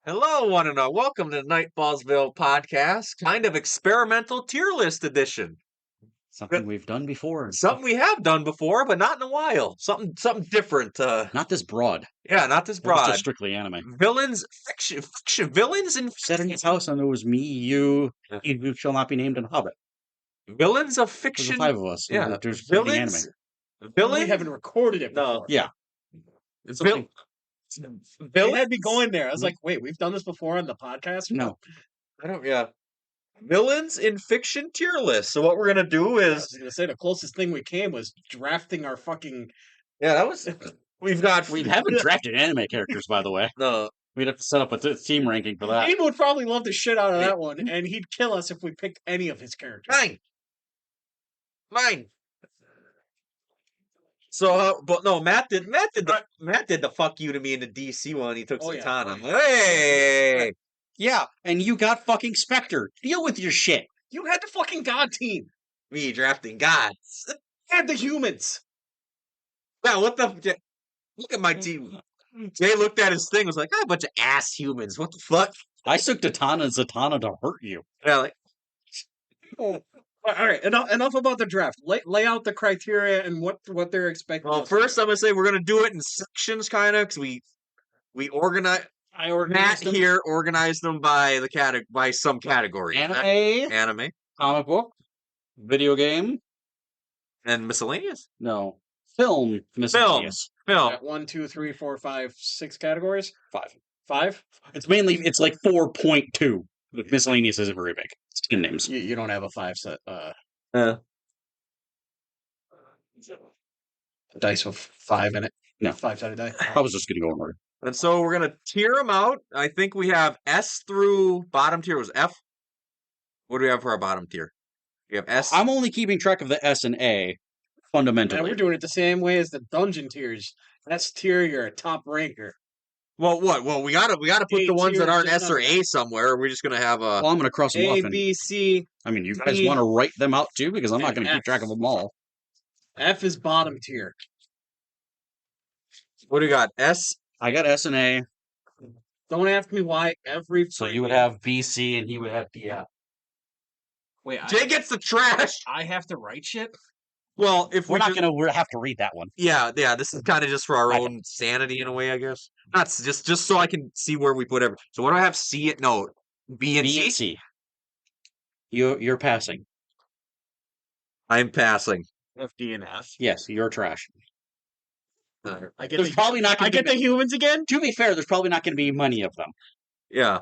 Hello, one and all. Welcome to the Nightfallsville podcast, kind of experimental tier list edition. Something we've done before. Something we have done before, but not in a while. Something different. Not this broad. Yeah, not this Not broad. just strictly anime. Villains, fiction, villains in Set in his house, and there was me, you, he who shall not be named, and Hobbit. Villains of There's fiction. the five of us. Yeah, There's villains. anime. Villain. We haven't recorded it before. No. Yeah. It's It villain. had me going there. I was like, wait, we've done this before on the podcast? No. I don't. Yeah. Villains in fiction tier list. So what we're gonna do I is, was going to say, the closest thing we came was drafting our fucking... yeah, that was. We haven't drafted anime characters, by the way. No. We'd have to set up a team ranking for that. Abe would probably love the shit out of that one, and he'd kill us if we picked any of his characters. Mine. So, but no, Matt did the fuck you to me in the DC one. He took Zatanna. Hey, Yeah, and you got fucking Spectre. Deal with your shit. You had the fucking God team. me drafting gods. And the humans. Wow, what the? Look at my team. Jay looked at his thing, was like, "Ah, a bunch of ass humans. What the fuck?" I took Zatanna and Zatanna to hurt you. Yeah, like, Oh. All right, enough about the draft. Lay out the criteria and what they're expecting. well, first I'm gonna say we're gonna do it in sections, kind of, because we organize. I Matt organized them. here organized them by by some category. Anime Comic book, video game, and miscellaneous. no, film, miscellaneous. Film. Got 1, 2, 3, 4, 5, 6 categories. 5. 5. It's like 4.2. But miscellaneous isn't very big. It's 10 names. You don't have a 5 set. Dice with 5 in it. No. 5-sided die. I was just going to go in order. And so we're gonna tier them out. I think we have S through bottom tier was F. What do we have for our bottom tier? We have S. I'm only keeping track of the S and A, fundamentally. And we're doing it the same way as the dungeon tiers. S tier, you're a top ranker. Well, what? Well, we gotta put A the ones tier that aren't is just S or not- A somewhere. We're just gonna have a. Well, I'm going to cross them off. A, B, C. I mean, you guys D, want to write them out too? Because I'm not and going to keep F. track of them all. F is bottom tier. What do you got? S. I got S and A, Don't ask me why every. so you would have B, C, and he would have D. Wait, Jay gets the trash. I have to write shit? Well, if We're we not just- going to have to read that one. Yeah. This is kind of just for our I own sanity in a way, I guess. Not just so I can see where we put everything. So what do I have? C at no. B and B C. and C. You're passing. I'm passing. F, D, and F. Yes, you're trash. I get There's the, probably not I going to get be... the humans again? To be fair, there's probably not going to be many of them, Yeah.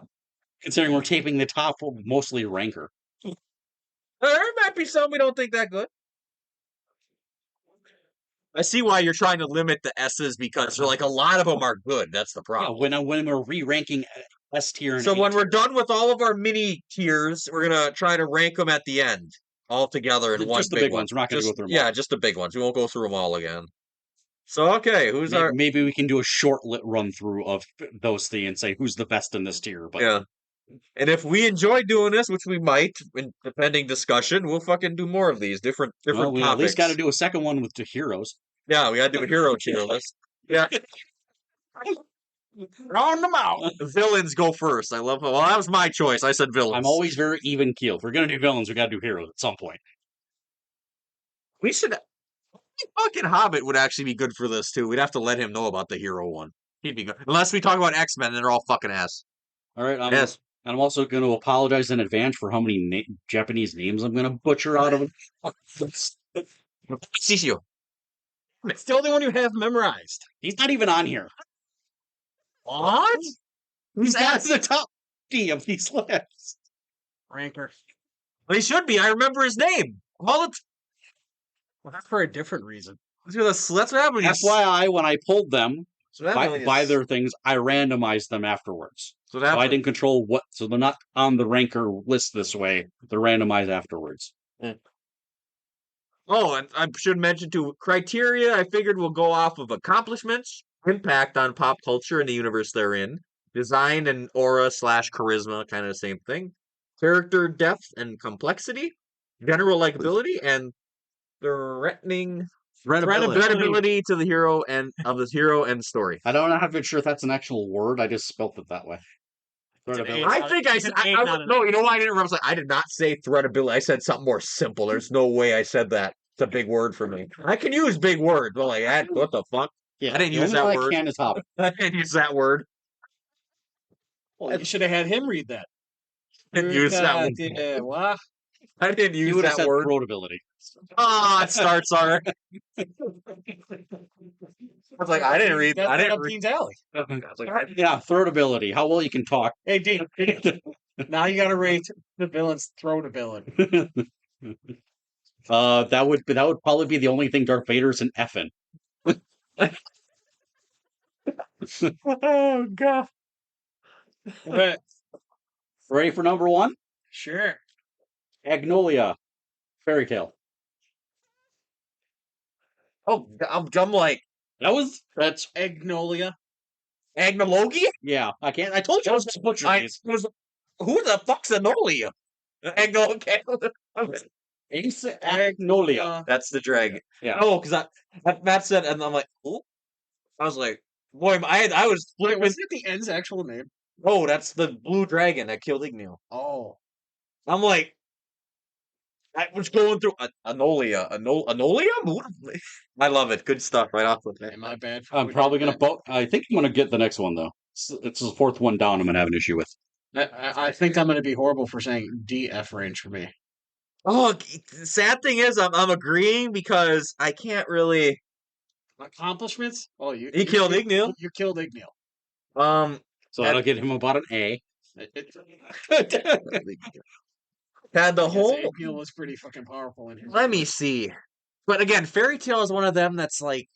considering we're taping the top mostly ranker. There might be some we don't think that good. I see why you're trying to limit the S's because they're like a lot of them are good. That's the Yeah, problem. when we're re-ranking S tier and So A when we're tier, done with all of our mini tiers, we're gonna try to rank them at the end, all together in one just the big big one. ones. We're not going to go through them. Yeah, just the big ones. We won't go through them all again. So okay, who's all. our? Maybe we can do a short run through of those three and say who's the best in this tier. But Yeah. And if we enjoy doing this, which we might, depending discussion, we'll fucking do more of these different well, we topics. at least got to do a second one with the heroes. Yeah, we got to do a hero tier list. Yeah. Round them out. Villains go first. I love. Well, that was my choice. I said villains. I'm always very even keeled. If we're gonna do villains, we got to do heroes at some point. We should. Fucking Hobbit would actually be good for this too. We'd have to let him know about the hero one. He'd be good. Unless we talk about X-Men, and they're all fucking ass. All right. Yes. And I'm also going to apologize in advance for how many Japanese names I'm going to butcher out of it. Sisio. It's the only one you have memorized. He's not even on here. What? He's at the top D of these lists. Ranker. Well, he should be. I remember his name. All the Well, that's for a different reason. that's what happened. FYI, when I pulled them So that by their things, I randomized them afterwards. So So I didn't control what. So they're not on the ranker list this way. They're randomized afterwards. Oh, and I should mention too, criteria I figured will go off of accomplishments, impact on pop culture and the universe they're in, design and aura / charisma, kind of the same thing. character depth and complexity, general likability, and threatening Threadability. credibility to the hero and of the hero and story. I don't know how sure if that's an actual word. I just spelt it that way. It's an Threadability. A. I think I said no. You know why I didn't remember? I was like, I did not say threadability. I said something more simple. There's no way I said that. It's a big word for me. I can use big words, but like, what the fuck? Yeah, I didn't the use only that one word. I can is Hobbit. I didn't use that word. Well, you should have had him read that. I didn't use that word. Yeah, what? I didn't You use would have that said word. throatability. Ah, it starts already. I was like, I didn't read. That's I right didn't up read. Dean's alley. I was like, Yeah, throatability. How well you can talk. Hey, Dean. Now you got to rate the villain's throatability. That would probably be the only thing Darth Vader's an effin'. oh god. But, Ready for number one? sure. Agnolia. Fairy tale. Oh, I'm like That's Agnolia. Agnologia. yeah. I can't. I told you I was gonna butcher these. Who the fuck's Agnolia? Agnolia. Agnolia. That's the dragon. Yeah. Oh, because Matt said, and I'm like, oh. I was like, boy, I was Wait, flipping. was it the End's actual name? Oh, that's the blue dragon that killed Igneo. Oh. I'm like, I was going through Anolia. Anolia? I love it. Good stuff right off the bat. Am I bad? I'm probably gonna vote. I think I'm gonna get the next one though. It's the fourth one down. I'm gonna have an issue with. I think I'm going to be horrible for saying DF range for me. Oh, sad thing is, I'm agreeing because I can't really. Accomplishments? Oh, you Killed Igneo. You killed Igneo. So that'll get him about an A. Had the Because whole. Igneo was pretty fucking powerful in here. Let me see. But again, Fairy Tale is one of them that's like,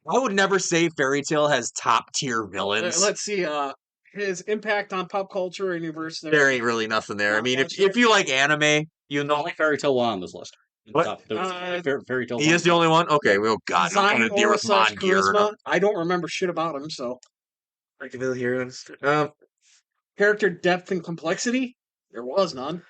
I would never say Fairy Tale has top tier villains. Let's see. His impact on pop culture and universe. There ain't really nothing there. I Not mean, much if you like anime, you know. Only Fairy Tale one on this list. What? Fairy Tale. He is the only one? Okay, well, God, I'm Design going to deal or with such Mongear. charisma. I don't remember shit about him, so. Heroes. Character depth and complexity? There was none.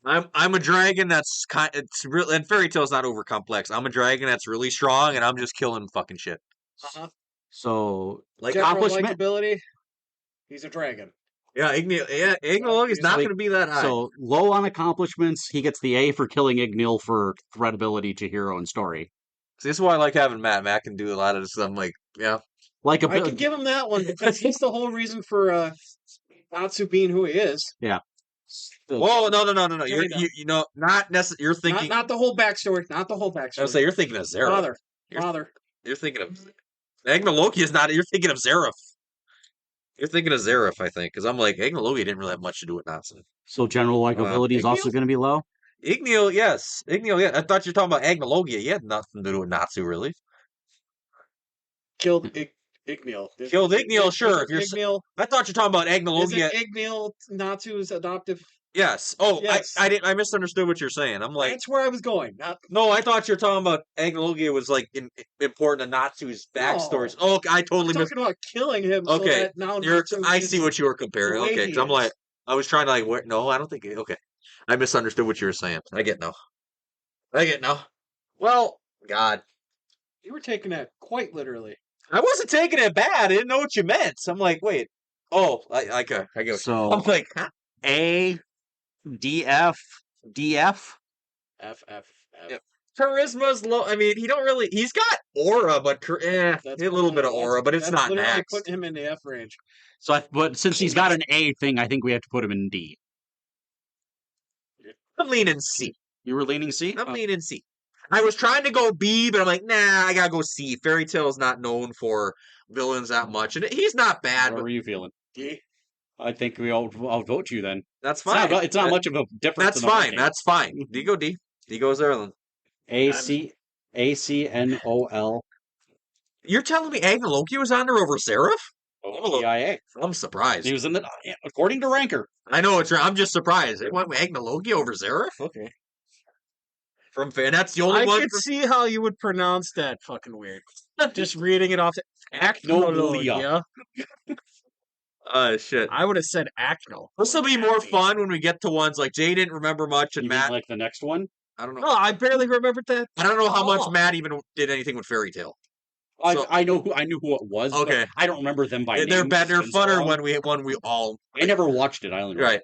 I'm a dragon that's it's real, and Fairy Tale's not over complex. I'm a dragon that's really strong, and I'm just killing fucking shit. Uh-huh. So Like General accomplishment. likability. He's a dragon. Yeah, Igneo is not going to be that high. So low on accomplishments. He gets the A for killing Ignil for threadability to hero and story. See, this is why I like having Matt. Matt can do a lot of this stuff. I'm like, yeah. Like I could give him that one because he's the whole reason for Natsu being who he is. Yeah. Whoa, no. You're You know, not necessarily. You're thinking. Not the whole backstory. Not the whole I backstory. would say you're thinking of Zeref. Father. You're thinking of Agnologia is not. You're thinking of Zeref. You're thinking of Zeref, I think, because I'm like Agnologia didn't really have much to do with Natsu. So general likability is also Igneo? going to be low. Igneo, yes. Igneo, yeah. I thought you were talking about Agnologia. He had nothing to do with Natsu, really. Killed Igneo. Killed Igneo, sure. If you're, Igneo. I thought you were talking about Agnologia. Isn't Igneo Natsu's adoptive? Yes. Oh, Yes. I misunderstood what you're saying. I'm like, That's where I was going. no, I thought you were talking about Agnologia was like important to Natsu's backstories. No. Oh, I totally I'm missed. talking about killing him. So Okay, that now I see what you were comparing. the way Okay, he 'cause I'm is. like, I was trying to like, where, no, I don't think. Okay, I misunderstood what you were saying. I get now. Well, God, You were taking that quite literally. I wasn't taking it bad. I didn't know what you meant. So I'm like, wait. Oh, I get. So I'm like, huh? A, DF, DF. F. Yep. Charisma's low. I mean, he's got aura, but a little bit of aura, but it's not literally max. putting him in the F range. So, but since he's got an A thing, I think we have to put him in D. I'm leaning C. You were leaning C. I'm leaning C. I was trying to go B, but I'm like, nah, I gotta go C. Fairy Tale is not known for villains that much, and he's not bad. How But are you feeling? D. I think I'll vote you then. that's fine. It's not much of a difference. That's fine. That's fine. D go D. D goes Erlen. ACNOL. You're telling me Agnologia was on there over Seraph? CIA. I'm surprised. He was in the according to Ranker. I know it's. I'm just surprised. It went with Agnologia over Seraph. Okay. From fan, that's the only I one. could see how you would pronounce that fucking weird. Just reading it off. Agnolia. Shit. I would have said actional. This will be more fun when we get to ones like Jay didn't remember much, and You mean Matt. like the next one? I don't know. No, I barely remembered that. I don't know how much Oh. Matt even did anything with Fairy Tale. So- I knew who it was. Okay. But I don't remember them by name. They're 'cause better, it's been so funner long. when we all I never watched it. I only right.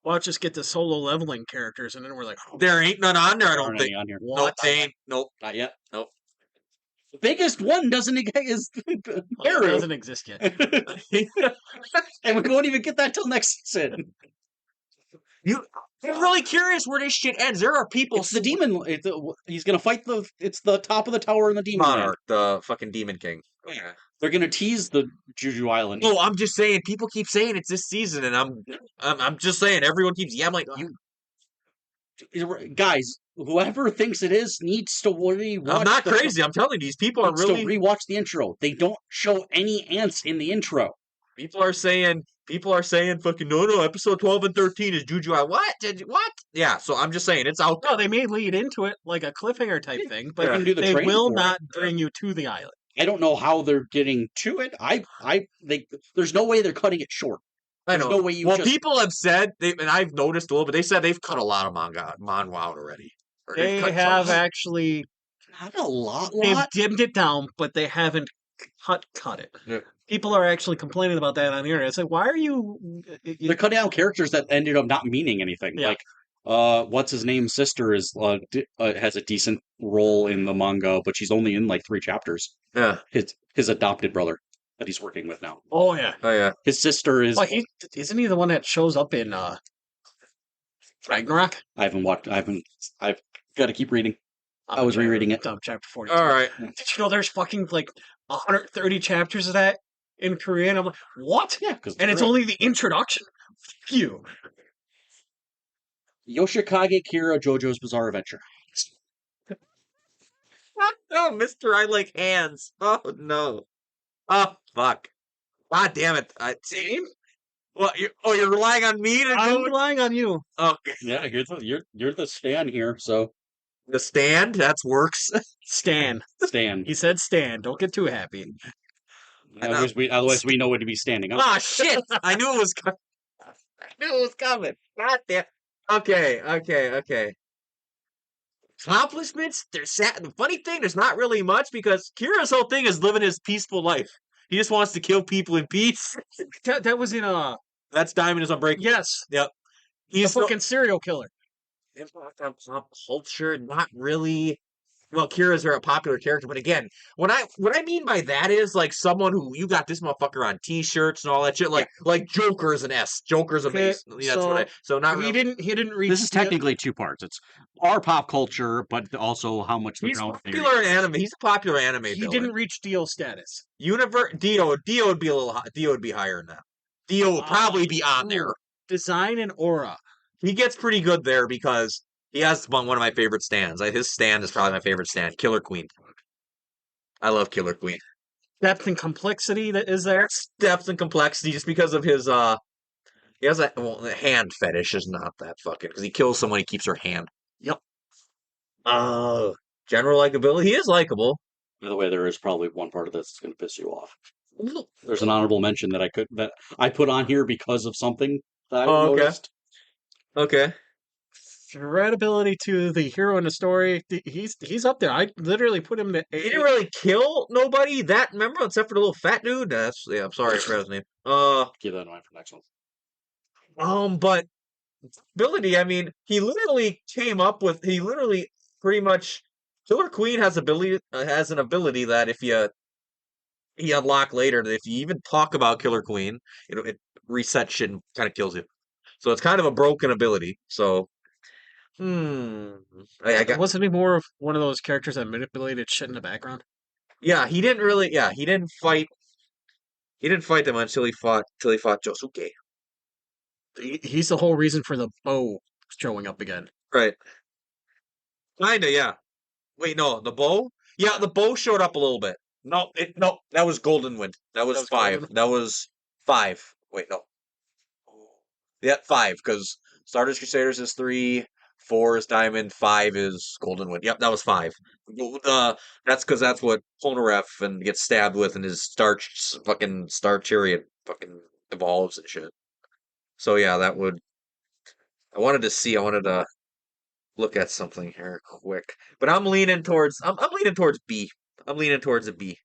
Watch us get the solo leveling characters, and then we're like, oh, There ain't none on there. I don't aren't think. any on here. Nope, what? they ain't. Nope. Not yet. Nope. The biggest one doesn't exist. It Haru. doesn't exist yet. And we won't even get that till next season. I'm really curious where this shit ends. There are people. It's the demon. He's gonna fight the. It's the top of the tower in the demon. Land. Monarch, the fucking Demon King. Yeah. They're gonna tease the Juju Island. No, I'm just saying. People keep saying it's this season, and I'm just saying. Everyone keeps. Yeah, I'm like you. Guys, whoever thinks it is needs to rewatch. I'm not crazy. I'm telling you, these people are needs really. to rewatch the intro. They don't show any ants in the intro. People are saying. Fucking no. Episode 12 and 13 is Juju. What? What? Yeah. So I'm just saying it's out. No, they may lead into it like a cliffhanger type thing, but They're gonna do the they training will for not it. bring you to the island. I don't know how they're getting to it. There's no way they're cutting it short. I There's know. no way you well, just- people have said and I've noticed a little, but they said they've cut a lot of manhwa out already. Or they've They cut have some. actually Not a lot. they've dimmed it down, but they haven't cut it. Yeah. People are actually complaining about that on the internet. It's like, why are you? They're cutting out characters that ended up not meaning anything. Yeah. Like, what's his name? Sister is has a decent role in the manga, but she's only in like 3 chapters. Yeah. His adopted brother that he's working with now. Oh yeah, Oh yeah. His sister is. well, isn't he the one that shows up in Ragnarok? I've got to keep reading. I was rereading it. Chapter 40. All right. Did you know there's fucking like 130 chapters of that in Korean? I'm like, what? Yeah, because And it's only the introduction. Fuck you. Yoshikage Kira JoJo's Bizarre Adventure. Oh, Mister, I like hands. Oh no. Oh fuck. God damn it. See? Well, you're relying on me to I'm go. relying on you. Okay. Yeah, you're the Stan here, so The stand. That's works. Stan. Stan. He said Stan. Don't get too happy. Otherwise we know when to be standing up. Ah shit. I knew it was. I knew it was coming. God damn. Okay. Accomplishments. There's sad. The funny thing, there's not really much because Kira's whole thing is living his peaceful life. He just wants to kill people in peace. That was in That's Diamond is Unbreakable. yes, Yep. he's a fucking serial killer. Impact on pop culture, not really. Well, Kira's a popular character, but again, what I mean by that is like someone who you got this motherfucker on T-shirts and all that shit, like Joker is an S, Joker's a Okay, base. Yeah, that's what so not He really. didn't reach. This is technically 2 parts. It's our pop culture, but also how much He's Popular in anime. He's a popular anime. He villain. didn't reach Dio status. Dio would be a little high. Dio would be higher than that. Dio would probably be on there. Design and aura. He gets pretty good there because he has one of my favorite stands. His stand is probably my favorite stand. Killer Queen. I love Killer Queen. Depth and complexity that is there. Depth and complexity, just because of his he has the hand fetish is not that fucking because he kills someone, he keeps her hand. Yep. General likability. He is likable. By the way, there is probably one part of this that's going to piss you off. There's an honorable mention that I put on here because of something that I noticed. Okay. Credibility to the hero in the story. He's up there. I literally put him to He didn't really kill nobody. That remember, except for the little fat dude. I'm sorry, I forgot his name. Keep that in mind for the next one. But ability. I mean, he literally came up with. He literally pretty much. Killer Queen has an ability that if you unlock later, that if you even talk about Killer Queen, it resets shit and kind of kills you. So it's kind of a broken ability. So, Wasn't he more of one of those characters that manipulated shit in the background? Yeah, he didn't really. Yeah, he didn't fight. He didn't fight them until he fought Josuke. He's the whole reason for the bow showing up again. Right. Kinda, yeah. Wait, no, the bow? Yeah, the bow showed up a little bit. No, that was Golden Wind. That was 5. Golden- That was 5. Wait, no. Yeah, 5, because Stardust Crusaders is 3, 4 is Diamond, 5 is Golden Wind. Yep, that was 5. That's because that's what Polnareff and gets stabbed with in his fucking Star Chariot fucking evolves and shit. So yeah, that would. I wanted to look at something here quick, but I'm leaning towards. I'm leaning towards B. I'm leaning towards a B.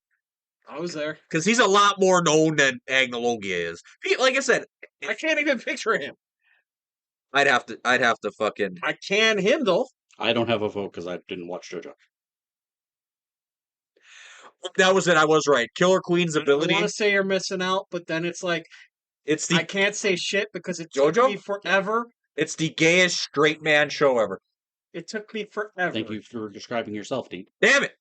I was there. Because he's a lot more known than Agnologia is. Like I said, I can't even picture him. I'd have to fucking. I can him though. I don't have a vote because I didn't watch JoJo. That was it. I was right. Killer Queen's I ability. want to say you're missing out, but then it's like It's I the can't say shit because it took JoJo? me forever. It's the gayest straight man show ever. It took me forever. Thank you for describing yourself, Dean. Damn it!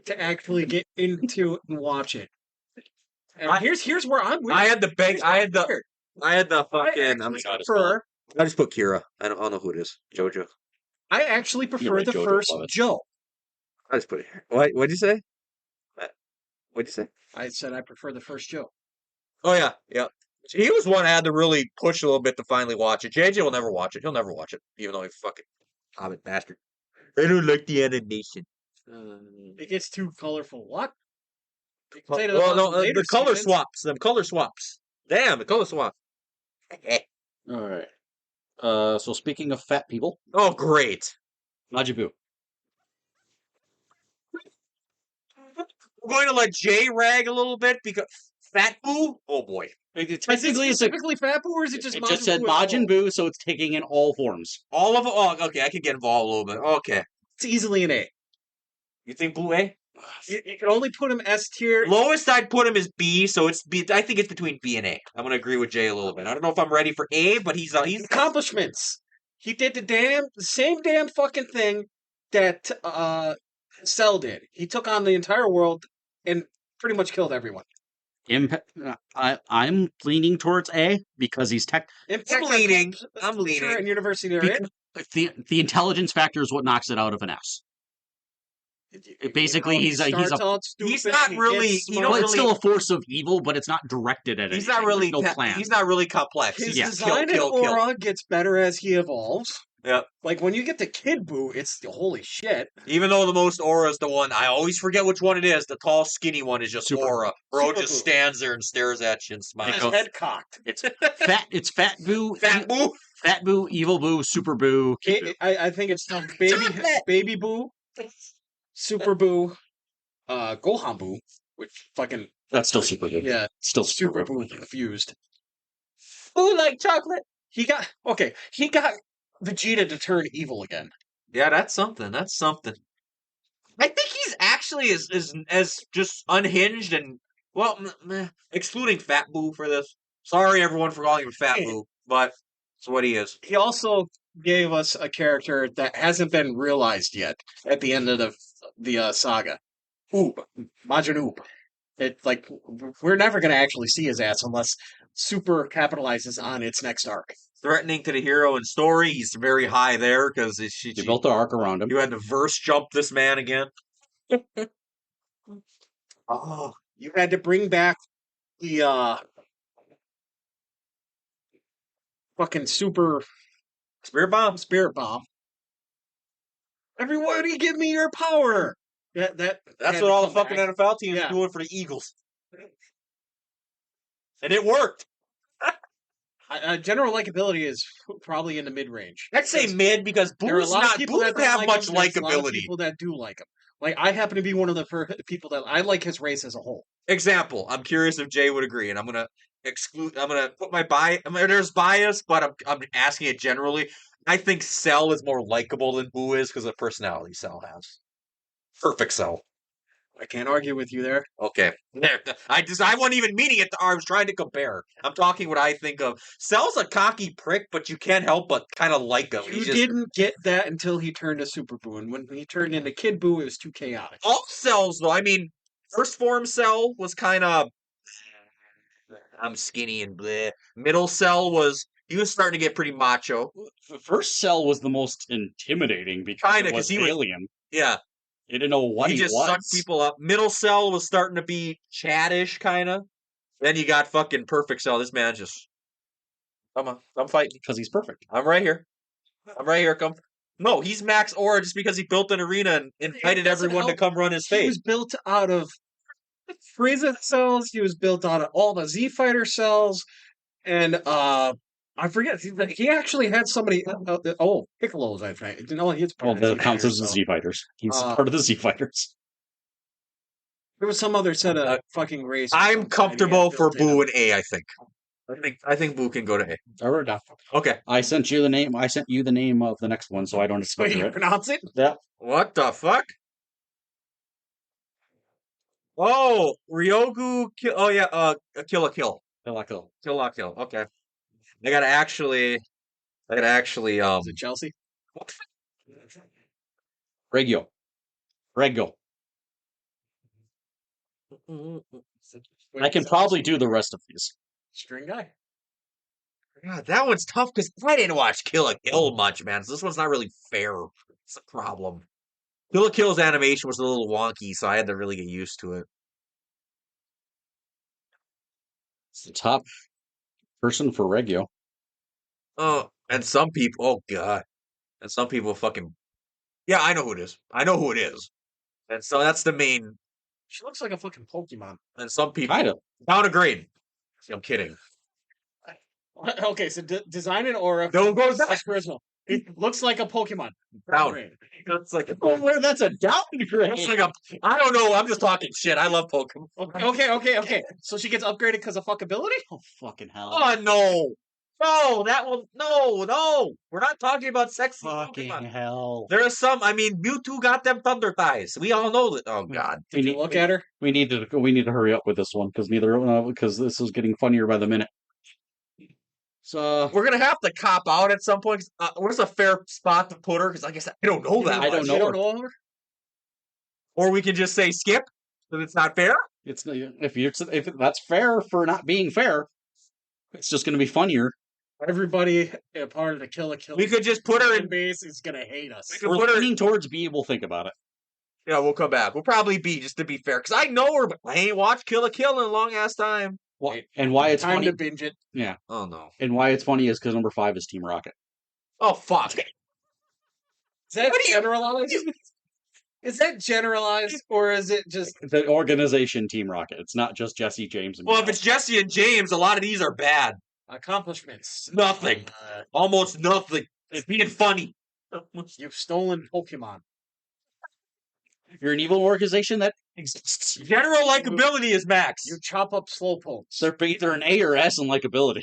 to actually get into it and watch it. And here's where I'm with. I had the beg. I had the fucking. I prefer. I just put Kira. I don't know who it is. JoJo. I actually prefer right, the JoJo, first love it. Joe. I just put it here. What'd you say? What'd you say? I said I prefer the first Joe. Oh yeah, yeah. He was one I had to really push a little bit to finally watch it. JJ will never watch it. He'll never watch it, even though he fucking hobbit bastard. I don't like the animation. It gets too colorful. What? Well, no, the color swaps. The color swaps. Damn, the color swap. All right. So speaking of fat people, Oh, great. Majin Buu. We're going to let Jay rag a little bit because Fat Boo. Oh boy. Is it Technically, it's specifically Fat Boo, or is it just it Majin just said Buu as a Majin whole? Buu, so it's taking in all forms. All of it. Oh, okay. I can get involved a little bit. Okay. It's easily an A. You think Blue A? You can only put him S tier. Lowest I'd put him is B, so it's B. I think it's between B and A. I'm gonna agree with Jay a little bit. I don't know if I'm ready for A, but he's Accomplishments. He did the same damn fucking thing that Cell did. He took on the entire world and pretty much killed everyone. I'm leaning towards A because he's tech. Impact I'm leaning. And University they're in. The intelligence factor is what knocks it out of an S. Basically, he's not really. Well, it's still a force of evil, but it's not directed at it. He's not really. No plan. He's not really complex. His He's design and aura gets better as he evolves. Yeah. Like when you get to Kid Buu, it's holy shit. Even though the most aura is the one, I always forget which one it is. The tall, skinny one is just Super. aura. Bro Super just Buu. stands there and stares at you and smiles. His head cocked. It's fat. It's Fat Buu. Fat Boo. Fat Buu. Evil Buu. Super Buu. I think it's baby Boo, Super Boo, Gohan Boo, which fucking That's still Super Buu. yeah, Still Super Super Boo fused. Boo like chocolate. He got Vegeta to turn evil again. Yeah, that's something. That's something. I think he's actually as just unhinged and well, excluding Fat Boo for this. Sorry, everyone, for calling him Fat Boo, but it's what he is. He also gave us a character that hasn't been realized yet at the end of the saga. Oob, Majin Oob. It like we're never going to actually see his ass unless Super capitalizes on its next arc. Threatening to the hero in story, he's very high there because They built the arc around him. You had to verse jump this man again. Oh, you had to bring back the fucking super Spirit Bomb. Spirit Bomb. Everybody, give me your power. That's what all the fucking NFL teams are doing for the Eagles, and it worked. General likability is probably in the mid range. I'd say mid because Boo's not. Boo doesn't have much likability. A lot of people that do like him. Like I happen to be one of the people that I like his race as a whole. Example. I'm curious if Jay would agree, and I'm gonna exclude. I'm gonna put my bias. I mean, there's bias, but I'm asking it generally. I think Cell is more likable than Boo is because of the personality Cell has. Perfect Cell. I can't argue with you there. Okay. There. I wasn't even meaning it. I was trying to compare. I'm talking what I think of. Cell's a cocky prick, but you can't help but kind of like him. You didn't get that until he turned to Super Boo, and when he turned into Kid Boo, it was too chaotic. All Cells, though. I mean, first form Cell was kind of. I'm skinny and bleh. Middle Cell was. He was starting to get pretty macho. The first Cell was the most intimidating because it was alien. Yeah. You didn't know what he just sucked people up. Middle Cell was starting to be Chadish, kind of. Then you got fucking Perfect Cell. This man just... Come on. I'm fighting. Because he's perfect. I'm right here. Come. No, he's max aura just because he built an arena and invited everyone to come run his face. He was built out of Frieza cells. He was built out of all the Z Fighter cells, and I forget. He actually had somebody. Piccolo's. I think. No, he's part Well, of the the Z counts Fighters, as the so. Z Fighters. He's Uh, part of the Z Fighters. There was some other set of fucking race. I'm comfortable for Boo and A, I think. I think Boo can go to A. I wrote it down. Okay. I sent you the name. I sent you the name of the next one, so I don't So expect you it. pronounce it? Yeah. What the fuck? Oh, Ryogu kill. Oh yeah, Kill a Kill. Kill la kill. Kill la Kill. Okay. I gotta actually. Is it Chelsea? Regio. Regio. I can probably do the rest of these. String guy. God, that one's tough because I didn't watch Kill a Kill much, man. So this one's not really fair. It's a problem. Kill a Kill's animation was a little wonky, so I had to really get used to it. It's the top person for Regio. Oh, and some people, oh god, and some people fucking, yeah, I know who it is. I know who it is, and so that's the main. She looks like a fucking Pokemon. And some people Kind of. down a grade. I'm kidding. Okay, so design and aura. Don't go That's charisma. It looks like a Pokemon. down. That's like a, Oh, that's a downgrade. that's like a. I don't know. I'm just talking shit. I love Pokemon. Okay. So she gets upgraded because of fuckability? Oh, fucking hell. Oh no, no, that one. No. We're not talking about sexy Fucking Pokemon. hell. There are some. I mean, Mewtwo got them thunder thighs. We all know that. Oh god. Did you look at her? We need to hurry up with this one because this is getting funnier by the minute. So We're gonna have to cop out at some point. Where's a fair spot to put her? Because like I said, I don't know that. I don't much. know You her. don't know her? Or we can just say skip. That it's not fair. It's if that's fair for not being fair, it's just going to be funnier. Everybody a part of the Kill We could just put her in. base is gonna hate us. We could We're put her. leaning towards B. We'll think about it. Yeah, we'll come back. We'll probably be just to be fair, because I know her, but I ain't watched Kill a Kill in a long ass time. Well, and why it's Time funny? to binge it. Yeah, Oh no. and why it's funny is because number 5 is Team Rocket. Oh fuck. Is that What do you- generalized? Is that generalized, or is it just The organization Team Rocket. It's not just Jesse James. And Well, if it's Jesse and James, a lot of these are bad. accomplishments? Nothing. Almost nothing. It's being funny. You've stolen Pokemon. You're an evil organization that exists. General likability is max. You chop up Slowpokes. They're either an A or S in likability.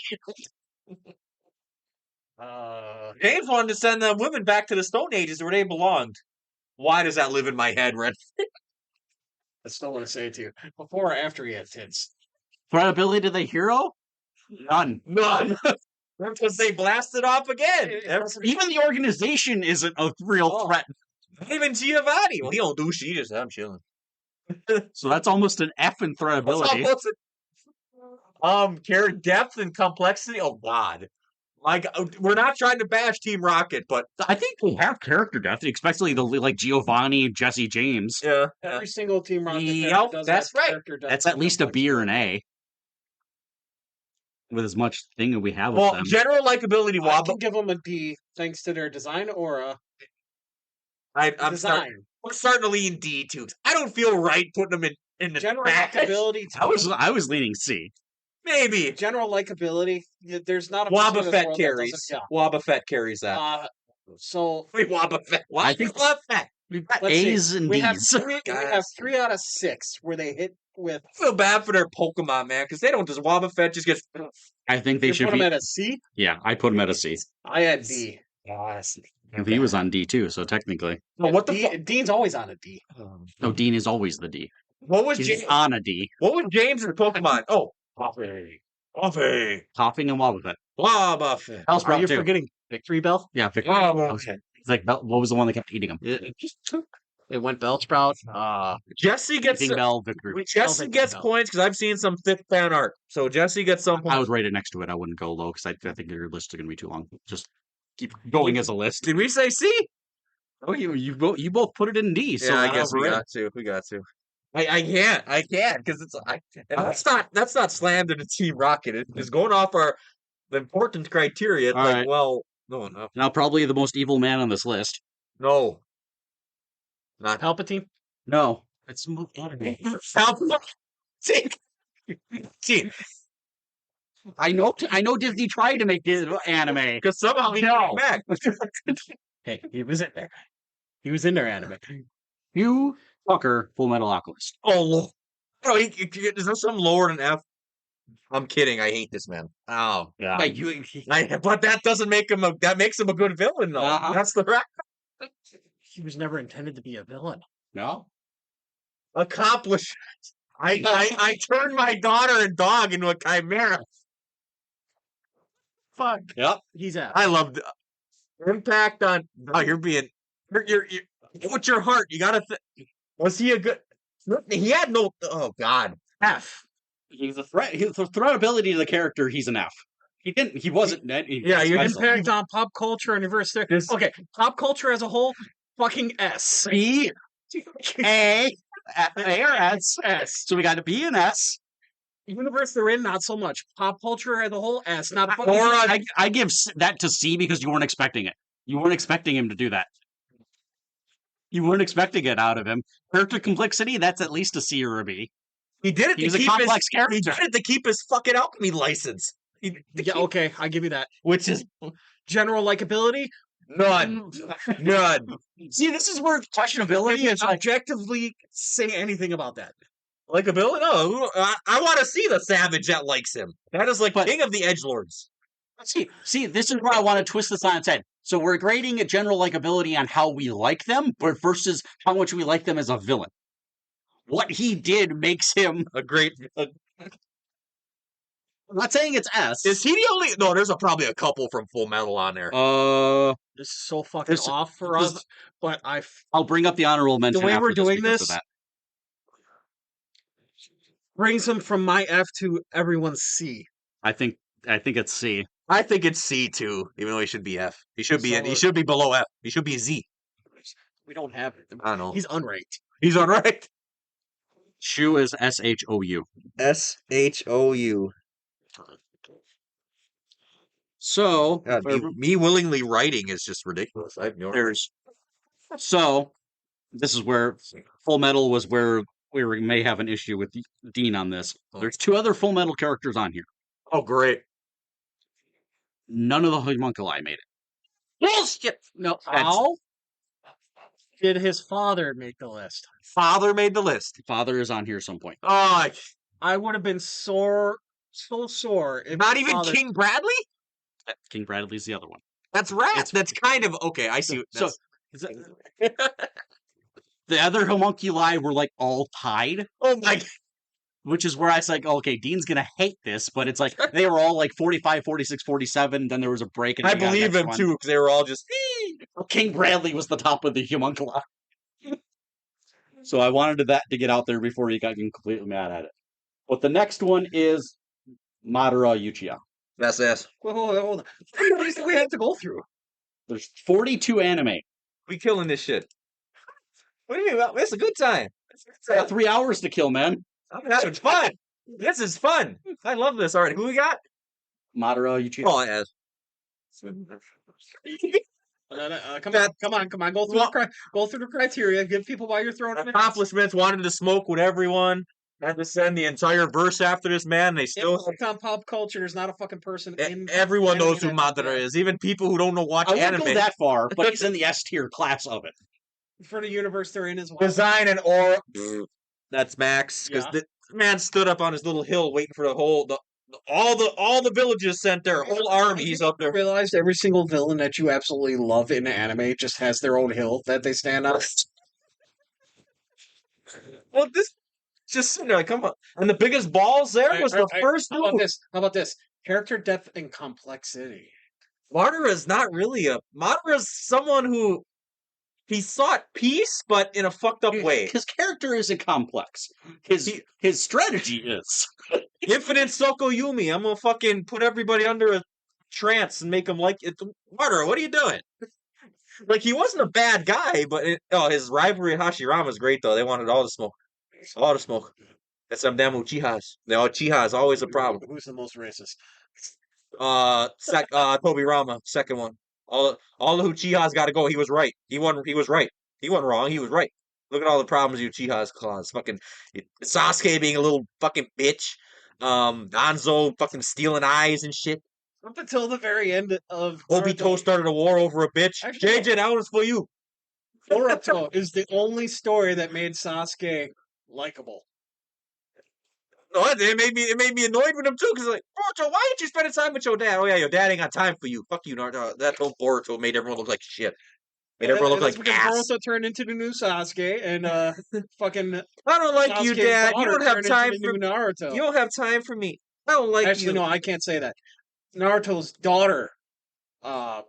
James wanted to send them women back to the Stone Ages where they belonged. Why does that live in my head, Red? I still want to say it to you. Before or after he had tits? Threatability to the hero? None. None. Because they blasted off again. Even the organization isn't a real threat. Even Giovanni. Well, he don't do shit. He just, I'm chilling. So that's almost an F in threatability. Character depth and complexity. Oh God, like we're not trying to bash Team Rocket, but I think we have character depth, especially the like Giovanni, Jesse James. yeah, Every single Team Rocket Yep, does that's have right. character depth That's at and least a B or an complexity. A. With as much thing that we have with well, them. general likability. I Wob, can give them a D thanks to their design aura. I'm Design. starting to lean D too. 'Cause I don't feel right putting them in the General back. likability. I was leaning C. Maybe General likability. There's not a person in Wobba this Fett world that carries. doesn't- Wobba Fett carries that. So Wait, Wobba Fett. I think- Wobba Fett. We've got let's A's see. and We have D's. we have 3 out of 6 where they hit with. I feel bad for their Pokemon, man, because they don't just Wobba Fett just gets. I think they You should put be. them at a C. Yeah, I put him at a C. I had D. He was on D too, so technically. Well, what the D, fuck? Dean's always on a D. No, Dean is always the D. What was He's James? on a D. What was James' Pokemon? Oh, Coffee. Coughing and Wobbuffet. Wobba Fett. Hellsprout Are you too. forgetting Victory Bell? Yeah, Victor. Wobba Okay. It's like what was the one that kept eating him? It went Bellsprout. Jesse gets. Eating Bell, Victor. Jesse gets points because I've seen some thick fan art. So Jesse gets some I points. would rate it next to it. I wouldn't go low because I think your list is going to be too long. Just keep going as a list. Did we say C? Oh, you both put it in D. So I guess we we're in. got to. We got to. I can't because it's that's not slammed into Team Rocket. It's going off the important criteria. It's All like, right. well, no, Now probably the most evil man on this list. not Palpatine. No, it's anime. See, see, I know Disney tried to make this anime. because somehow he No. came back. Hey, he was in there. He was in their anime. You fucker, Full Metal Alchemist. Oh, bro, is there some lower than F? I'm kidding. I hate this man. Oh, Yeah. Like you, but that doesn't make him that makes him a good villain though. That's the right he was never intended to be a villain. No? accomplishment. I turned my daughter and dog into a chimera. Fuck. Yep. He's out. I love the impact on. Oh, you're being. You're what's your heart? You gotta. Was he a good? He had no. Oh God. F. He's a threat. He's a threat ability to the character. He's an F. He didn't. He wasn't. Yeah, you Impact on pop culture and reverse there. Okay, pop culture as a whole, fucking S. B, A, A or S. S. So we got a B and S. Universe they're in, not so much. Pop culture as a whole, S. Not fucking. Or I give that to C because you weren't expecting it. You weren't expecting him to do that. You weren't expecting it out of him. Character complexity, that's at least a C or a B. He did it. He's to a keep complex his, character. He did it to keep his fucking alchemy license. Yeah, okay, I give you that. Which is General likability, none. None. See, this is where questionability is like. objectively say anything about that. Likeability? No, I want to see the savage that likes him. That is like king of the edgelords. See, this is where I want to twist this on its head. So we're grading a general likability on how we like them, but versus how much we like them as a villain. What he did makes him A great. I'm not saying it's S. Is he the only? No, there's probably a couple from Full Metal on there. This is so fucking off for this- us, but I'll bring up the honorable mention. the way after we're doing because of this that. brings him from my F to everyone's C. I think it's C. I think it's C too, even though he should be F. He should be. So- He should be below F. He should be Z. We don't have it. I don't know. He's unranked. He's on right. Shu is SHOU. SHOU. So God, me willingly writing is just ridiculous. I have no. there's so this is where Full Metal was where we may have an issue with Dean on this. There's two other Full Metal characters on here. Oh, great. None of the homunculi made it. Bullshit. No, How did his father make the list? Father made the list. Father is on here at some point. Oh, I would have been so sore. If not his even father- King Bradley. King Bradley's the other one. That's right. It's- That's kind of okay. I see. So the other homunculi were like all tied, oh my. which is where I was like, okay, Dean's gonna hate this, but it's like they were all like 45, 46, 47. Then there was a break, and I they got believe next him one. too because they were all just. King Bradley was the top of the homunculi. So I wanted that to get out there before you got completely mad at it. But the next one is Madara Uchiha. That's ass. Hold on. What is we have to go through? There's 42 anime. We killing this shit. What do you mean? It's a good time. Got 3 hours to kill, man. I'm having fun. This is fun. I love this already. Who we got? Madara Uchiha. Oh, ass. Come on. Go through the criteria. Give people why you're throwing them in. Accomplishments. Wanted to smoke with everyone. Had to send the entire verse after this man. They still. Impact on pop culture. There's not a fucking person in. Everyone knows who anime Madara is. Even people who don't know watch I wouldn't anime. go that far, but he's in the S tier class of it. for the universe they're in as well. Design and aura. That's Max. Because Yeah. the man stood up on his little hill waiting for all the villages sent their whole armies up I there. realized every single villain that you absolutely love in anime just has their own hill that they stand on. Well, this just sitting there, come on. And the biggest balls there was the first How about move. this? How about this? Character depth and complexity. Madara's not really Madara's someone who he sought peace, but in a fucked up way. His character isn't complex. His strategy is. Infinite Sokoyumi. I'm gonna fucking put everybody under a trance and make them like it. Madara, what are you doing? Like, he wasn't a bad guy, but his rivalry with Hashirama is great though. They wanted all the smoke. All the smoke. That's them damn Uchihas. Uchiha is always a problem. Who's the most racist? Tobirama, second one. All the Uchihas got to go. He was right. He wasn't right. He wasn't wrong. He was right. Look at all the problems Uchiha's caused. Fucking Sasuke being a little fucking bitch. Danzo fucking stealing eyes and shit. Up until the very end of Obito Naruto. started a war over a bitch. Actually, JJ, that one's for you. Boruto is the only story that made Sasuke likable. No, it made me annoyed with him too, because like, Boruto, why ain't you spending time with your dad? Oh yeah, your dad ain't got time for you. Fuck you, Naruto. That whole Boruto made everyone look like shit. Made everyone look That's like because ass. Boruto turned into the new Sasuke, and fucking I don't like you, Sasuke's Dad. You daughter don't have turned time into for the new Naruto. you don't have time for me. I don't like Actually, you. no, I can't say that. Naruto's daughter, fuck,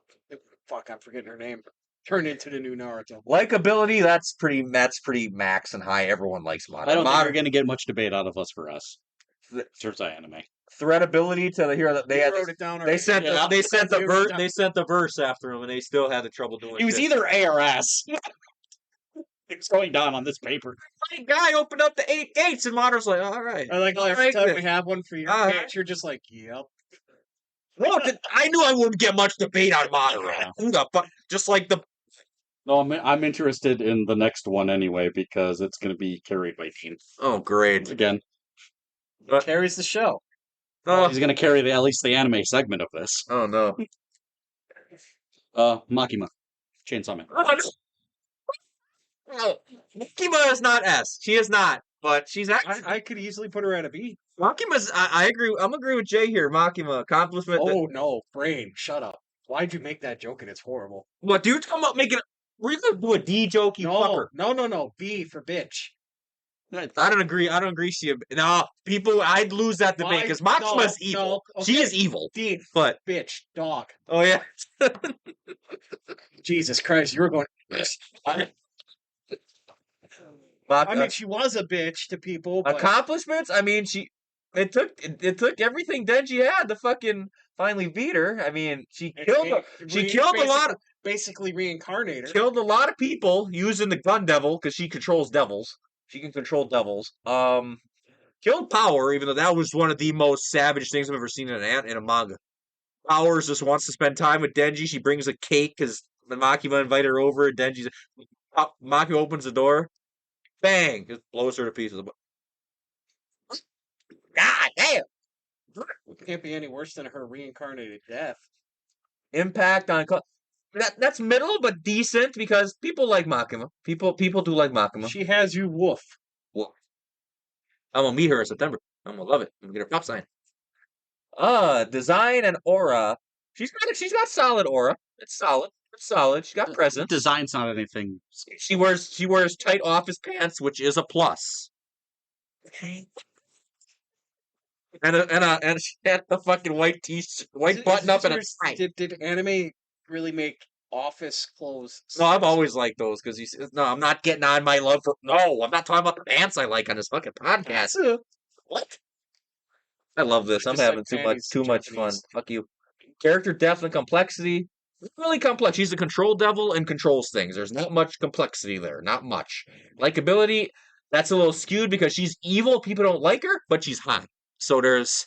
I'm forgetting her name. Turned into the new Naruto. Likability, that's pretty max and high. Everyone likes Madara. I don't think you're going to get much debate out of us for us. In terms of anime. Threatability to the hero that they wrote it down. they already. sent Yeah. they sent the verse after him, and they still had the trouble doing. He was shit. either A or S. It's going down on this paper. Fucking guy opened up the 8 gates, and Madara's like, all right. I like how every Right time then. we have one for your page, you're just like, yep. No, I knew I wouldn't get much debate on Madara. Who the fuck? Just like the No, I'm interested in the next one anyway because it's going to be carried by Dean. oh great Again, Carries the show. oh he's going to carry at least the anime segment of this. oh no. Makima. Chainsaw Man. No, Makima is not S. She is not, but she's actually. I could easily put her at a B. Makima's. I agree. I'm agree with Jay here. Makima accomplishment. Oh no, brain, shut up. Why'd you make that joke and it's horrible? What dude? Come up making. We're gonna do a D joke, you fucker. No. B for bitch. I don't agree. I don't agree. She. No, people. I'd lose that debate because Makima's evil. No, She okay. is evil. D, But bitch, dog. oh yeah. Jesus Christ, you're going. I mean, she was a bitch to people. But accomplishments. I mean, it took everything Denji had to fucking finally beat her. I mean, she killed a lot of basically reincarnated. killed a lot of people using the gun devil because she controls devils. She can control devils. Killed Power, even though that was one of the most savage things I've ever seen in a manga. Powers just wants to spend time with Denji. She brings a cake because Makima invited her over. Denji's Makima opens the door. Bang! Just blows her to pieces. God damn! Can't be any worse than her reincarnated death. Impact on that's middle but decent because people like Makima. People do like Makima. She has you woof. Well, I'm gonna meet her in September. I'm gonna love it. I'm gonna get her pop sign. Design and aura. She's got solid aura. It's solid. It's solid. She got presence. Design's not anything. She wears tight office pants, which is a plus. And she had the fucking white white button up and a tie. Did anime really make office clothes? No, I've always liked those because no, I'm not getting on my love for. No, I'm not talking about the pants I like on this fucking podcast. What? I love this. I'm Just having like too much fun. Japanese. Fuck you. Character depth and complexity. Really complex. She's a control devil and controls things. There's not much complexity there. Not much. Likability, that's a little skewed because she's evil. People don't like her, but she's hot. So there's.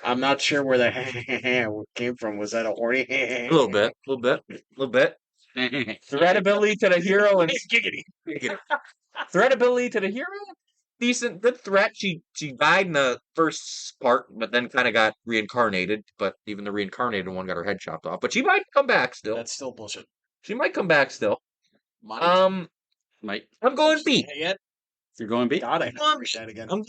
I'm not sure where that came from. Was that a horny? A little bit. Threatability to the hero and Giggity. threatability to the hero. Decent, good threat. She died in the first part, but then kind of got reincarnated. But even the reincarnated one got her head chopped off. But she might come back still. That's still bullshit. She might come back still. Might. I'm going B. Yet? You're going B? God, I have to that again. I'm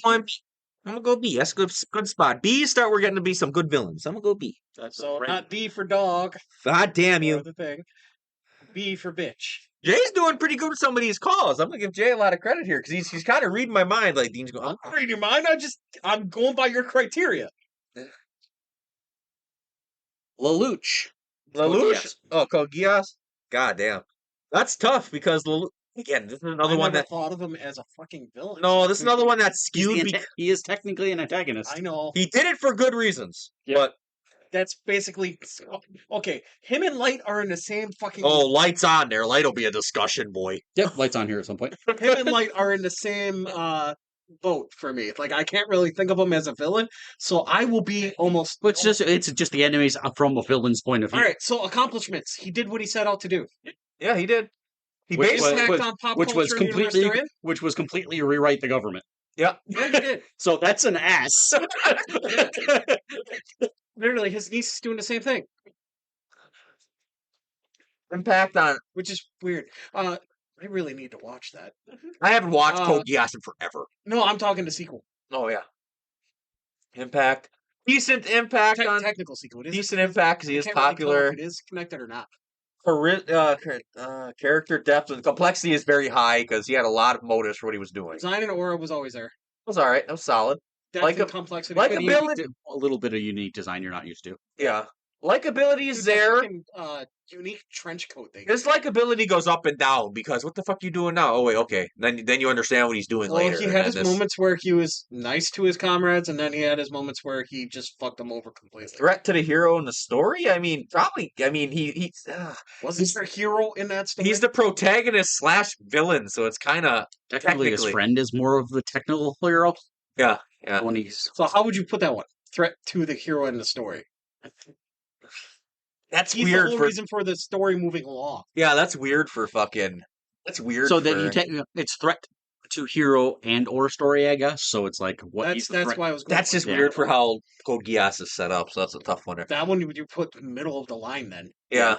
gonna go B. That's a good spot. B start. We're getting to be some good villains. I'm gonna go B. So not D for dog. God damn you. The thing. B for bitch. Jay's doing pretty good with some of these calls. I'm gonna give Jay a lot of credit here because he's kind of reading my mind. Like Dean's going, I'm reading your mind. I'm going by your criteria. Lelouch. Lelouch. Oh, Kogias. God damn, that's tough because again, this is another one that thought of him as a fucking villain. No, this is another one that's skewed. He is technically an antagonist. I know. He did it for good reasons, but that's basically okay. Him and Light are in the same fucking. Oh, Light's on there. Light will be a discussion, boy. Yep, Light's on here at some point. Him and Light are in the same boat for me. Like I can't really think of him as a villain, so I will be almost. But it's just the enemies from a villain's point of view. All right, so accomplishments. He did what he set out to do. Yeah, he did. He Which basically, Impact on pop which was culture and universe completely they're in? which was completely rewrite the government. yeah, Yeah, he did. So that's an S. Literally, his niece is doing the same thing, impact on. which is weird. I really need to watch that. I haven't watched Uh, Code Geass in forever. No, I'm talking the sequel. Oh yeah, impact, decent impact on Technical sequel. It is decent impact because he I is can't really tell popular. if it is connected or not. Character depth and complexity is very high because he had a lot of motives for what he was doing. It Design and aura was always there. was all right. That was solid. Depth Like and a- complexity. like But a build- A little bit of unique design you're not used to. Yeah, likability is dude, that there. fucking, unique trench coat thing. His likability goes up and down because what the fuck you doing now? Oh wait, okay. Then you understand what he's doing Well, later. he and had then his moments where he was nice to his comrades, and then he had his moments where he just fucked them over completely. threat to the hero in the story. I mean, probably. I mean, Was he a hero in that story? he's the protagonist slash villain, so it's kind of Technically, his friend is more of the technical hero. yeah. When he's So how would you put that one? Threat to the hero in the story. That's He's weird the whole for reason for the story moving along. yeah. That's weird for fucking. That's weird. so for, that you take it's threat to hero and or story, I guess. So it's like what That's why I was. Going That's just with. weird for how Code Geass is set up. So that's a tough one. That one. Would you put middle of the line then? Yeah.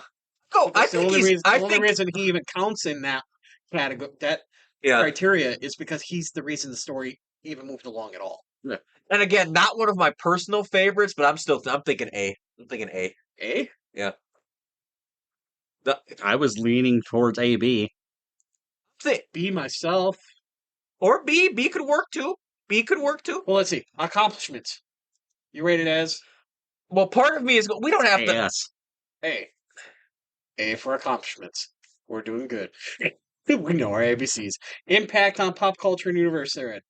Oh, I Because think he's. the I only think reason he even counts in that category, that yeah. criteria, is because he's the reason the story even moved along at all. And again, not one of my personal favorites, but I'm thinking A. I'm thinking A. A? Yeah. I was leaning towards AB. B myself. Or B. B could work too. B could work too. Well, let's see. Accomplishments. You rated as Well, part of me is we don't have to. Yes. A. A for accomplishments. We're doing good. We know our ABCs. Impact on pop culture and universe they're in.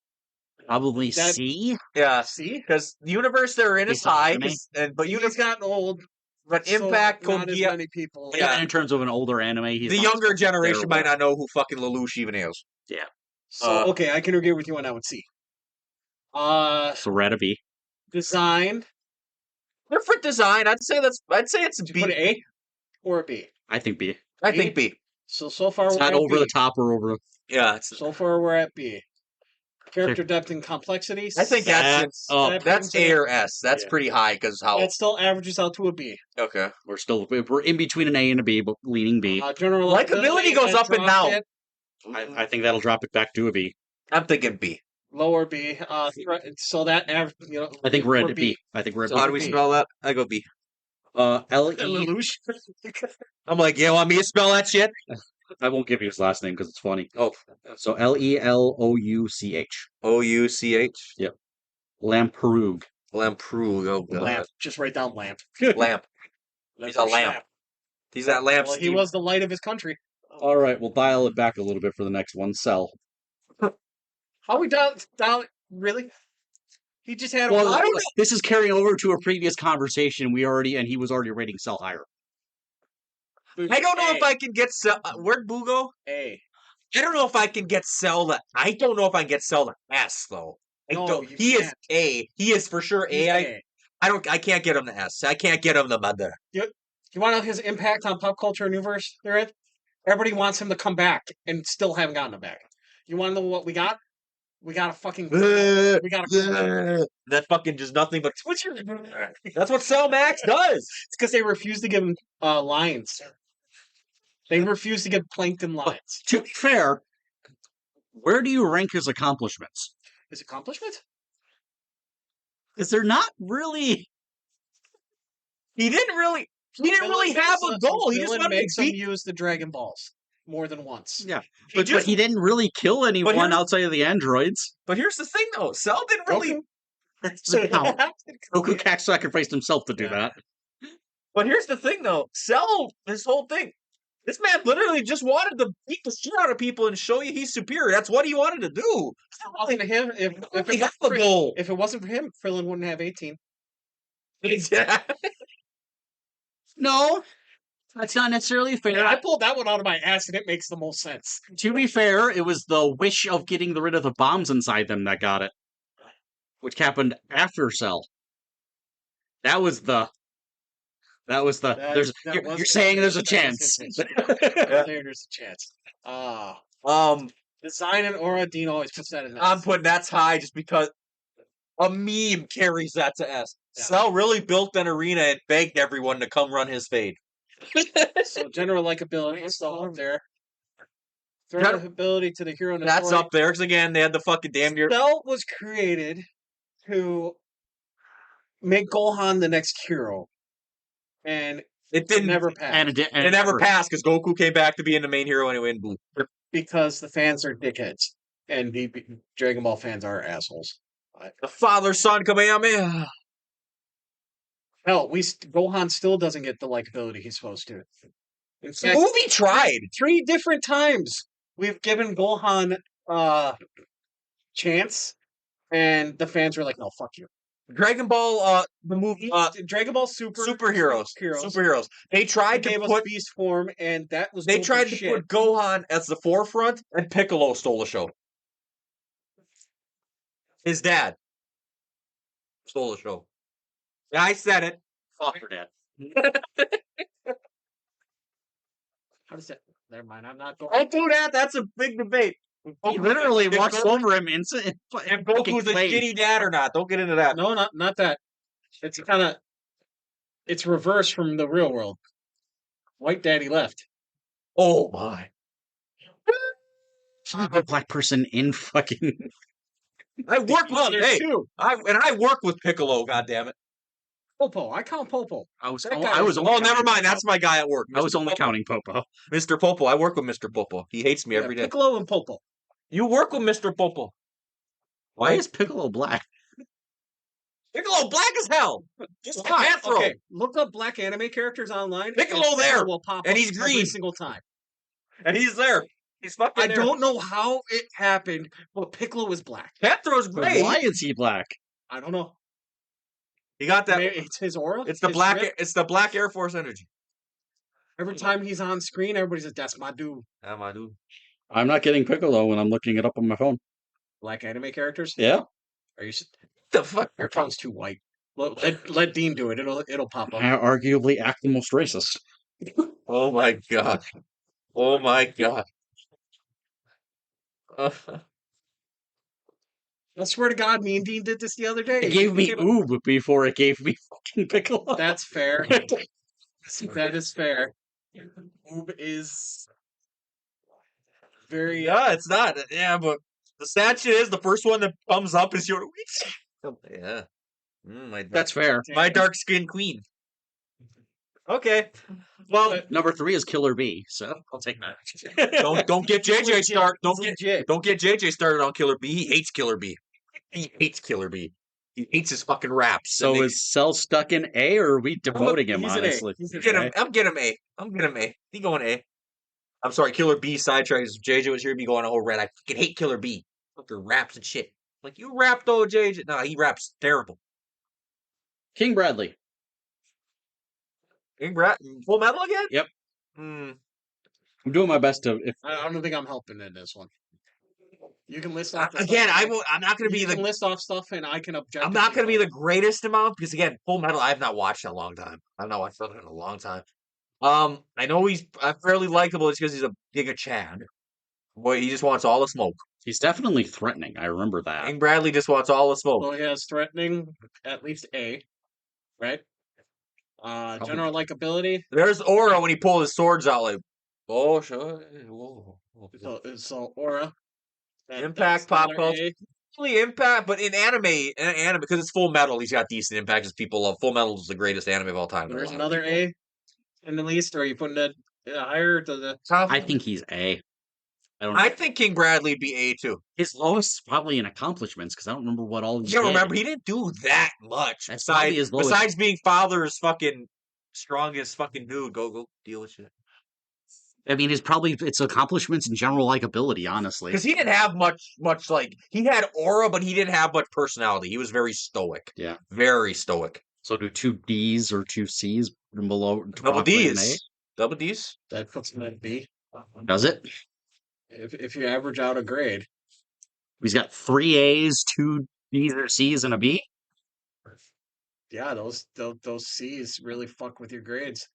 Probably That- C. Yeah, See? because the universe they're in is Based on high, anime? but He's gotten old. but so Impact not Code as Geass. many people. Yeah. In terms of an older anime, he's The not younger generation might terrible. not know who fucking Lelouch even is. So okay, I can agree with you on that one. C. So we're at a B. Design. Different design. I'd say it's a Did you B. put an A or a B? I think B. I think B. So far It's we're not at over B. the top or over. Yeah, it's, So far we're at B. Character depth and complexities. I think that's up. that's A or S. That's Yeah. pretty high because how That still averages out to a B. okay. We're in between an A and a B, but leaning B. General Likability goes up and down. it, I think that'll drop it back to a B. I'm thinking B. lower B. So that average. I think we're at B. I think we're at So B. how do we B. spell that? I go B. L-E. Lelouch. I'm like, yeah, want me to spell that shit? I won't give you his last name because it's funny. Oh, So Lelouch. O-U-C-H. Lamperoug. Lamprug. Oh god. Lamp. Just write down lamp. Lamp. He's a lamp. He's that lamp. Well, he Steve. was the light of his country. All right, we'll dial it back a little bit for the next one. Cell. How we down? Really? He just had. Well, I don't know. this is carrying over to a previous conversation. He was already rating Cell higher. I don't know if I can get Cell. Where'd Boo go? A. I don't know if I can get Cell to. I don't know if I can get Cell to S though. No, you He is can't. A. He is for sure He's A. A. I can't get him to S. I can't get him to mother. You want to know his impact on pop culture and universe they're in? Everybody wants him to come back and still haven't gotten him back. You want to know what we got? We got a fucking. We got a. That fucking just nothing but. What's your? That's what Cell Max does. It's because they refuse to give him lines. They refuse to give Plankton lines. To be fair, where do you rank his accomplishments? His accomplishment? Because they're not really. He didn't really. He didn't really have a goal. He just Villain wanted makes to him beat. use the Dragon Balls more than once. Yeah, He but just- he didn't really kill anyone here's- outside of the androids. But here's the thing, though. Cell didn't really. Goku. Doesn't count. Goku sacrificed himself to do Yeah. that. But here's the thing, though. Cell, this whole thing. This man literally just wanted to beat the shit out of people and show you he's superior. That's what he wanted to do. If it wasn't him, if He it, got the goal. if it wasn't for him, Krillin wouldn't have 18. No, that's not necessarily fair. I pulled that one out of my ass, and it makes the most sense. To be fair, it was the wish of getting rid of the bombs inside them that got it, which happened after Cell. That was the That was the. You're saying there's a chance. There's a chance. Design and aura. Dean always puts that in. I'm putting that's high just because a meme carries that to S. Yeah. Cell really built an arena and begged everyone to come run his fade. So general likability is still up there. Threat ability to the hero. That's up there because again they had the fucking damn near. Cell was created to make Gohan the next hero, and It didn't never pass. And it never passed because Goku came back to being the main hero anyway in Blue. Because the fans are dickheads, and the Dragon Ball fans are assholes. The father-son Kamehameha. Hell, Gohan still doesn't get the likability he's supposed to. In The fact, movie tried. 3 different times we've given Gohan chance, and the fans were like, "No, fuck you." Dragon Ball, the movie, Dragon Ball Super superheroes. They tried to gave put us Beast form, and that was they tried to put Gohan as the forefront, and Piccolo stole the show. His dad stole the show. Yeah, I said it. Fuck your dad. How does that? Never mind. I'm not going. Don't do that. That's a big debate. He literally If walks Goku- over him and If Goku's a shitty dad or not, don't get into that. No, not that. It's kind of. It's reverse from the real world. White daddy left. Oh my! a black person in fucking. I work with there's 2. I work with Piccolo. God damn it! Popo. I count Popo. I was. That guy I was. was- Oh, never mind. That's my guy at work. I was Mr. only Popo. counting Popo. Mr. Popo. I work with Mr. Popo. He hates me every day. Piccolo and Popo. You work with Mr. Popo. Why is Piccolo black? Piccolo black as hell. Just a bathrobe. Okay, look up black anime characters online. Piccolo and there, will pop and up he's every green. single time. And he's there. He's fucking I there. don't know how it happened, but Piccolo was black. Panthero's But great. why is he black? I don't know. He got that. Maybe it's his aura. It's the his black. drip. It's the black Air Force energy. Every time he's on screen, everybody's like, "That's my dude." Yeah, my dude. I'm not getting Piccolo when I'm looking it up on my phone. Black anime characters. Yeah. Are you? The fuck? Your phone's too white. Let Dean do it. It'll pop up. Arguably act the most racist. Oh my god. Oh my god. I swear to God, me and Dean did this the other day. It gave me Oob before it gave me fucking Piccolo. That's fair. That is fair. Oob is very. Yeah, it's not. Yeah, but the sad shit is the first one that comes up is your. Yeah. That's fair. My dark skinned queen. Okay. Well, Number 3 is Killer Bee, so I'll take that. don't get JJ started. legit. Don't get JJ started on Killer Bee. He hates Killer Bee. He hates Killer Bee. He hates his fucking raps. So is Cell stuck in A, or are we demoting him, he's an A. honestly? He's an get him? I'm get him A. I'm get him A. He going A. I'm sorry, Killer Bee sidetracks. If JJ was here, he'd be going a whole red. I fucking hate Killer Bee. Fucking raps and shit. Like you rap though, JJ. No, he raps terrible. King Bradley. Full Metal again? Yep. Hmm. I'm doing my best to. If I don't think I'm helping in this one. You can list off the Again, stuff. I'm not going to be You can the. list off stuff, and I can object. I'm not going to be the greatest amount because again, Full Metal. I have not watched in a long time. I've not watched it in a long time. I know he's fairly likable. It's because he's a Giga Chad. Boy, he just wants all the smoke. he's definitely threatening. I remember that. King Bradley just wants all the smoke. So he has threatening, at least A, right? General likability. There's Aura when he pulled his swords out, like, oh, sure. Whoa. So aura. Impact, pop culture. Really impact, but in anime, because it's Full Metal, he's got decent impact because people love Full Metal is the greatest anime of all time. There's another A in the least, or are you putting it higher to the top? I think he's A. I don't know. I think King Bradley'd be A too. His lowest is probably in accomplishments because I don't remember what all he You don't did. remember he didn't do that much. That's probably his lowest. Besides being father's fucking strongest fucking dude, go deal with shit. I mean, it's accomplishments and general likability, honestly. Because he didn't have much like he had aura, but he didn't have much personality. He was very stoic. Yeah. Very stoic. So do 2 Ds or 2 Cs below Double roughly an D's. Double D's. that puts him at B. A? Does it? If you average out a grade, He's got 3 A's, 2 B's or C's, and a B. Yeah, those C's really fuck with your grades.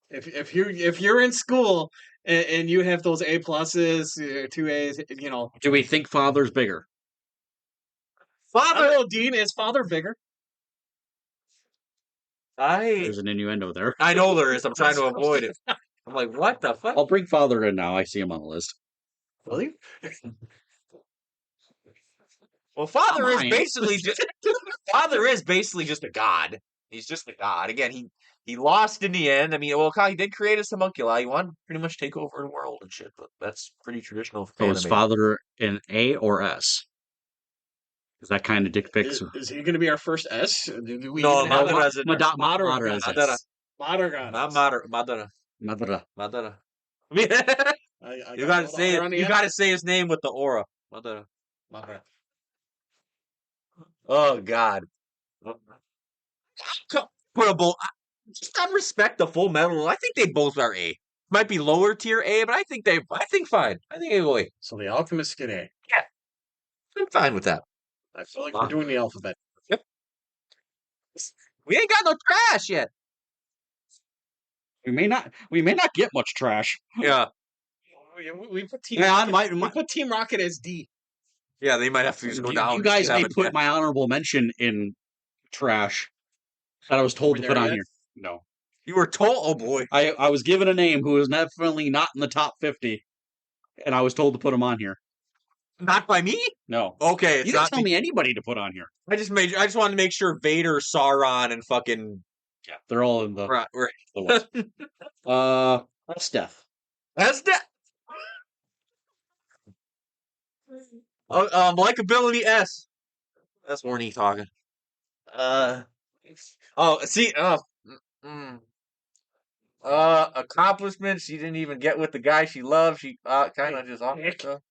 If you're in school and you have those A pluses, 2 A's, Do we think father's bigger? I Father, don't know, Dean, is father bigger? There's an innuendo there. I know there is. I'm trying to avoid it. I'm like, what the fuck? I'll bring father in now. I see him on the list. Really? Well, father is Mine. basically just a god. He's just a god. Again, he lost in the end. I mean, well, he did create us homunculi. He wanted to pretty much take over the world and shit, but that's pretty traditional So is anime. father an A or S? Because that kind of depicts. Is he going to be our first S? Do we No, even have Madara is in there. Madara is Madara. S. Madara. Not Madara. Madara. Madara. I You got gotta all the say R it. on the You end. gotta say his name with the aura. Madara. Madara. Oh God. Put a bowl. Just out of respect to Full Metal, I think they both are A. Might be lower tier A, but I think fine. I think A. So the Alchemist get A. I'm fine with that. I feel like we're doing the alphabet. Yep. We ain't got no trash yet. We may not get much trash. Yeah. We put Team Yeah, Rocket, we put Team Rocket as D. Yeah, they might have to just go down. You guys have may it, put my honorable mention in trash that I was told to We're put there on yet? here. No. You were told, oh boy. I was given a name who is definitely not in the top 50, and I was told to put him on here. Not by me? No. Okay, it's You didn't not tell me. me anybody to put on here. I just wanted to make sure Vader, Sauron, and fucking Yeah, they're all in the we're list. That's death. that's that. Likability S. That's horny talking. See, mm, accomplishments. She didn't even get with the guy she loved. She kind of just off herself.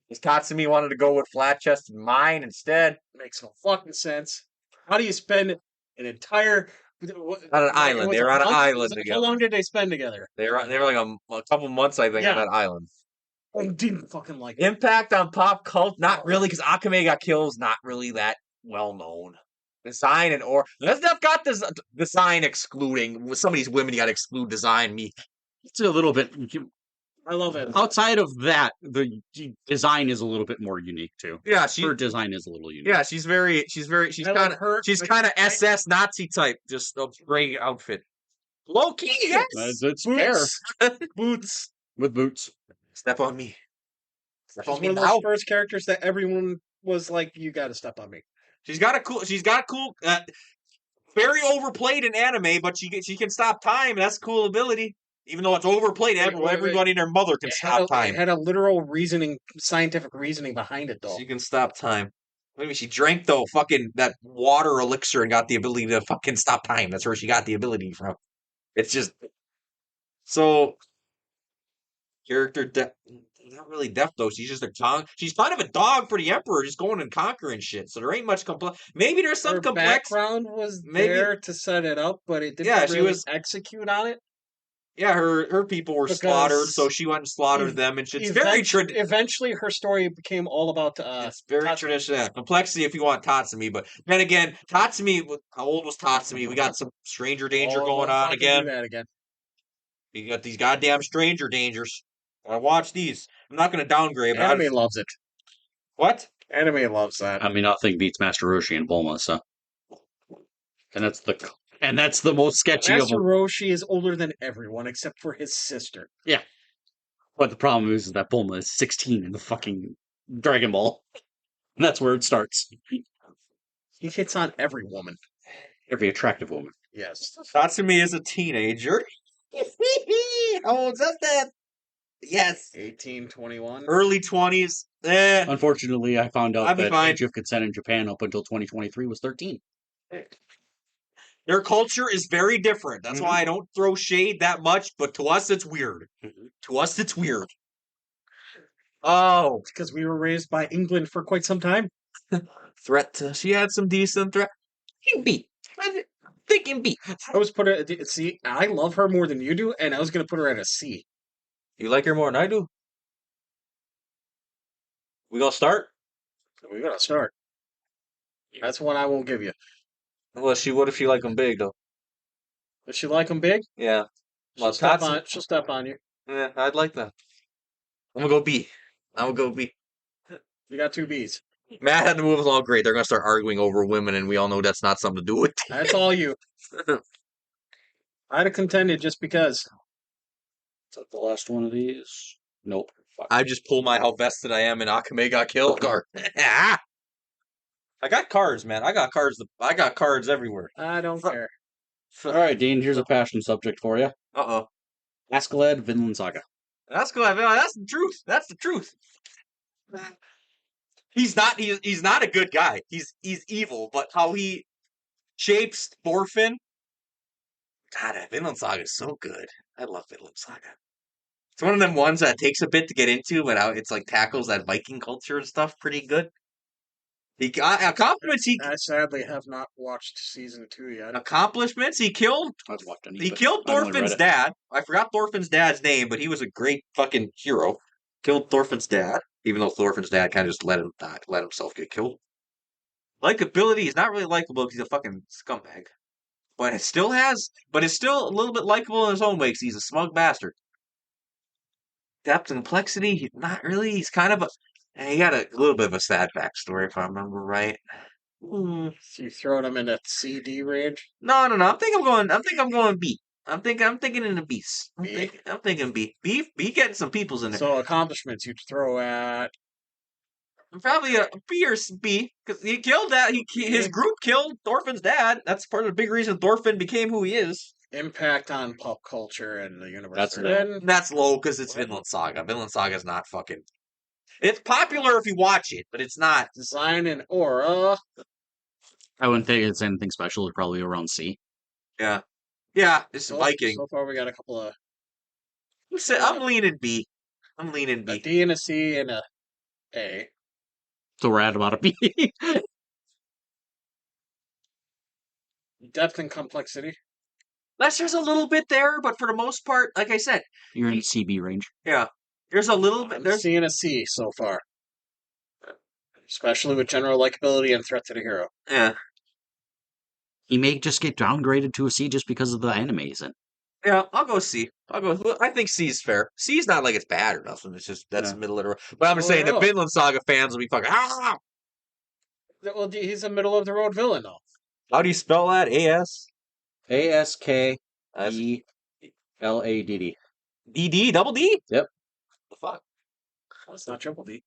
This Tatsumi wanted to go with flat chested mine instead. Makes no fucking sense. How do you spend an entire On an island. They were on an island How together. long did they spend together? They were like a couple months, I think, on that island. I didn't fucking like it. Impact on pop cult, not really, because Akame got killed is not really that well known. Design and or that stuff got this design excluding. With some of these women, you got to exclude design. Me, It's a little bit. I love it. Outside of that, the design is a little bit more unique too. yeah, Her design is a little unique. yeah, she's kind of SS Nazi type, just a gray outfit. Low key, yes. It's fair Boots. with boots. Step on me. Step She's on me one of now. those first characters that everyone was like, "You got to step on me." She's got a cool, very overplayed in anime, but she can stop time. That's a cool ability. Even though it's overplayed, everybody and their mother can stop time. It had a literal reasoning, scientific reasoning behind it, though. She can stop time. Maybe she drank that water elixir and got the ability to fucking stop time. That's where she got the ability from. It's just so character depth. Not really depth though. She's just a dog. She's kind of a dog for the emperor, just going and conquering shit. So there ain't much complex. Maybe there's some Her complex. background was maybe- there to set it up, but it didn't Yeah, she really was- execute on it. Yeah, her people were Because slaughtered, so she went and slaughtered them, and shit. It's very traditional. Eventually, her story became all about. It's very Tatsumi. traditional. Yeah, complexity if you want Tatsumi, but then again, Tatsumi. How old was Tatsumi? We got some stranger danger Oh, going don't on fucking again. do that again. You got these goddamn stranger dangers. I watch these. I'm not going to downgrade. But Anime loves it. what? Anime loves that. I mean, nothing beats Master Roshi and Bulma, so. And that's the most sketchy of Master them. Roshi is older than everyone except for his sister. But the problem is that Bulma is 16 in the fucking Dragon Ball. And that's where it starts. He hits on every woman. Every attractive woman. Yes. Tatsumi is a teenager. How old's that? Yes. 18, 21. Early 20s. Unfortunately, I found out I'd be that fine. age of consent in Japan up until 2023 was 13. Their culture is very different. That's Mhm. why I don't throw shade that much, but to us, it's weird. To us, it's weird. Oh, Because we were raised by England for quite some time. she had some decent threat. Beat. Thick and beat. I was put a see. I love her more than you do, and I was going to put her at a C. You like her more than I do? We gonna start? We gotta start. That's one I won't give you. Well, what if she like them big though? Does she like them big? Yeah. She'll step on. She'll step on you. Yeah, I'd like that. I'm gonna go B. I'm gonna go B. You got two Bs. Matt had to move along great. They're gonna start arguing over women, and we all know that's not something to do with That's all you. I'd have contended just because. Is that the last one of these? Nope. Fuck. I just pull my how vested I am in Akame got killed card. I got cards, man. I got cards. I got cards everywhere. I don't care. All right, Dean. Here's a passion subject for you. Uh-oh. Askeladd Vinland Saga. That's good. That's the truth. That's the truth. He's not a good guy. He's evil, but how he shapes Thorfinn. God, Vinland Saga is so good. I love Vinland Saga. It's one of them ones that takes a bit to get into, but it's like tackles that Viking culture and stuff pretty good. I sadly have not watched season 2 yet. Accomplishments. He killed Thorfinn's dad. I forgot Thorfinn's dad's name, but he was a great fucking hero. Killed Thorfinn's dad, even though Thorfinn's dad kind of just let him die, let himself get killed. Likability, he's not really likable because he's a fucking scumbag. But it's still a little bit likable in his own way because he's a smug bastard. Depth and complexity, he's not really. He's kind of he got a little bit of a sad backstory, if I remember right. So you throwing him in a CD range? No. I think I'm going B. I'm thinking in the B's. I'm thinking B. B getting some peoples in there. So accomplishments you'd throw at probably a B or B because he killed that. His group killed Thorfinn's dad. That's part of the big reason Thorfinn became who he is. Impact on pop culture and the universe. That's low because it's Vinland Saga. Vinland Saga is not fucking. It's popular if you watch it, but it's not. Design and aura. I wouldn't think it's anything special. It's probably around C. Yeah, it's Viking. So far, we got a couple of. I'm leaning B. A D and a C and a A. So we're at about a B. Depth and complexity. There's a little bit there, but for the most part, like I said, You're in CB range. Yeah, there's a little bit. There's C and a C so far, especially with general likability and threat to the hero. Yeah, He may just get downgraded to a C just because of the anime he's in. Yeah, I'll go C. I think C is fair. C is not like it's bad or nothing. It's just that's middle of the road. But I'm just saying the Vinland Saga fans will be fucking. Well, he's a middle of the road villain, though. How do you spell that? A-S? Askeladd. D-D? Double D? Yep. The fuck? That's not triple D.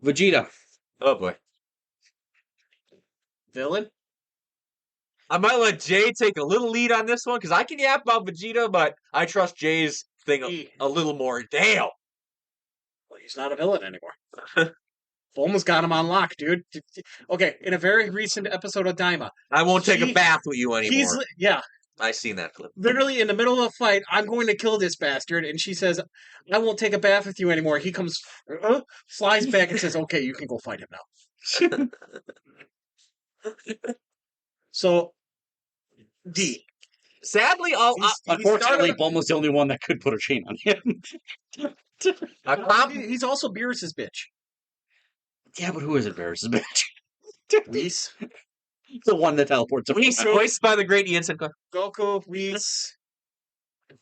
Vegeta. Oh boy. Villain? I might let Jay take a little lead on this one because I can yap about Vegeta, but I trust Jay's thing a little more. Damn. Well, he's not a villain anymore. Almost got him on lock, dude. Okay, in a very recent episode of Daima. I won't take a bath with you anymore. I seen that clip. Literally in the middle of a fight, I'm going to kill this bastard, and she says, I won't take a bath with you anymore. He comes, flies back and says, okay, you can go fight him now. So, D. Sadly, unfortunately, Bulma's the only one that could put a chain on him. He's also Beerus's bitch. Yeah, but who is it, Beerus's bitch? Whis. The one that teleports him. Voiced by the great Ian Sinclair. Goku, Whis.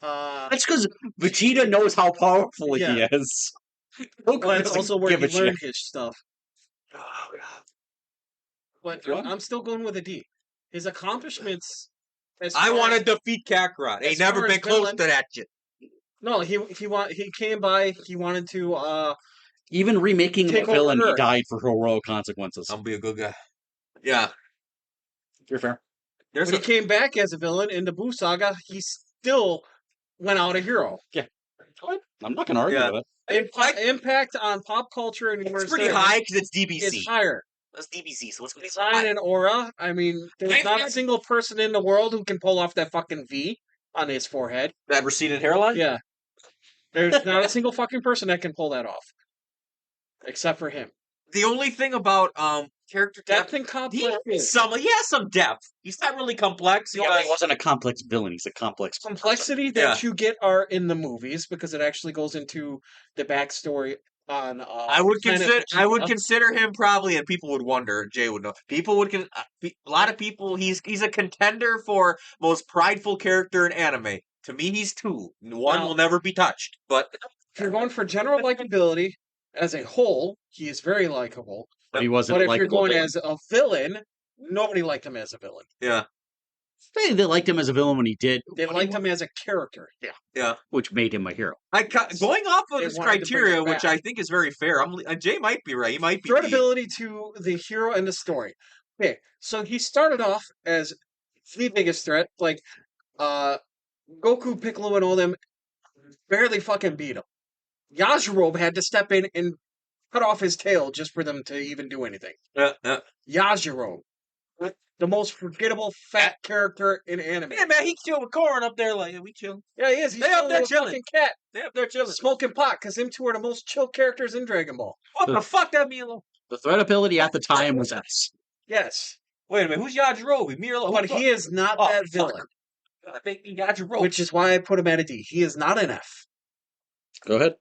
That's because Vegeta knows how powerful he is. Well, that's also where he learned his stuff. Oh, God. But I'm still going with a D. His accomplishments. I want to defeat Kakarot. Ain't never been close to that shit. No, he came by. He wanted to. Even remaking the villain, he died for heroic consequences. I'll be a good guy. Yeah, you're fair. When he came back as a villain in the Buu saga, he still went out a hero. Yeah, I'm not gonna argue with it. Impact on pop culture and it's pretty high because it's DBC. It's higher. That's DBC, so let's go design and aura. I mean, there's not a single person in the world who can pull off that fucking V on his forehead. That receded hairline? Yeah. There's not a single fucking person that can pull that off. Except for him. The only thing about character depth and complexity. He has some depth. He's not really complex. He wasn't a complex villain. He's a complex complexity that you get are in the movies because it actually goes into the backstory on I would consider him probably, and people would wonder. Jay would know. People would a lot of people. He's a contender for most prideful character in anime. To me, he's 2. One will never be touched. But if you're going for general likability as a whole, he is very likable. But he wasn't. But if you're going as a villain, nobody liked him as a villain. yeah, They liked him as a villain when he did. They liked him as a character. yeah. Which made him a hero. Going off of They this wanted to bring criteria, him which back. I think is very fair. Jay might be right. He might be. Credibility to the hero and the story. Okay, so he started off as the biggest threat. Like, Goku, Piccolo, and all them barely fucking beat him. Yajirobe had to step in and cut off his tail just for them to even do anything. Yajirobe. The most forgettable fat character in anime. Yeah, man, he chilled with Korin up there. Like, we chill. Yeah, he is. He's They up there a chilling. fucking cat. They up there chilling. Smoking pot, because them two are the most chill characters in Dragon Ball. What the fuck? That me alone. The threat ability at the time was S. Yes. Wait a minute. Who's Yajirobe? Me alone. But he is not that villain. I think Yajirobe. Which is why I put him at a D. He is not an F. Go ahead.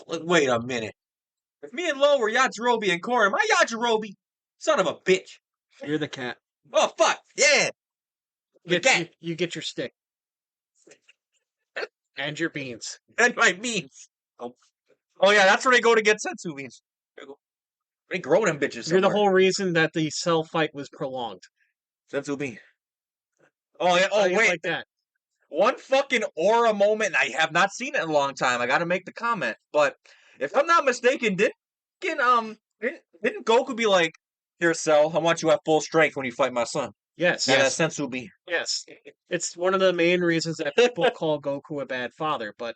Wait a minute. If me and Lo were Yajirobe and Korin, my Yajirobe, son of a bitch. You're the cat. Oh fuck yeah! You get your stick. And your beans. And my beans. Oh yeah, that's where they go to get sensu beans. They grow them bitches. You're the somewhere. whole reason that the cell fight was prolonged. Sensu bean. Oh yeah. Oh How you wait. like that. One fucking aura moment. I have not seen it in a long time. I got to make the comment, but if I'm not mistaken, didn't Goku be like, "Here, Cell, I want you at full strength when you fight my son"? Yes. Yeah, that's sensu bean. Yes. It's one of the main reasons that people call Goku a bad father, but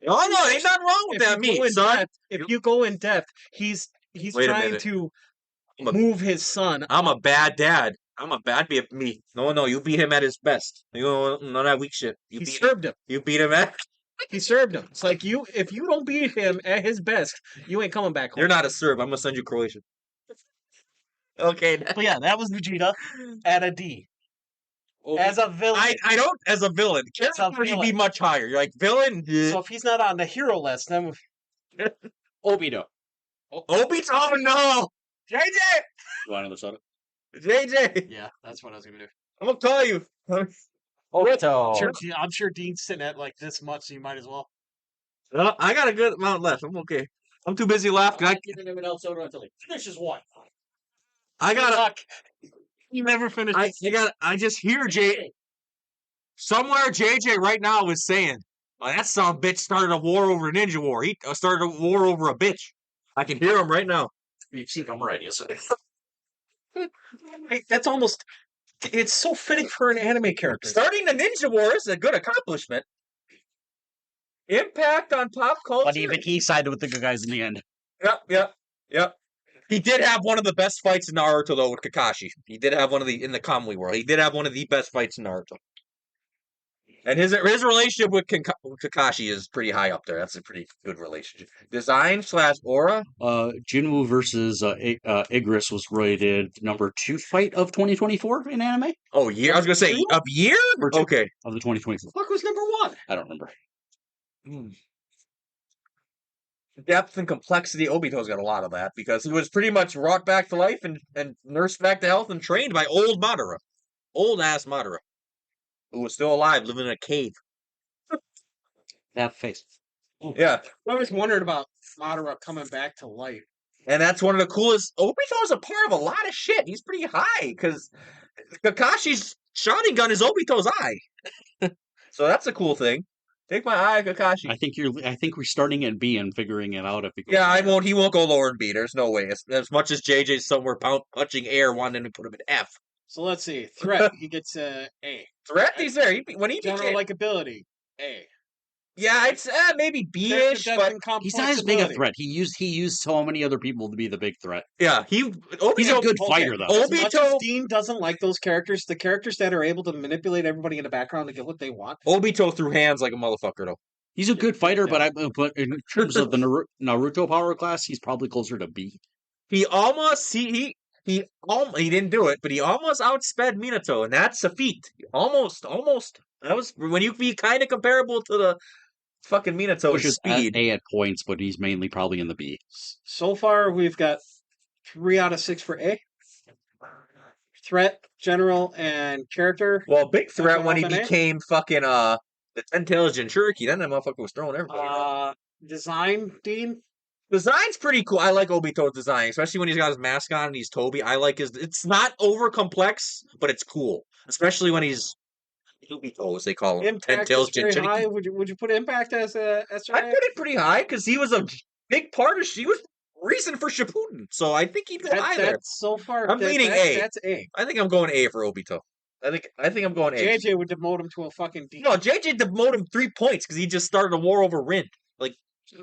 Oh no, ain't nothing wrong with that, me, son. If you go in depth, he's Wait a trying minute. to I'm a- move his son. I'm a bad dad. I'm a bad me. No, you beat him at his best. You know, none of that weak shit. He served him. You beat him at. He served him. It's like if you don't beat him at his best, you ain't coming back home. You're not a Serb. I'm gonna send you Croatian. Okay. But yeah, that was Vegeta at a D. As a villain. I don't as a villain. As a Character should be villain. much higher. You're like villain. So if he's not on the hero list, then Obito. Obito. Oh no. JJ. You want another soda? JJ. yeah, that's what I was gonna do. I'm gonna call you. Obito. I'm sure Dean's sitting at like this much, so you might as well. I got a good amount left. I'm okay. I'm too busy laughing. I'm giving him another soda until he finishes one. I gotta. You never finished. I just hear somewhere JJ right now is saying, oh, that son of a bitch started a war over a ninja war. He started a war over a bitch. I can hear him right now. You see, I'm right. Yes. Hey, that's almost. It's so fitting for an anime character. Starting the ninja war is a good accomplishment. Impact on pop culture. But even he sided with the good guys in the end. Yep. He did have one of the best fights in Naruto though with Kakashi. He did have one of in the Kamui world. He did have one of the best fights in Naruto. And his relationship with Kakashi is pretty high up there. That's a pretty good relationship. Design / aura. Jinwoo versus Igris was rated number 2 fight of 2024 in anime. Oh, year. I was gonna say of year. Number 2 Okay. of the 2024. What was number 1? I don't remember. Depth and complexity. Obito's got a lot of that because he was pretty much brought back to life and nursed back to health and trained by old Madara, old ass Madara, who was still alive, living in a cave. That face. Yeah, I was wondering about Madara coming back to life. and that's one of the coolest. Obito's a part of a lot of shit. He's pretty high because Kakashi's Sharingan is Obito's eye. So that's a cool thing. Take my eye, Kakashi. I think we're starting at B and figuring it out. Yeah, he won't go lower than B. There's no way. As much as JJ's somewhere punching air, wanting to put him in F. So let's see. Threat, he gets a A. Threat, he's there. When he General became, likability, A. yeah, it's maybe B-ish, but He's not as big a threat. He used so many other people to be the big threat. yeah, he's a good fighter though. As much as Obito, Dean doesn't like those characters, the characters that are able to manipulate everybody in the background to get what they want. Obito threw hands like a motherfucker though. He's a good fighter, but in terms of the Naruto power class, he's probably closer to B. He almost he didn't do it, but he almost outsped Minato, and that's a feat. Almost. That was when you be kind of comparable to fucking Minato is Pushes speed. A at points, but he's mainly probably in the B. So far, we've got 3 out of 6 for A. Threat, general, and character. Well, big threat when he Up in A. became fucking the 10 tails Jinchuriki. Then that motherfucker was throwing everybody around. Design, Dean. Design's pretty cool. I like Obito's design, especially when he's got his mask on and he's Toby. I like his. It's not over complex, but it's cool, especially when he's Obito, as they call him. 10 Impact tails is very high. Jinchuriki. Would you put Impact as a I put it pretty high because he was a big part of. She was reason for Shippuden, so I think he'd go high there. So far, I'm leaning A. That's A. I think I'm going A for Obito. I think I'm going A. JJ would demote him to a fucking D. No, JJ demoted him 3 points because he just started a war over Rin. Like,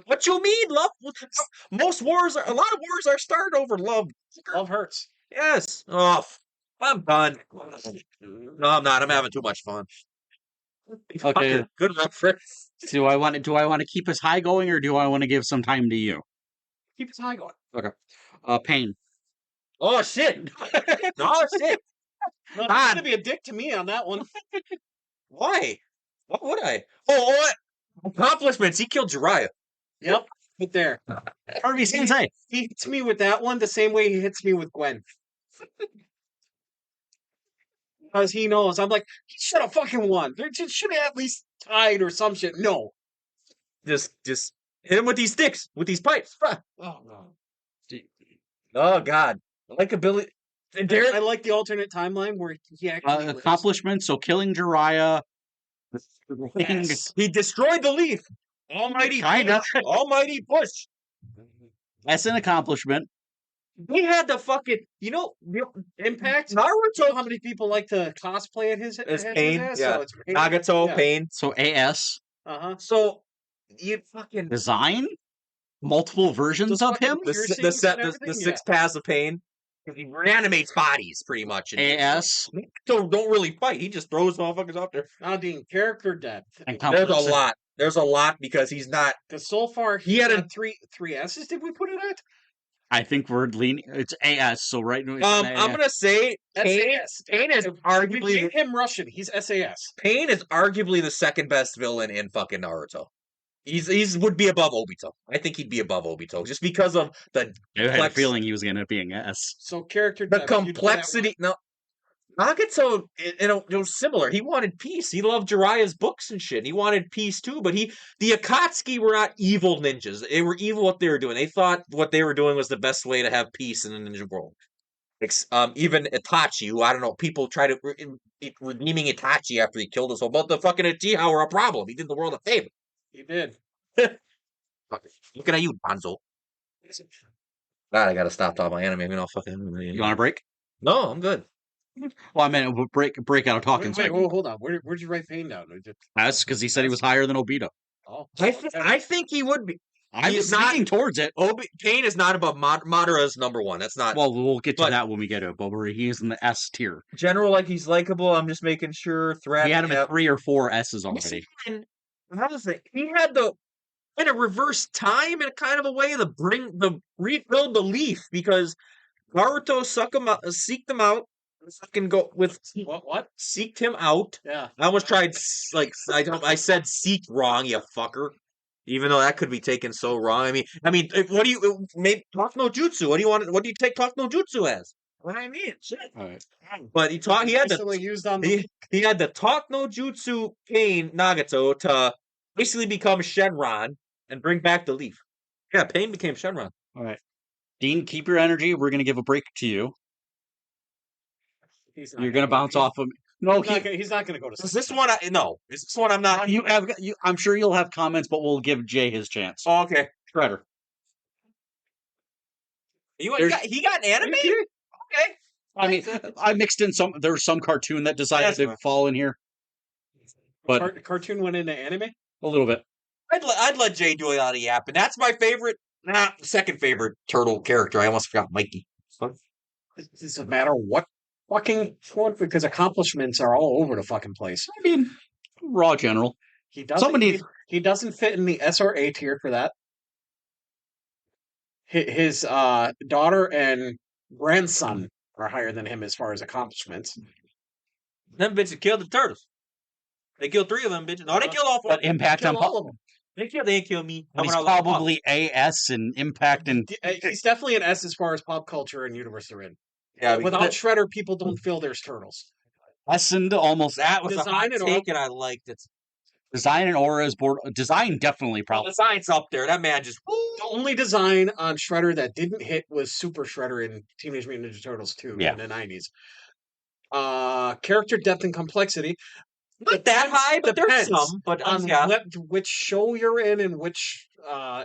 what you mean, love? A lot of wars are started over love. Love hurts. Yes. Oh, I'm done. No, I'm not. I'm having too much fun. Okay. Good reference. Do I want to keep us high going, or do I want to give some time to you? Keep his high going. Okay. Pain. Oh shit. No shit. No, he's gonna be a dick to me on that one. Why? What would I? Oh, accomplishments. He killed Jiraiya. Yep, right there. Harvey Sensei. He hits me with that one the same way he hits me with Gwen. Because he knows. I'm like, he should have fucking won. They should have at least tied or some shit. No. Just hit him with these sticks, with these pipes. Oh, no. Oh God. I like ability. And Darren, I like the alternate timeline where he actually lives. Accomplishments. So killing Jiraiya. Yes. he destroyed the leaf. Almighty Kinda. push. Almighty push. That's an accomplishment. He had the fucking, Impact. Naruto. How many people like to cosplay at his Pain, ass? yeah. So it's Pain. Nagato, Yeah. Pain. So AS. Uh-huh. So you fucking Design. Multiple versions of him. the piercings and everything, the 6 paths of pain. He reanimates bodies pretty much. AS. Don't really fight. He just throws motherfuckers out there. Now, Dean, character depth. And There's a complexities. lot. There's a lot because he's not. Because so far He had a three S's. Did we put it at? I think we're leaning. It's AS. So right now. I'm gonna say Pain. SAS. Pain is We arguably gave him Russian. He's SAS. Pain is arguably the second best villain in fucking Naruto. He's would be above Obito. I think he'd be above Obito just because of the I had a feeling he was going to be an S. So character the depth. you'd put that complexity. No, Nagato, it was similar. He wanted peace. He loved Jiraiya's books and shit. He wanted peace too. But the Akatsuki were not evil ninjas. They were evil what they were doing. They thought what they were doing was the best way to have peace in the ninja world. Even Itachi, who I don't know, people try to redeeming Itachi after he killed us all. But the fucking Uchiha were a problem. He did the world a favor. He did. Looking at you, Bonzo. God, I gotta stop talking about anime. You want a break? No, I'm good. Well, I mean, break out of talking. Wait, hold on. Where'd you write Pain down? That's because he said he was higher than Obito. Oh, I think he would be. I was leaning towards it. Pain is not above Madara's number one. That's not. Well, we'll get to that when we get to it, but he's in the S tier. General, like he's likable. I'm just making sure. Threat. He had him at 3 or 4 S's already. Another thing, he had in a reverse time in a kind of a way to rebuild the leaf because Naruto seeked them out. Fucking go with what? Seeked him out. Yeah. I almost tried I said seek wrong, you fucker. Even though that could be taken so wrong. I mean, what do you maybe talk no jutsu? What do you want? What do you take talk no jutsu as? What I mean, shit. All right. But he had he had the talk no jutsu Pain Nagato to basically become Shenron and bring back the leaf. Yeah, Pain became Shenron. All right. Dean, keep your energy. We're going to give a break to you. You're going to bounce off of me. No, he's not going to go to sleep. Is this one? Is this one I'm not? I'm sure you'll have comments, but we'll give Jay his chance. Oh, okay. Shredder. He got an anime? Okay. I mean, I mixed in there's some cartoon that decided to fall in here. But cartoon went into anime? A little bit. I'd let Jay do it out of yapping. That's my favorite, second favorite turtle character. I almost forgot Mikey. It doesn't matter what fucking one because accomplishments are all over the fucking place. I mean, raw general. He doesn't fit in the S or A tier for that. His daughter and grandson are higher than him as far as accomplishments. Them bitches killed the turtles. They killed 3 of them bitches. No, they killed all 4. But impact on all of them. They kill me. But he's probably AS and Impact and He's definitely an S as far as pop culture and universe they're in. Yeah, Without Shredder, people don't feel there's turtles. S and almost that was Design a and hot take, and I liked it. Design and aura is board. Design definitely probably. Design's up there. That man just. The only design on Shredder that didn't hit was Super Shredder in Teenage Mutant Ninja Turtles 2 Yeah. in the 90s. Character depth and complexity. Not that high, but there's Depends some. But on which show you're in and which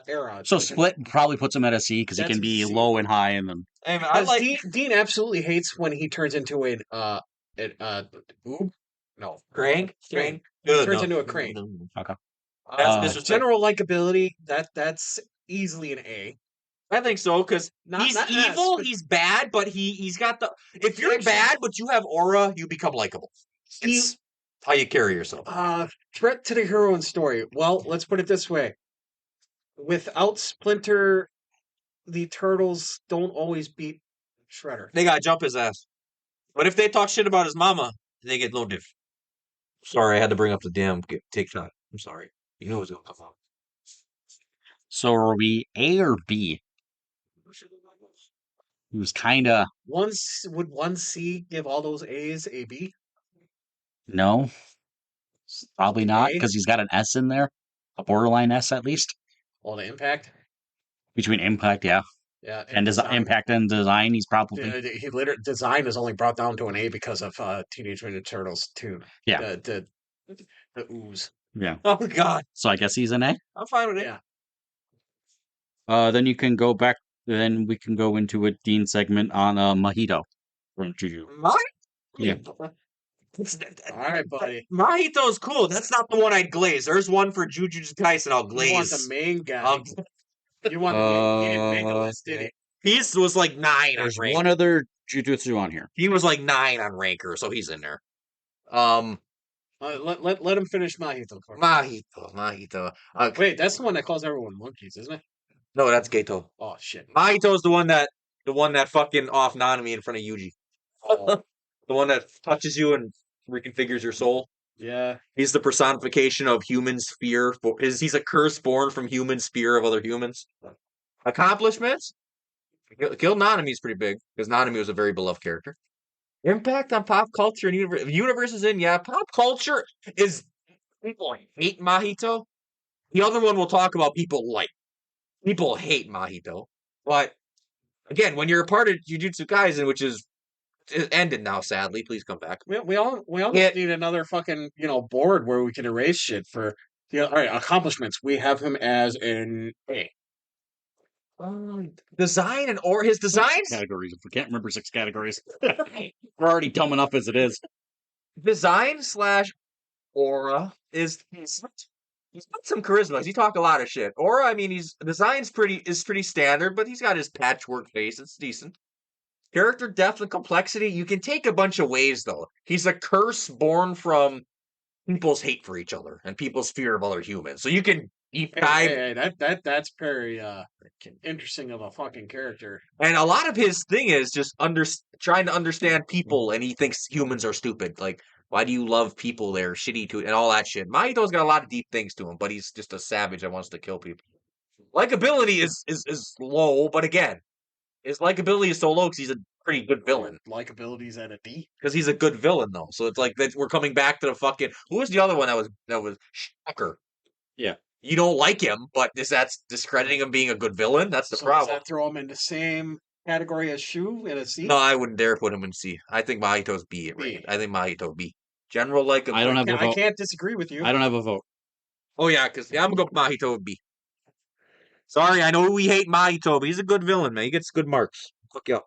era. So Split probably puts him at a C because he That's can be a C. low and high, and then I like Dean absolutely hates when he turns into an oob? No. Crane. Crane. Good, He turns no. into a crane. okay. That's disrespectful. General likability, that's easily an A. I think so because he's Not evil. S, but- He's bad, but he's got the. If you're bad but you have aura, you become likable. It's how you carry yourself. Threat to the hero and story. Well, let's put it this way. Without Splinter, the Turtles don't always beat Shredder. They gotta jump his ass. But if they talk shit about his mama, they get no diff. Sorry, I had to bring up the damn take shot. I'm sorry. You know what's gonna come out. So are we A or B? He was kind of Would 1C give all those A's a B? no, probably not A? because he's got an S in there, a borderline S at least All the impact? between Impact, yeah, Yeah. and Impact and design. He's probably He literally design is only brought down to an A because of Teenage Mutant Ninja Turtles 2. Yeah. The ooze. yeah. Oh God, So I guess he's an A. I'm fine with it. Yeah. Then you can go back. Then we can go into a Dean segment on Mojito from Juju. Yeah. All right, buddy. Mahito's cool. That's not the one I'd glaze. There's one for Jujutsu Kaisen I'll glaze. You want the main guy. You want he didn't make a list, did he? He was like 9 on There's rank. one other Jujutsu on here. He was like 9 on ranker, so he's in there. Let him finish Mahito. Mahito. Wait, that's the one that calls everyone monkeys, isn't it? No, that's Geto. Oh shit. Mahito's the one that fucking off Nanami in front of Yuji. Oh, The one that touches you and reconfigures your soul. yeah. He's the personification of humans' fear. He's a curse born from humans' fear of other humans. Accomplishments? Kill Nanami is pretty big, because Nanami was a very beloved character. Impact on pop culture and universe. Universe is in, yeah. Pop culture is people hate Mahito. The other one we'll talk about people like. People hate Mahito. But again, when you're a part of Jujutsu Kaisen, which is ended now, sadly, please come back. We all need another fucking board where we can erase shit for all right, accomplishments. We have him as an A. Design and his designs. Categories. If we can't remember 6 categories, we're already dumb enough as it is. Design / aura is he's got some charisma. He talk a lot of shit. Aura, I mean, his design's pretty standard, but he's got his patchwork face. It's decent. Character depth and complexity, you can take a bunch of ways though. He's a curse born from people's hate for each other and people's fear of other humans. So you can deep dive. Hey, that's very interesting of a fucking character. And a lot of his thing is just trying to understand people, and he thinks humans are stupid. Like, why do you love people? They're shitty to it, and all that shit. Mahito's got a lot of deep things to him, but he's just a savage that wants to kill people. Likability is low, but again, his likability is so low because he's a pretty good villain. Likability's at a D. Because he's a good villain, though. So it's like that we're coming back to the fucking. Who was the other one that was Shocker? Yeah. You don't like him, but that's discrediting him being a good villain? That's the So problem. does that throw him in the same category as Shu in a C? No, I wouldn't dare put him in C. I think Mahito's B at rate. I think Mahito B. General likability. I don't have a vote. I can't disagree with you. I don't have a vote. Oh yeah, because I'm gonna go with Mahito with B. Sorry, I know we hate Mahito, but he's a good villain, man. He gets good marks. Fuck you up.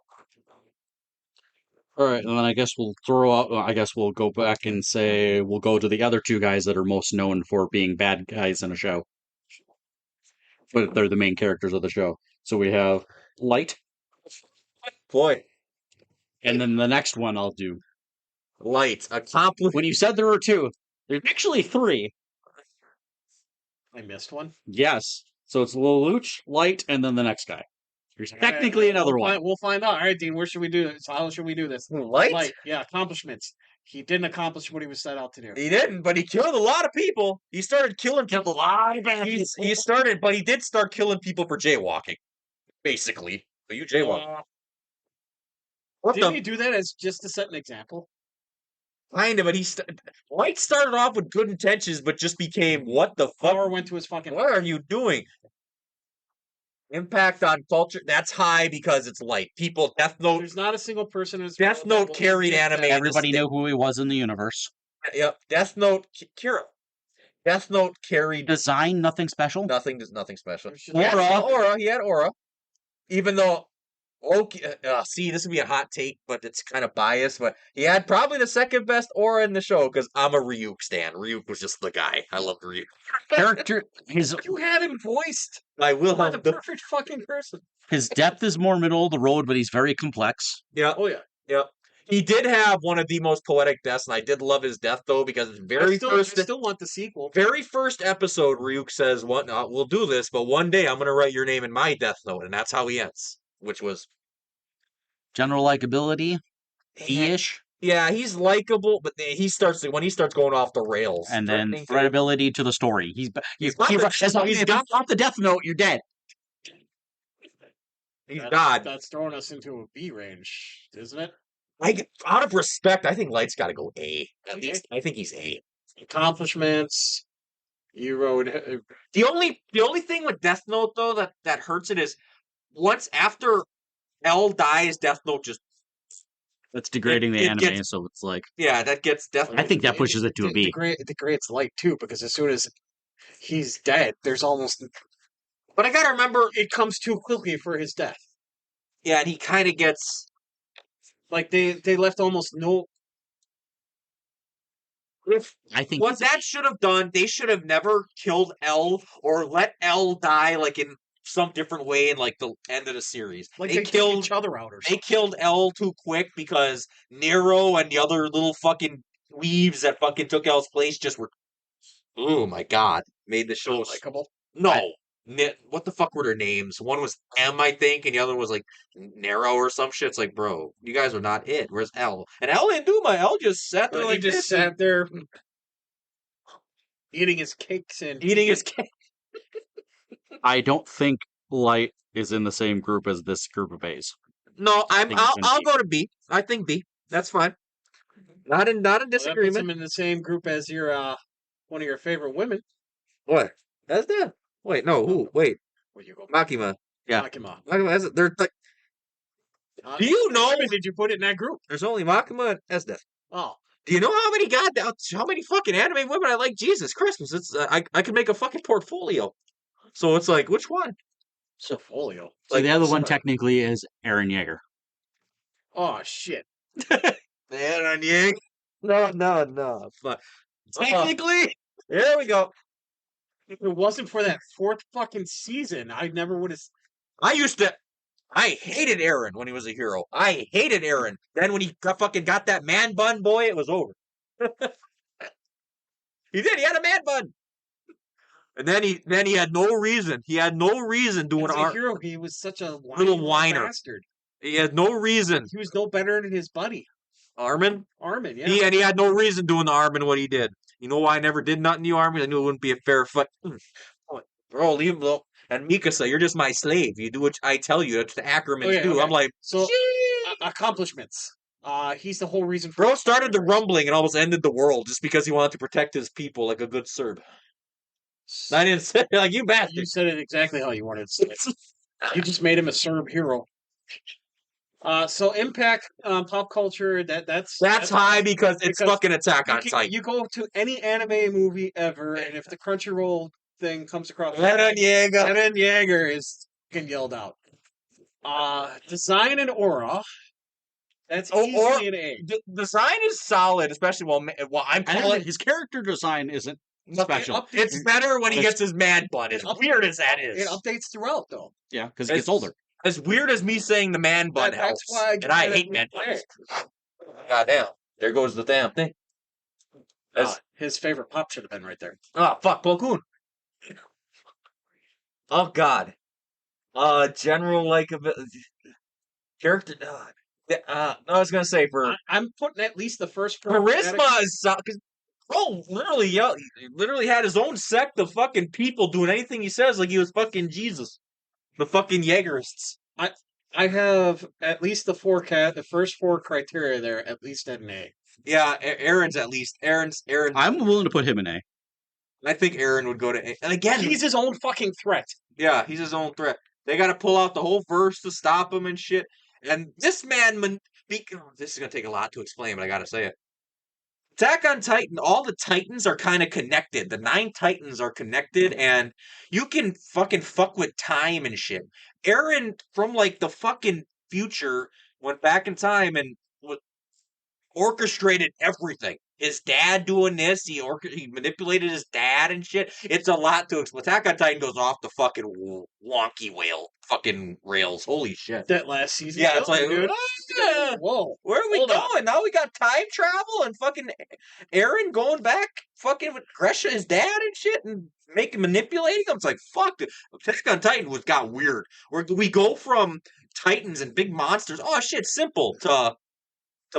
All right, and then I guess we'll throw out. I guess we'll go back and say we'll go to the other 2 guys that are most known for being bad guys in a show, but they're the main characters of the show. So we have Light, Boy, and then the next one I'll do. Light accomplish. When you said there were 2, there's actually 3. I missed one. Yes. So it's Lelouch, Light, and then the next guy. There's technically another one. We'll find out. All right, Dean, where should we do this? How should we do this? Light? Yeah, accomplishments. He didn't accomplish what he was set out to do. He didn't, but he killed a lot of people. He started killing people. A lot of bad He started, but he did start killing people for jaywalking, basically. So you jaywalk. What Didn't the? he do that as just to set an example? Kind of, but White started off with good intentions, but just became, what the fuck? Power went to his fucking... What are you doing? Impact on culture, that's high because it's light. People, Death Note... There's not a single person in this Death world that Note will carried admit anime. that. Everybody knew who he was in the universe. Yep, Death Note... Kira. Death Note carried... Design, nothing special. Nothing special. There's just- Aura, he had aura. Even though... Okay, see, this would be a hot take, but it's kind of biased, but he had probably the second best aura in the show, because I'm a Ryuk stan. Ryuk was just the guy. I loved Ryuk. Character, his You had him voiced I will by have the perfect fucking person. his depth is more middle of the road, but he's very complex. Yeah, Oh, yeah. yep. He did have one of the most poetic deaths, and I did love his death, though, because it's I still want the sequel. very first episode, Ryuk says, "What? We'll do this, but one day I'm going to write your name in my Death Note," and that's how he ends, which was... General likability, ish, Yeah, he's likable, but when he starts going off the rails, and then threatening credibility to the story. He's as long as he's got off the Death Note, you're dead. he's God. That's throwing us into a B range, isn't it? Out of respect, I think Light's got to go A. At Okay. least I think he's A. Accomplishments. You wrote... The only thing with Death Note though that hurts it is once after L dies, Death Note just That's degrading the it anime, gets- so it's like that gets Death Note. I think that pushes it to a B. Degrades Light, too, because as soon as he's dead, there's almost... But I gotta remember, It comes too quickly for his death. yeah, and he kind of gets. Like, they left almost no... I think What that should have done, they should have never killed L or let L die like in some different way in like the end of the series. Like, they they took killed each other out or They something. killed L too quick because Nero and the other little fucking weaves that fucking took L's place just were. Oh my god, made the show Likeable. no. What the fuck were their names? One was M, I think, and the other was like Nero or some shit. It's like, bro, you guys are not it. Where's L? And L didn't do my L just sat there He like just this, sat there eating his cakes and... eating his cake. I don't think Light is in the same group as this group of A's. No, think it's gonna I'll be- go to B. I think B. That's fine. Not in That puts disagreement. him in the same group as your one of your favorite women. What? That's that. Wait, no. Who? Wait, Where you go? Makima. Yeah. Makima. Makima has it. They're like. Do you know? Women did you put it in that group? There's only Makima and Esdeath. Oh, Do you know how many fucking anime women I like? Jesus Christmas! It's I could make a fucking portfolio. So it's like, which one? portfolio. So the other one sorry. technically is Eren Yeager. Oh shit. Eren Yeager. No. Fuck. Technically, there we go. If it wasn't for that fourth fucking season, I never would have. I hated Eren when he was a hero. I hated Eren. Then when he fucking got that man bun, boy, it was over. He did. He had a man bun. And then he had no reason. He had no reason doing As a art. hero, he was such a Little whiner. bastard. He had no reason. He was no better than his buddy Armin? Armin. Yeah. He had no reason doing the Armin what he did. You know why I never did nothing to you, Armin? I knew it wouldn't be a fair fight. Bro, leave him alone. And Mikasa, you're just my slave. You do what I tell you. That's what the Ackermans Okay, do. okay. I'm like, So accomplishments. He's the whole reason for. bro started the rumbling and almost ended the world just because he wanted to protect his people like a good Serb. I didn't say like you bastard. You said it exactly how you wanted to say it. You just made him a Serb hero. So impact on pop culture. That's high because it's fucking Attack on Titan. You go to any anime movie ever, and if the Crunchyroll thing comes across, Eren Yeager. Eren Yeager is fucking yelled out. Design and aura. That's easily an A. Design is solid, especially while I'm I calling think his character design isn't nothing. special. It's better when he gets his mad bun. As weird as that It is. updates throughout, though. Yeah, because he gets older. As weird as me saying the man bun That's helps. why And I give it hate a man A. buns. Goddamn. There goes the damn thing. His favorite pop should have been right there. Oh, fuck, Plo Koon. Oh, God. General character. No, I was gonna say for I'm putting at least the first four charisma is because bro literally he literally had his own sect of fucking people doing anything he says like he was fucking Jesus. The fucking Jaegerists. I have at least the first four criteria there, at least at an A. Yeah, Aaron's at least. Aaron's. I'm willing to put him in A. I think Aaron would go to A. And again, He's his own fucking threat. yeah, he's his own threat. They got to pull out the whole verse to stop him and shit. And this man, this is gonna take a lot to explain, but I gotta say it. Attack on Titan, all the Titans are kind of connected. The 9 Titans are connected, and you can fucking fuck with time and shit. Aaron from like the fucking future went back in time and orchestrated everything. His dad doing this, he manipulated his dad and shit. It's a lot to explain. Attack on Titan goes off the fucking wonky whale fucking rails. Holy shit. That last season. Yeah, it's like, dude. Whoa. Where are we Hold going? Now we got time travel and fucking Aaron going back fucking with Gresha, his dad and shit, and manipulating him. It's like, fuck. Attack on Titan got weird. We go from Titans and big monsters. Oh shit, simple to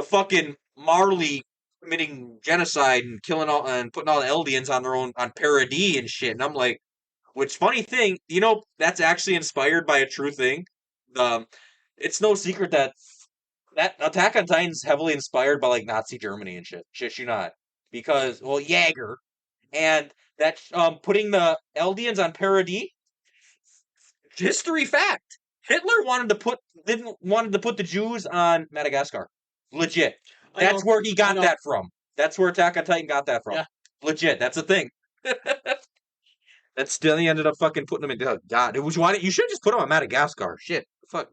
fucking Marley committing genocide and killing all and putting all the Eldians on their own on parody and shit. And I'm like, which funny thing, that's actually inspired by a true thing. It's no secret that Attack on Titan is heavily inspired by like Nazi Germany and shit. Shit, you not because Jaeger and that putting the Eldians on parody. History fact: Hitler wanted to put the Jews on Madagascar. Legit. That's where he got that from. That's where Attack on Titan got that from. Yeah. Legit. That's a thing. That's still he ended up fucking putting them in. Oh, God, you should have just put him on Madagascar. Shit, fuck.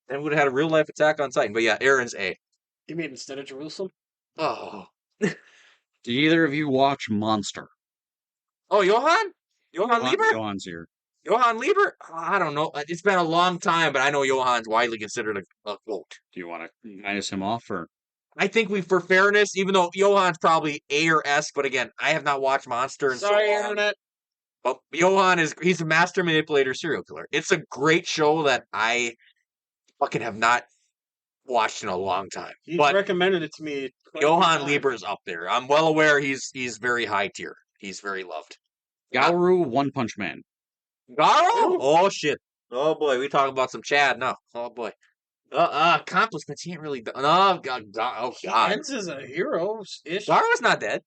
Then we would have had a real life Attack on Titan. But yeah, Aaron's A. You mean instead of Jerusalem? Oh. Did either of you watch Monster? Oh, Johann Lieber? Johann's here. Johann Lieber? I don't know. It's been a long time, but I know Johann's widely considered a quote. Do you want to minus him off or? I think for fairness, even though Johann's probably A or S, but again, I have not watched Monster in so long. Internet. But Johann he's a master manipulator serial killer. It's a great show that I fucking have not watched in a long time. He's but recommended it to me. Johann Lieber is up there. I'm well aware he's very high tier. He's very loved. Gaoru, One Punch Man. Garo? Oh shit. Oh boy, we talking about some Chad now. Oh boy. Accomplishments he ain't really done. Oh god. Oh god. Ends as a hero-ish. Garo's not dead.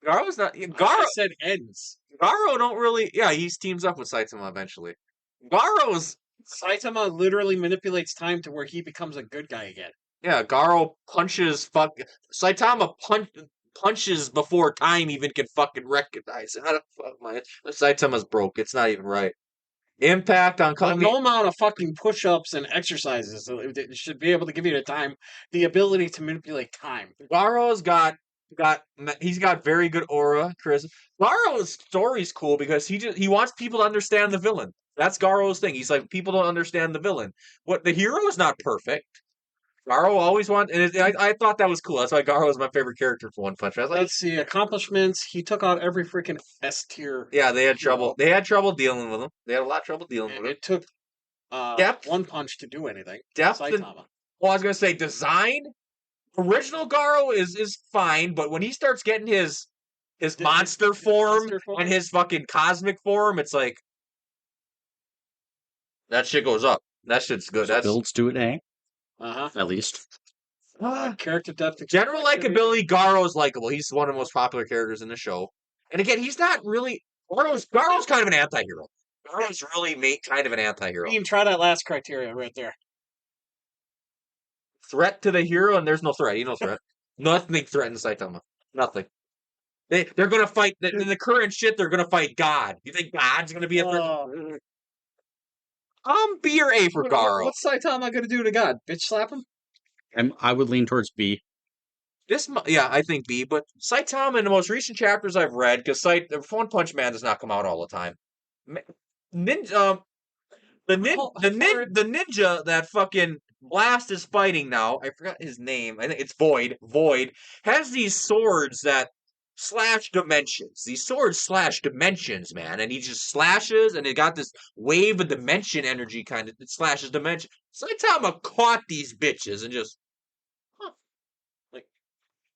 Garo's not. Garo I said ends. Garo don't really. Yeah, he teams up with Saitama eventually. Garo's. Saitama literally manipulates time to where he becomes a good guy again. Yeah, Garo punches. Saitama punches before time even can fucking recognize it. How the fuck, Saitama's broke. It's not even right. Impact on no amount of fucking push-ups and exercises should be able to give you the ability to manipulate time. Garo's he's got very good aura, Chris. Garo's story's cool because he wants people to understand the villain. That's Garo's thing. He's like, people don't understand the villain. What the hero is not perfect. Garo always wanted, and I thought that was cool. That's why Garo is my favorite character for One Punch Man. Let's see, accomplishments. He took out every freaking S tier. Yeah, they had trouble. They had trouble dealing with him. They had a lot of trouble dealing with him. It took depth. One Punch to do anything. Depth. I was gonna say design. Original Garo is fine, but when he starts getting his monster form and his fucking cosmic form, it's like that shit goes up. That shit's good. That builds to an A. At least. Character depth. General likability, Garo's likable. He's one of the most popular characters in the show. And again, he's not really... Garo's kind of an anti-hero. Garo's really kind of an anti-hero. You can try that last criteria right there. Threat to the hero, and there's no threat. No threat. Nothing threatens Saitama. Nothing. They're going to fight... In the current shit, they're going to fight God. You think God's going to be a threat? B or A for Garo. What's Saitama gonna do to God? Bitch slap him? I would lean towards B. I think B. But Saitama in the most recent chapters I've read, because One Punch Man does not come out all the time. The ninja that fucking Blast is fighting now. I forgot his name. I think it's Void. Void has these swords that slash dimensions. These swords slash dimensions, man. And he just slashes, and it got this wave of dimension energy kind of. It slashes dimension. Saitama caught these bitches and just, huh, like,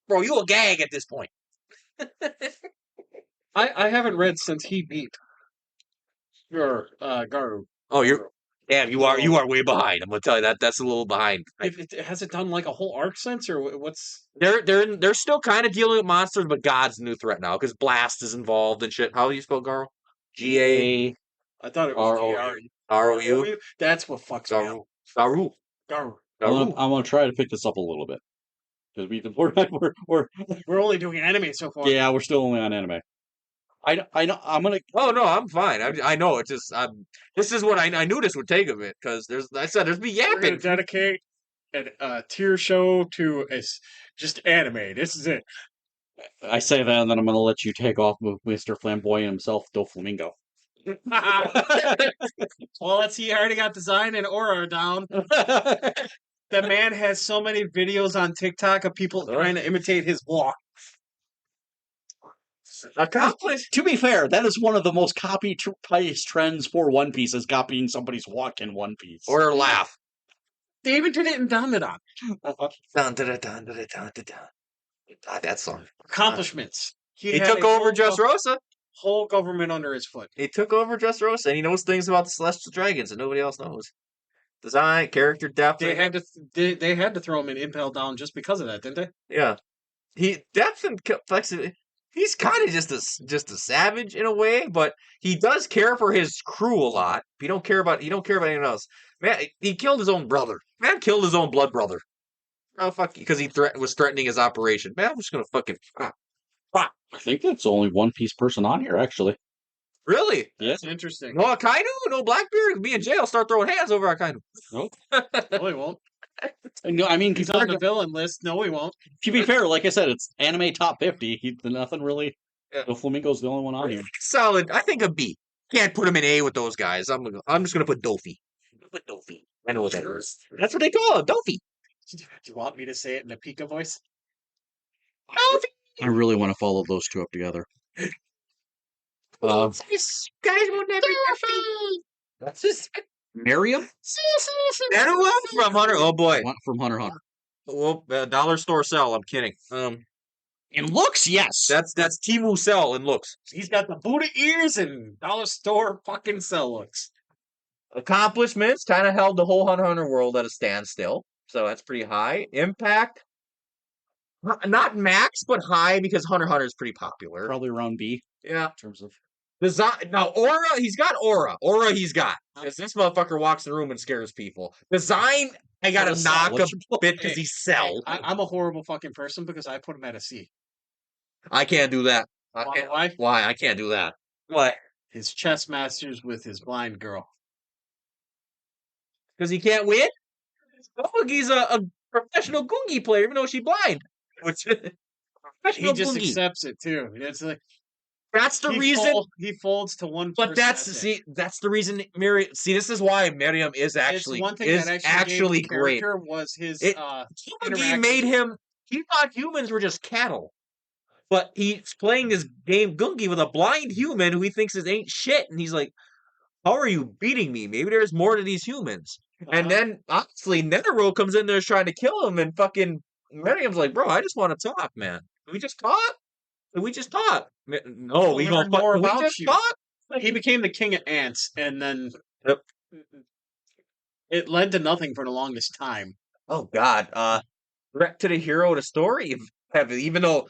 bro, you a gag at this point. I haven't read since he beat Garu. Oh, damn, you are way behind. I'm gonna tell you that that's a little behind. Has it done like a whole arc since, or what's? They're still kind of dealing with monsters, but God's the new threat now because Blast is involved and shit. How do you spell Garo? G-A. I thought it was R-O-U. That's what fucks me up. Garu. Garu. I'm gonna try to pick this up a little bit because We're only doing anime so far. yeah, we're still only on anime. I know I'm gonna. Oh no, I'm fine. I know it's just this is what I knew this would take of it because there's me We're yapping. gonna dedicate a tier show to just anime. This is it. I say that, and then I'm gonna let you take off with Mr. Flamboyant himself, Doflamingo. Well, let's see. He already got design and aura down. The man has so many videos on TikTok of people trying to imitate his walk. Accomplished. To be fair, that is one of the most copy paste trends for One Piece is copying somebody's walk in One Piece. Or laugh. They even did it in Dandadan. That song. Accomplishments. He took over Dressrosa. Whole government under his foot. He took over Dressrosa, and he knows things about the Celestial Dragons that nobody else knows. Design, character depth. They had to throw him in Impel Down just because of that, didn't they? Yeah. He depth and complexity. He's kind of just a savage in a way, but he does care for his crew a lot. He don't care about anyone else. Man, he killed his own brother. Man killed his own blood brother. Oh fuck, because he was threatening his operation. Man, I'm just gonna fucking. I think that's the only One Piece person on here, actually. Really? That's interesting. No Akainu, no Blackbeard. Be in jail. Start throwing hands over Akainu. Nope. No, he won't. No, I mean, He's on the villain list. No, he won't. To be fair, like I said, it's anime top 50. Nothing really. Yeah. Doflamingo's the only one on here. Solid. I think a B. Can't put him in A with those guys. I'm just gonna put Dofi. Put Dofi. I know what that is. That's what they call it, Dofi. Do you want me to say it in a Pika voice? Dofi. I really want to follow those two up together. These guys will never Dofi. That's just Miriam? that who from Hunter. Oh boy. From Hunter x Hunter. Well, dollar store sell. I'm kidding. In looks, yes. That's Timu Cell in looks. He's got the Buddha ears and dollar store fucking cell looks. Accomplishments kind of held the whole Hunter x Hunter world at a standstill, so that's pretty high. Impact, not max, but high because Hunter x Hunter is pretty popular. Probably around B. Yeah. In terms of design. Now aura, he's got aura. Aura, he's got. Because this motherfucker walks in the room and scares people. Design, I gotta knock a bit because he's Cell. I'm a horrible fucking person because I put him at a C. I can't do that. Why? Why? I can't do that. What? His chess masters with his blind girl. Because he can't win? He's a professional Gungi player, even though she's blind. He just accepts it too. It's like that's the reason he folds to one. But that's the reason Miriam. See, this is why Miriam is actually one thing that actually great. Was his He made him. He thought humans were just cattle, but he's playing this game Gungi with a blind human who he thinks is ain't shit, and he's like, "How are you beating me? Maybe there's more to these humans." And then obviously Netero comes in there trying to kill him, and fucking Miriam's like, "Bro, I just want to talk, man. Can we just talk? Can we just talk? No, we gonna more about you. Talk?" He became the king of ants, and then Yep. It led to nothing for the longest time. Oh God, threat to the hero of the story. Even though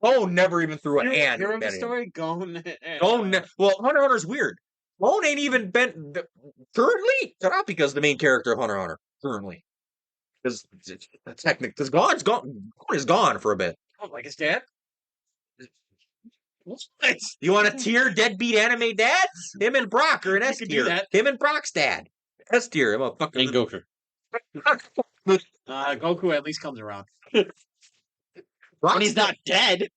Gon never even threw a hand. Hero of the story, Gon. Well, Hunter x Hunter's weird. Gon ain't even been currently not because the main character of Hunter x Hunter currently. Because Gon is gone for a bit. Oh, like his dad. You want a tier deadbeat anime dads? Him and Brock are an S tier. Him and Brock's dad. S tier. I'm a fucking and Goku. Goku at least comes around. When he's not dead.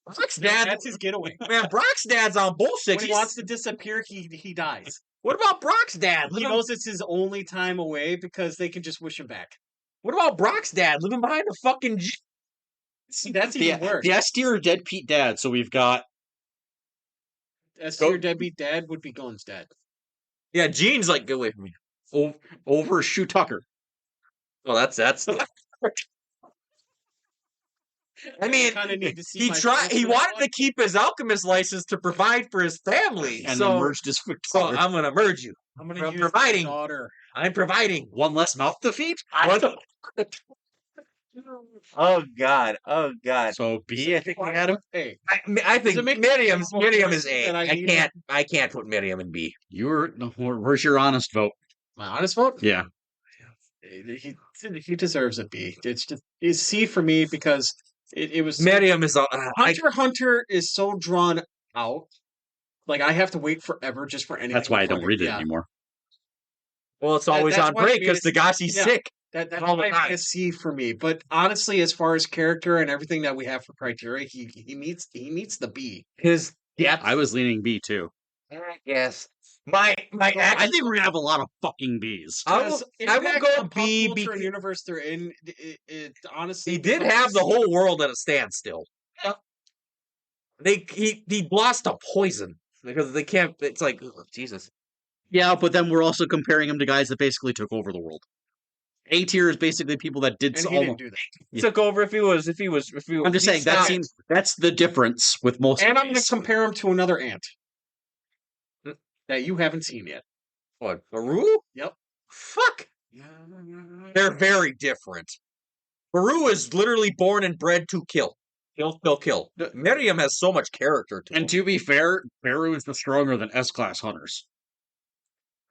Brock's dad. That's his getaway. Man, Brock's dad's on bullshit. When he wants to disappear, he dies. What about Brock's dad? He knows it's his only time away because they can just wish him back. What about Brock's dad living behind a fucking See, that's The, even worse. the S tier dead Pete dad. So we've got S tier deadbeat dad would be Gunn's dad. Yeah, Gene's like, get away from me. over Shoe Tucker. Well, that's. I mean, kind of need to see he my tried. He for that wanted one. to keep his alchemist license to provide for his family. And so, then merged his so daughter. I'm gonna merge you. I'm gonna I'm use providing. my daughter. I'm providing. One less mouth to feed. Oh God! Oh God! So B, I think we had him. Hey, I think Does it make Miriam more is choices A. that I I need can't. I can't put Miriam in B. Where's your honest vote? my honest vote. Yeah. He deserves a B. It's C for me because it was Miriam is. Hunter x Hunter is so drawn out. Like I have to wait forever just for anything. That's why I before don't read it yeah. anymore. Well, it's always that's on why I break made because it- Degashi's yeah. sick. That's all the why time. a C for me. But honestly, as far as character and everything that we have for criteria, he meets the B. His depth. I was leaning B too. Yes. My I actual. think we're gonna have a lot of fucking B's. I will Because go impact on pop B culture and because universe they're in. It honestly, he did becomes have the C. whole world at a standstill. Yeah. He lost to poison because they can't. It's like ugh, Jesus. Yeah, but then we're also comparing him to guys that basically took over the world. A tier is basically people that did And so he didn't do that. Yeah. Took over if he was. I'm just saying that seems that's the difference with most. And of I'm going to these. compare him to another ant that you haven't seen yet. What, Baru? Yep. Fuck. They're very different. Baru is literally born and bred to kill. Kill, kill, kill. Miriam has so much character to him. And to be fair, Baru is the stronger than S-class hunters.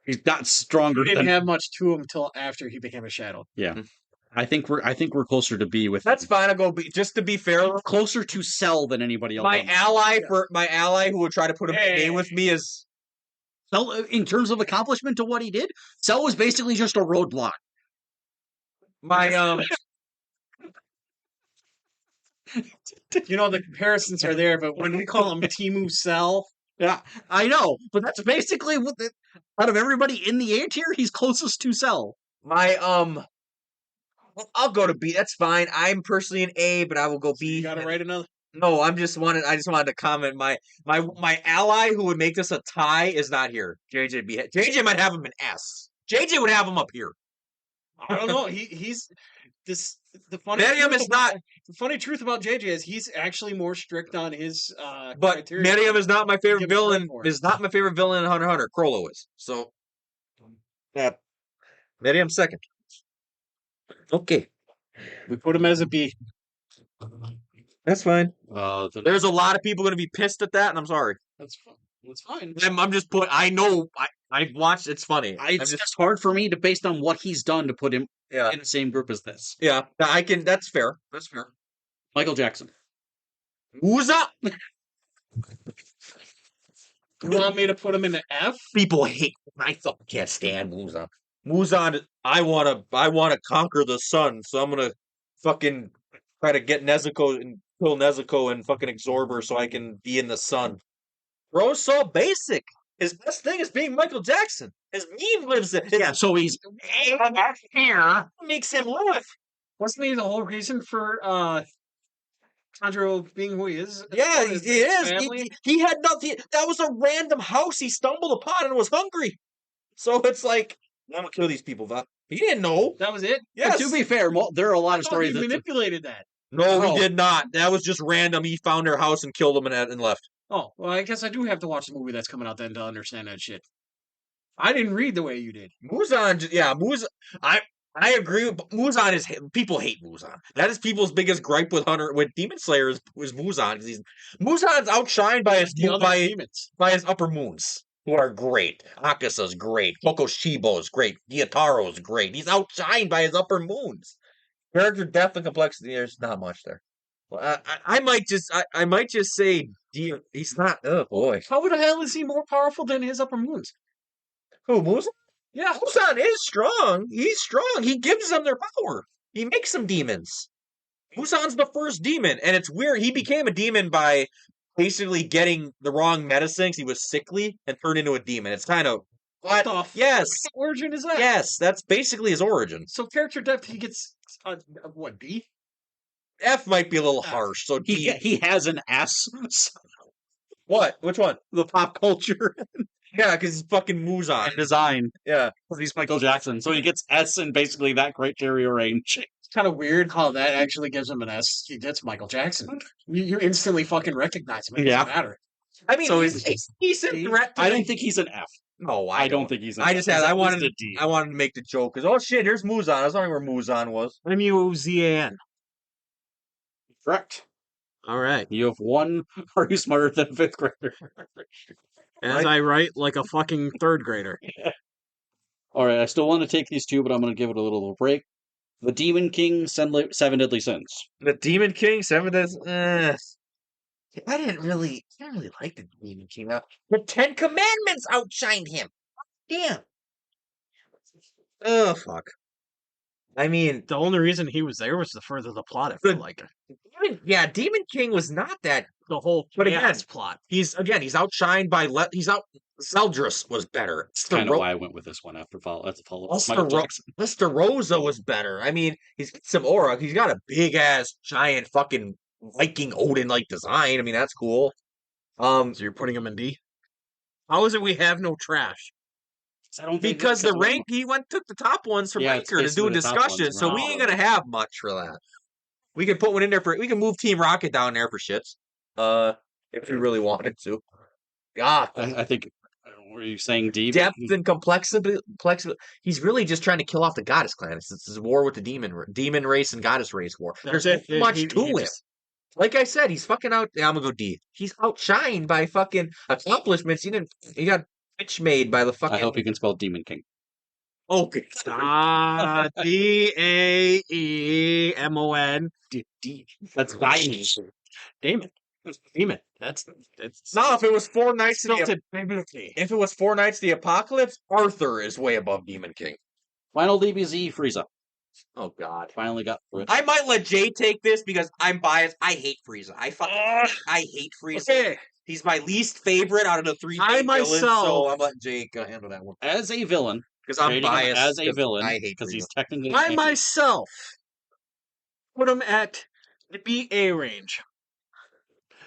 He's not stronger He didn't than. have much to him until after he became a shadow. Yeah, I think we're closer to B with. That's fine. I'll go B. Just to be fair, Closer to Cell than anybody else. my ally who would try to put him in A with me is Cell, in terms of accomplishment to what he did, Cell was basically just a roadblock. my You know, the comparisons are there, but when we call him Timu Cell, Yeah, I know, but that's basically what out of everybody in the A tier, he's closest to Cell. my I'll go to B. That's fine. I'm personally an A, but I will go B. you got to write another. No, I just wanted to comment. My ally who would make this a tie is not here. JJ might have him in S. JJ would have him up here. I don't know. He's this. The funny Miriam truth is about- not. The funny truth about JJ is he's actually more strict on his. But criteria. Miriam is not my favorite Give him credit villain. for it. Is not my favorite villain in Hunter x Hunter. Krollo is. So yeah, Miriam second. Okay, We put him as a B. that's fine. There's There's a lot of people going to be pissed at that, and I'm sorry. That's fine. That's fine. I'm just put. I know. I watched. It's funny. it's just hard for me to, based on what he's done, to put him yeah, in the same group as this. yeah. I can. That's fair. That's fair. Michael Jackson. Who's up? You want me to put him in the F? People hate. I fucking can't stand Muzan. Muzan. I wanna conquer the sun, so I'm gonna fucking try to get Nezuko and kill Nezuko and fucking absorb her so I can be in the sun. Bro's so basic. His best thing is being Michael Jackson. His meme lives in. Yeah, so he's Here makes him live. Wasn't he the whole reason for Tanjiro being who he is? Yeah, His he is. family? He had nothing. That was a random house he stumbled upon and was hungry. So it's like, I'm gonna kill these people. But he didn't know. That was it. Yes. to be fair, there are a lot of Oh, stories he that manipulated that. No, No. he did not. That was just random. He found their house and killed them and left. Oh, well, I guess I do have to watch the movie that's coming out then to understand that shit. I didn't read the way you did. Muzan, yeah, Muzan. I agree. Muzan is people hate Muzan. That is people's biggest gripe with Hunter with Demon Slayer is Muzan because Muzan's outshined by his The other demons. by his upper moons, who are great. Akasa's great. Kokoshibo's great. Gyataro's great. He's outshined by his upper moons. Character depth and complexity, there's not much there. Well, I might just say he's not. Oh boy, How the hell is he more powerful than his upper moons? who Muzan? Yeah. Muzan is strong. He's strong. He gives them their power. He makes them demons. Muzan's the first demon, and it's weird. He became a demon by basically getting the wrong medicine. 'Cause he was sickly and turned into a demon. It's kind of What the yes, What origin is that? yes. That's basically his origin. So character depth, he gets what B? F might be a little harsh. So D. He has an S. What? Which one? The pop culture Yeah, because he's fucking Muzan. and design. Yeah. Because he's Michael Jackson, so he gets S in basically that criteria range. It's kind of weird how that actually gives him an S. That's Michael Jackson. You instantly fucking recognize him. It doesn't matter. I mean, So he's a decent threat. I don't think he's an F. No, I don't think he's an I F. just He's had. at I least wanted. a D. I wanted to make the joke because oh shit, here's Muzan. I was wondering where Muzan was. Muzan. Correct. All right. You have one. Are you smarter than a fifth grader? As I write like a fucking third grader. All right. I still want to take these two, but I'm going to give it a little break. The Demon King, Seven Deadly Sins. The Demon King, Seven Days. I didn't really like the Demon King. The Ten Commandments outshined him. Damn. Oh fuck. I mean, The only reason he was there was to further the plot. I feel like Demon King was not that. the whole But again, chaos plot. He's outshined by Zeldris was better. That's kind of why I went with this one after follow. That's a follow. Mr. Rosa was better. I mean, he's got some aura. He's got a big ass giant fucking Viking Odin like design. I mean, that's cool. So you're putting him in D? How is it we have no trash? I don't think because the rank he took the top ones from Yeah, it's Ranker to do a basically the top discussion, ones, so we right? ain't gonna have much for that. We can put one in there we can move Team Rocket down there for shits. If we really wanted to. God. I think. Were you saying D? Depth and complexity. He's really just trying to kill off the Goddess Clan. It's his war with the demon race and Goddess race war. There's That's it. much to him. Like I said, he's fucking out. Yeah, I'm gonna go D. He's outshined by fucking accomplishments. He got bitch made by the fucking. I hope you can spell Demon King. Okay. Daemon. D. That's Violin. Damon. Demon. That's No, if it was Four Knights of tilted the biblically. if it was Four Knights of the Apocalypse, Arthur is way above Demon King. Final DBZ Frieza. Oh God. Finally got through it. I might let Jay take this because I'm biased. I hate Frieza. I hate Frieza. Okay. He's my least favorite out of the three I main villains, myself- so I'm letting Jay handle that one. As a villain, Because I'm rating him biased. as a 'cause villain, I hate because Frieza. he's technically. I myself put him at the BA range.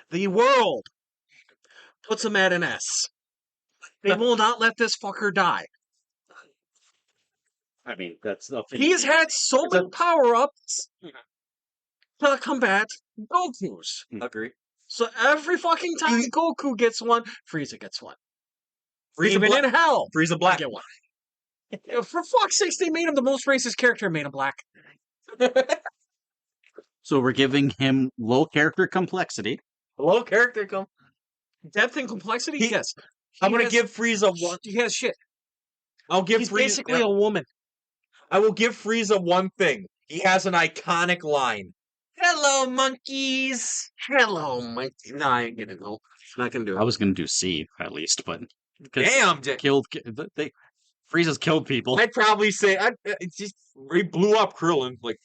The world puts him at an S. They will not let this fucker die. I mean, that's the thing. He's had so many power-ups to combat Goku's. Agree. So every fucking time Goku gets one, Frieza gets one. Frieza Even Black. in hell, Frieza I Black. get one. For fuck's sakes, they made him the most racist character and made him black. So we're giving him low character complexity. Hello, character come. Depth and complexity? Yes. I'm gonna has- give Frieza one. He has shit. I'll give He's Frieza. basically a woman. I will give Frieza one thing. He has an iconic line. Hello, monkeys. Hello, Mike. No, I ain't gonna go. Not gonna do I it. was going to do C at least, but Damn, Jay. Frieza's killed people. I'd probably say it's just he blew up Krillin. Like,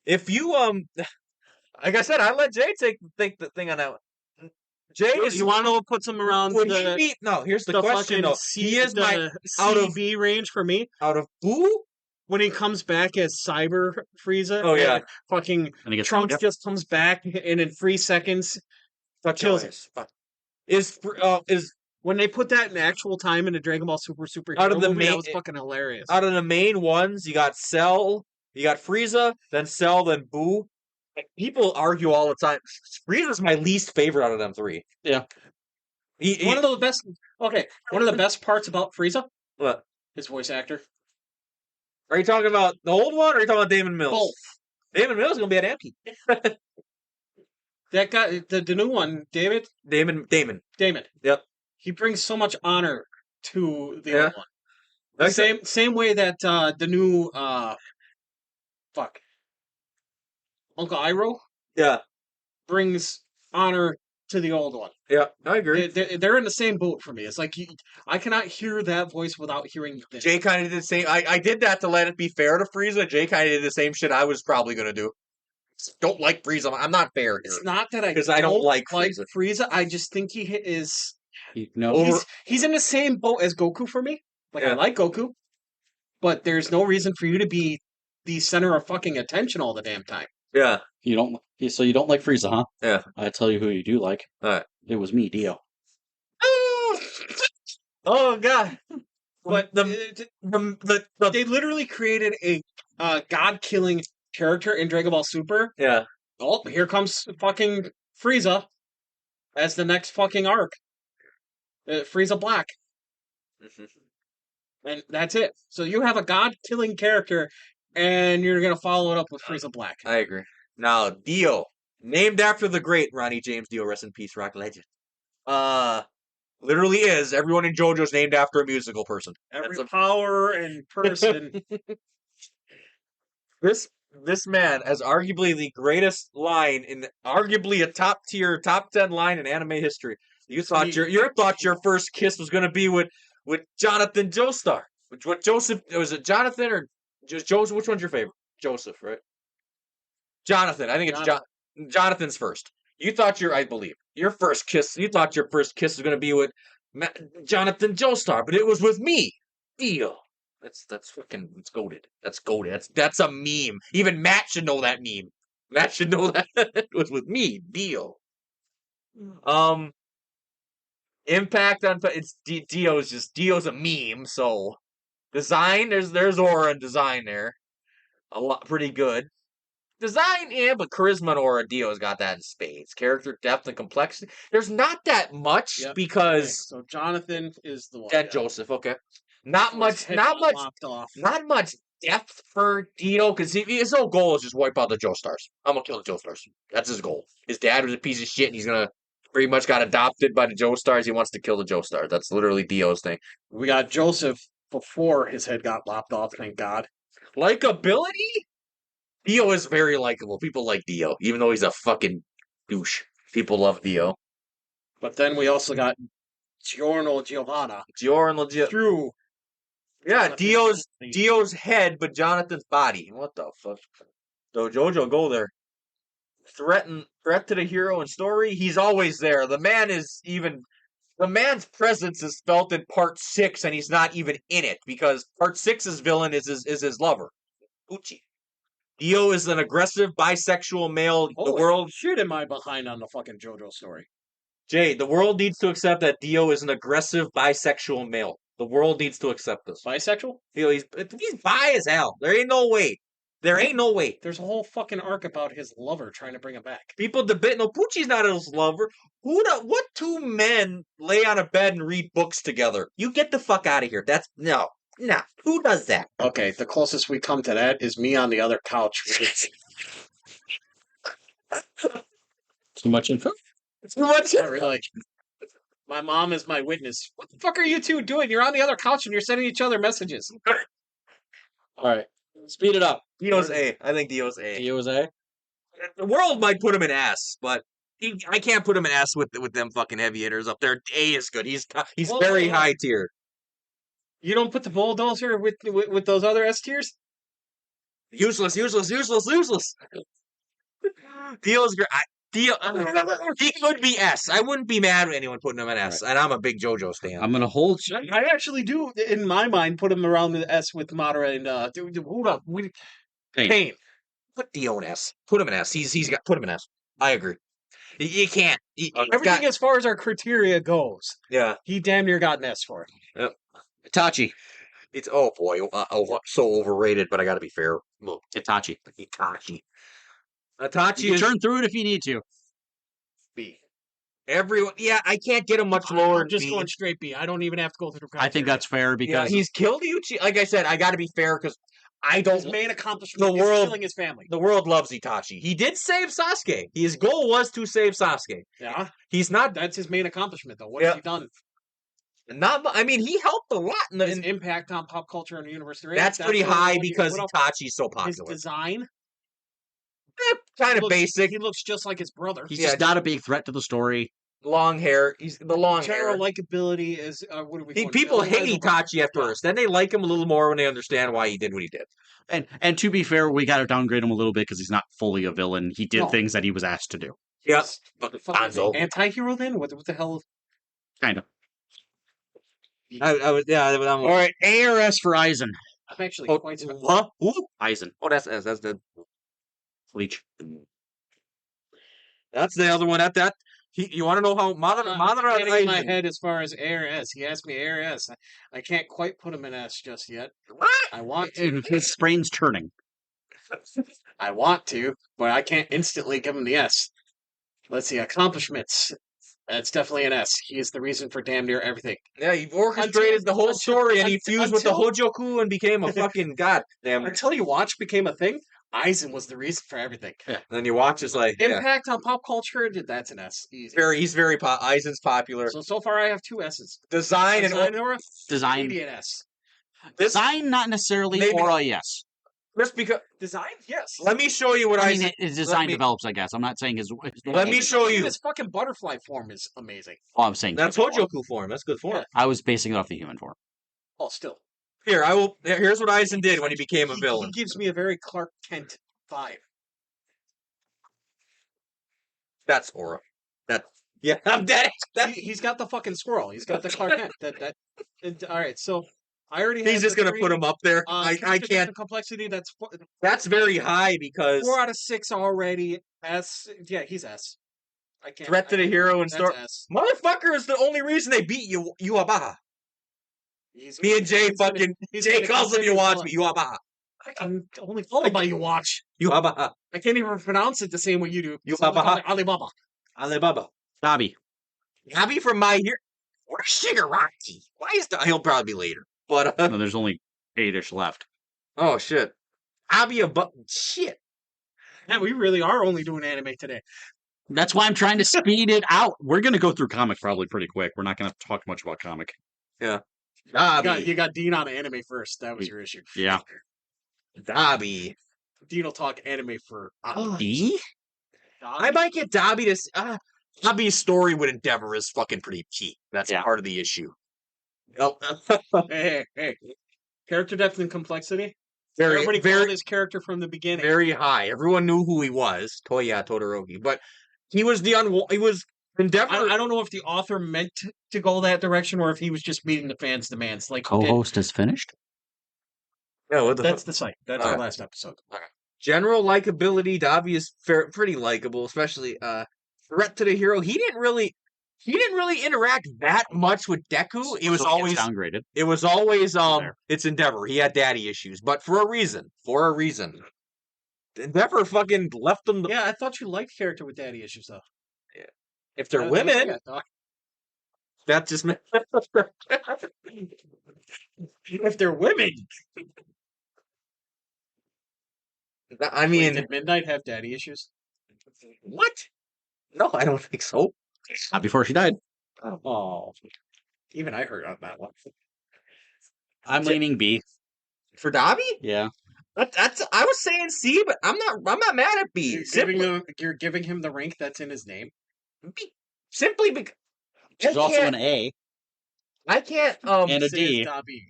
if you like I said, I let Jay take the thing on that one. Jay is You want to put some around would he the, be, no. Here's the the question fucking though. C, He is my the out of- CB range for me. out of Boo. When he comes back as Cyber Frieza. Oh, yeah. and fucking And he gets Trunks just comes back and in 3 seconds kills him. Is When they put that in actual time in the Dragon Ball Super Out of the movie, main- that was fucking hilarious. out of the main ones, you got Cell, you got Frieza, then Cell, then Boo. Like, people argue all the time. Frieza's my least favorite out of them three. Yeah. One of the best. Okay, one of the best parts about Frieza, What? his voice actor. Are you talking about the old one, or are you talking about Damon Mills? Both. Damon Mills is gonna be at Amki. That guy, the new one, Damon. Damon. Yep. He brings so much honor to the Yeah. old one. The same way that the new Uncle Iroh Yeah. brings honor to the old one. Yeah. I agree. They're in the same boat for me. It's like I cannot hear that voice without hearing this. Jay kind of did the same. I did that to let it be fair to Frieza. Jay kind of did the same shit I was probably gonna do. Don't like Frieza. I'm not fair here. It's not that I 'Cause I don't like Frieza. I just think he is. No, He's in the same boat as Goku for me. Like Yeah. I like Goku, but there's no reason for you to be the center of fucking attention all the damn time. Yeah. So you don't like Frieza, huh? Yeah. I tell you who you do like. Alright. It was me, Dio. Oh god. But They they literally created a god-killing character in Dragon Ball Super. yeah. Oh, here comes fucking Frieza as the next fucking arc. Frieza Black. And that's it. So you have a god-killing character, and you're going to follow it up with Frieza Black. I agree. Now, Dio, named after the great Ronnie James Dio, rest in peace, rock legend. Literally is. Everyone in JoJo's named after a musical person. Every power and person. This man has arguably the greatest line in arguably a top 10 line in anime history. You thought your first kiss was gonna be with Jonathan Joestar. What Joseph was it Jonathan or just Joseph? Which one's your favorite? Joseph, right? Jonathan. I think it's Jonathan's first. You thought your first kiss was gonna be with Jonathan Joestar, but it was with me, Dio. That's fucking it's goated. That's goated. That's a meme. Even Matt should know that meme. Matt should know that it was with me, Dio. Impact on Dio's a meme. So design there's aura and design there. A lot pretty good. Design, yeah, but charisma and aura, Dio's got that in spades. Character depth and complexity. There's not that much because okay. So Jonathan is the one. Dead Joseph, okay. Not much depth for Dio because his whole goal is just wipe out the Joestars. I'm gonna kill the Joestars. That's his goal. His dad was a piece of shit, and he's gonna pretty much got adopted by the Joestars. He wants to kill the Joestars. That's literally Dio's thing. We got Joseph before his head got lopped off. Thank God. Likability. Dio is very likable. People like Dio, even though he's a fucking douche. People love Dio. But then we also got Giorno Giovanna. Through. Yeah, Dio's head, but Jonathan's body. What the fuck? So JoJo, go there. Threat to the hero and story. He's always there. The man's presence is felt in part 6, and he's not even in it because part 6's villain is his lover, Uchi. Dio is an aggressive bisexual male. Holy the world shit, am I behind on the fucking JoJo story? Jay, the world needs to accept that Dio is an aggressive bisexual male. The world needs to accept this. Bisexual? He's bi as hell. There ain't no way. There's a whole fucking arc about his lover trying to bring him back. People debate. No, Poochie's not his lover. What two men lay on a bed and read books together? You get the fuck out of here. That's no. Who does that? Okay, the closest we come to that is me on the other couch. Too much info? Too much. Not really. My mom is my witness. What the fuck are you two doing? You're on the other couch and you're sending each other messages. All right, speed it up. Dio's A. I think Dio's A. Dio's A. The world might put him in S, but I can't put him in S with them fucking heavy hitters up there. A is good. He's very high tier. You don't put the bulldozer with those other S tiers? Useless. Dio's great. He could be S. I wouldn't be mad at anyone putting him in S, and I'm a big JoJo stan. I'm gonna hold. I actually do, in my mind, put him around the S with Madara and hold up, Pain. Put Dio in S. Put him in S. Put him in S. I agree. You can't. Everything as far as our criteria goes. Yeah. He damn near got an S for it. Yep. Itachi. It's oh boy, so overrated. But I got to be fair. Look, Itachi. Itachi You is turn through it if you need to. B. everyone. Yeah, I can't get him much lower. I'm just B. going straight B. I don't even have to go through. I think that's fair because he's killed Uchi. Like I said, I got to be fair because I don't. His main accomplishment is killing his family. The world loves Itachi. He did save Sasuke. His goal was to save Sasuke. Yeah, he's not. That's his main accomplishment, though. What has he done? I mean, he helped a lot in His impact on pop culture and the universe. That's pretty high because Itachi's so popular. His design. Kind of basic. He looks just like his brother. He's just not a big threat to the story. Long hair. He's the long hair. General likability is what are we? People hate Itachi at first. Then they like him a little more when they understand why he did what he did. And to be fair, we got to downgrade him a little bit because he's not fully a villain. He did things that he was asked to do. Yes. Anti-hero then? What the hell? Kind of. All right, A or S for Aizen. I'm actually Oh, quite surprised. what? Ooh. Eisen. Oh, that's the Bleach. that's the other one. That you want to know how Madara Getting in my Eisen? head as far as Air S. He asked me Air S. I can't quite put him in S just yet. I want to. His brain's turning. I want to, but I can't instantly give him the S. Let's see, accomplishments. That's definitely an S. He is the reason for damn near everything. Yeah, he orchestrated the whole story, and he fused with the until- Hojoku and became a fucking goddamn. Until you watch became a thing, Eisen was the reason for everything. Yeah. Then you watch, it's like yeah, Impact on pop culture, that's an S. Easy. he's very Eisen's popular. So far I have 2 S's. Design and or a Design. immediate S. this Design, not necessarily, Maybe- or a yes. just because. Design? Yes. Let me show you what I mean, Eisen. his design develops, I guess. I'm not saying his Let me show you. His fucking butterfly form is amazing. Oh, I'm saying That's Hojoku form. That's good form. Yeah. I was basing it off the human form. Oh, still. Here, I will. Here's what Eisen did when he became a villain. He gives me a very Clark Kent vibe. That's Aura. That yeah, I'm dead. He's got the fucking squirrel. He's got the Clark Kent. All right, so I already have He's just the gonna 3. put him up there. I Character can't. complexity. That's very high because 4 out of 6 already. S. Yeah, he's S. I can't. threat to the hero and That's story. S. Motherfucker is the only reason they beat you. Yuabaha. He's- Me and Jay he's gonna- fucking. he's Jay gonna calls him. You continue watch calling- me. Yuabaha. I'm only followed by you watch. Yuabaha. I can't even pronounce it the same way you do. You Someone call Baba. it Alibaba. Alibaba. Dobby. Abby from My Hero. Where's Shigaraki? Why is the? He'll probably be later. But No, there's only 8-ish left. oh shit. Abby shit. Yeah, we really are only doing anime today. That's why I'm trying to speed it out. We're going to go through comic probably pretty quick. We're not going to talk much about comic. Dobby. You got Dean on anime first. That was your issue. Yeah. Dobby. Dean will talk anime for hours. D? I might get Dobby to. Dobby's story with Endeavor is fucking pretty key. That's Yeah. part of the issue. Oh, Hey. Character depth and complexity. very, Everybody very, called his character from the beginning. very high. Everyone knew who he was. Toya Todoroki, but he was he was Endeavor. I don't know if the author meant to go that direction or if he was just meeting the fans' demands. Like he did. Co-host is finished? Yeah, what the That's fuck? the site. That's All our right. last episode. General likability. Dobby is pretty likable, especially threat to the hero. He didn't really interact that much with Deku. It was So always downgraded. There. It's Endeavor. He had daddy issues, but for a reason. Endeavor fucking left him. Yeah, I thought you liked character with daddy issues though. If they're I women, thought. that just meant. If they're women. I Wait, mean, did Midnight have daddy issues? what? No, I don't think so. Not before she died. Oh, even I heard on that one. I'm leaning B. For Dobby? Yeah. That's I was saying C, but I'm not mad at B. You're giving him the rank that's in his name. Simply because She's also an A. I can't And a This is D. Dabi.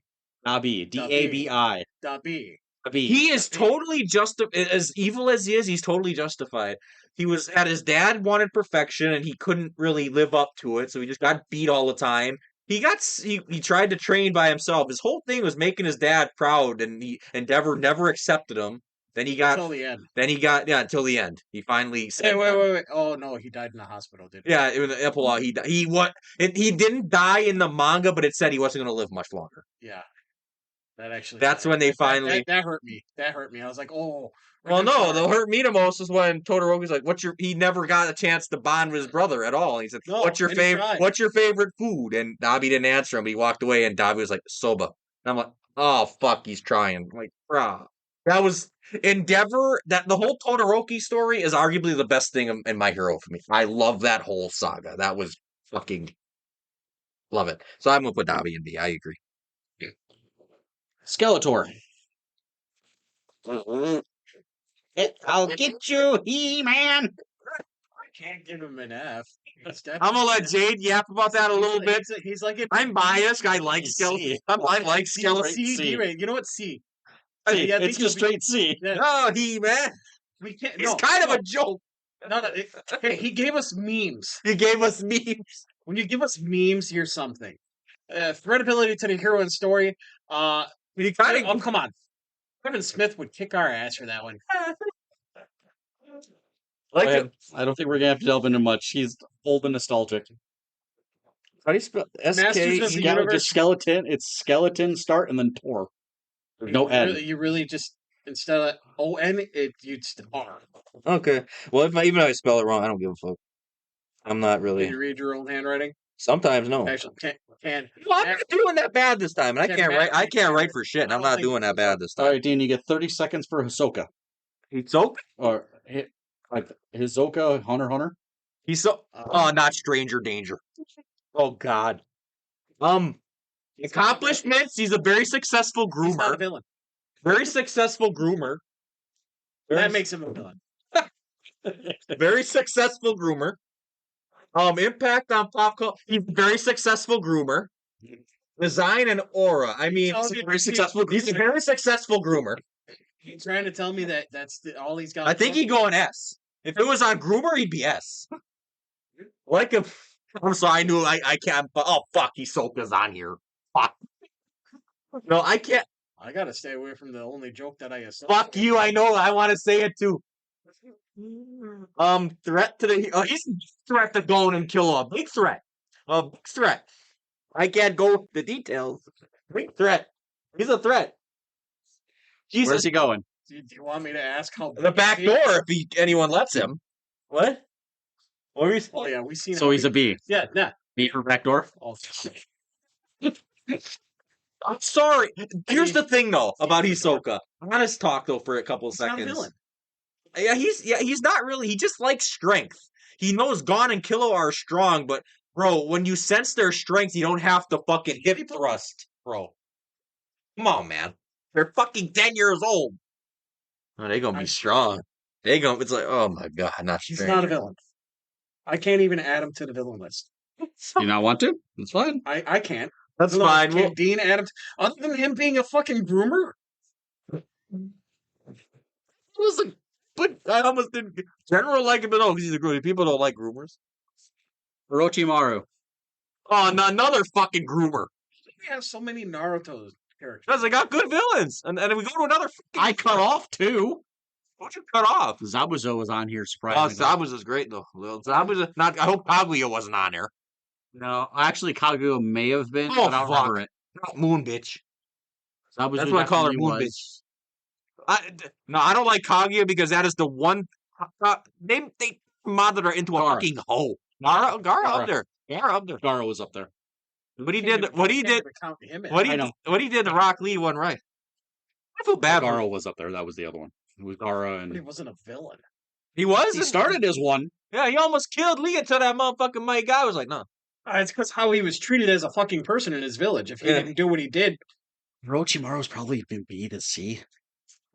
Dobby. D-A-B-I. Dabi. B. he is totally as evil as he is, he's totally justified. He had his dad wanted perfection and he couldn't really live up to it, so he just got beat all the time. He tried to train by himself. His whole thing was making his dad proud, and Endeavor never accepted him. Then he got Until the end. until the end. He finally said, Hey, wait. Oh no, he died in the hospital, didn't he? yeah, it was the epilogue. He didn't die in the manga, but it said he wasn't going to live much longer. Yeah. That actually. That's when they finally. That hurt me. That hurt me. I was like, oh. Well, no, redemption the arc. hurt me the most is when Todoroki's like, he never got a chance to bond with his brother at all. And he said, No, what's your and he favorite? tried. What's your favorite food? And Dabi didn't answer him. He walked away, and Dabi was like, soba. And I'm like, oh fuck, he's trying. I'm like, brah. That was Endeavor. That the whole Todoroki story is arguably the best thing in My Hero for me. I love that whole saga. That was fucking love it. So I'm gonna put Dabi in B. I agree. Skeletor. I'll get you, He-Man. I can't give him an F. I'm gonna let Jade yap about that a little bit. He's like it. I'm biased. I like Skeletor. I like Skeletor. C. You know what? C. C. Yeah, I It's think just straight C. Yeah, Oh, He-Man. we can't. It's No, kind of no, a joke. No. Hey, he gave us memes. He gave us memes. When you give us memes, you're something. Threat ability to the hero and story. He kind Oh, of come on. Kevin Smith would kick our ass for that one. like I don't think we're gonna have to delve into much. He's old and nostalgic. how do you spell Masters of the Universe. Just skeleton. It's skeleton start and then Tor. There's no N. You really just instead of O-N, you'd R. Okay. Well, even if I spell it wrong, I don't give a fuck. I'm not Can really. you read your own handwriting? Sometimes no. Actually, can. Well, I'm not doing that bad this time, and I Can can't Matt write. I read can't write handwriting? for shit, and I I'm don't not think doing that so. bad this All time. right, Dean, you get 30 seconds for Hisoka. He's so. Or like Hisoka, Hunter. He's so. Oh, not stranger danger. Oh God. Accomplishments. He's a very successful He's not a groomer. villain. Very successful groomer. That makes him a villain. Very successful groomer. Impact on pop culture. He's a very successful groomer. Design and aura. I mean, He's a very successful he's a very successful groomer. He's trying to tell me that that's all he's got. I think he'd go an S. If it was on groomer, he'd be S. Like a. I'm sorry, I knew I can't. Oh fuck, Hisoka's on here. Fuck. No, I can't. I gotta stay away from the only joke that I assume. Fuck you. I know. I want to say it too. Threat to the. He's a threat to go in and kill a big threat. A big threat. I can't go the details. Big threat. He's a threat. Jesus. Where's he going? Do you want me to ask how The back door, if anyone lets him. What? What were you saying? Oh yeah, we seen. So how he's a B. yeah, nah. B for backdoor. Oh, I'm sorry. Here's the thing, though, about Hisoka. Honest talk, though, for a couple of he's not a seconds. villain. He's not really. He just likes strength. He knows Gon and Killua are strong, but bro, when you sense their strength, you don't have to fucking hip thrust, bro. Come on, man. They're fucking 10 years old. Oh, they gonna be strong. They gonna. It's like, oh my god, not He's strength. not a villain. I can't even add him to the villain list. Do you not want to? That's fine. I can't. That's No, fine. Can Dean add him? Other than him being a fucking groomer, Listen, but I almost didn't. General like him, but no, because he's a groomer. People don't like groomers. Orochimaru. Oh, another fucking groomer. we have so many Naruto characters. Because they got good villains, and we go to another. I cut off two. What'd you cut off? Zabuza was on here Oh, surprisingly. Zabuza's great though. Zabuza, not. I hope Kaguya wasn't on there. No, actually, Kaguya may have been, Oh, but I don't fuck. remember it. Not Moon bitch. Zabuza That's what I call her, definitely Moon was. No, I don't like Kaguya because that is the one. They modded her into a Gaara. fucking hoe. Gara Gaara. up there. Gara up there. Gaara was up there. What he Can't did. even- What he can't did. even count him in. What I know. he did to Rock Lee wasn't right. I feel bad for him. Gaara was up there. That was the other one. It was Gaara But he and wasn't a villain. He was. he started as one. Yeah, he almost killed Lee until that motherfucking my guy was like, no. It's because how he was treated as a fucking person in his village. If he Yeah. didn't do what he did, Orochimaru's probably been B to C.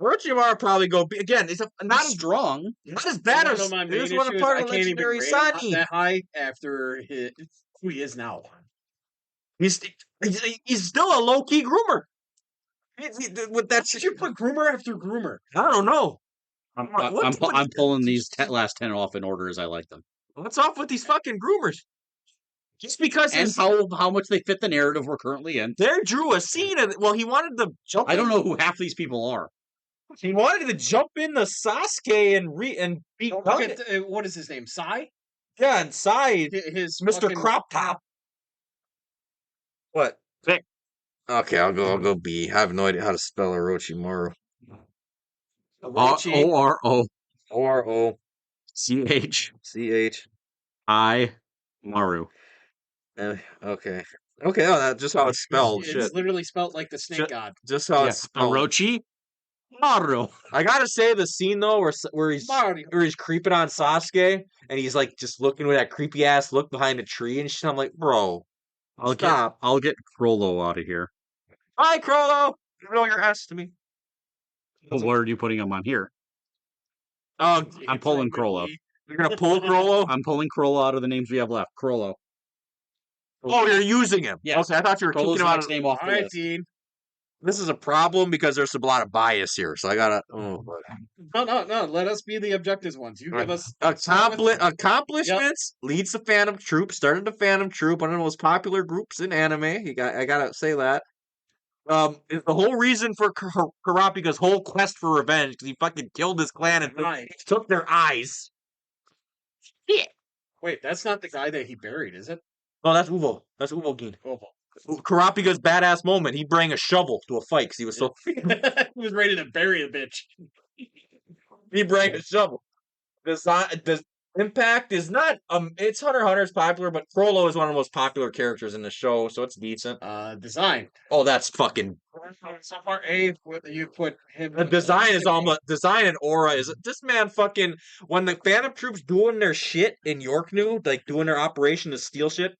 Orochimaru probably go again. It's not as Strong. not as bad one as of my this main one issues, part I of can't even Legendary rate him Sani. that high after who he is now. He's still a low key groomer. With that, Did you put groomer after groomer? I don't know. I'm What- pulling these last 10 off in order as I like them. What's off with these fucking groomers? Just because And how much they fit the narrative we're currently in. they drew a scene, and well, he wanted to jump. I don't know who half these people are. He wanted to jump in the Sasuke and beat. Don't forget, what is his name? Sai? Yeah, and Sai, His Mr. fucking- Crop Top. What? Vic. Okay, I'll go B. I have no idea how to spell Orochimaru. Orochi. Orochi Chich. Maru. Okay. Okay, oh, that's just how it's spelled. It's Shit. literally spelled like the snake Shit. god. Just how Yeah, it's spelled. Orochi Maru. I gotta say, the scene though, where he's Mario. creeping on Sasuke, and he's like just looking with that creepy ass look behind a tree and shit. I'm like, bro, stop. I'll get Crollo out of here. Hi, Crollo. You know your ass to me. What are you putting him on here? Oh, I'm pulling Crollo. you're gonna pull Crollo? I'm pulling Crollo out of the names we have left. Crollo. Oh, you're using him. Yes. Okay, I thought you were Crollo's kicking the him out. next name off All the right, list. Dean. This is a problem because there's a lot of bias here, so I gotta. Oh, No. Let us be the objective ones. You give us accomplishments. Leads the Phantom Troop. Started the Phantom Troop, one of the most popular groups in anime. I gotta say that. is the whole reason for Kurapika's whole quest for revenge because he fucking killed his clan and took their eyes. Yeah. Wait, that's not the guy that he buried, is it? No, that's Uvo. That's Uvogin. Oval. Kurapika's badass moment. He bring a shovel to a fight because he was so. He was ready to bury the bitch. He bring a shovel. The Impact is not it's Hunter x Hunter is popular, but Frollo is one of the most popular characters in the show, so it's decent. Design. Oh, that's fucking So far, you put him. the design is almost design and aura is this man fucking when the Phantom Troops doing their shit in Yorknew, like doing their operation to steal shit.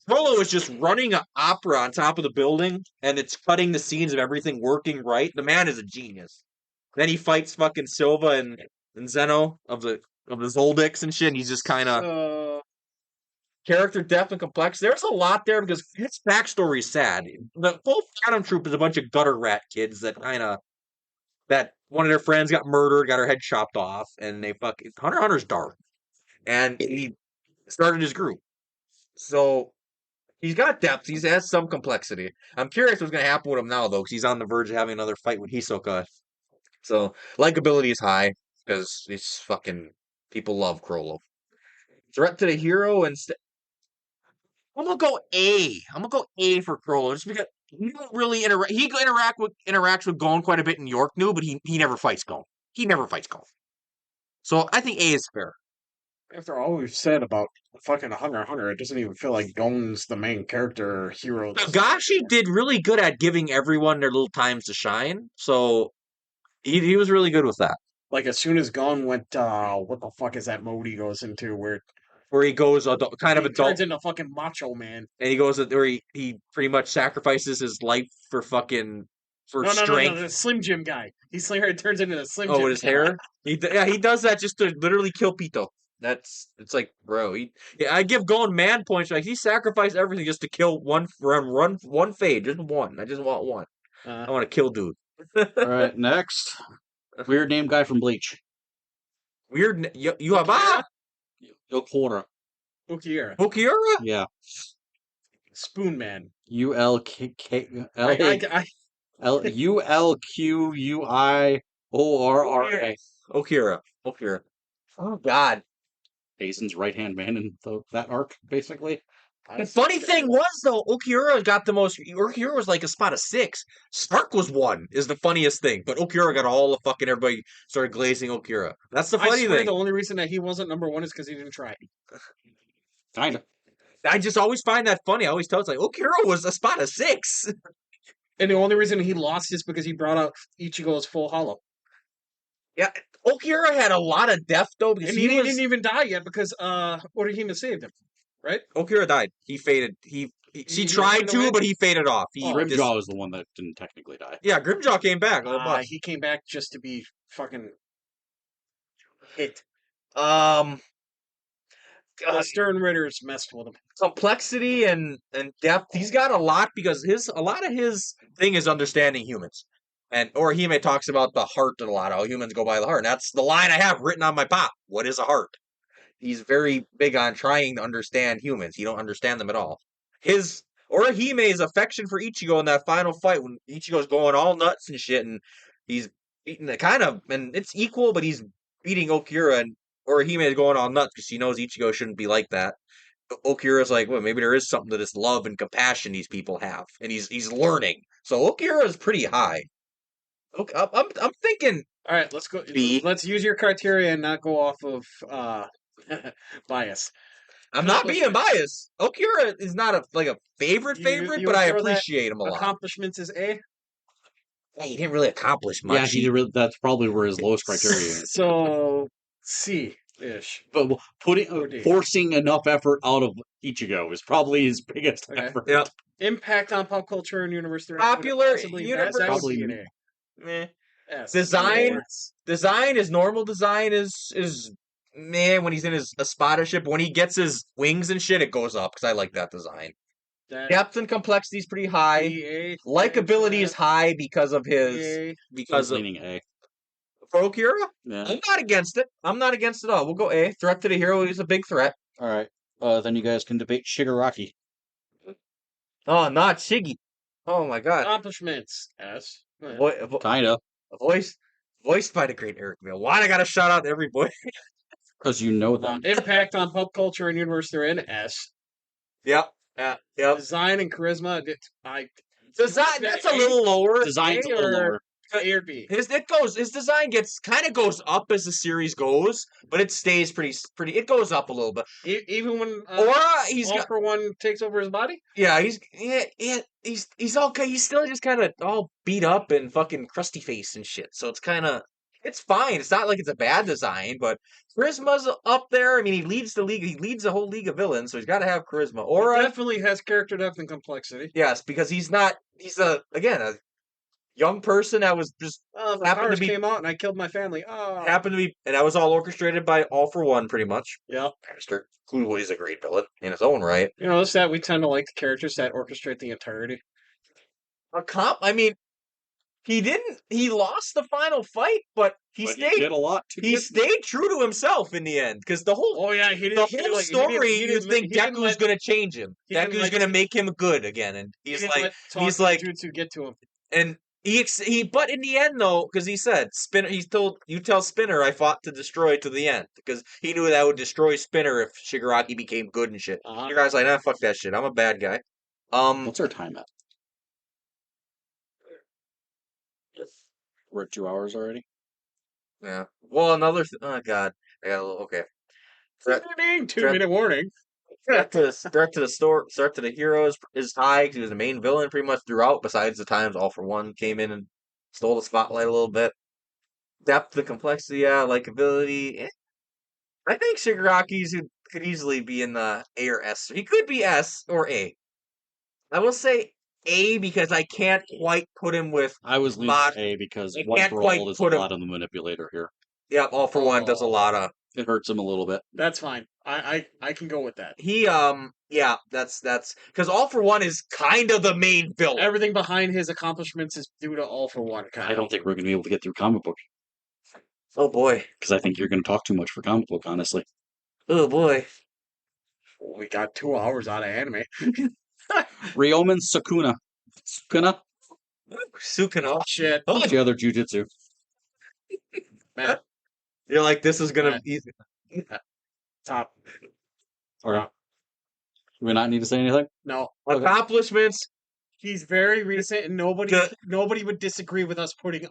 Frollo is just running an opera on top of the building, and it's cutting the scenes of everything working right. The man is a genius. Then he fights fucking Silva and Zeno of the Zoldycks and shit, and he's just kind of character depth and complex. There's a lot there because his backstory is sad. The full Phantom Troop is a bunch of gutter rat kids that that one of their friends got murdered, got her head chopped off, and they fucking Hunter x Hunter's dark, and he started his group. So he's got depth. He has some complexity. I'm curious what's going to happen with him now, though, because he's on the verge of having another fight with Hisoka. So likability is high because it's fucking people love Crollo. Threat to the hero and I'm gonna go A. I'm gonna go A for Crollo just because he don't really interact. He interacts with Gon quite a bit in Yorknew, but he never fights Gon. He never fights Gon. So I think A is fair. After all we've said about fucking Hunter x Hunter, it doesn't even feel like Gon's the main character or hero. Nagashi did really good at giving everyone their little times to shine. So he was really good with that. Like as soon as Gon went, what the fuck is that mode he goes into where he goes kind of he adult turns into fucking macho man, and he goes where he pretty much sacrifices his life for fucking strength. No, the Slim Jim guy. He turns into the Slim Oh, Jim. with his hair. He does that just to literally kill Pito. It's like, bro. I give Gon man points. Like he sacrificed everything just to kill one fade, just one. I just want one. I want to kill dude. All right, next weird name guy from Bleach. Weird. Yuaba. Yokora. Ukiura. Yeah. Spoon Man. Ulquuiora. Okira. Oh God. Jason's right hand man in that arc, basically. The funny thing was though, Okura got the most. Okura was like a spot of 6. Stark was 1. Is the funniest thing, but Okura got all the fucking everybody started glazing Okura. That's the funny thing. The only reason that he wasn't number 1 is because he didn't try. Kinda. I just always find that funny. I always tell it's like Okura was a spot of 6. And the only reason he lost is because he brought out Ichigo's full hollow. Yeah, Okura had a lot of depth though because and he didn't even die yet because Orihime saved him. Right? Okura died. He faded. He tried to, but he faded off. Grimjaw was the one that didn't technically die. Yeah, Grimjaw came back. He came back just to be fucking hit. Stern Ritter's messed with him. Complexity and depth. He's got a lot because a lot of his thing is understanding humans. And Orihime talks about the heart a lot. How humans go by the heart. And that's the line I have written on my pop. What is a heart? He's very big on trying to understand humans. He don't understand them at all. His Orihime's affection for Ichigo in that final fight when Ichigo's going all nuts and shit, and he's beating it and it's equal, but he's beating Okura, and Orihime is going all nuts because she knows Ichigo shouldn't be like that. Okura's like, well, maybe there is something to this love and compassion these people have, and he's learning. So Okura is pretty high. Okay, I'm thinking. All right, let's go. B. Let's use your criteria and not go off of bias. I'm not being biased. Okura is not a favorite, but I appreciate him a lot. Accomplishments is A. Yeah, he didn't really accomplish much. Yeah, that's probably where his lowest criteria is. So C-ish. But forcing enough effort out of Ichigo is probably his biggest effort. Yep. Impact on pop culture and universe. Popular universe. Probably an A. Meh. Yes. Design is normal. Design is man when he's in a spotter ship. When he gets his wings and shit, it goes up because I like that design. Depth and complexity is pretty high. Likability is high because of his leaning A. For Okura? Yeah. I'm not against it. I'm not against it at all. We'll go A. Threat to the hero is a big threat. All right. Then you guys can debate Shigaraki. Oh, not Shiggy. Oh my god. Accomplishments. S. Kinda, Voiced by the great Eric Why I gotta shout out every voice. because you know them. Impact on pop culture and universe they're in. S. Yep. Yep. Design and charisma. Design that's a little lower. Design's a little lower. A or B. His design kind of goes up as the series goes, but it stays pretty. It goes up a little bit. Even when He's All got for One takes over his body. yeah he's okay. He's still just kind of all beat up and fucking crusty face and shit. So it's fine. It's not like it's a bad design, but charisma's up there. I mean, he leads the league. He leads the whole league of villains, so he's got to have charisma. He definitely has character depth and complexity. Yes, because he's a young person that was just happened to be came out and I killed my family. Oh, happened to be, and that was all orchestrated by All for One, pretty much. yeah. Bastard, who is a great villain in his own right. You know, it's that we tend to like the characters that orchestrate the entirety. I mean, he lost the final fight, but he did a lot. He stayed true to himself in the end, because the whole story, you think Deku's going to change him. Deku's going to make him good again, and he's like Jutsu get to him. And but in the end though, because he said Spinner, you tell Spinner I fought to destroy to the end, because he knew that would destroy Spinner if Shigaraki became good and shit. Shigaraki's like, nah, fuck that shit. I'm a bad guy. What's our time at? We're at 2 hours already. Yeah. Well, oh god, I got a little okay. 2-minute warning. Start to the heroes is high because he was the main villain pretty much throughout. Besides the times All for One came in and stole the spotlight a little bit. Depth, the complexity, likability. I think Shigaraki's could easily be in the A or S. He could be S or A. I will say A because I can't quite put him with. I was leaning A because One for All is a lot on the manipulator here. Yeah, All for One does a lot of. It hurts him a little bit. That's fine. I can go with that. That's because All for One is kind of the main villain. Everything behind his accomplishments is due to All for One. I don't think we're going to be able to get through comic book. Oh boy, because I think you're going to talk too much for comic book, honestly. Oh boy, we got 2 hours out of anime. Ryomen Sukuna. Sukuna. Shit. What's the other jujutsu? Man. You're like, this is gonna be top. Okay. Do we not need to say anything? No. Okay. Accomplishments. He's very recent, and nobody would disagree with us putting him.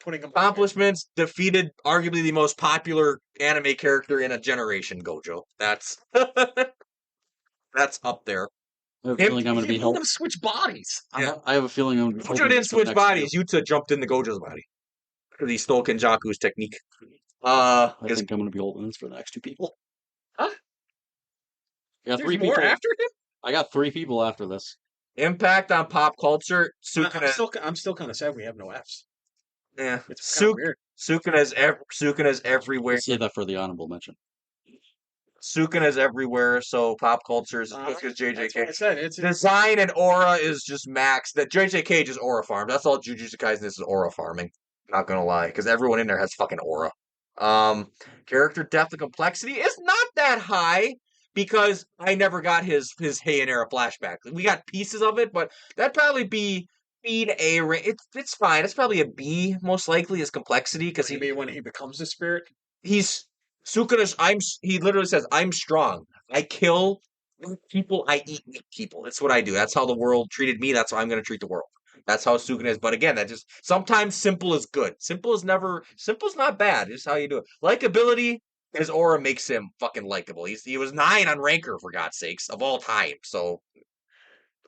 Accomplishments. Defeated arguably the most popular anime character in a generation. Gojo. That's up there. I have a feeling I'm going to be helping him switch bodies. Yeah. I have a feeling I'm going to be. Gojo didn't switch bodies. Yuta jumped into Gojo's body because he stole Kenjaku's technique. I think I'm going to be holding this for the next two people. Huh? I got 3 people after him. I got 3 people after this. Impact on pop culture. I'm still kind of sad we have no Fs. Yeah, it's kind of weird. Sukuna's everywhere. Let's say that for the honorable mention. Sukuna's everywhere, so pop culture is because JJK. That's what I said. It's design and aura is just max. That JJK just aura farm. That's all Jujutsu Kaisen is aura farming. Not gonna lie, because everyone in there has fucking aura. Character depth and complexity is not that high because I never got his Heian era flashback. We got pieces of it, but that'd probably be B to A. It's fine. It's probably a B most likely. His complexity because when he becomes a spirit, he's Sukuna's. He literally says, "I'm strong. I kill people. I eat people. That's what I do. That's how the world treated me. That's how I'm going to treat the world." That's how Sukuna is. But again, that just sometimes simple is good. Simple's not bad. It's how you do it. Likability, his aura makes him fucking likable. He was 9 on Ranker for God's sakes of all time. So,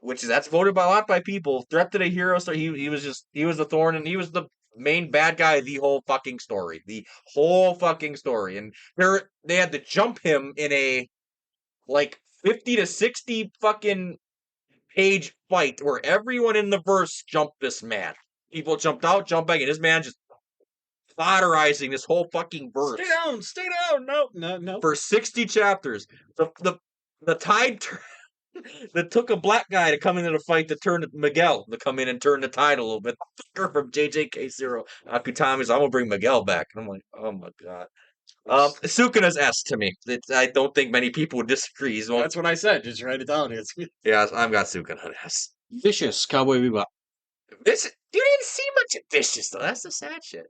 that's voted by a lot by people. Threat to the hero. So he was the thorn and he was the main bad guy of the whole fucking story. The whole fucking story. And they had to jump him in a 50 to 60 fucking page fight where everyone in the verse jumped this man. People jumped out, jumped back, and this man just cauterizing this whole fucking verse. Stay down. No. For 60 chapters. The tide that took a black guy to come into the fight to turn Miguel to come in and turn the tide a little bit. From JJK0 Akutami's, I'm gonna bring Miguel back. And I'm like, oh my god. Sukuna's S to me. I don't think many people would disagree. That's what I said. Just write it down. Yeah, I've got Sukuna S. Vicious, Cowboy Bebop. This you didn't see much of Vicious though. That's the sad shit.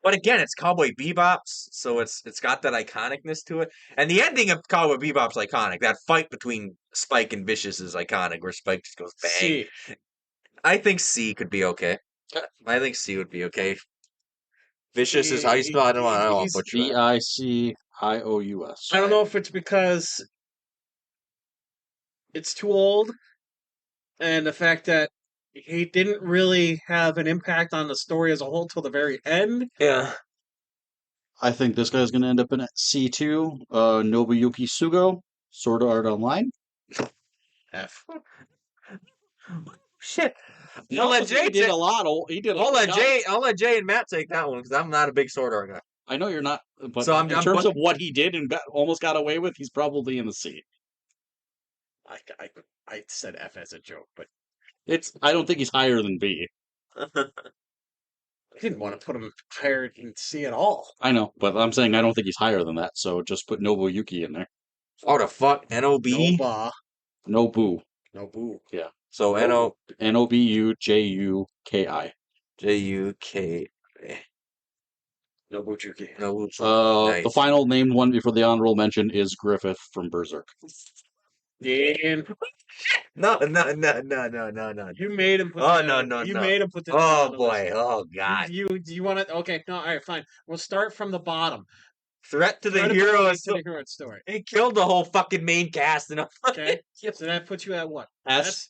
But again, it's Cowboy Bebop's, so it's got that iconicness to it. And the ending of Cowboy Bebop's iconic. That fight between Spike and Vicious is iconic, where Spike just goes bang. C. I think C could be okay. I think C would be okay. Vicious is how you spell. I don't want to butcher that. Vicious. I don't know if it's because it's too old, and the fact that he didn't really have an impact on the story as a whole till the very end. Yeah. I think this guy's going to end up in C2. Nobuyuki Sugo, Sword Art Online. F. Shit. He I'll let also Jay did take- a lot. He did. I'll let Jay and Matt take that one because I'm not a big sword art guy. I know you're not, but So in terms but- of what he did and almost got away with, he's probably in the C. I said F as a joke, but I don't think he's higher than B. I didn't want to put him higher in C at all. I know, but I'm saying I don't think he's higher than that. So just put Nobuyuki in there. Oh, the fuck? N-O-B? Nobu. Nobu. Yeah. So N-O... Nobujuki. J-U-K... Nobujuki. No, The final named one before the honorable mention is Griffith from Berserk. Dan, No. you made him put Oh, that. no. You made him put this. Oh, on the list. boy. Oh, God. You want to? Okay, no, all right, fine. We'll start from the bottom. Threat to the Threat hero ability is... to the hero story. He killed the whole fucking main cast. And Okay, so that puts you at what? S.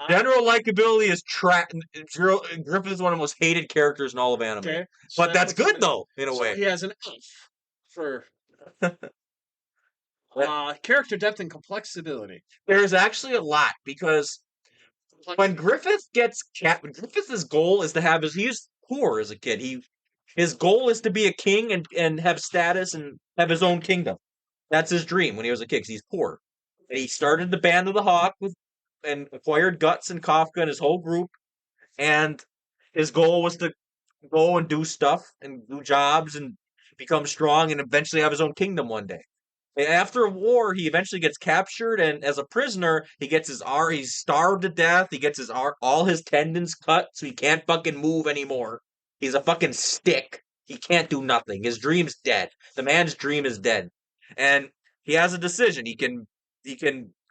General likability is Griffith is one of the most hated characters in all of anime. Okay, so But that that's puts him good, though, in a so way. he has an F for character depth and complexity. There's actually a lot, because when Griffith's goal is to have he's poor as a kid. His goal is to be a king and have status and have his own kingdom. That's his dream when he was a kid, 'cause he's poor. And he started the Band of the Hawk and acquired Guts and Kafka and his whole group. And his goal was to go and do stuff and do jobs and become strong and eventually have his own kingdom one day. And after a war, he eventually gets captured, and as a prisoner, he gets he's starved to death. He gets all his tendons cut, so he can't fucking move anymore. He's a fucking stick. He can't do nothing. His dream's dead. The man's dream is dead. And he has a decision. He can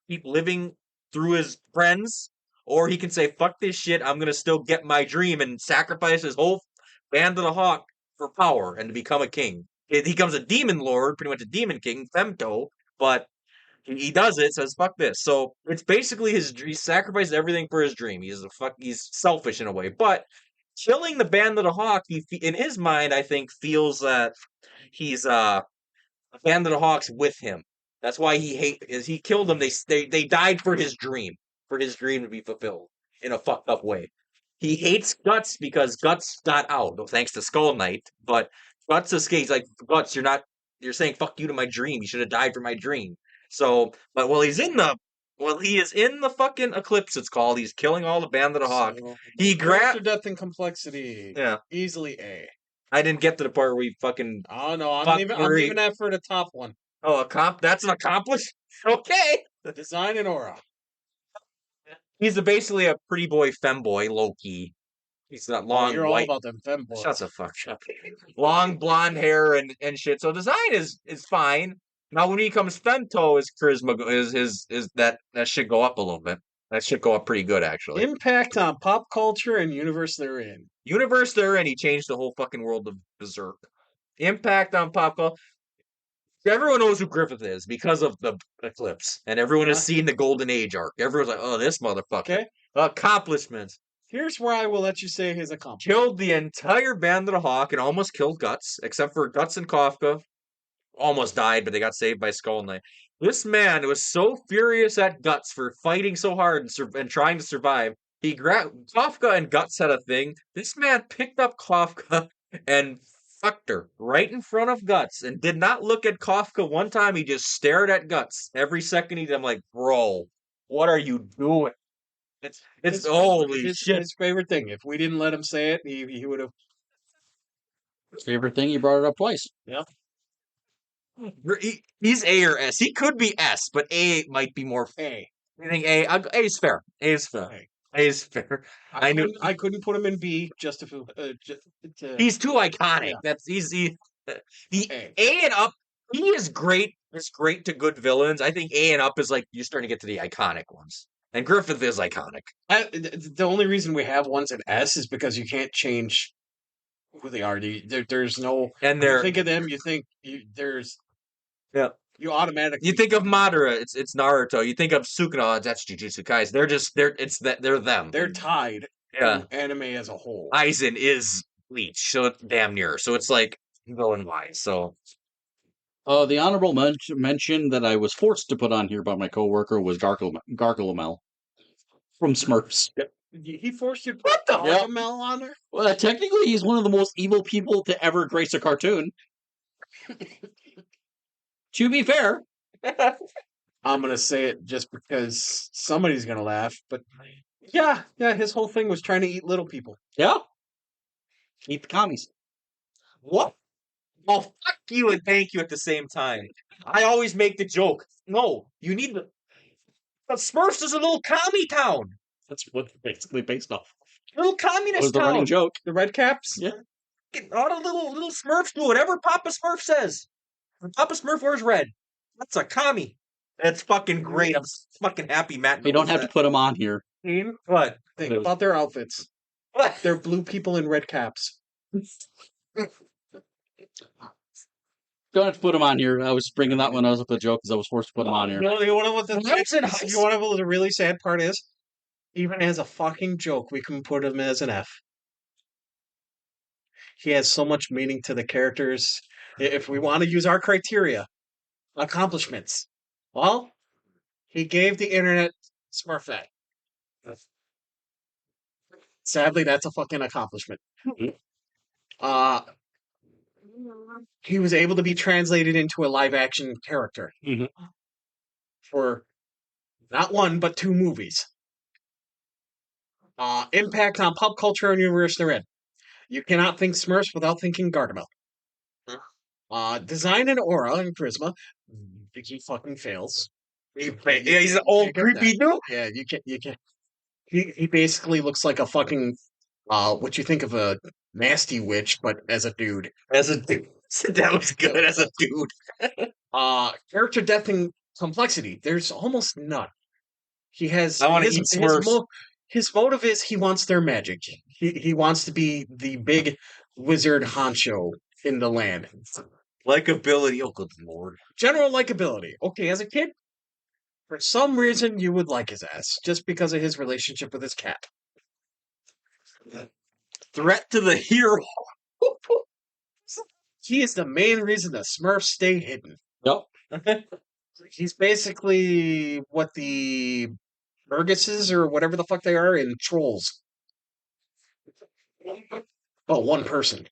keep living through his friends, or he can say, fuck this shit, I'm gonna still get my dream and sacrifice his whole Band of the Hawk for power and to become a king. He becomes a demon lord, pretty much a demon king, Femto, but he does it, says fuck this. So it's basically he sacrificed everything for his dream. He's selfish in a way. But killing the Band of the Hawk, in his mind, I think, feels that he's a Band of the Hawk's with him. That's why he killed them. They died for his dream to be fulfilled in a fucked up way. He hates Guts because Guts got out, thanks to Skull Knight, but Guts escapes. Like, Guts, you're saying fuck you to my dream. You should have died for my dream. So, but he is in the fucking eclipse, it's called. He's killing all the Band of the Hawk. So, He character depth and complexity. Yeah. Easily A. I didn't get to the part where he fucking... Oh no, I'm Fuck, leaving that for the top one. Oh, that's an accomplice? Okay. Design and aura. He's basically a pretty boy femboy, low-key. He's got long You're white... all about them femboys. Shut the fuck up. Long blonde hair and shit. So design is fine. Now when he becomes femto, his charisma is that should go up a little bit. That should go up pretty good, actually. Impact on pop culture and universe they're in. Universe they're in, he changed the whole fucking world of Berserk. Impact on pop culture. Everyone knows who Griffith is because of the Eclipse, and everyone has seen the Golden Age arc. Everyone's like, "Oh, this motherfucker!" Okay. Accomplishments. Here's where I will let you say his accomplishment. Killed the entire Band of the Hawk and almost killed Guts, except for Guts and Kafka. Almost died, but they got saved by Skull Knight. This man was so furious at Guts for fighting so hard and trying to survive. He grabbed Kafka and Guts had a thing. This man picked up Kafka and fucked her right in front of Guts and did not look at Kafka one time. He just stared at Guts every second. I'm like, bro, what are you doing? It's holy shit. His favorite thing. If we didn't let him say it, he would have. Favorite thing, he brought it up twice. Yeah. He's A or S. He could be S, but A might be more. A. I think A is fair. A is fair. Hey, A is fair. I knew I couldn't put him in B just to he's too iconic. yeah. That's easy. The Hey. A and up, he is great. It's great to good villains. I think A and up is like you're starting to get to the iconic ones. And Griffith is iconic. The only reason we have ones in S is because you can't change who they are. There's no. And You they're think of them, you think there's. yeah. You automatically. You think of Madara, it's Naruto. You think of Sukuna, that's Jujutsu Kaisen. They're them. They're tied Yeah. to anime as a whole. Aizen is Bleach, so it's damn near. So it's like villain wise. So The honorable mention that I was forced to put on here by my coworker was Gargamel from Smurfs. He forced you to What put the- Gargamel on there? Well, technically, he's one of the most evil people to ever grace a cartoon. To be fair, I'm gonna say it just because somebody's gonna laugh, but yeah, his whole thing was trying to eat little people. yeah, eat the commies. what? Oh, fuck you and thank you at the same time. I always make the joke. No, you need the Smurfs is a little commie town. That's what it's basically based off. Little That communist was the running town. joke. The red caps? Yeah. All the little Smurfs do whatever Papa Smurf says. When Papa Smurf wears red. That's a commie. That's fucking great. I'm fucking happy Matt You don't knows have to that. put him on here. What? Think It was- about their outfits. What? They're blue people in red caps. Don't have to put him on here. I was bringing that one up with a joke because I was forced to put him on here. You know what the That's in high you want to know what the really sad part is? Even as a fucking joke, we can put him as an F. He has so much meaning to the characters. If we want to use our criteria, accomplishments. Well, he gave the internet Smurf that. Sadly, that's a fucking accomplishment. Uh, he was able to be translated into a live action character Mhm. for not one but two movies. Impact on pop culture and universe they're in. You cannot think Smurfs without thinking Gargamel. Design and aura and charisma. He fucking fails. Yeah, he's an old creepy dude. Yeah, you can. He basically looks like a fucking what you think of a nasty witch, but as a dude. As a dude. That was good as a dude. Character depth and complexity. There's almost none. He has. I wanna his- eat his Smurfs. His motive is he wants their magic. He wants to be the big wizard honcho in the land. Likability. Oh, good lord. General likability. Okay, as a kid, for some reason you would like his ass just because of his relationship with his cat. Threat to the hero. He is the main reason the Smurfs stay hidden. Yep. He's basically what the Burgesses or whatever the fuck they are in Trolls. Oh, one person.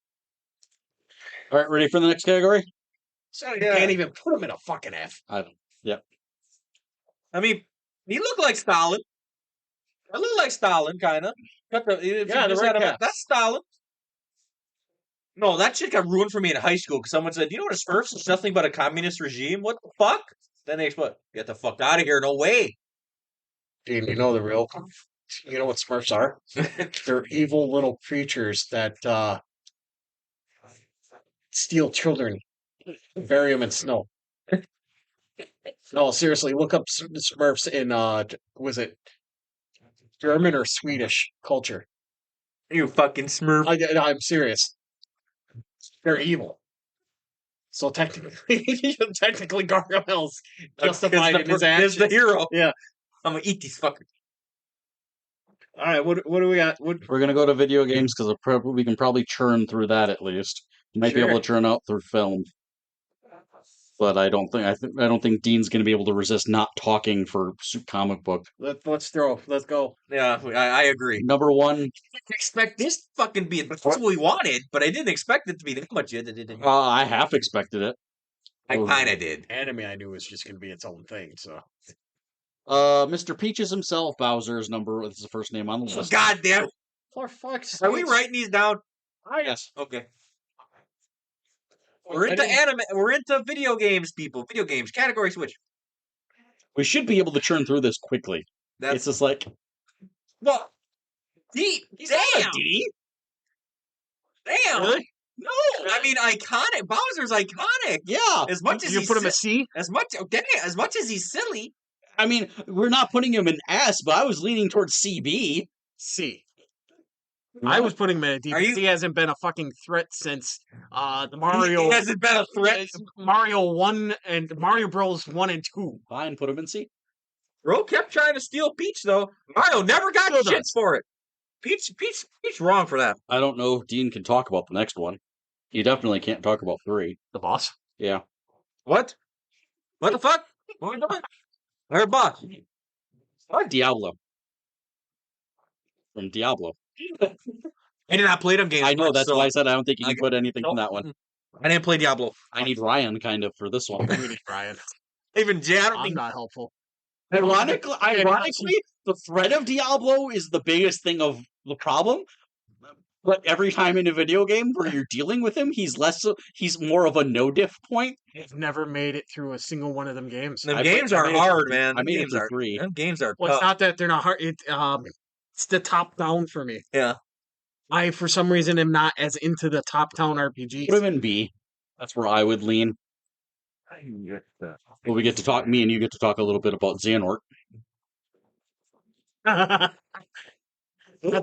All right, ready for the next category? So you can't even put him in a fucking F. I don't. Yep. I mean, he looked like Stalin. I look like Stalin, kind of. Yeah, the red caps. That's Stalin. No, that shit got ruined for me in high school because someone said, "You know what a Smurfs is? Nothing but a communist regime." What the fuck? Then they explode. Get the fuck out of here! No way. Dean, you know the real. You know what Smurfs are? They're evil little creatures that steal children, bury them in snow. No, seriously, look up Smurfs in was it German or Swedish culture? You fucking Smurf. I'm serious. They're evil. So technically, Gargamel's justified in his Is actions. the hero. Yeah. I'm gonna eat these fuckers. All right, what do we got? We're gonna go to video games because we can probably churn through that at least. You might be able to churn out through film, but I don't think Dean's gonna be able to resist not talking for comic book. Let's throw. Let's go. Yeah, I agree. Number one, I didn't expect this to fucking be. That's what we wanted, but I didn't expect it to be that much. I half expected it. I kind of did. Anime, I knew was just going to be its own thing. So, Mr. Peaches himself, Bowser is the first name on the list. God damn. for fuck's Are we sakes. writing these down? Yes. Okay. We're into anime. We're into video games, people. Video games. Category switch. We should be able to churn through this quickly. It's just like, well, D. he's not a Damn. D. Damn. Really? No, I mean iconic. Bowser's iconic. Yeah. As much as You he's put him a C? as much as he's silly. I mean, we're not putting him in S, but I was leaning towards CB. C. I was putting him in a D Are because you- he hasn't been a fucking threat since the Mario He hasn't been a threat. Mario 1 and Mario Bros 1 and 2. Fine, put him in C. Bro kept trying to steal Peach though. Mario never got Still shit does. for it. Peach wrong for that. I don't know if Dean can talk about the next one. He definitely can't talk about 3. The boss. Yeah. What? What the fuck? What are we doing? Our boss. Diablo. From Diablo. I did not play them games. I know, much, that's so why I said I don't think you I can put anything from nope. that one. I didn't play Diablo. I need Ryan, kind of, for this one. We need Brian. Even Jay, I don't I'm think not helpful. Ironically, the threat of Diablo is the biggest thing of the problem. But every time in a video game where you're dealing with him, he's more of a no diff point. I've never made it through a single one of them games. them I games played- I are made it hard, through- man. I made it games through are 3. Them games are Well, it's tough. not that they're not hard. It's the top down for me. Yeah. I, for some reason, am not as into the top down RPGs. Put him in B. That's where I would lean. Well, we get to talk. Me and you get to talk a little bit about Xehanort. That's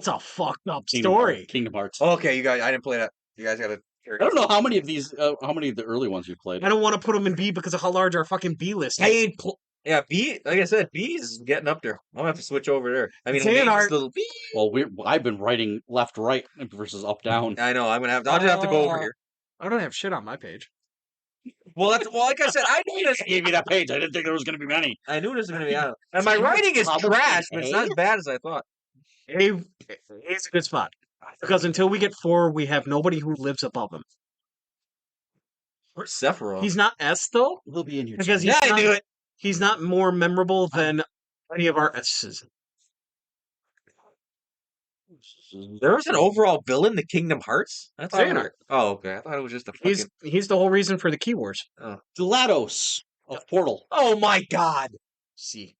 a fucked up story. Kingdom Hearts. Okay, you guys. I didn't play that. You guys got to. I don't know how many of these, how many of the early ones you played. I don't want to put them in B because of how large our fucking B list I is. ain't. Yeah, B. Like I said, B is getting up there. I'm gonna have to switch over there. I mean, Xehanort- Main's little B. Well, I've been writing left, right versus up, down. I know. I'm gonna have. I'll just have to go over here. I don't have shit on my page. Well, like I said, I knew this. I gave you that page. I didn't think there was going to be many. I knew this was gonna be out. And my writing is Probably trash, but it's not A? as bad as I thought. A is a good spot. Because until we get 4, we have nobody who lives above him. Where's Sephiroth? He's not S, though, He'll be in your because yeah, I knew it. he's not more memorable than any of our S's. There was an overall villain to Kingdom Hearts. I thought. Xehanort. Oh, okay. I thought it was just a fucking. He's the whole reason for the keywords. GLaDOS of Portal. Oh my god! C.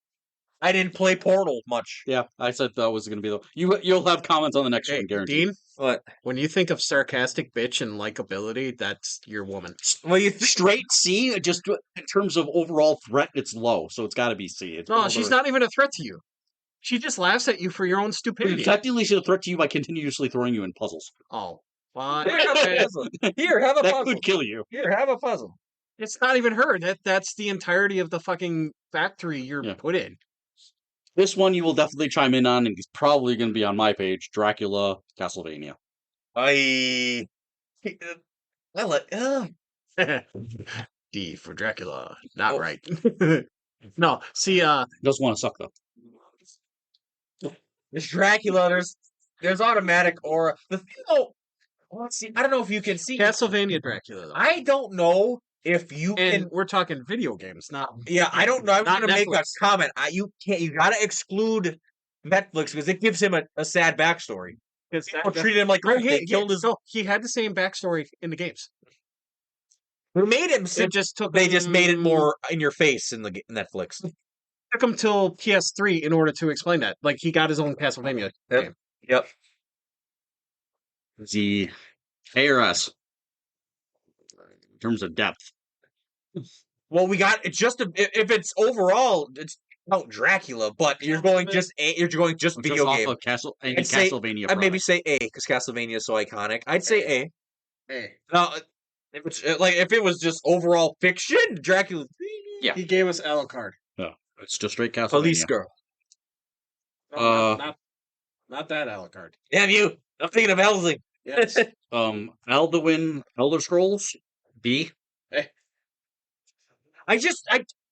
I didn't play Portal much. Yeah, I said that was going to be the. You'll have comments on the next Hey, one, guaranteed. Dean, What? when you think of sarcastic bitch and likability, that's your woman. Well, you think Straight C. Just in terms of overall threat, it's low, so it's got to be C. It's No, she's not even a threat to you. She just laughs at you for your own stupidity. Technically, she's a threat to you by continuously throwing you in puzzles. Oh, well, Here, have a puzzle. Here, have a That puzzle. could kill you. Here, have a puzzle. it's not even her. That's the entirety of the fucking factory you're Yeah. put in. This one you will definitely chime in on, and it's probably going to be on my page. Dracula, Castlevania. I like. D for Dracula. Not Oh. right. No, see, Does want to suck though. There's Dracula. There's automatic aura. The thing, though. Well, see, I don't know if you can see. Castlevania Dracula. Though. I don't know if you and can. we're talking video games, not. Yeah, I don't know. I was Not going to make a Netflix. comment. You can't. You got to exclude Netflix because it gives him a sad backstory. Because People treated him like crap. They killed his. No, he had the same backstory in the games. Who made him? It just took. They just made it him- more in your face in the Netflix. Took him till PS3 in order to explain that. Like he got his own Castlevania Yep. game. Yep. The A or S in terms of depth. Well, we got it's just if it's overall, it's about Dracula, but you're going just video off game. of I'd say- Castlevania. I'd maybe products. say A because Castlevania is so iconic. I'd say A. Hey, Now, if it's if it was just overall fiction, Dracula. Yeah. he gave us Alucard. It's just straight Castlevania. Police girl. No, not that Alucard. Damn you! I'm thinking of Helsing. Yes. Alduin, Elder Scrolls, B.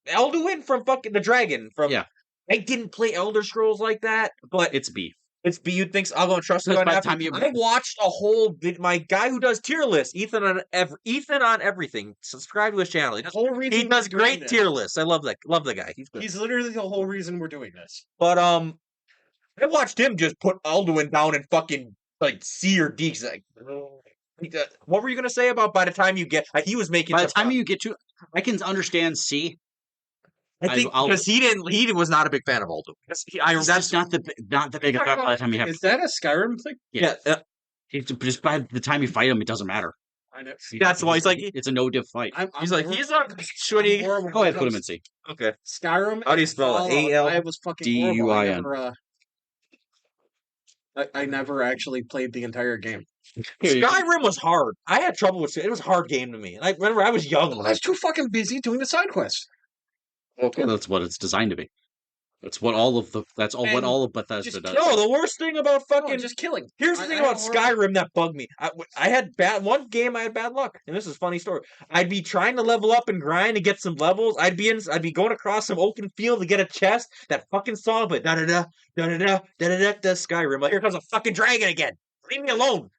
Alduin from fucking the dragon from. Yeah. I didn't play Elder Scrolls like that, but It's B. it's B. You'd think so. I'll go and trust it. Because by the After. time you- I watched a whole. My guy who does tier lists, Ethan on everything. Subscribe to his channel. He The does, whole reason he does we're doing great this. tier lists. I love that. Love the guy. He's good. He's literally the whole reason we're doing this. But I watched him just put Alduin down in fucking like C or D. 'Cause, like, what were you gonna say about by the time you get? He was making. By the some- time you get to, I can understand C. I think because he was not a big fan of Aldo. That's not the big effect by the time you have. Is that a Skyrim thing? Yeah. Just by the time you fight him, it doesn't matter. I know. That's why he's like it's a no diff fight. he's not shitty. Go ahead, put him in C. Okay. Skyrim. How do you spell it? A-L- I was fucking D-U-I-N. horrible. I never actually played the entire game. Skyrim was hard. I had trouble with it. It was a hard game to me. And I remember I was young. I was too fucking busy doing the side quests. Okay, that's what it's designed to be. That's what all of Bethesda does. No, the worst thing about fucking just killing. Here's the thing about Skyrim that bugged me. I had one game I had bad luck, and this is a funny story. I'd be trying to level up and grind to get some levels. I'd be going across some open field to get a chest. That fucking song, but da da da da da da da da da Skyrim. Like, here comes a fucking dragon again. Leave me alone.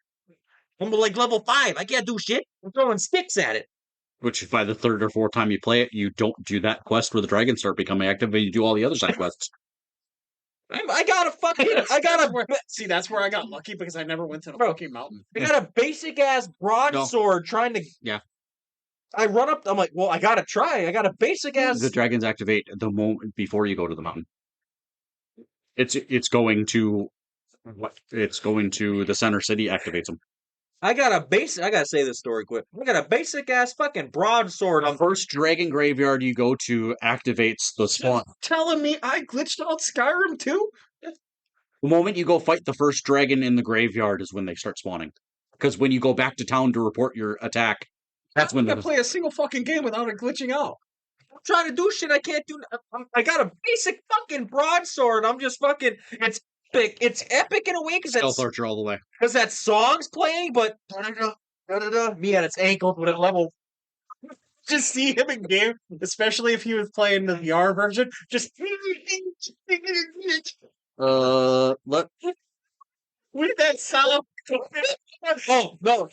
I'm like level 5. I can't do shit. I'm throwing sticks at it. Which by the third or fourth time you play it, you don't do that quest where the dragons start becoming active, and you do all the other side quests. I got a fucking. See, that's where I got lucky because I never went to the fucking mountain. I got a basic ass broadsword trying to. Yeah. I run up. I'm like, well, I gotta try. I got a basic ass. The dragons activate the moment before you go to the mountain. It's going to the center city activates them. I gotta say this story quick. I got a basic ass fucking broadsword. The first dragon graveyard you go to activates the spawn. Telling me I glitched out Skyrim too? The moment you go fight the first dragon in the graveyard is when they start spawning. Because when you go back to town to report your attack, that's when I play a single fucking game without it glitching out. I'm trying to do shit I can't do. I got a basic fucking broadsword. I'm just fucking. It's epic. It's epic in a way because Stealth Archer all the way. Because that song's playing, but me at its ankles with a level. Just see him in game, especially if he was playing the VR version. Just Let with that sound. Oh no,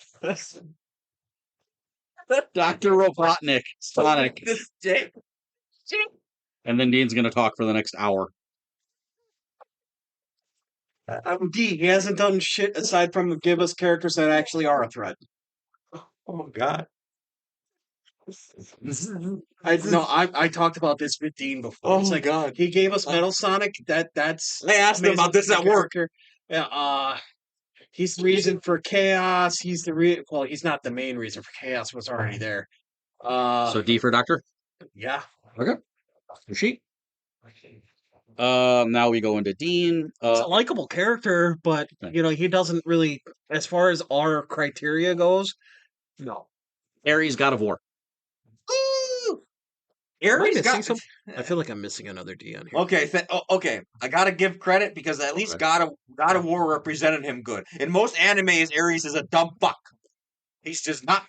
Dr. Robotnik, Sonic, this day. and then Dean's gonna talk for the next hour. D. He hasn't done shit aside from give us characters that actually are a threat. Oh god. I talked about this with Dean before. Oh it's my like, god. he gave us Metal Sonic. That's I asked him about this at work. Yeah, he's the reason for chaos. He's the well, he's not the main reason for chaos. Was already there. So D for Doctor? Yeah. Okay. Sheet. Now we go into Dean. He's a likable character, but he doesn't really, as far as our criteria goes. No. Ares, God of War. Ares I feel like I'm missing another D on here. Okay, okay. I gotta give credit because at least God of War represented him good. In most animes, Ares is a dumb fuck. He's just not.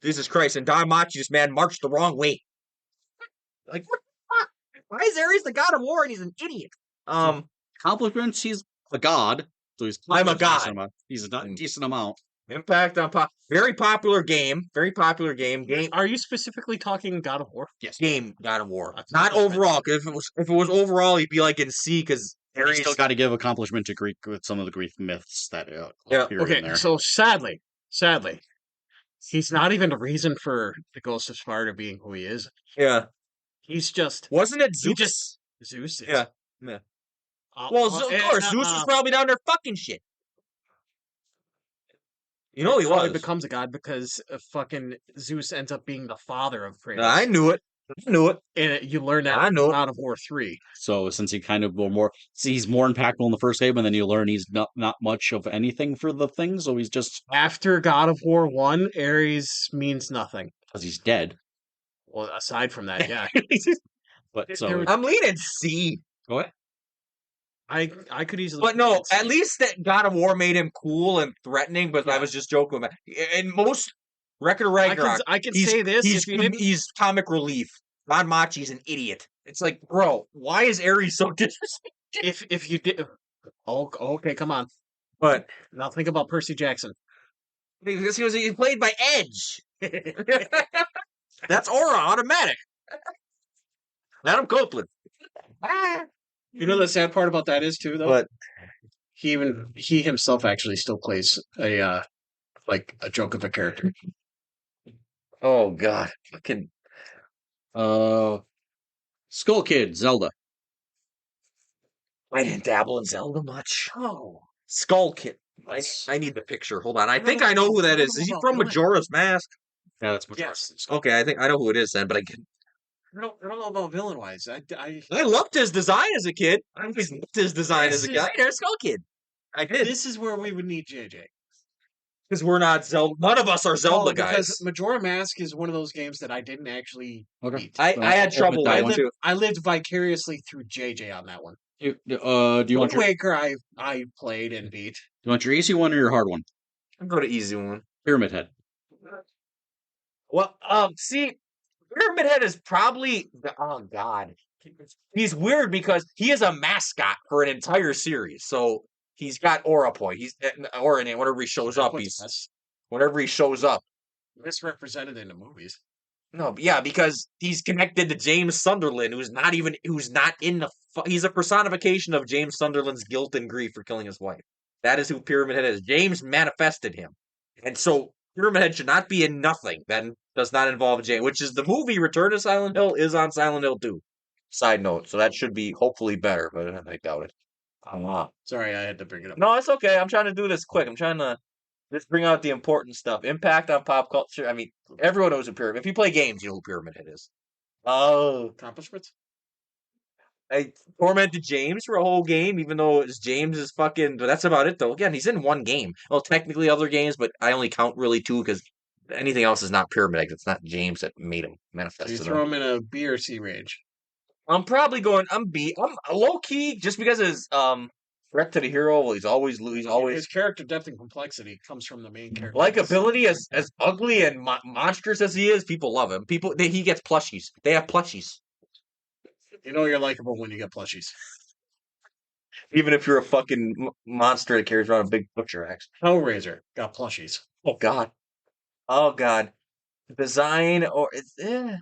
Jesus Christ! And Daimachi's man marched the wrong way. Like what the fuck? Why is Ares the God of War and he's an idiot? Accomplishments. He's a god, so he's. I'm a god. He's a decent amount. Impact on very popular game. Very popular game. Are you specifically talking God of War? Yes. Game God of War. Not overall. Because if it was overall, he'd be like in C. Because Ares still got to give a compliment to Greek with some of the Greek myths that appear in there. So sadly, he's not even a reason for the Ghost of Sparta being who he is. Yeah. He's just. Wasn't it Zeus? Zeus. Yeah. Well, of course, Zeus was probably down there fucking shit. He was. Becomes a god because fucking Zeus ends up being the father of Kratos. I knew it. And you learn that out of War 3. So since he kind of he's more impactful in the first game, and then you learn he's not much of anything for the thing. So he's just after God of War 1, Ares means nothing because he's dead. Well, aside from that, yeah. But so I'm leaning C. Go ahead. I could easily. But no, at least that God of War made him cool and threatening. But I was just joking about. In most Record of Ragnarok, I can say this. He's comic relief. Machi's an idiot. It's like, bro, why is Ares so disrespectful? If you did, okay, come on. But now think about Percy Jackson. Because he played by Edge. That's aura automatic. Adam Copeland. You know the sad part about that is too, though. But he himself actually still plays a joke of a character. Oh god, fucking Skull Kid, Zelda. I didn't dabble in Zelda much. Oh, Skull Kid. I need the picture. Hold on. I think I know who that is. Is he from Majora's Mask? Yeah, that's Yes. Okay, I think I know who it is then. But I don't know about villain wise. I loved his design as a kid. I always loved his design as a kid. There's Skull Kid. I did This is where we would need JJ. because we're not Zelda. None of us are Zelda Because guys. Majora Mask is one of those games that I didn't actually Okay. beat. I had I'll trouble admit that with one. too. I lived vicariously through JJ on that one. Do you want Wind your Waker I played and beat. easy one or your hard one? I'll go to easy one. Pyramid Head. Well, see, Pyramid Head is probably oh god, he's weird because he is a mascot for an entire series. So he's got aura point. He's aura name whenever he shows up. Whenever he shows up. Misrepresented in the movies. No, yeah, because he's connected to James Sunderland, who's not in the. He's a personification of James Sunderland's guilt and grief for killing his wife. That is who Pyramid Head is. James manifested him, and so Pyramid Head should not be in nothing that does not involve James. Which is the movie Return to Silent Hill is on Silent Hill 2. Side note, so that should be hopefully better, but I doubt it. Sorry, I had to bring it up. No, it's okay. I'm trying to do this quick. I'm trying to just bring out the important stuff. Impact on pop culture. I mean, everyone knows who Pyramid. If you play games, you know who Pyramid Head is. Oh, Accomplishments? I tormented James for a whole game, even though it's James's fucking. But that's about it, though. Again, he's in one game. Well, technically other games, but I only count really two because anything else is not Pyramid Head. It's not James that made him manifest. So you throw him in a B or C range. I'm probably going. I'm B. I'm low key just because his threat to the hero. Well, he's always His character depth and complexity comes from the main character. likability as ugly and monstrous as he is. People love him. He gets plushies. They have plushies. You know you're likable when you get plushies. Even if you're a fucking monster that carries around a big butcher axe. Hellraiser got plushies. Oh god. Oh god. Design or it's I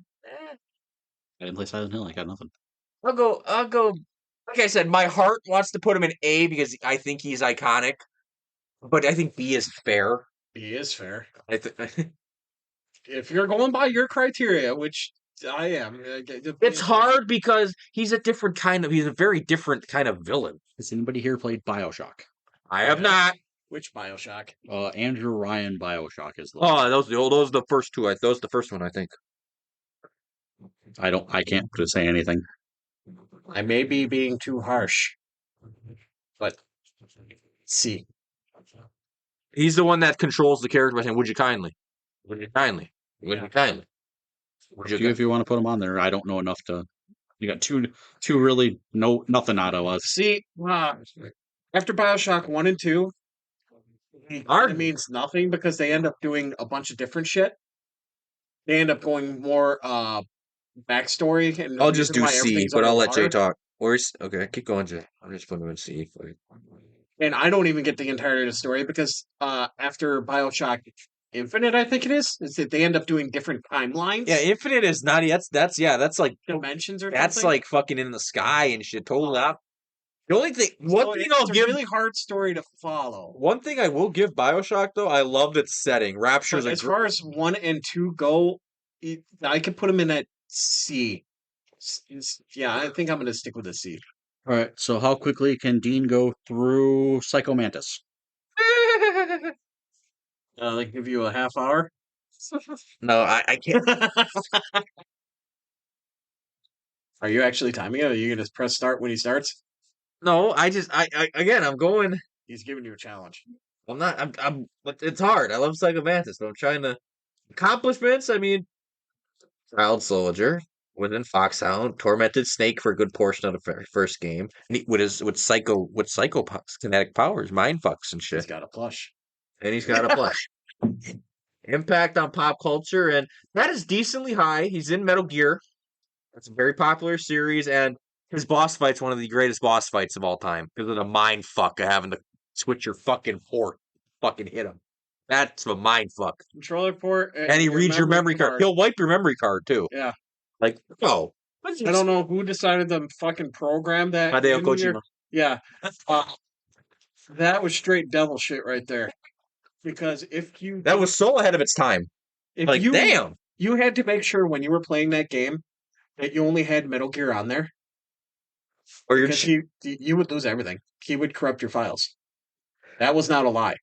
didn't play Silent Hill. I got nothing. I'll go. Like I said, my heart wants to put him in A because I think he's iconic. But I think B is fair. B is fair. I think If you're going by your criteria, which I am, it's hard because he's a very different kind of villain. Has anybody here played Bioshock? I have not. Which Bioshock? Andrew Ryan Bioshock is the Those are the first two. Those the first one, I think. I can't say anything. I may be being too harsh, but C. He's the one that controls the character by saying, "Would you kindly? Would you kindly? Would you kindly?" If you want to put them on there, I don't know enough to. You got two really nothing out of us. See, after Bioshock 1 and 2, it means nothing because they end up doing a bunch of different shit. They end up going more backstory. And I'll just do C, but I'll let Jay underwater. talk. Okay, keep going, Jay. I'm just putting him in C for you. And I don't even get the entirety of the story because after Bioshock Infinite, I think it is that they end up doing different timelines. Yeah, Infinite is not. That's like dimensions or that's something. like fucking in the sky and shit. Totally out. The only thing, I'll give a really hard story to follow. One thing I will give Bioshock though, I loved its setting. Rapture's as far as 1 and 2 go, I could put them in at C. Yeah, I think I'm going to stick with a C. All right. So how quickly can Dean go through Psycho Mantis? They give you a half hour. No, I can't. Are you actually timing it? Are you going to press start when he starts? No, again, I'm going. He's giving you a challenge. I'm not. But it's hard. I love Psycho Mantis, but I'm trying to accomplishments. I mean, Child Soldier, within Foxhound, tormented Snake for a good portion of the first game. With psycho kinetic powers, mind fucks and shit. He's got a plush, and he's got a plush. Impact on pop culture, and that is decently high. He's in Metal Gear. It's a very popular series, and his boss fight's one of the greatest boss fights of all time because of the mind fuck of having to switch your fucking port, fucking hit him. That's a mind fuck. Controller port, and he reads your memory card. He'll wipe your memory card too. Yeah, like oh, I don't know who decided to fucking program that. Hideo Kojima. Yeah, that was straight devil shit right there. Because that was so ahead of its time. Damn. You had to make sure when you were playing that game that you only had Metal Gear on there, Or you're because you would lose everything. He would corrupt your files. That was not a lie.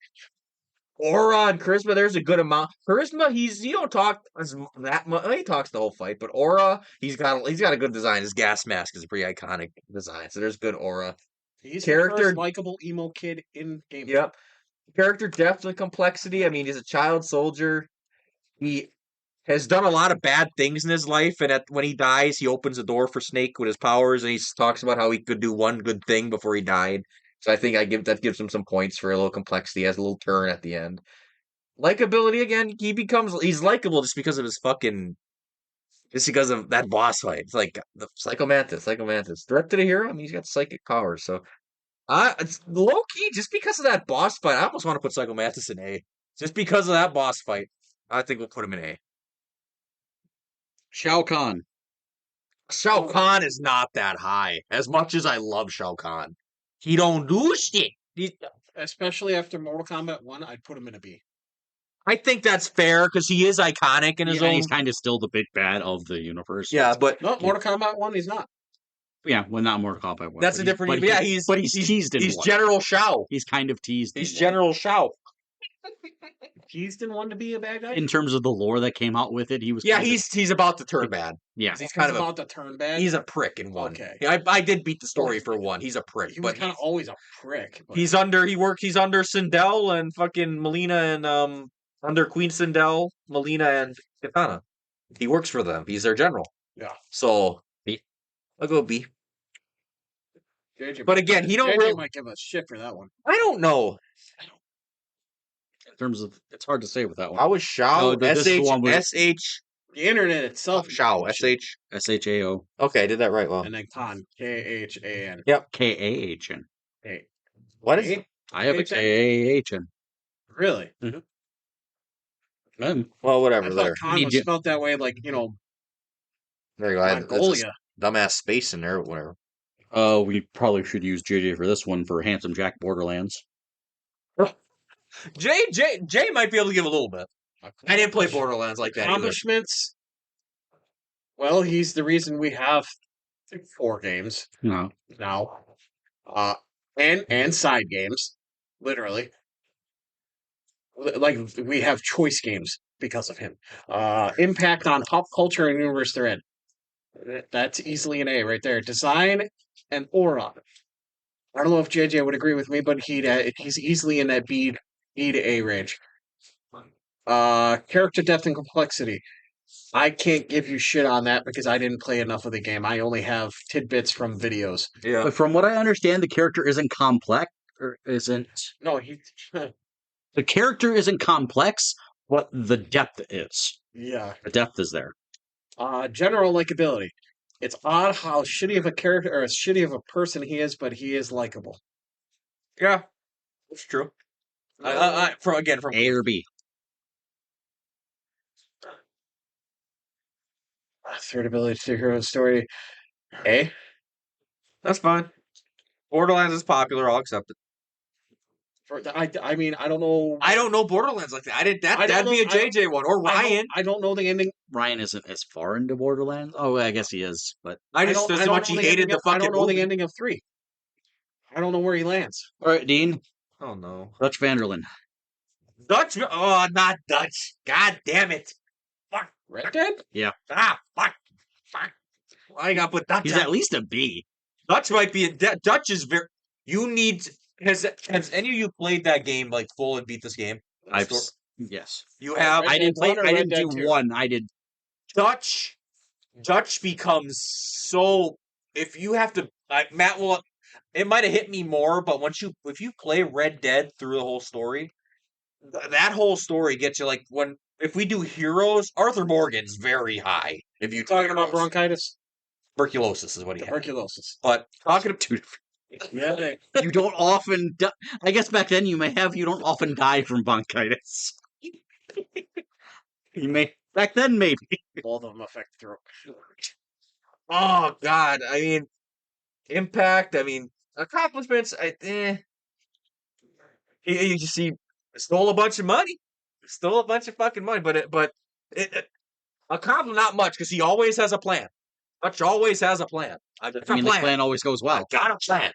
Aura and charisma, there's a good amount. Charisma, he don't talk that much. He talks the whole fight, but aura, he's got a good design. His gas mask is a pretty iconic design, so there's good aura. He's Character- the first likable emo kid in games. Yep. Character depth and complexity. I mean, he's a child soldier. He has done a lot of bad things in his life, and when he dies, he opens the door for Snake with his powers, and he talks about how he could do one good thing before he died. So I think that gives him some points for a little complexity. He has a little turn at the end. Likability again, he's likable just because of that boss fight. It's like the Psychomantis. Threat to the hero. I mean, he's got psychic powers, so it's low key just because of that boss fight. I almost want to put Psychomantis in A, just because of that boss fight. I think we'll put him in A. Shao Kahn. Shao Kahn is not that high. As much as I love Shao Kahn, he don't do shit. Especially after Mortal Kombat 1, I'd put him in a B. I think that's fair because he is iconic in his Yeah, own. he's kind of still the big bad of the universe. Yeah, but No, Mortal Kombat 1, he's not. Yeah, well, not Mortal Kombat 1. that's a different. But Yeah, he's teased in He's one. General Shao. He's kind of teased. He's in General Shao. He's didn't want to be a bad guy. one. In terms of the lore that came out with it, he was. Yeah, kind of- he's about to turn bad. yeah. He's kind of about to turn bad. He's a prick in one. Okay. Yeah, I did beat the story for one. He's a prick, He was but kind of always a prick. But he's under Sindel and fucking Melina and under Queen Sindel, Melina and Katana. He works for them. He's their general. Yeah. So I'll go B. JJ But again, he don't JJ really. might give us shit for that one. I don't know. In terms of, it's hard to say with that one. I was Shao. No, this is the one with- SH. The internet itself. Shao. SH. SHAO. Okay, I did that right. Well, And then Khan. KHAN. KAHN. Hey. what is it? I have a KAHN. Really? Well, whatever. I thought There. Khan was spelled that way, like, There you go. It's Mongolia. a dumbass space in there, or whatever. We probably should use JJ for this one for Handsome Jack Borderlands. Jay might be able to give a little bit. I didn't play Borderlands like that either. Accomplishments. Well, he's the reason we have 4 games No. now. And side games. Literally. Like, we have choice games because of him. Impact on pop culture and universe thread. That's easily an A right there. Design and aura. I don't know if JJ would agree with me, but he's easily in that B to A range. Character depth and complexity. I can't give you shit on that because I didn't play enough of the game. I only have tidbits from videos. Yeah. But from what I understand, the character isn't complex, or isn't. No, he. The character isn't complex, but the depth is. Yeah. The depth is there. General likability. It's odd how shitty of a character or as shitty of a person he is, but he is likable. Yeah. That's true. From A or B. Third ability to hero story. A. That's fine. Borderlands is popular. I'll accept it. I mean, I don't know. I don't know Borderlands like that. I don't That'd be a know- JJ one or Ryan. I don't know the ending. Ryan isn't as far into Borderlands. Oh, I guess he is, but I just don't- as much know he the hated ending the of- I fucking don't know the movie. ending of 3. I don't know where he lands. all right, Dean. Oh no. Dutch Vanderlyn. Dutch. Oh, not Dutch. God damn it. Fuck. Red Dead? Fuck. I got to put Dutch. He's on. at least a B. Dutch might be Dutch is very. You need. Has any of you played that game like full and beat this game? Yes. You have. Red I didn't Dead play. 1 or I Red didn't Dead do 2? one. I did. Dutch becomes so. If you have to, Matt will. It might have hit me more, but if you play Red Dead through the whole story, that whole story gets you like if we do heroes, Arthur Morgan's very high. If you Talking about bronchitis? tuberculosis is what he had. Tuberculosis. But talking to Two Yeah. You don't often. I guess back then you may have. You don't often die from bronchitis. You may back then maybe. Both of them affect the throat. oh god, I mean, impact. I mean, accomplishments. You see, stole a bunch of money, stole a bunch of fucking money, but a compliment not much because he always has a plan. Dutch always has a plan. I got I a mean, the plan. plan always goes I well. got a plan.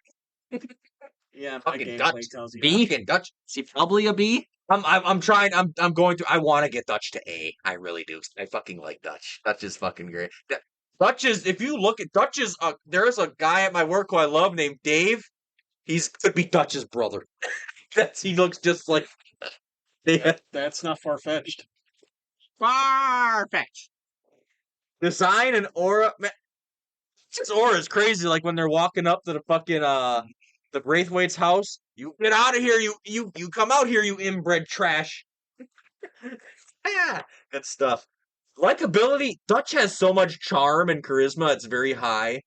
Yeah, my Fucking gameplay Dutch. tells you B? Fucking Dutch. Is he probably a B? I'm trying. I'm going to. I want to get Dutch to A. I really do. I fucking like Dutch. Dutch is fucking great. Dutch is. If you look at Dutch is. There is a guy at my work who I love named Dave. He's could be Dutch's brother. He looks just like. Yeah. That's not far-fetched. Far-fetched. Design and aura. Man, his aura is crazy. Like when they're walking up to the fucking the Braithwaite's house. You get out of here. You come out here. You inbred trash. Yeah, good stuff. Likability. Dutch has so much charm and charisma. It's very high.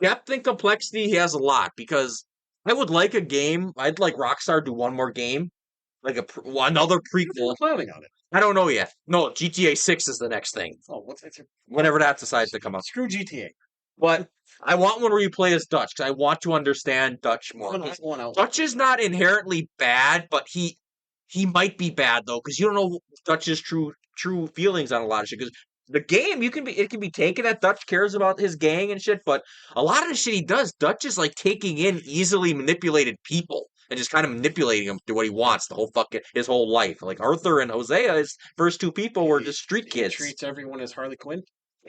Depth and complexity. He has a lot because I would like a game. I'd like Rockstar do one more game, like another prequel. Planning on it. I don't know yet. No, GTA 6 is the next thing. Oh, what's that? Whenever that decides to come out. Screw GTA. But I want one where you play as Dutch because I want to understand Dutch more. One else. Dutch is not inherently bad, but he might be bad though because you don't know Dutch's true feelings on a lot of shit. Because the game, it can be taken that Dutch cares about his gang and shit, but a lot of the shit he does, Dutch is like taking in easily manipulated people and just kind of manipulating them to what he wants his whole life. Like Arthur and Hosea, his first two people were just street He kids. treats everyone as Harley Quinn.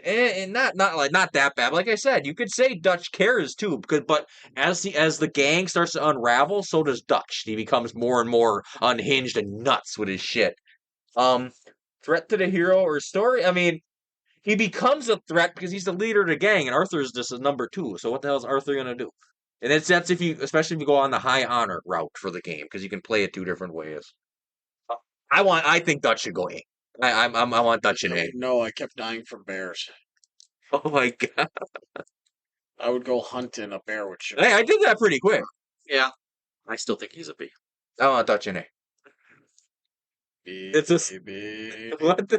And not that bad. Like I said, you could say Dutch cares too, but as the gang starts to unravel, so does Dutch. He becomes more and more unhinged and nuts with his shit. Threat to the hero or story? I mean, he becomes a threat because he's the leader of the gang, and Arthur's just a number two. So what the hell is Arthur gonna do? And that's especially if you go on the high honor route for the game, because you can play it two different ways. I think Dutch should go A. I want Dutch in A. No, I kept dying from bears. Oh my god! I would go hunting a bear with you. Hey, I did that pretty quick. Yeah. I still think he's a B. I want Dutch in A. It's a what?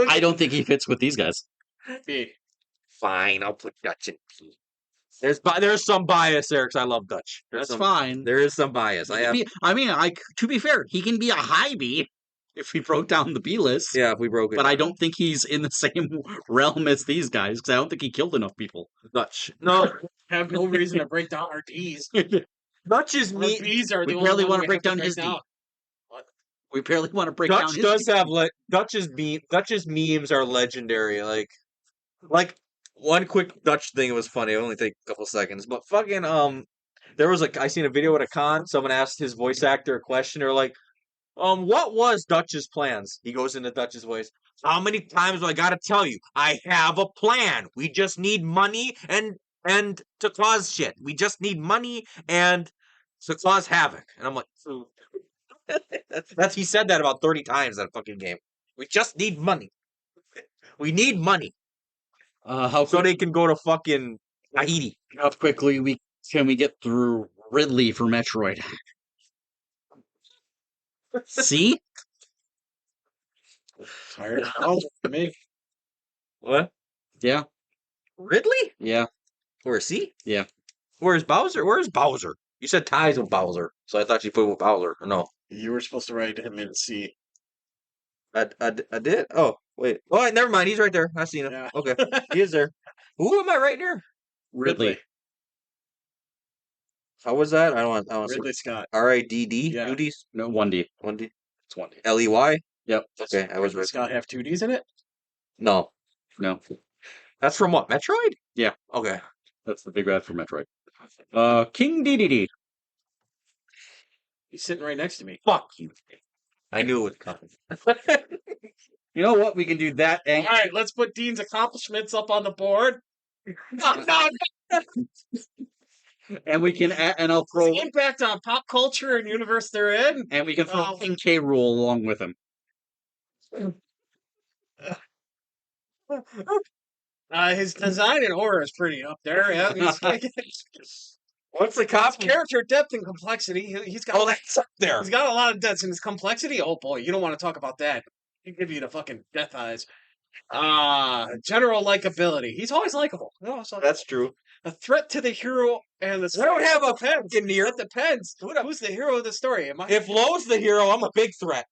I don't think he fits with these guys. B. Fine, I'll put Dutch in P. There's some bias there because I love Dutch. That's fine. There is some bias. To be fair, he can be a high B if we broke down the B list. Yeah, if we broke it. But I don't think he's in the same realm as these guys because I don't think he killed enough people. Dutch. No, Have no reason to break down our D's. Dutch is Our me. B's are the We only barely one want to we break have down his D. down. We barely want to break down Dutch his does D. have Dutch's memes are legendary. Like one quick Dutch thing. It was funny. It only take a couple seconds, but fucking there was I seen a video at a con. Someone asked his voice actor a question. They're like, what was Dutch's plans? He goes into Dutch's voice. How many times do I gotta tell you? I have a plan. We just need money and to cause shit. We just need money and to cause havoc. And I'm like, he said that about 30 times in that fucking game. We just need money. We need money. So they can go to fucking Tahiti. How quickly can we get through Ridley for Metroid? See? Tired. Oh, me. What? Yeah. Ridley? Yeah. Where's he? Yeah. Where's Bowser? Where's Bowser? You said ties with Bowser, so I thought you put with Bowser. No. You were supposed to write him in C. I did? Oh, wait. Oh, never mind. He's right there. I seen him. Yeah. Okay. He is there. Who am I right here? Ridley. How was that? I want Ridley Scott. R-I-D-D? Yeah. Duties? No, 1D. 1D? It's 1D. L-E-Y? Yep. Okay, I was Ridley right. Scott have 2Ds in it? No. No. That's from what? Metroid? Yeah. Okay. That's the big bad for Metroid. King DDD. He's sitting right next to me. Fuck you. I knew it was coming. You know what? We can do that. All right, let's put Dean's accomplishments up on the board. No. And we can, and I'll throw, The impact on pop culture and universe they're in. and we can throw Oh. King K. Rool along with him. His design and horror is pretty up there. Yeah, What's the cop? character depth and complexity. He's got. Oh, that's up there. He's got a lot of depth in his complexity. Oh boy, you don't want to talk about that. He'll give you the fucking death eyes. General likability. He's always likable. That's true. A threat to the hero and the I don't have a depends. fucking hero. It depends. Who's the hero of the story? Am I? If Lowe's the hero, I'm a big threat.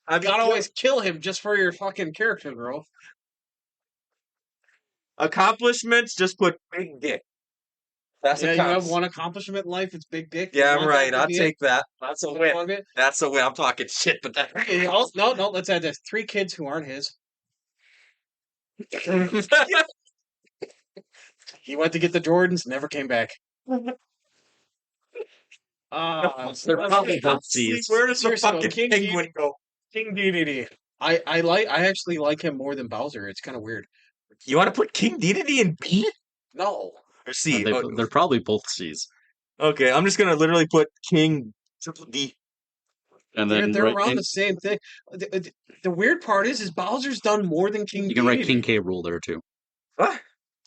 I've got to always kill him just for your fucking character growth. Accomplishments, just put big dick. That's Yeah, what you have counts. one accomplishment in life. It's big dick. Yeah, You I'm want that right. to I'll be it? take that. That's a You win. want it? That's a win. I'm talking shit, but that. Okay, oh, no. Let's add this. 3 kids who aren't his. He went to get the Jordans, never came back. They're probably both See, C's. where does the Seriously, though, fucking King penguin go? King Dedede. I actually like him more than Bowser. It's kind of weird. You want to put King Dedede in B No. or C? They're probably both C's. Okay, I'm just gonna literally put King triple D. And They're, then they're right, around and the same thing. The weird part is Bowser's done more than King you can write Dedede. King K. Rool there too. What?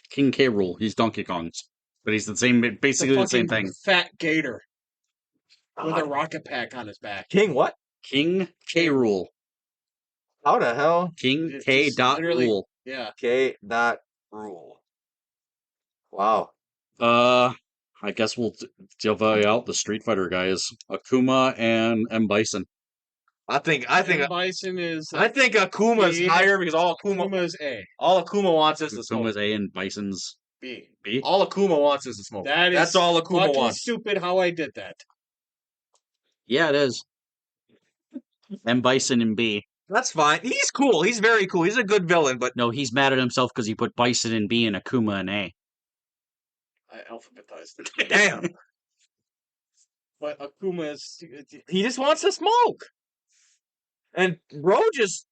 King K. Rool. He's Donkey Kong's, but he's the same, It's a basically the same fucking thing. fat gator with a rocket pack on his back. King what? King K. Rool. How the hell? King It's K. just Dot literally- Rool. Yeah. K. Dot rule. Wow. I guess we'll divvy out the Street Fighter guys: Akuma and M. Bison. I think And Bison is. Akuma's B. higher because Akuma is A. all Akuma wants is to smoke. Akuma's A and Bison's B. B. All Akuma wants is to smoke. That's all Akuma fucking wants. stupid how I did that. Yeah, it is. M. Bison and B. That's fine. He's cool. He's very cool. He's a good villain, but No, he's mad at himself because he put Bison in B and Akuma in A. I alphabetized it. damn, But Akuma is. he just wants to smoke. And Bro just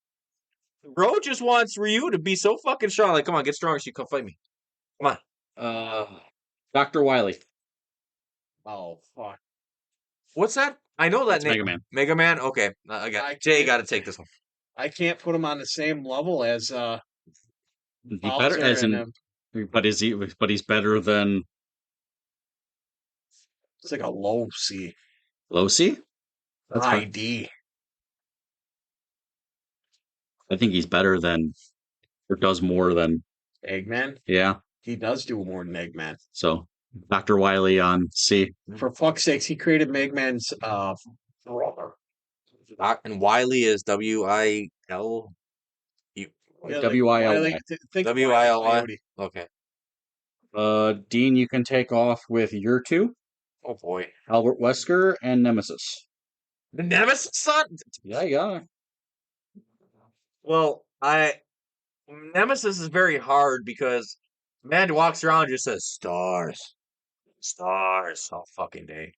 wants Ryu to be so fucking strong. Like, come on, get stronger so you come fight me. Come on. Dr. Wily. Oh, fuck. What's that? I know that It's name. Mega Man. Mega Man? Okay. Jay got to take this one. I can't put him on the same level as He Bowser better as and in, but he's better than it's like a low C. Low C? That's High fine. D. I think he's better than, or does more than, Eggman? yeah. He does do more than Eggman. So Dr. Wily on C. For fuck's sakes, he created Eggman's brother. And Wily is W-I-L. Yeah, W-I-L-Y. Think W-I-L-Y. Coyote. Okay. Dean, you can take off with your two, Oh boy. Albert Wesker and Nemesis. The Nemesis son? Yeah, yeah. Well, Nemesis is very hard because man walks around and just says stars. Stars all fucking day.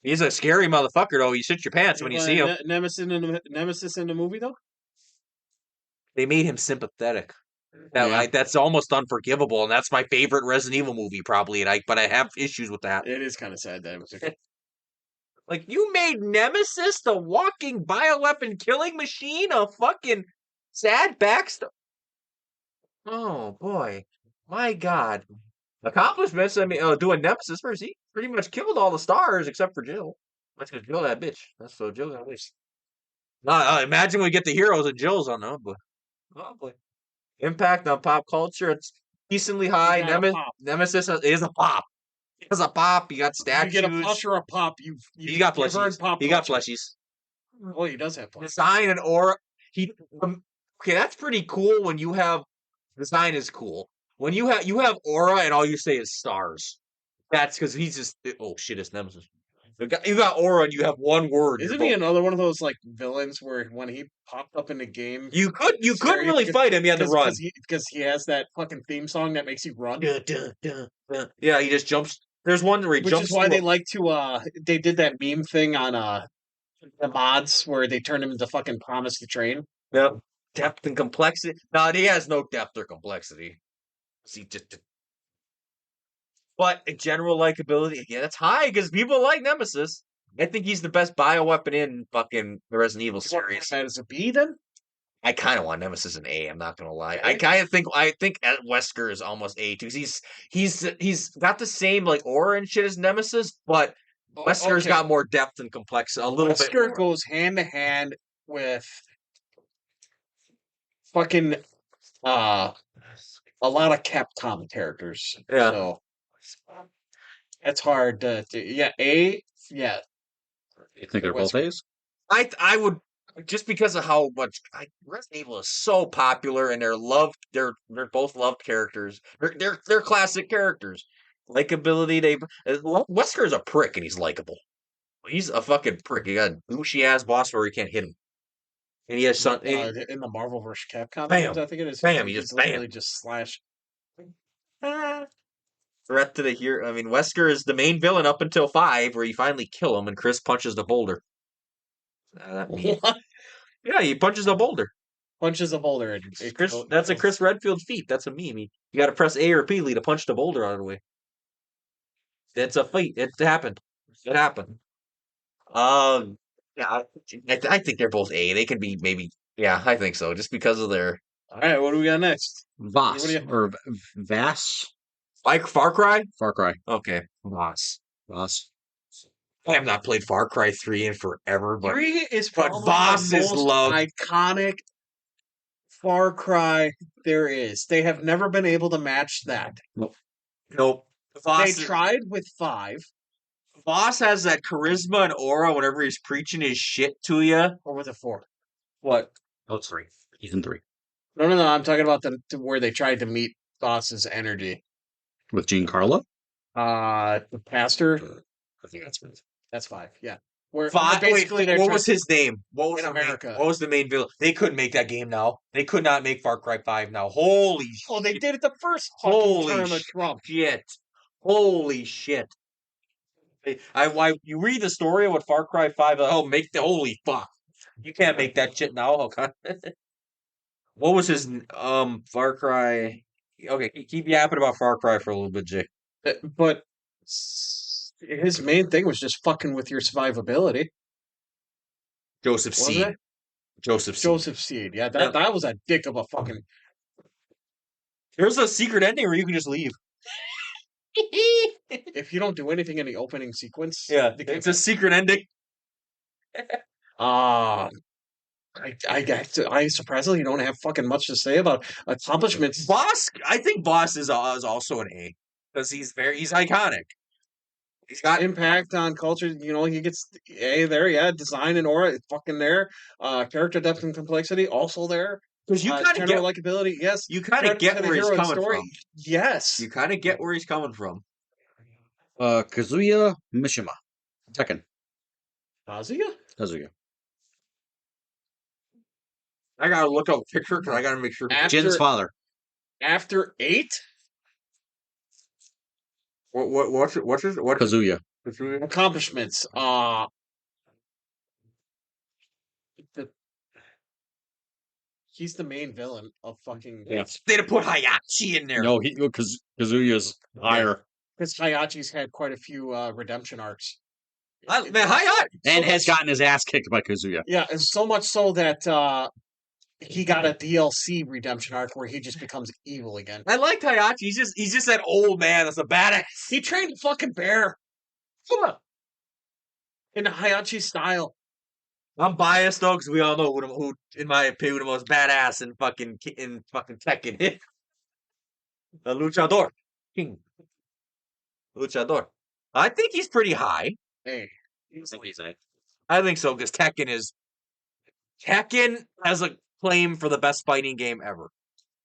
He's a scary motherfucker though. You shit your pants when you see him. Nemesis in the movie though. They made him sympathetic. Yeah. That's almost unforgivable, and that's my favorite Resident Evil movie, probably. But I have issues with that. It is kind of sad that it was. Like, you made Nemesis the walking bioweapon killing machine a fucking sad backstory. Oh boy, my God! Accomplishments. I mean, doing Nemesis first. He pretty much killed all the stars except for Jill. That's because Jill that bitch. That's so Jill got least. Imagine when we get the heroes and Jill's on them, but oh boy. Impact on pop culture. It's decently high. got a pop. Nemesis is a pop. He has a pop. You got statues. You get a plush or a pop. He got you've heard plushies. pop He got culture. plushies. Oh, he does have plushies. Design and aura. Okay, that's pretty cool. When you have design is cool. When you have aura and all you say is stars. That's because he's just shit. It's Nemesis. You got aura and you have one word. Isn't he another one of those like villains where when he popped up in the game, You couldn't really fight him. You had to run. because he has that fucking theme song that makes you run. Yeah, he just jumps. There's one where he Which jumps. is why they like to they did that meme thing on the mods where they turned him into fucking Promise the Train. Yep. Depth and complexity. No, he has no depth or complexity. See, but general likability, yeah, that's high because people like Nemesis. I think he's the best bioweapon in fucking the Resident Evil series. That is a B then? I kind of want Nemesis in A. I'm not gonna lie. A? I think Wesker is almost A too. Because he's got the same like aura and shit as Nemesis, but Wesker's got more depth and complexity. A little bit. Wesker More. goes hand to hand with fucking a lot of Capcom characters. Yeah. So it's hard to yeah, A, yeah. You think they're both A's? I would just because of how much Resident Evil is so popular and they're loved. They're both loved characters. They're classic characters. Likability. Wesker's a prick and he's likable. He's a fucking prick. He got a douchey ass boss where he can't hit him, and he has some. In the Marvel vs. Capcom games, Bam, I think it is. bam. He He's just bam. literally just slash. Threat to the hero. I mean, Wesker is the main villain up until 5, where you finally kill him and Chris punches the boulder. What? Yeah, he punches the boulder. Punches a boulder. That's a Chris Redfield feat. That's a meme. You got to press A or P to punch the boulder out of the way. It's a feat. It happened. It happened. Yeah, I think they're both A. They can be maybe. Yeah, I think so. Just because of their. All right, what do we got next? Voss What do you- or Vass? Like Far Cry? Far Cry. Okay. Voss. Voss. I have not played Far Cry 3 in forever, but 3 is but probably Voss the is most loved. iconic Far Cry there is. They have never been able to match that. Nope. They tried with 5. Voss has that charisma and aura whenever he's preaching his shit to you. Or was it 4? What? Oh, it's 3. He's in 3. No. I'm talking about where they tried to meet Voss's energy. With Giancarlo? The pastor. I think That's 5. Yeah. Where What they're was his name? What was in America? What was the main villain? They couldn't make that game now. They could not make Far Cry 5 now. Holy Oh, they shit. did it the first fucking Holy term of Trump. shit. Holy shit. You read the story of what Far Cry 5, holy fuck. You can't make that shit now. Okay. What was his Far Cry? Okay, keep yapping about Far Cry for a little bit, Jay. But his main thing was just fucking with your survivability. Joseph Wasn't Seed. it? Joseph Seed. Joseph Seed. Yeah, that was a dick of a fucking. There's a secret ending where you can just leave. If you don't do anything in the opening sequence, Yeah, it's a secret ending. I surprisingly don't have fucking much to say about accomplishments. I think Boss is also an A because he's iconic. He's got Impact on culture. You know, he gets A there. Yeah, design and aura, fucking there. Character depth and complexity, also there. because you kind of general get likability. Yes, you kind of get where he's coming from. Yes, You kind of get where he's coming from. Kazuya Mishima. Tekken. Kazuya. Kazuya. I gotta look up a picture because I gotta make sure. Jin's father. After 8, What's Kazuya. accomplishments. He's the main villain of fucking. Yeah. They'd have put Hayachi in there. No, Kazuya's higher. Because Hayachi's had quite a few redemption arcs. Man, Hayachi And has gotten his ass kicked by Kazuya. Yeah, and so much so that he got a DLC redemption arc where he just becomes evil again. I liked Hayachi. He's just that old man that's a badass. He trained a fucking bear. In the Hayachi style. I'm biased though, because we all know who, in my opinion, the most badass in fucking Tekken. The Luchador. King. Luchador. I think he's pretty high. Hey. I think so, because Tekken has a claim for the best fighting game ever.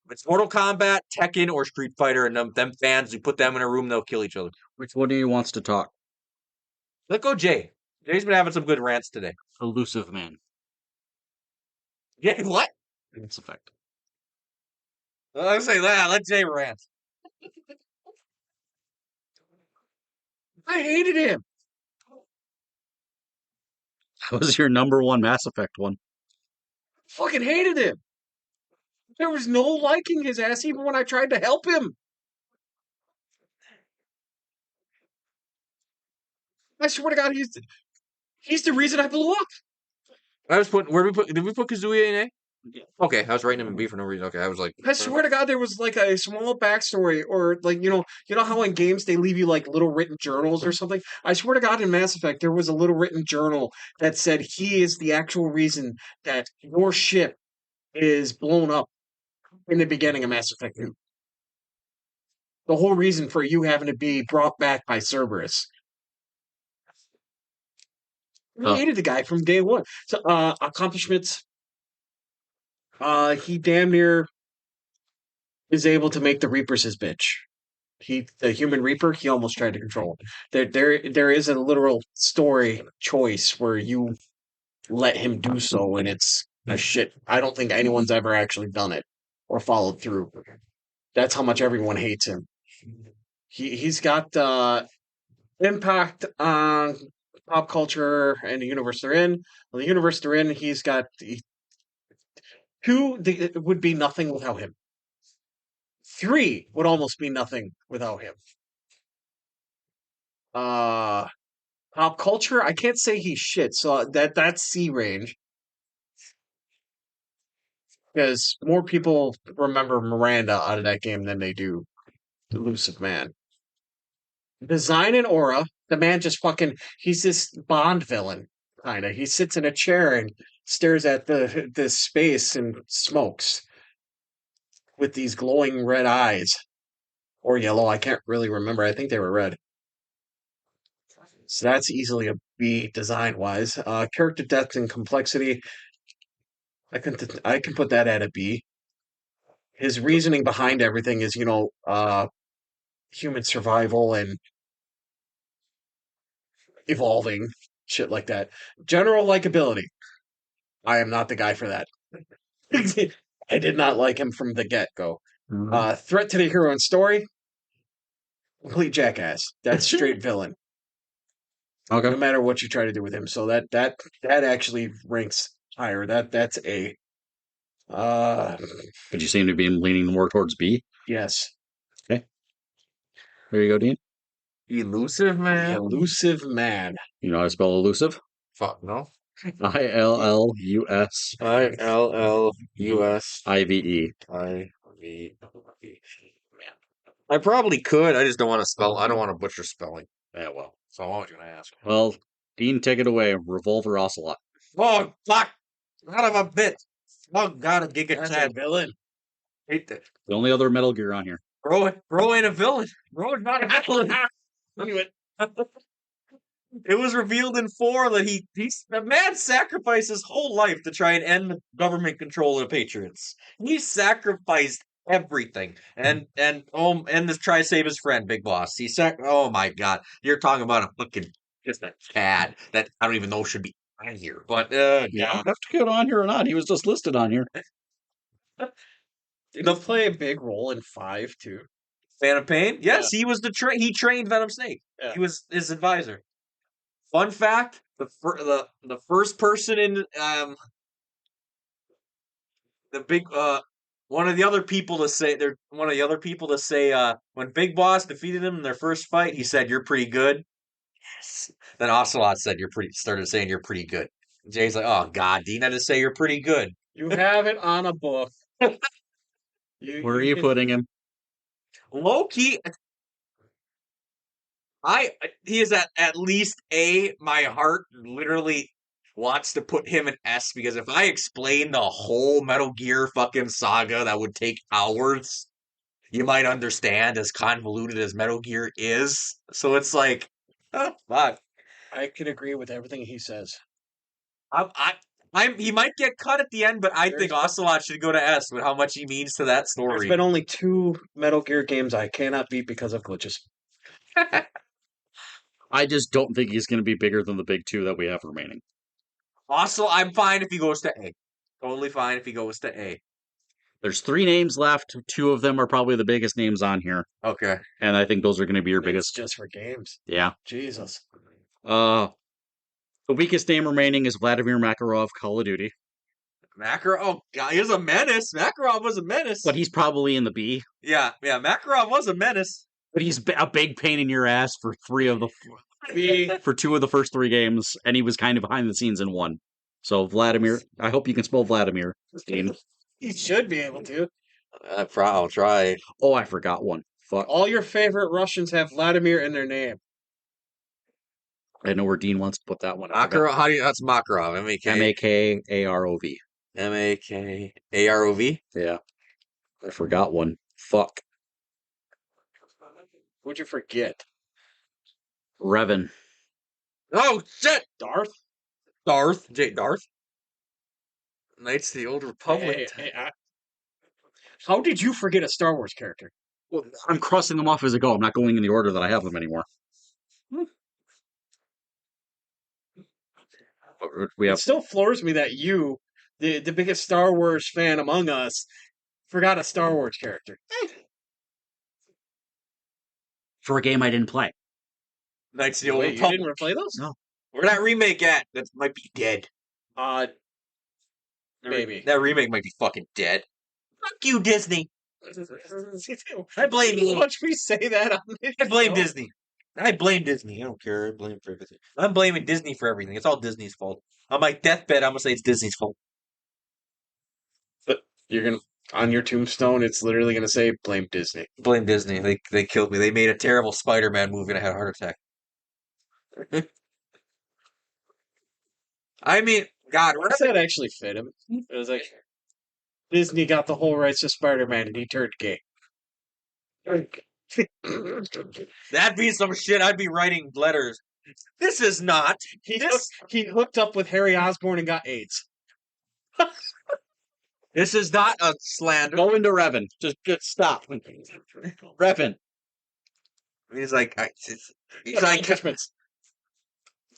If it's Mortal Kombat, Tekken, or Street Fighter, and them fans, you put them in a room, they'll kill each other. Which one of you wants to talk? Let go, Jay. Jay's been having some good rants today. Elusive man. Yeah, what? That's a fact. Let's say that. Let Jay rant. I hated him. That was your number one Mass Effect one. Fucking hated him. There was no liking his ass even when I tried to help him. I swear to God, he's the reason I blew up. Did we put Kazuya in A? Yeah. Okay, I was writing him in B for no reason. Okay, I was like, I swear to God, there was like a small backstory, or like you know how in games they leave you like little written journals or something. I swear to God, in Mass Effect, there was a little written journal that said he is the actual reason that your ship is blown up in the beginning of Mass Effect 2. The whole reason for you having to be brought back by Cerberus. I hated the guy from day one. So, accomplishments. He damn near is able to make the Reapers his bitch. The human Reaper, he almost tried to control. There is a literal story choice where you let him do so, and it's a shit. I don't think anyone's ever actually done it or followed through. That's how much everyone hates him. He's got impact on pop culture and the universe they're in. Well, the universe they're in, he's got two. It would be nothing without him. Three would almost be nothing without him. Uh Pop culture, I can't say he's shit, so that's C range. Because more people remember Miranda out of that game than they do Elusive Man. Design and aura, the man just fucking he's this Bond villain, kinda. He sits in a chair and stares at this space and smokes with these glowing red eyes. Or yellow, I can't really remember. I think they were red. So that's easily a B design wise. Character depth and complexity. I can put that at a B. His reasoning behind everything is, human survival and evolving, shit like that. General likability. I am not the guy for that. I did not like him from the get go. Threat to the hero and story. Complete jackass. That's straight villain. Okay. No matter what you try to do with him. So that actually ranks higher. That's A. But you seem to be leaning more towards B. Yes. Okay. There you go, Dean. Elusive Man. Elusive Man. You know how to spell elusive? Fuck no. ILLUS ILLUS IVE. IVE. I probably could. I just don't want to spell. I don't want to butcher spelling. Yeah, well, so I'm always gonna ask. Well, Dean, take it away. Revolver Ocelot. Oh fuck! Son of a bitch! Oh god, a Giga That's a Chad. villain. Hate that. The only other Metal Gear on here. Bro ain't a villain. Bro is not a villain. Anyway. It was revealed in 4 that the man sacrificed his whole life to try and end the government control of the Patriots. He sacrificed everything, and to try to save his friend, Big Boss. Oh my god, you're talking about a fucking just a cad that I don't even know should be on here. But Yeah, I don't have to get on here or not. He was just listed on here. Did he play a big role in 5 too? Fan of Pain? Yes, he was he trained Venom Snake. Yeah. He was his advisor. Fun fact: the first person in the big one of the other people to say when Big Boss defeated him in their first fight, he said, "You're pretty good." Yes. Then Ocelot said, started saying you're pretty good. Jay's like, "Oh God, Dean had to say you're pretty good." You have it on a book. Where are you putting him? Low key, he is at least A. My heart literally wants to put him in S because if I explain the whole Metal Gear fucking saga, that would take hours. You might understand as convoluted as Metal Gear is. So it's like, oh, fuck. I can agree with everything he says. He might get cut at the end, but I think Ocelot should go to S with how much he means to that story. There's been only 2 Metal Gear games I cannot beat because of glitches. I just don't think he's going to be bigger than the big 2 that we have remaining. Also, I'm fine if he goes to A. Totally fine if he goes to A. There's 3 names left. 2 of them are probably the biggest names on here. Okay. And I think those are going to be your biggest. Just for games. Yeah. Jesus. The weakest name remaining is Vladimir Makarov, Call of Duty. Makarov, oh god, he was a menace. Makarov was a menace. But he's probably in the B. Yeah, Makarov was a menace. But he's a big pain in your ass for 2 of the first 3 games, and he was kind of behind the scenes in 1. So Vladimir, I hope you can spell Vladimir. He should be able to. I'll try. Oh, I forgot one. Fuck. All your favorite Russians have Vladimir in their name. I know where Dean wants to put that one. Makarov, that's Makarov. Makarov. Makarov? Yeah. I forgot one. Fuck. What'd you forget? Revan. Oh, shit! Darth? Darth. Darth? Knights of the Old Republic. How did you forget a Star Wars character? Well, I'm crossing them off as I go. I'm not going in the order that I have them anymore. We It have still floors me that you, the biggest Star Wars fan among us, forgot a Star Wars character. for a game I didn't play. Knights of the Old Wait, you Republic. didn't replay those? No. Where that remake at? That might be dead. Maybe. That remake might be fucking dead. Fuck you, Disney. I blame you. Watch me say that on this I blame show. Disney. I blame Disney. I don't care. I blame for everything. I'm blaming Disney for everything. It's all Disney's fault. On my deathbed, I'm gonna say it's Disney's fault. But you're gonna on your tombstone, it's literally gonna say blame Disney. Blame Disney. They killed me. They made a terrible Spider-Man movie and I had a heart attack. I mean, God, How does that actually fit him? It was like Disney got the whole rights to Spider-Man and he turned gay. that'd be some shit. I'd be writing letters. This is not. He hooked up with Harry Osborn and got AIDS. This is not a slander. Go into Revan. Just stop. Revan. He's like, he's Like like, judgments.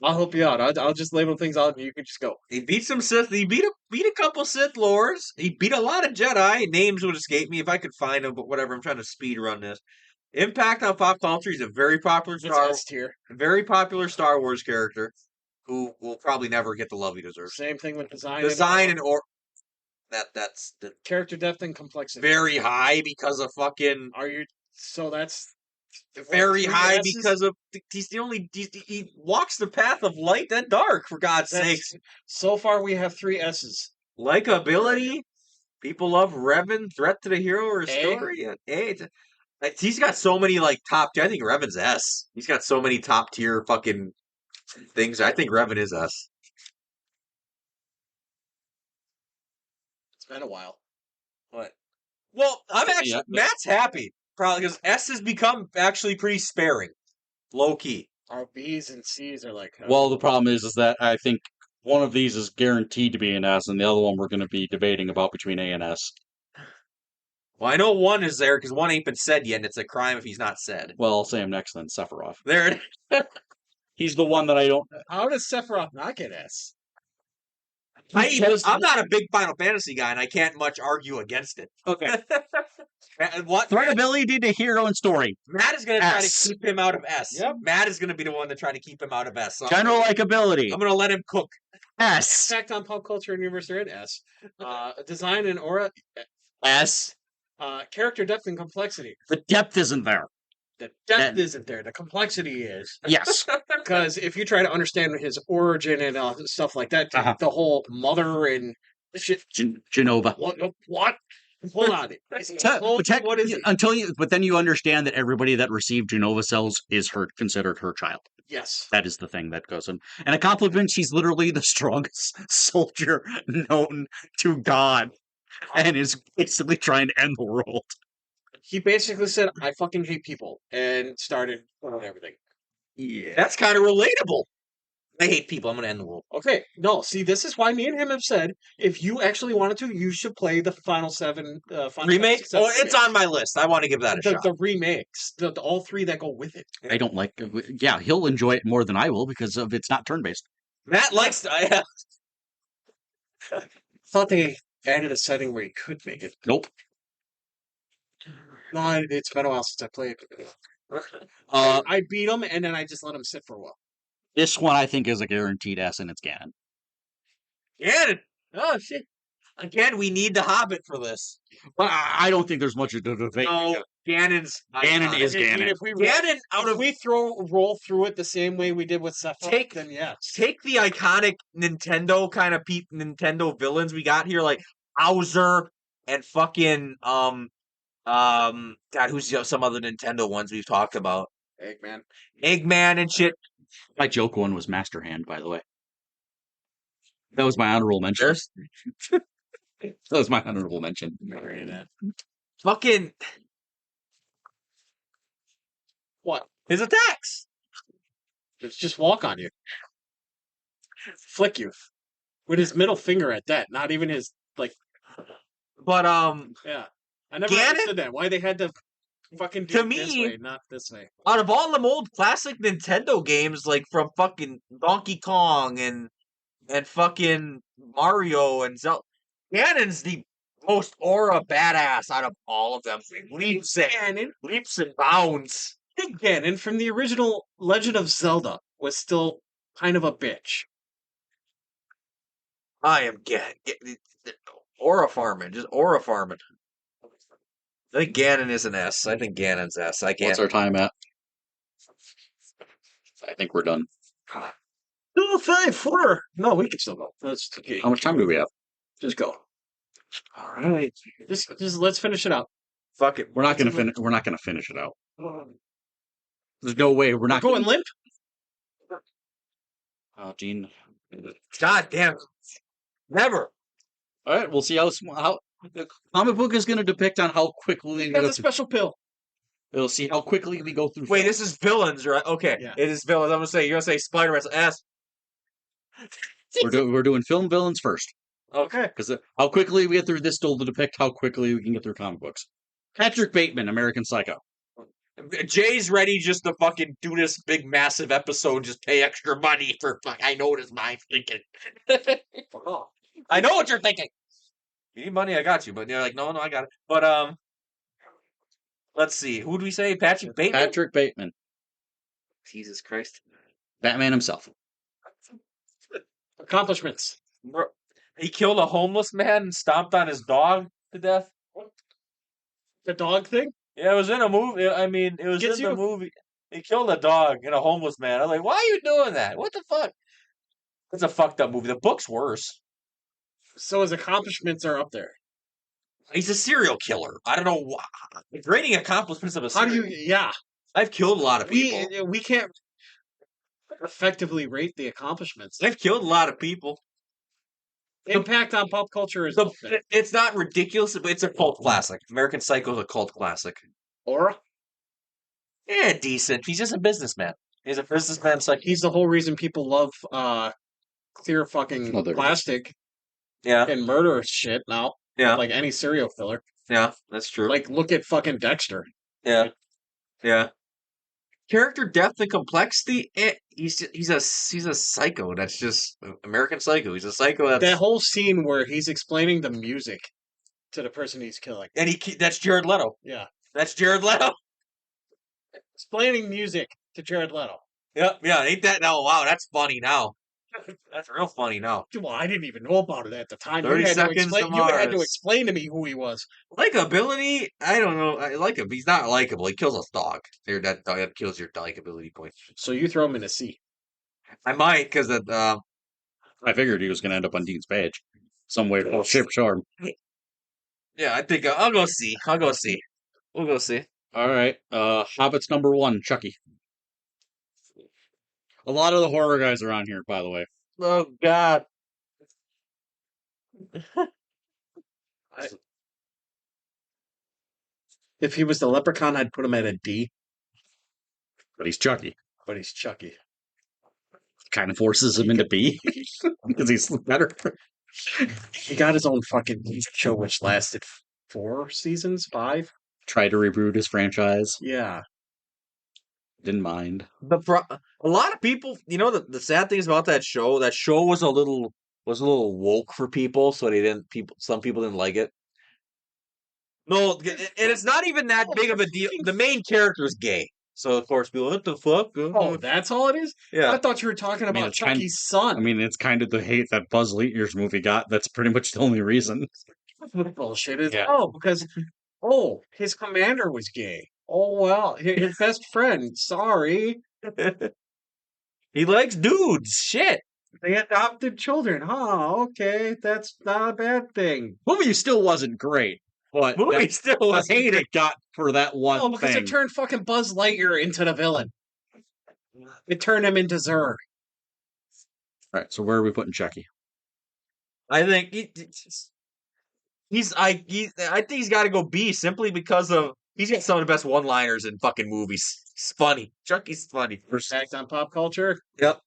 I'll help you out. I'll just label things out and you can just go. he beat some Sith. He beat a couple Sith lords. He beat a lot of Jedi. Names would escape me if I could find them, but whatever. I'm trying to speed run this. Impact on pop culture. He's a very popular very popular Star Wars character who will probably never get the love he deserves. Same thing with design. Design and or that's the character depth and complexity. very high because of fucking. So that's very high S's? because of he's the only he walks the path of light and dark, for God's sakes. So far we have 3 S's. Likability, people love Revan, threat to the hero or story. He's got so many like top tier. I think Revan's S. He's got so many top tier fucking things. I think Revan is S. It's been a while. What? Well, I'm actually Matt's happy. Probably because S has become actually pretty sparing. Low key. Our B's and C's are like... Well, the problem is that I think one of these is guaranteed to be an S, and the other one we're going to be debating about between A and S. Well, I know one is there because one ain't been said yet, and it's a crime if he's not said. Well, I'll say him next then, Sephiroth. There it is. He's the one that I don't... How does Sephiroth not get S? I'm not a big Final Fantasy guy, and I can't much argue against it. Okay. What Threatability to hero and story. Matt is going to try to S. keep him out of S. Yep. Matt is going to be the one to try to keep him out of S. So General likability. I'm going to let him cook. S. Impact on pop culture and universe are in S. Design and aura... S. Character depth and complexity. The depth isn't there. The depth isn't there. The complexity is. Yes. Because if you try to understand his origin and stuff like that, the whole mother and shit. Genova. What? Hold on. What is it? But then you understand that everybody that received Genova cells is considered her child. Yes. That is the thing that goes in. And a compliment, she's literally the strongest soldier known to God and is basically trying to end the world. He basically said, I fucking hate people, and started everything. Yeah. That's kind of relatable. I hate people. I'm going to end the world. Okay. No, see, this is why me and him have said, if you actually wanted to, you should play the Final 7 remake. Oh, it's on my list. I want to give that a shot. The remakes. All 3 that go with it. I don't like... Yeah, he'll enjoy it more than I will because of it's not turn-based. Matt likes... I thought they added a setting where you could make it. Nope. No, it's been a while since I played. I beat him, and then I just let him sit for a while. This one, I think, is a guaranteed S, and it's Ganon. Ganon! Oh, shit. Again, we need the Hobbit for this. Well, I don't think there's much of a debate. No, Ganon's... Ganon is Ganon. If we roll through it the same way we did with Sephiroth, then yes. Take the iconic Nintendo kind of Nintendo villains we got here, like Bowser and fucking... God, who's some other Nintendo ones we've talked about? Eggman and shit. My joke one was Master Hand, by the way. That was my honorable mention. That was my honorable mention. Fucking... What? His attacks! It's just walk on you. flick you with his middle finger at that. Not even his like. But Yeah, I never Ganon? understood that. Why they had to fucking do To it this me- way, not this way. out of all them old classic Nintendo games, like from fucking Donkey Kong and fucking Mario and Zelda, Ganon's the most aura badass out of all of them. Leaps and bounds. Big Ganon from the original Legend of Zelda was still kind of a bitch. I am aura farming, just aura farming. I think Ganon is an S. I think Ganon's S. I can't. What's our time at? I think we're done. 254. No, we can still go. That's okay. How much time do we have? Just go. All right. Just let's finish it out. Fuck it. We're not gonna finish. We're not gonna finish it out. There's no way we're not Going limp. Oh, Gene. God damn it. Never. All right, we'll see how the comic book is going to depict on how quickly we That's go a special pill. It'll see how quickly we go through. Wait, this is villains, right? Okay, Yeah. it is villains. I'm gonna say you're gonna say Spider-Man's S. We're doing film villains first Okay. because how quickly we get through this will depict how quickly we can get through comic books. Patrick Bateman, American Psycho. Jay's ready just to fucking do this big massive episode, just pay extra money for I know what his mind's thinking. I know what you're thinking. You need money, I got you. But you're like, no, I got it. But let's see. Who do we say? Patrick Bateman? Patrick Bateman, Jesus Christ. Batman himself. Accomplishments. Bro, he killed a homeless man and stomped on his dog to death. The dog thing? Yeah, it was in a movie. I mean, it was Gets in the you- movie. He killed a dog and a homeless man. I'm like, why are you doing that? What the fuck? It's a fucked up movie. The book's worse. So his accomplishments are up there. He's a serial killer. I don't know why. Grading accomplishments of a How do serial. you? Yeah, I've killed a lot of people. we can't effectively rate the accomplishments. I've killed a lot of people. Impact on pop culture is So, up there. it's not ridiculous, but it's a cult classic. American Psycho is a cult classic. Aura. Yeah, decent. He's just a businessman. He's a businessman. Psycho. He's the whole reason people love clear fucking Oh, there it is. plastic Yeah, and murder shit now. yeah, Like any serial killer. yeah. That's true. Like look at fucking Dexter. Yeah, yeah. Character depth and complexity. He's a psycho. That's just American Psycho. He's a psycho. That's, That whole scene where he's explaining the music to the person he's killing. and that's Jared Leto. Yeah. That's Jared Leto. Explaining music to Jared Leto. Yep. Yeah. Ain't that now? Wow, that's funny now. That's real funny now. Well, I didn't even know about it at the time. 30 seconds to You had to Mars. explain to me who he was. Likability. I don't know. I like him. He's not likable. He kills a dog. There, that kills your likability point. So you throw him in a C. I might because that. I figured he was going to end up on Dean's page, some way, shape, or form. Yeah, I think I'll go see. I'll go see. We'll go see. All right, Hobbits number 1, Chucky. A lot of the horror guys are on here, by the way. Oh God. If he was the leprechaun, I'd put him at a D. But he's Chucky. But he's Chucky. Kind of forces him into B because he's better. He got his own fucking show, which lasted 4 seasons, 5. Tried to reboot his franchise. Yeah. Didn't mind. A lot of people, you know, the sad thing is about that show was a little woke for people, so some people didn't like it. No, and it's not even that big of a deal. The main character is gay, so of course people, what the fuck? Oh, that's all it is? Yeah. I thought you were talking about it's kind- Chucky's son. I mean, it's kind of the hate that Buzz Lightyear's movie got. That's pretty much the only reason. Bullshit is Yeah. because his commander was gay. Oh well, his best friend. Sorry, He likes dudes. Shit. they adopted children. Huh? Okay, that's not a bad thing. Movie still wasn't great, but Movie still the was hate it got for that one Oh, because thing. it turned fucking Buzz Lightyear into the villain. It turned him into Zurg. All right, so where are we putting Chucky? I think I think he's got to go B simply because of he's got some of the best one-liners in fucking movies. He's funny. Chucky's funny. Impact on pop culture. Yep.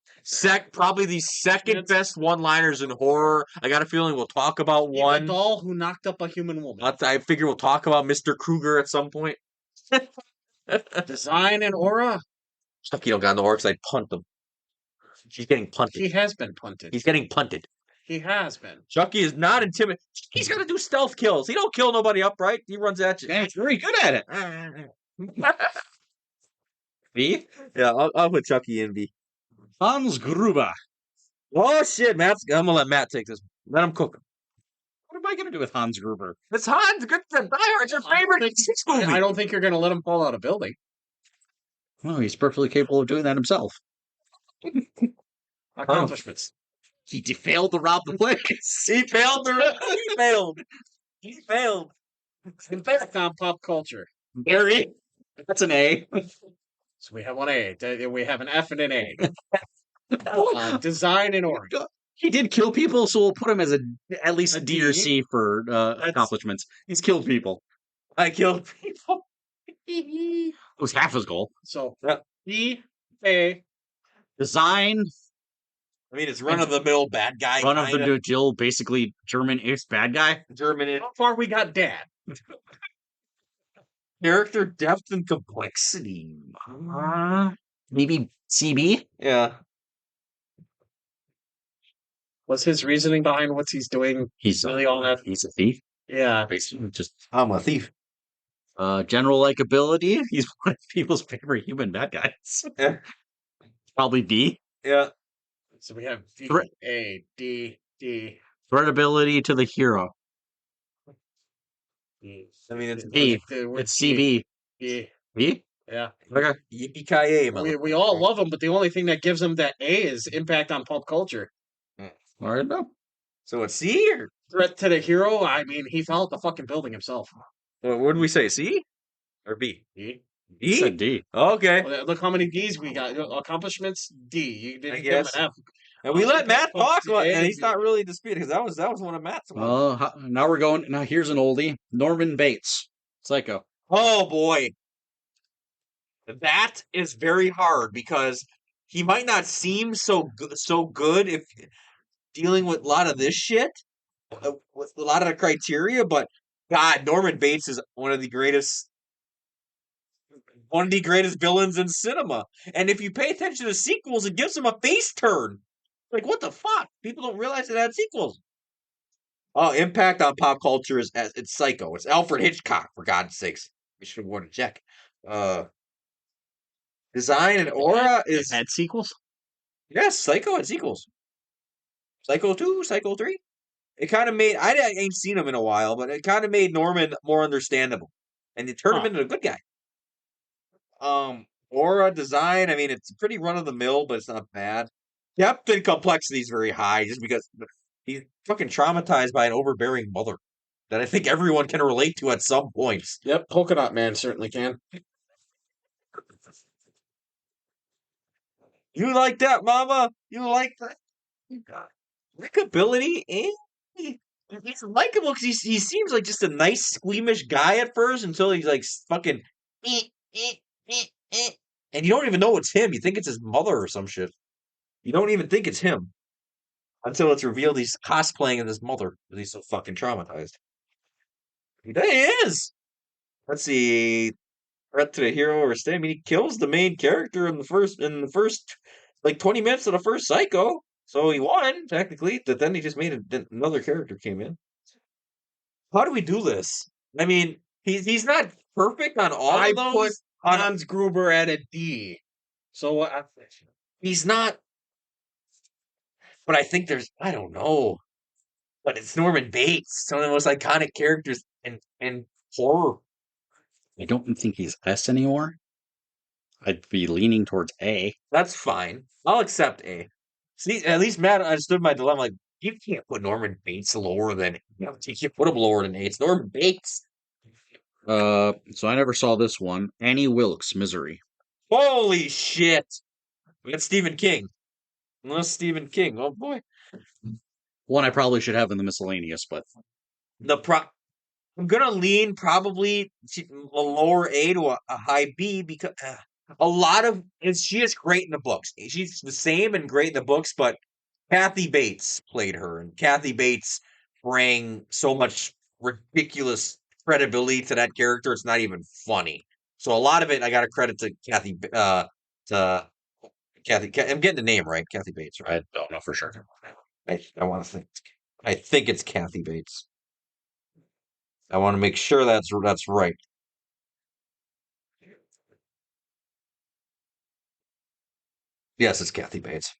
Probably the second best one-liners in horror. I got a feeling we'll talk about A one. doll who knocked up a human woman. I figure we'll talk about Mr. Kruger at some point. Design and aura. Chucky don't got no orcs. I'd punt him. He's getting punted. He has been punted. He's getting punted. He has been. Chucky is not intimidated. He's got to do stealth kills. He don't kill nobody upright. He runs at you. Yeah, he's very good at it. B? Yeah, I'll put Chucky in B. Hans Gruber. Oh shit, I'm gonna let Matt take this. Let him cook. What am I going to do with Hans Gruber? It's Hans. Good for Die Hard. It's your favorite six movie. I don't think you're going to let him fall out of building. Well, he's perfectly capable of doing that himself. Accomplishments. He failed to rob the place. He failed. He failed. He failed. Impact on pop culture. Gary. That's an A. So we have one A. We have an F and an A. Design and aura. He did kill people, so we'll put him as at least A a D or C for accomplishments. He's killed people. I killed people. It was half his goal. So Yeah. D, A. Design, I mean, it's run-of-the-mill bad guy. run of the Jill, basically German-ish bad guy. German So far we got Dad. character depth and complexity. Maybe CB? Yeah. What's his reasoning behind what he's doing? He's Really all that? He's a thief. Yeah. Basically, just I'm a thief. general likability. He's one of people's favorite human bad guys. Yeah. Probably D. Yeah. So we have D, Threat- A, D, D. Threatability to the hero. D. I mean, it's B. We're It's CB. D. B? Yeah. okay. Yippee-ki-yay, We all love him, but the only thing that gives him that A is impact on pop culture. All right, no. So it's C or Threat to the hero. I mean, he fell out the fucking building himself. what did we say? C or B? D. He said D. D. Okay. Well, look how many D's we got. Accomplishments D. You I didn't give him guess. an F. And we let Matt talk, Yeah, and he's not really disputing because that was one of Matt's ones. Now we're going. Now here's an oldie. Norman Bates. Psycho. Oh boy, that is very hard because he might not seem so good if dealing with a lot of this shit, with a lot of the criteria. But God, Norman Bates is one of the greatest villains in cinema. And if you pay attention to sequels, it gives him a face turn. Like what the fuck? People don't realize it had sequels. Oh, impact on pop culture it's Psycho. It's Alfred Hitchcock, for God's sakes. We should have worn a check. Design and aura is Had sequels? yes, Psycho had sequels. Psycho 2, Psycho 3. It kind of made I ain't seen him in a while, but it kind of made Norman more understandable, and it turned him into a good guy. Aura design. I mean, it's pretty run of the mill, but it's not bad. Depth and complexity is very high, just because he's fucking traumatized by an overbearing mother that I think everyone can relate to at some points. Yep, Polka Dot Man certainly can. You like that, Mama? You like that? Likability, he's likable because he seems like just a nice, squeamish guy at first until he's like fucking, and you don't even know it's him. You think it's his mother or some shit. You don't even think it's him until it's revealed he's cosplaying as his mother because he's so fucking traumatized. He is. Let's see. Threat to the hero or stay. I mean, he kills the main character in the first like 20 minutes of the first Psycho. So he won, technically, but then he just made another character came in. How do we do this? I mean, he's not perfect on all I of those. put Hans Gruber at a D. So He's not. But I think I don't know. But it's Norman Bates, some of the most iconic characters in horror. I don't think he's S anymore. I'd be leaning towards A. That's fine. I'll accept A. See, at least Matt understood my dilemma. Like, you can't put Norman Bates lower than you can't put him lower than A. It's Norman Bates. So I never saw this one. Annie Wilkes, Misery. Holy shit! That's Stephen King. Unless Stephen King. Oh boy. One I probably should have in the miscellaneous, but I'm gonna lean probably a lower A to a high B because a lot of and she is great in the books. She's the same and great in the books, but Kathy Bates played her, and Kathy Bates bring so much ridiculous credibility to that character. It's not even funny. So a lot of it, I got to credit to to Kathy. I'm getting the name right, Kathy Bates, right? I don't know for sure. I want to think. I think it's Kathy Bates. I want to make sure that's right. Yes, it's Kathy Bates.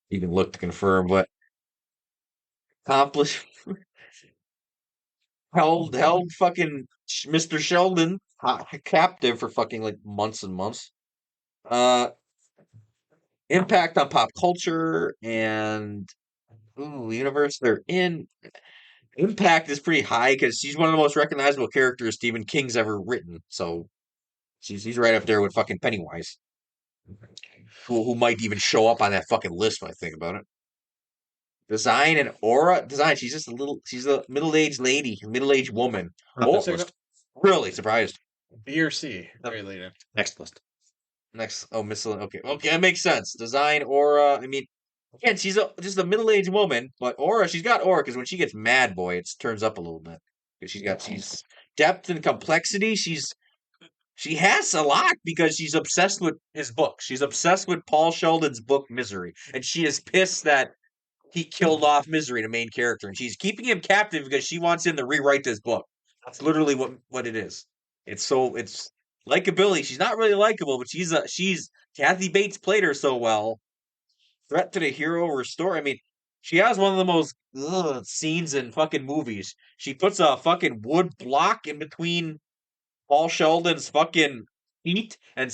You can look to confirm, but accomplished held fucking Mr. Sheldon captive for fucking like months and months. Uh, impact on pop culture and universe they're in. Impact is pretty high because she's one of the most recognizable characters Stephen King's ever written. So he's right up there with fucking Pennywise, who might even show up on that fucking list when I think about it. Design and aura. Design. She's just a little. She's a middle-aged lady, middle-aged woman. List. Really surprised. B or C? Very later. Next list. Next, miscellaneous. Okay, that makes sense. Design, aura. I mean, again, she's just a middle-aged woman, but aura. She's got aura because when she gets mad, boy, it turns up a little bit. Because she's depth and complexity. She has a lot because she's obsessed with his book. She's obsessed with Paul Sheldon's book Misery, and she is pissed that he killed off Misery, the main character, and she's keeping him captive because she wants him to rewrite this book. That's literally what it is. It's likability. She's not really likable, but she's Kathy Bates played her so well. Threat to the hero restore. I mean, she has one of the most scenes in fucking movies. She puts a fucking wood block in between Paul Sheldon's fucking feet and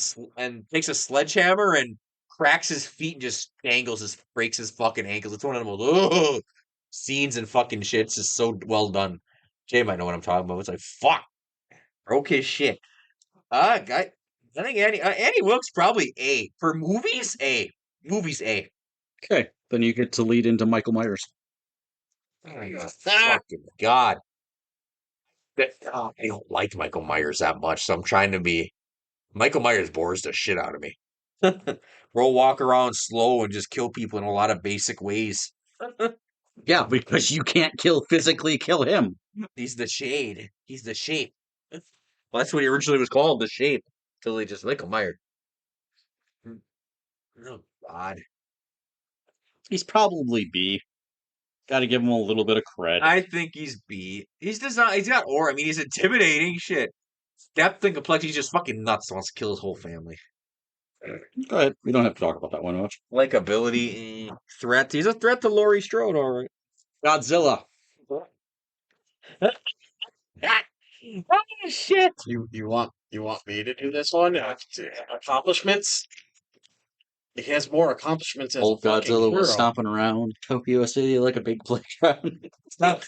takes a sledgehammer and cracks his feet and just breaks his fucking ankles. It's one of the most scenes and fucking shit. It's just so well done. Jay might know what I'm talking about. It's like fuck, broke his shit. Guy, I think Annie Wilkes probably A for movies. Movies A. Okay, then you get to lead into Michael Myers. Fucking God. I don't like Michael Myers that much, so I'm trying to be. Michael Myers bores the shit out of me. Bro, walk around slow and just kill people in a lot of basic ways. Yeah, because you can't physically kill him. He's the shade. He's the shape. Well, that's what he originally was called, the shape. Till they just Michael Myers. Oh God. He's probably B. Got to give him a little bit of credit. I think he's B. He's designed. He's got aura. I mean, he's intimidating. Shit. Depth and complexity. He's just fucking nuts. Wants to kill his whole family. Go ahead. We don't have to talk about that one much. Likability, threat. He's a threat to Laurie Strode, all right. Godzilla. Oh shit! You want me to do this one? Accomplishments. He has more accomplishments as Old a fucking Godzilla was hero. stomping around Tokyo City like a big playground. Stop.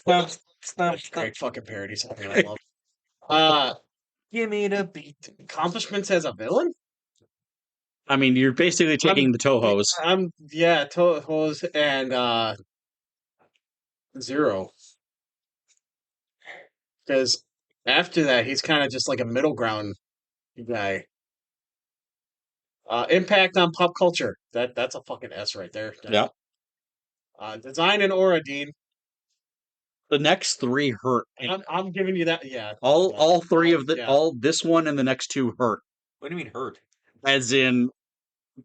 Great fucking parody song. I love. Give me the beat. Accomplishments as a villain. I mean, you're basically taking the Tohos. Tohos and Zero. Because after that, he's kind of just like a middle ground guy. Impact on pop culture. That's a fucking S right there. Yeah. Design and aura, Dean. The next three hurt. I'm giving you that. Yeah. All three of all this one and the next two hurt. What do you mean hurt? As in,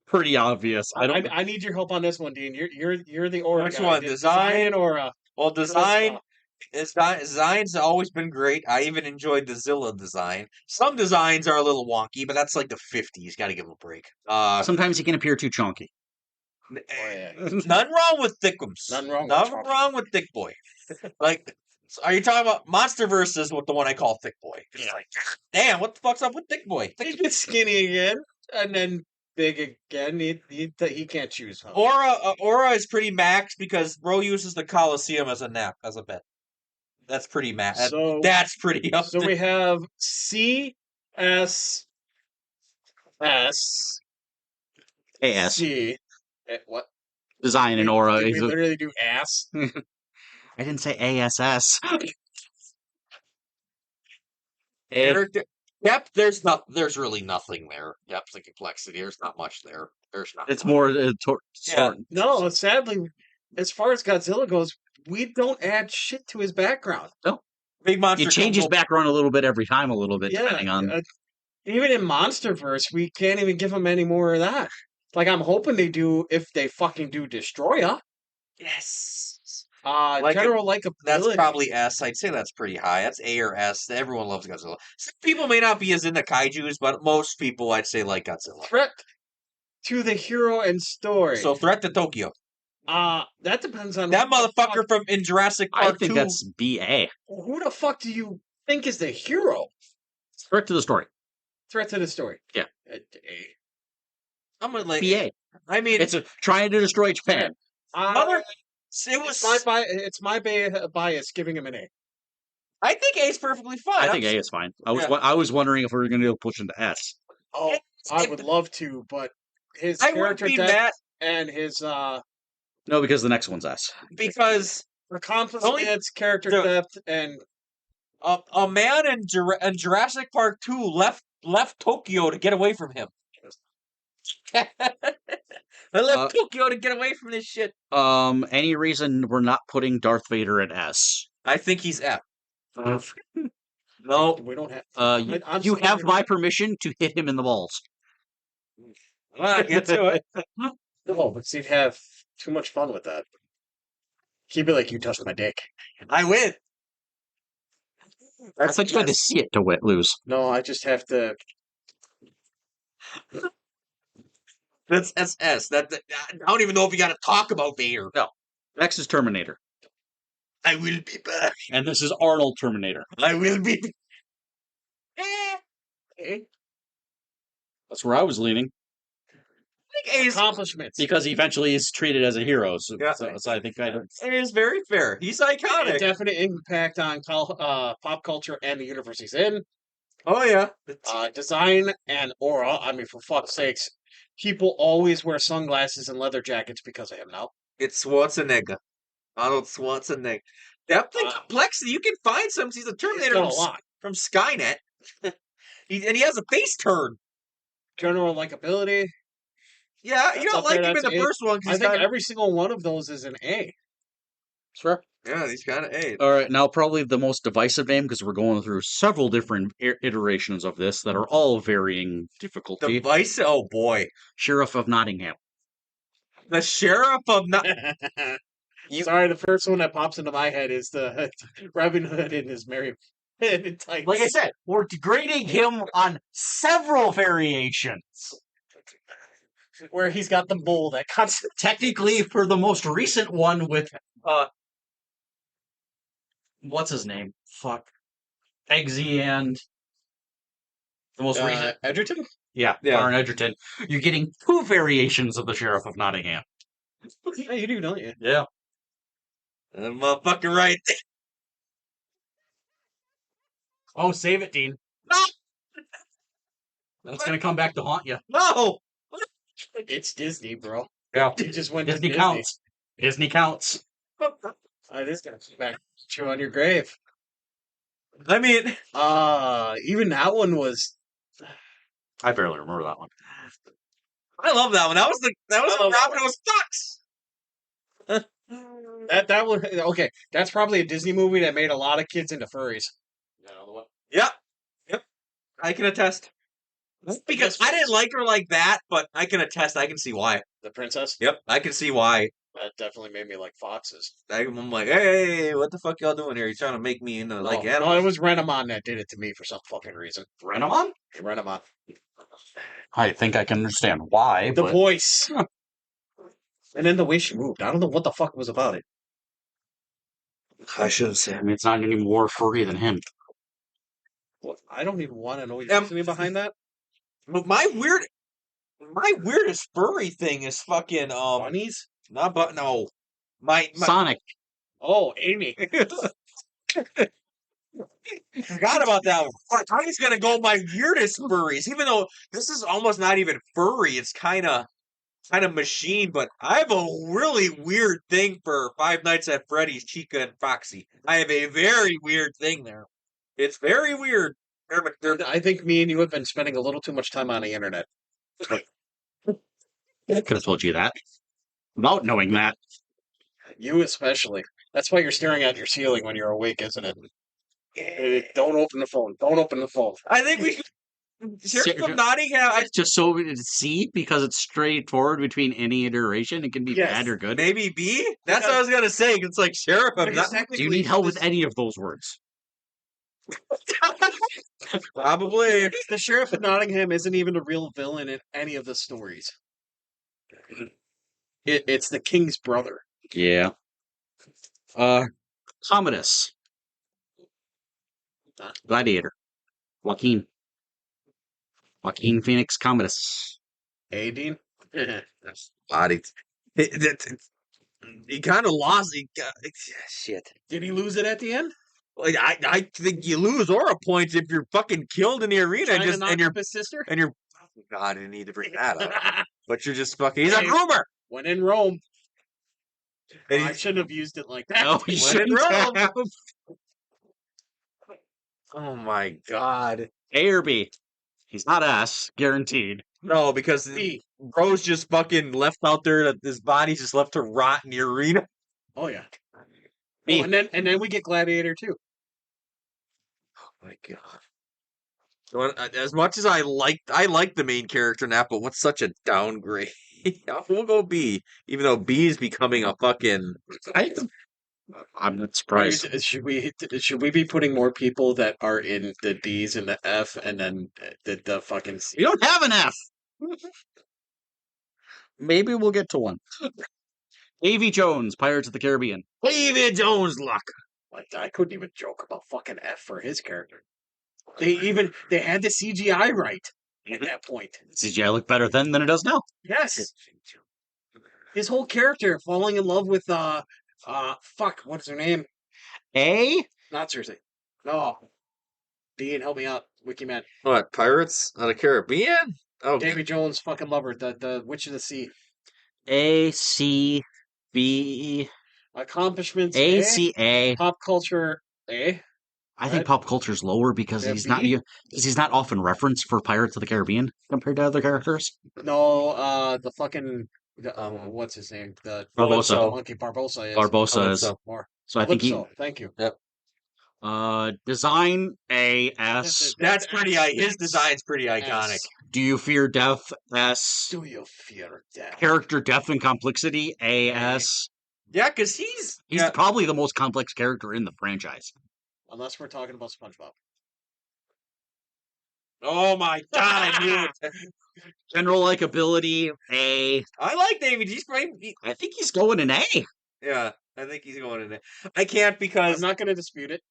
pretty obvious. I need your help on this one, Dean. You're the aura Next guy. one, design and aura. Well, design's always been great. I even enjoyed the Zilla design. Some designs are a little wonky, but that's like the 50s. Got to give them a break. Sometimes he can appear too chunky. Nothing wrong with thickums. Nothing wrong with Thick Boy. Like, are you talking about Monsterverse? Is what the one I call Thick Boy? It's like, damn, what the fuck's up with Thick Boy? He gets skinny again, and then big again. He can't choose. Huh? Aura is pretty max because bro uses the Coliseum as a bet. That's pretty max. That's pretty up. So we have C S S AS. C. What? Design and aura. Did we literally do ass? I didn't say ASS. Character Depth, there's really nothing there. Depth and complexity, there's not much there. There's not. It's more No, sadly, as far as Godzilla goes, we don't add shit to his background. Big monster. You change his background a little bit every time, a little bit, depending on. Even in MonsterVerse, we can't even give him any more of that. Like, I'm hoping they do, if they fucking do Destroya. Yes. General likability. That's probably S. I'd say that's pretty high. That's A or S. Everyone loves Godzilla. Some people may not be as into kaijus, but most people I'd say like Godzilla. Threat to the hero and story. So threat to Tokyo. That depends on that motherfucker from in Jurassic Park. I think 2. that's BA. Who the fuck do you think is the hero? Threat to the story. Threat to the story. Yeah. A. I'm gonna like BA. I mean, it's trying to destroy Japan. It's my bias giving him an A. I think A is perfectly fine. I think A is fine. I was wondering if we were going to push into S. Oh, I would love to, but his character depth and his No, because the next one's S. Because accomplishments, character depth, and a man in Jurassic Park 2 left Tokyo to get away from him. I left Tokyo to get away from this shit. Any reason we're not putting Darth Vader at S? I think he's F. No, we don't have. You have my permission to hit him in the balls. Well, get to it. No, but you'd have too much fun with that. He'd be like, "You touched my dick." I win. I thought you had to see it to lose. No, I just have to. That's SS. I don't even know if you got to talk about Vader. No. Next is Terminator. I will be back. And this is Arnold Terminator. I will be. That's where I was leaning. I think A's accomplishments, because he eventually is treated as a hero. So, yeah. so I think it is very fair. He's iconic. A definite impact on pop culture and the universe he's in. Oh yeah. Design and aura. I mean, for fuck's sakes, people always wear sunglasses and leather jackets because of him now. It's Schwarzenegger. Arnold Schwarzenegger. Depth and complexity. You can find some. He's a Terminator from Skynet. And he has a face turn. General likability. Yeah, you don't like him in the first one. I think every single one of those is an A. Sure. Yeah, he's kind of A. All right, now probably the most divisive name, because we're going through several different iterations of this that are all varying difficulty. Divisive? Oh, boy. Sheriff of Nottingham. The Sheriff of Nottingham. Sorry, the first one that pops into my head is the Robin Hood in his Mary. Like I said, we're degrading him on several variations. Where he's got the bull that cuts. Technically, for the most recent one with what's his name? Fuck. Eggsy and the most recent Edgerton? Yeah, Darren Edgerton. You're getting 2 variations of the Sheriff of Nottingham. Yeah, you do, don't you? Yeah. That motherfucker right there. Oh, save it, Dean. No! That's going to come back to haunt you. No! It's Disney, bro. Yeah. You just went Disney to counts. Disney counts. It is going to come back to you on your grave. I mean... even that one was... I barely remember that one. I love that one. That was the Robin was Fox. That one... Okay, that's probably a Disney movie that made a lot of kids into furries. Yep. I can attest. Because I didn't like her like that, but I can attest. I can see why. The princess? Yep, I can see why. That definitely made me like foxes. I'm like, hey, what the fuck y'all doing here? You trying to make me into like animals? No, it was Renamon that did it to me for some fucking reason. Renamon? Renamon. I think I can understand why. The voice. And then the way she moved. I don't know what the fuck was about it. I should say. I mean, it's not any more furry than him. Well, I don't even want to know your reasoning behind that. But my weirdest furry thing is fucking bunnies. Not but no, my Sonic. Oh, Amy. Forgot about that one. I'm just gonna go my weirdest furries, even though this is almost not even furry. It's kind of machine, but I have a really weird thing for Five Nights at Freddy's, Chica and Foxy. I have a very weird thing there. It's very weird. I think me and you have been spending a little too much time on the internet. I could have told you that without knowing that. You especially. That's why you're staring at your ceiling when you're awake, isn't it? Don't open the phone. Don't open the phone. I think we Sheriff of Nottingham. Just so we see, because it's straightforward between any iteration. It can be Yes. bad or good. Maybe B. That's what I was gonna say. It's like Sheriff of Because Nottingham. Do you need help with any of those words? Probably. The Sheriff of Nottingham isn't even a real villain in any of the stories. It's the king's brother. Yeah. Commodus. Gladiator. Joaquin Phoenix Commodus. Hey, Dean? Body. He kind of lost. Shit. Did he lose it at the end? Like I think you lose aura points if you're fucking killed in the arena. Trying to Just knock and you're up his sister? and you're. God, I didn't need to bring that up. But you're just fucking. He's a groomer. When in Rome. And I he's shouldn't have used it like that. No, he shouldn't have. oh my god. A or B. He's not S, guaranteed. No, because B. bro's just fucking left out there. That his body's just left to rot in the arena. Oh yeah. B. Oh, and then we get Gladiator too. Oh my god. As much as I like the main character in that, but what's such a downgrade? We'll go B, even though B is becoming a fucking. I'm not surprised. Should we be putting more people that are in the D's and the F and then the fucking C? You don't have an F. Maybe we'll get to one. Davy Jones, Pirates of the Caribbean. David Jones luck. Like, I couldn't even joke about fucking F for his character. They had the CGI right at that point. CGI looked better then than it does now. Yes. His whole character falling in love with fuck, what's her name? A? Not Cersei. No. Dean, help me out. Wiki man. What, Pirates of the Caribbean? Oh, Davy Jones fucking lover, the Witch of the Sea. A, C, B, Accomplishments A, C, A. Pop culture A. I think pop culture's lower because Yeah, he's B? not often referenced for Pirates of the Caribbean compared to other characters. No, the fucking what's his name? The Barbossa. monkey Barbossa is Barbossa is. more. So I think he. Calypso, thank you. Design A, S. that's pretty. His design's pretty iconic. S. Do you fear death? S. Do you fear death? Character depth and complexity? A, S. Yeah, because he's Probably the most complex character in the franchise. Unless we're talking about SpongeBob. Oh my god, I knew it. General likability, A. I like David. He's great. I think he's going an A. Yeah, I think he's going in there. I can't I'm because not going to dispute it.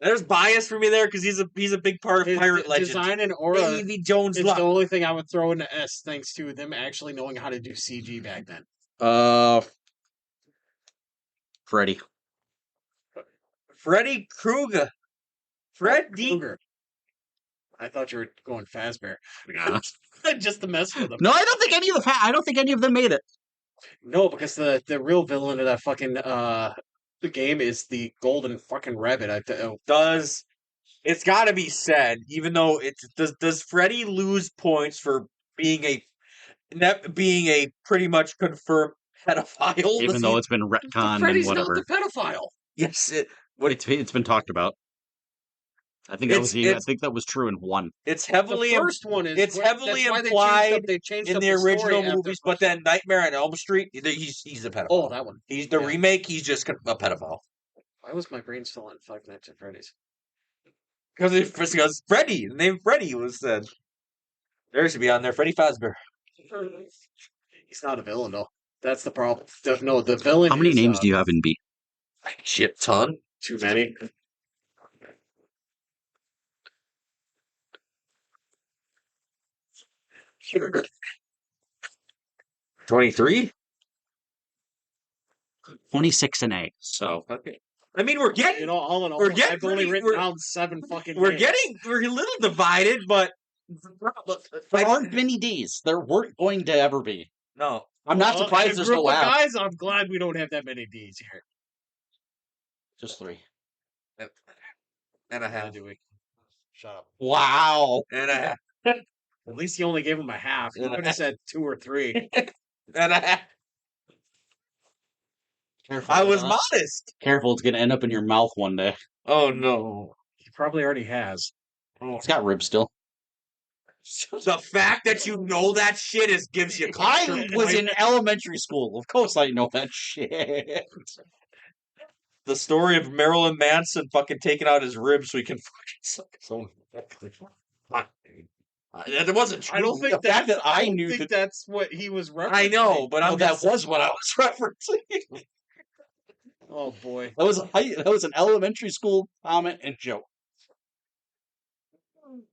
there's bias for me there because he's a big part of His Pirate Legend. design and aura Davy Jones is luck. the only thing I would throw into S, thanks to them actually knowing how to do CG back then. Freddy. Freddy Krueger. Freddy. Krueger. I thought you were going Fazbear. Just to mess with them. No, I don't think any of them made it. No, because the real villain of that fucking the game is the golden fucking rabbit. It's got to be said, even though does Freddy lose points for being a pretty much confirmed pedophile? Even though it's been retconned Freddy's and not whatever. the pedophile. Yes, It's been talked about. I think that was true in 1. it's heavily The first one is it's heavily that's why implied they changed in up the original story after movies, the but then Nightmare on Elm Street, he's a pedophile. Oh, that one. He's the Yeah. remake. He's just a pedophile Why was my brain still on Five Nights at Freddy's? because Freddy, the name Freddy was said. There should be on there, Freddy Fazbear. He's not a villain though. That's the problem. The villain. How many is, names do you have in B? Shit ton. Too many. Sure. 23? 26 and A. So Okay. I mean, we're getting All in all, We're getting I've only pretty- written we're- down 7 fucking. we're names. a little divided, but there aren't many Ds. There weren't going to ever be. no. I'm not Well, surprised in a there's group no of F. guys. I'm glad we don't have that many D's here. Just 3. And a half. Do we? Shut up. Wow. And a At least you only gave him a half. You could have said 2 or 3. and a Careful. I was modest. Careful, it's gonna end up in your mouth one day. Oh no. He probably already has. It's got ribs still. The fact that you know that shit gives you I was in elementary school. Of course I know that shit. the story of Marilyn Manson fucking taking out his ribs so he can fucking suck his own. That wasn't true. I don't think The fact that's, that I don't knew think that- that's what he was referencing. I know, but No, I'm that just was what I was referencing. Oh boy. That was an elementary school comment and joke.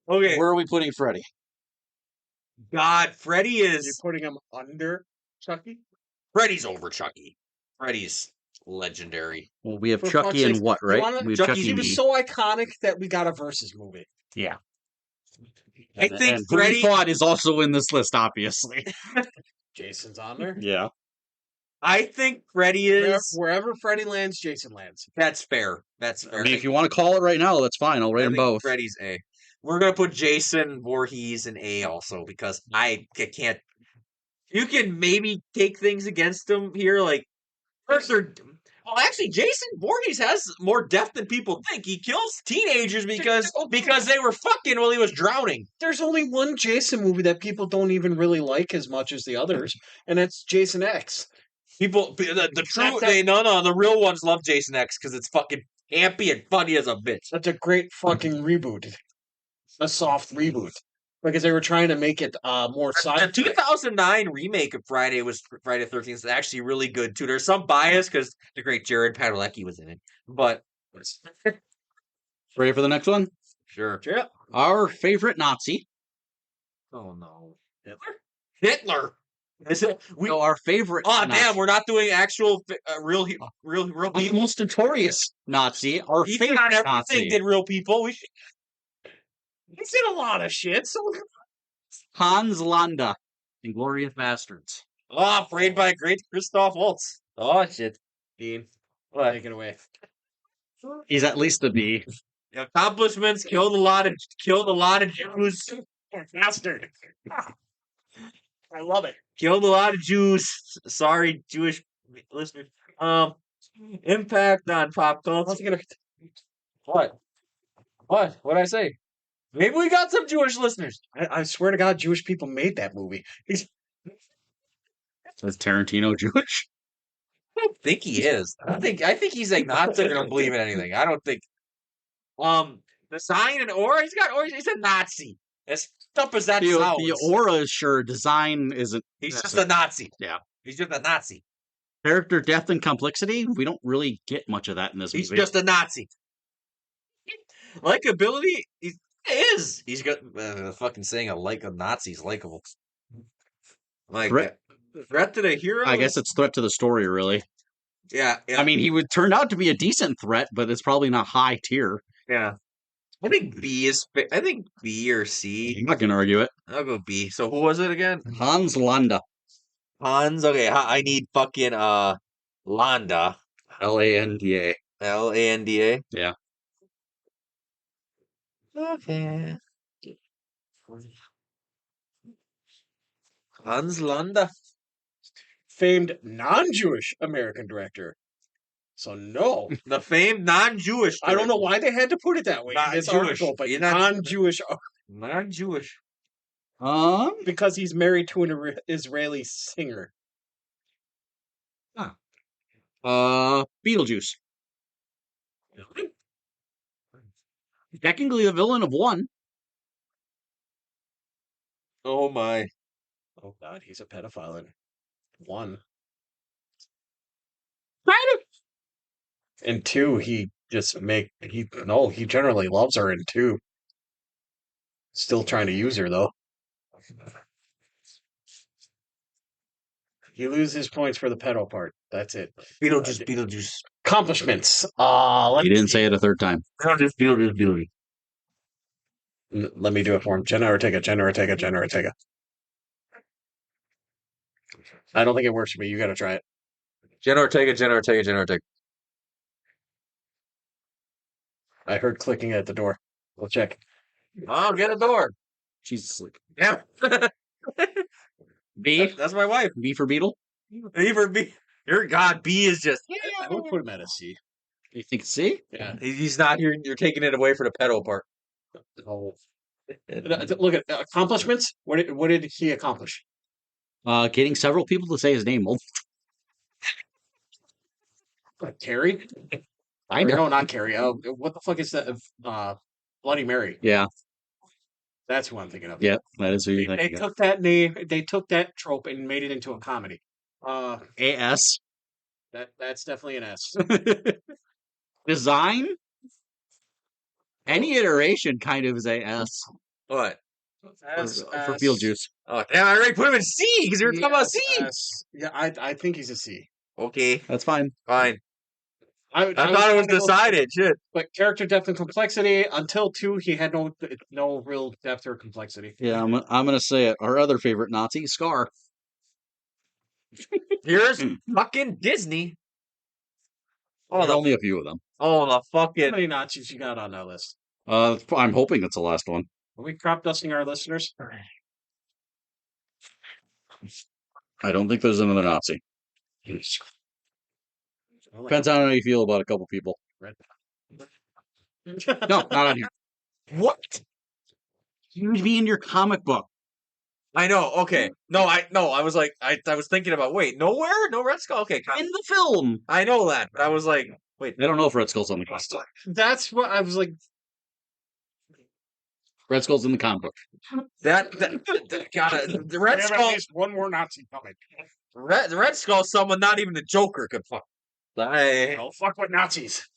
okay. Where are we putting Freddy? God, Freddy You're is putting him under Chucky? Freddy's over Chucky. Freddy's legendary. Well, we have For Chucky fuck's and sake, what, you right? wanna- We have Chucky's- Chucky He and was me. so iconic that we got a versus movie. Yeah. I think and who Freddy. we thought is also in this list, obviously. Jason's on there. Yeah. I think Freddy is. Wherever Freddy lands, Jason lands. That's fair. That's fair. I mean, if you want to call it right now, that's fine. I'll rate I them think both. Freddy's A. We're gonna put Jason Voorhees in A also because I can't. You can maybe take things against him here, like first or well, actually, Jason Voorhees has more depth than people think. He kills teenagers because they were fucking while he was drowning. There's only one Jason movie that people don't even really like as much as the others, and that's Jason X. People, the true, That- the real ones love Jason X because it's fucking campy and funny as a bitch. That's a great fucking reboot. A soft reboot. Because they were trying to make it more The sci-fi. 2009 remake of Friday was Friday the 13th. Is actually really good too. There's some bias because the great Jared Padalecki was in it, but Ready for the next one? sure. Yeah. Our favorite Nazi. Oh no, Hitler. Hitler. Is it? No, our favorite. Oh Nazi. damn, we're not doing actual real The people. most notorious Nazi. Our Ethan favorite on everything Nazi. did real people. We should. He's in a lot of shit, so Hans Landa. Inglorious Bastards. Oh, played by great Christoph Waltz. Oh shit, Dean, what? take it away. He's at least a B. Accomplishments killed a lot of Jews. Bastard. I love it. Killed a lot of Jews. Sorry, Jewish listeners. Impact on pop culture. What? What'd I say? Maybe we got some Jewish listeners. I swear to God, Jewish people made that movie. Is Tarantino Jewish? I don't think he is. I think he's agnostic and don't believe in anything. I don't think. The sign and aura. He's a Nazi. As tough as that sounds. The aura is sure. Design isn't. He's just a Nazi. Yeah. He's just a Nazi. Character depth and complexity. We don't really get much of that in this He's movie. just a Nazi. Likability. He is. He's got fucking saying a Nazi's likable. Like threat to the hero. I guess it's threat to the story, really. Yeah. I mean, he would turn out to be a decent threat, but it's probably not high tier. Yeah. I think B is. I think B or C. I'm not gonna argue it. I'll go B. So who was it again? Hans Landa. Hans. Okay, I need fucking Landa. Landa. Landa. Yeah. Okay. Hans Landa. Famed non-Jewish American director. So no. The famed non-Jewish. I don't know why they had to put it that way in this Non-Jewish. article, but You're not- non-Jewish Non-Jewish. because he's married to an Israeli singer. Beetlejuice. Technically a villain of one. Oh my. Oh God, he's a pedophile in one. In two, he generally loves her in two. Still trying to use her though. He loses points for the pedo part. That's it. Beetlejuice. Accomplishments. He didn't say it a third time. Beetlejuice. Let me do it for him. Jenna Ortega. I don't think it works for me. You got to try it. Jenna Ortega. I heard clicking at the door. We'll check. I'll get a door. She's asleep. Yeah. B. That's my wife. B for Beetle. Even B. Your God, B is just. I would put him at a C. You think C? Yeah. He's not here. You're taking it away for the pedo part. Oh. Look at accomplishments. What did he accomplish? Getting several people to say his name. Carrie? I Or, know. no, not Carrie. What the fuck is that? Bloody Mary. Yeah. That's who I'm thinking of. Yeah. That is who you're They thinking. took that name. They took that trope and made it into a comedy. AS. That's definitely an S. Design. Any iteration kind of is AS What? for Beetlejuice. Oh, damn, I already put him in C because you were talking about C. Yeah, I think he's a C. Okay, That's fine. fine. I thought it was decided. Shit. But character depth and complexity, until 2, he had no real depth or complexity. Yeah, I'm gonna say it. Our other favorite Nazi, Scar. Here's fucking Disney. There's only a few of them. Oh, the How fucking. many Nazis you got on that list? I'm hoping that's the last one. Are we crop dusting our listeners? I don't think there's another Nazi. Depends on how you feel about a couple people. No, not on here. What? You'd be in your comic book. I know. Okay. No. I was like, I was thinking about. Wait, nowhere, no Red Skull. Okay, In the film. I know that, but I was like, wait. I don't know if Red Skull's on the comic book. That's what I was like. Red Skull's in the comic book. That the Red We have at Skull. least one more Nazi coming. The Red Skull. Someone not even the Joker could fuck. Don't fuck with Nazis.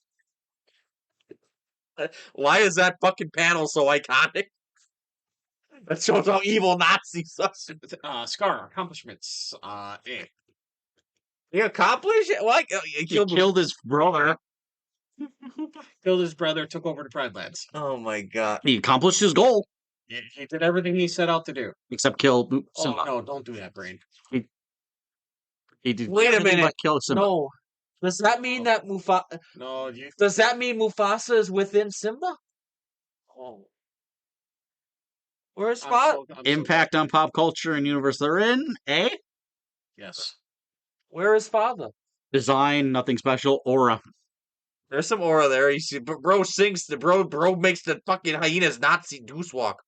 Why is that fucking panel so iconic? That shows how evil Nazis are. Scar accomplishments. A. He accomplished it? What? He He killed. killed his brother. Killed his brother, took over the Pride Lands. Oh my god. He accomplished his goal, He did everything he set out to do. except kill Oh Simba. no! Don't do that, brain. He did Wait a everything minute. but kill Simba. No. Does that mean that Mufasa? No, you. Does that mean Mufasa is within Simba? Oh. Where's I'm Spot? so Impact on pop culture and universe they're in. A. Yes. Where is father? Design, nothing special. Aura. There's some aura there. You see, bro sings the bro makes the fucking hyenas Nazi goose walk.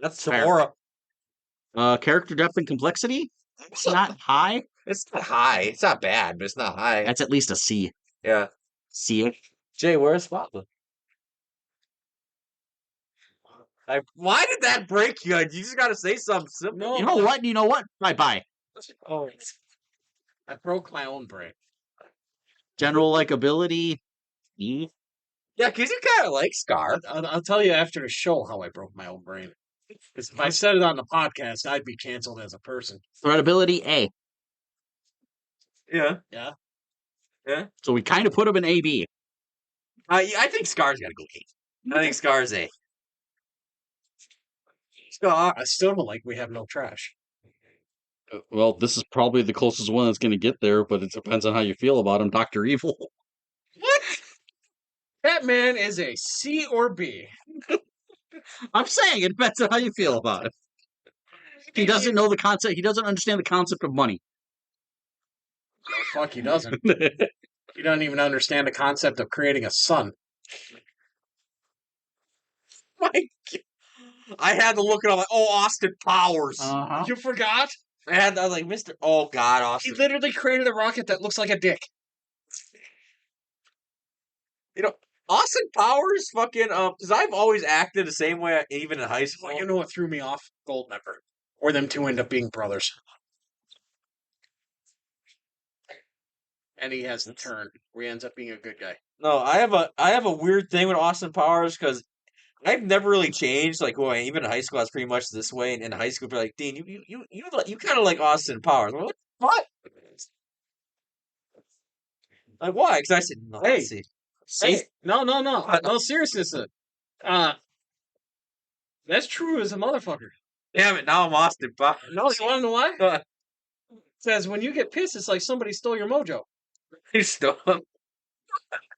That's some Fair. aura. Character depth and complexity. It's not high. It's not high. It's not bad, but it's not high. That's at least a C. Yeah. C. Jay, where's father? Why did that break you? You just gotta say something simple. No. You know what? You know what? Bye. Oh. I broke my own brain. General likability. E. Yeah, because you kind of like Scar. I'll tell you after the show how I broke my own brain. Because if I said it on the podcast, I'd be canceled as a person. Threadability. A. Yeah. Yeah. Yeah. So we kind of put him in AB. I think Scar's gotta go 8. I think Scar's A. Scar. I still don't like We Have No Trash. Well, this is probably the closest one that's going to get there, but it depends on how you feel about him. Dr. Evil. What? That man is a C or B. I'm saying it depends on how you feel about it. He doesn't know the concept. He doesn't understand the concept of money. No, fuck, he doesn't. He doesn't even understand the concept of creating a sun. My God. I had to look it up like, oh, Austin Powers. Uh-huh. You forgot? I was like, Mr. Oh God, He Austin. literally created a rocket that looks like a dick. You know, Austin Powers, fucking because I've always acted the same way, even in high school. Well, you know what threw me off? Goldmember. Or them two end up being brothers. And he has the turn where he ends up being a good guy. No, I have a weird thing with Austin Powers because I've never really changed. Like, well, even in high school, I was pretty much this way. And in high school, be like, Dean, you kind of like Austin Powers. I'm like, what? Like, why? Because I said, no, Hey. see. Hey, no. No, seriousness. That's true as a motherfucker. Damn it, now I'm Austin Powers. No, you want to know why? It says when you get pissed, it's like somebody stole your mojo. He's still.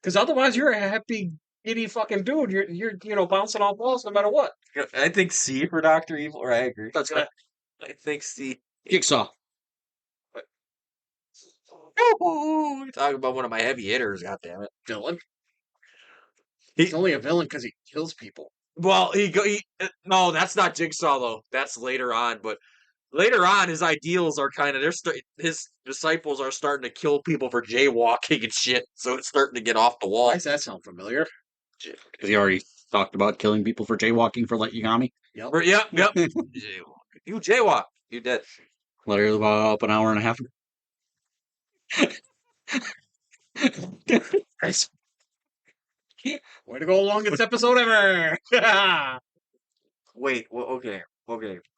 Because otherwise, you're a happy giddy fucking dude. You're bouncing off walls no matter what. I think C for Doctor Evil. Or I agree. That's good. I think C. Jigsaw. You're talking about one of my heavy hitters. God damn it. Villain. He's only a villain because he kills people. Well, no, that's not Jigsaw though. That's later on. But later on, his ideals are kind of his disciples are starting to kill people for jaywalking and shit. So it's starting to get off the wall. Why does that sound familiar? Because he already talked about killing people for jaywalking for like Yagami. Yep. Yep. You jaywalk. You dead. Literally about an hour and a half. Way to go, longest episode ever. Wait. Well, okay.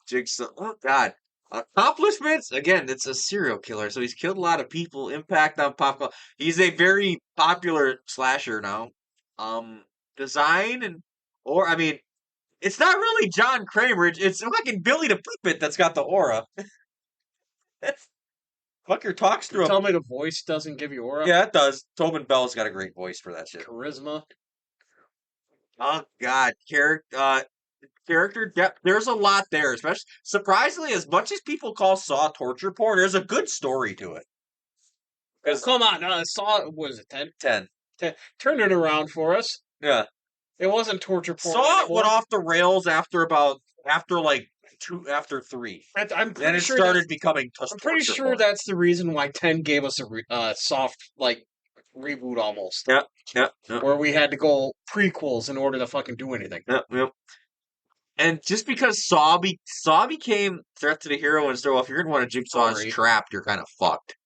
Jigsaw. Oh God. Accomplishments. Again, it's a serial killer, so he's killed a lot of people. Impact on pop culture. He's a very popular slasher now. Design I mean, it's not really John Kramer. It's fucking Billy the Puppet that's got the aura. Fucker talks through Tell me the voice doesn't give you aura. Yeah, it does. Tobin Bell's got a great voice for that shit. Charisma. Oh God, character depth. There's a lot there, especially surprisingly, as much as people call Saw torture porn, there's a good story to it. Because come on, Saw was it 10? 10. Turn it around for us. Yeah, it wasn't torture porn. Saw went off the rails after 3. I'm pretty then it sure started becoming. I'm pretty sure that's the reason why 10 gave us a soft reboot almost. Yeah. Where we had to go prequels in order to fucking do anything. Yep. And just because Saw became threat to the hero and stuff, well, if you're gonna want a Jigsaw's trapped, you're kind of fucked.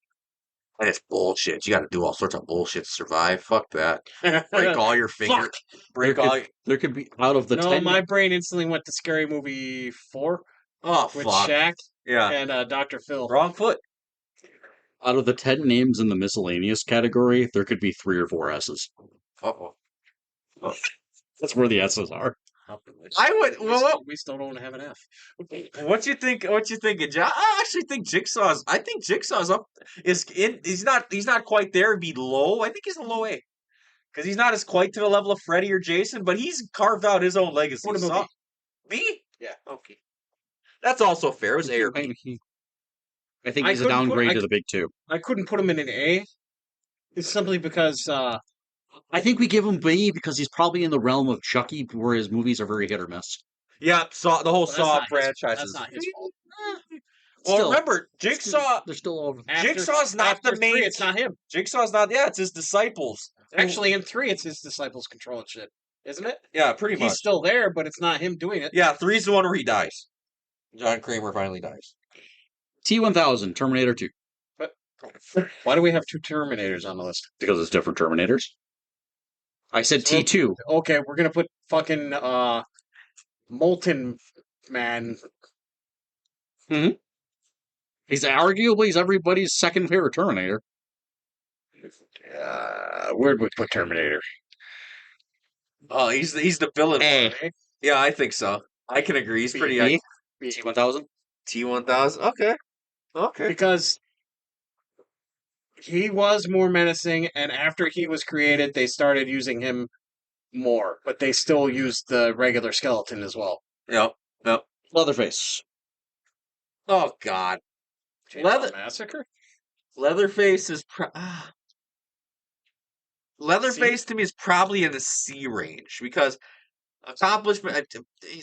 And it's bullshit. You got to do all sorts of bullshit to survive. Fuck that. Break all your fingers. There could be out of the 10. My brain instantly went to Scary Movie 4. Oh, with fuck. Shaq. Yeah. And Dr. Phil. Wrong foot. Out of the 10 names in the miscellaneous category, there could be 3 or 4 S's. Uh-oh. Oh. That's where the S's are. We still don't have an F. What you think? What you thinking, John? I actually think Jigsaw's up. He's not quite there. Be low. I think he's a low A because he's not as quite to the level of Freddy or Jason, but he's carved out his own legacy. What about B? Yeah. Okay. That's also fair. It was A or B. I think he's a downgrade to the big 2. I couldn't put him in an A. It's simply because I think we give him B because he's probably in the realm of Chucky, where his movies are very hit or miss. Yeah, the whole Saw franchise. That's not his fault. Well, remember, Jigsaw. They're still over. Jigsaw's not the main. 3, it's not him. Jigsaw's not. Yeah, it's his disciples. Actually, in 3, it's his disciples controlling shit, isn't it? Yeah, pretty much. He's still there, but it's not him doing it. Yeah, 3's the one where he dies. John Kramer finally dies. T-1000, Terminator 2. But why do we have 2 Terminators on the list? Because it's different Terminators. I said T2. Okay, we're gonna put fucking Molten Man. Mm-hmm. He's everybody's second favorite Terminator. Where'd we put Terminator? Oh, he's the villain. A. Yeah, I think so. I can agree. He's pretty. T-1000. T-1000. Okay. Because he was more menacing, and after he was created, they started using him more, but they still used the regular skeleton as well. Yep. Leatherface. Oh God. Massacre. Leatherface is Leatherface to me is probably in the C range because accomplishment.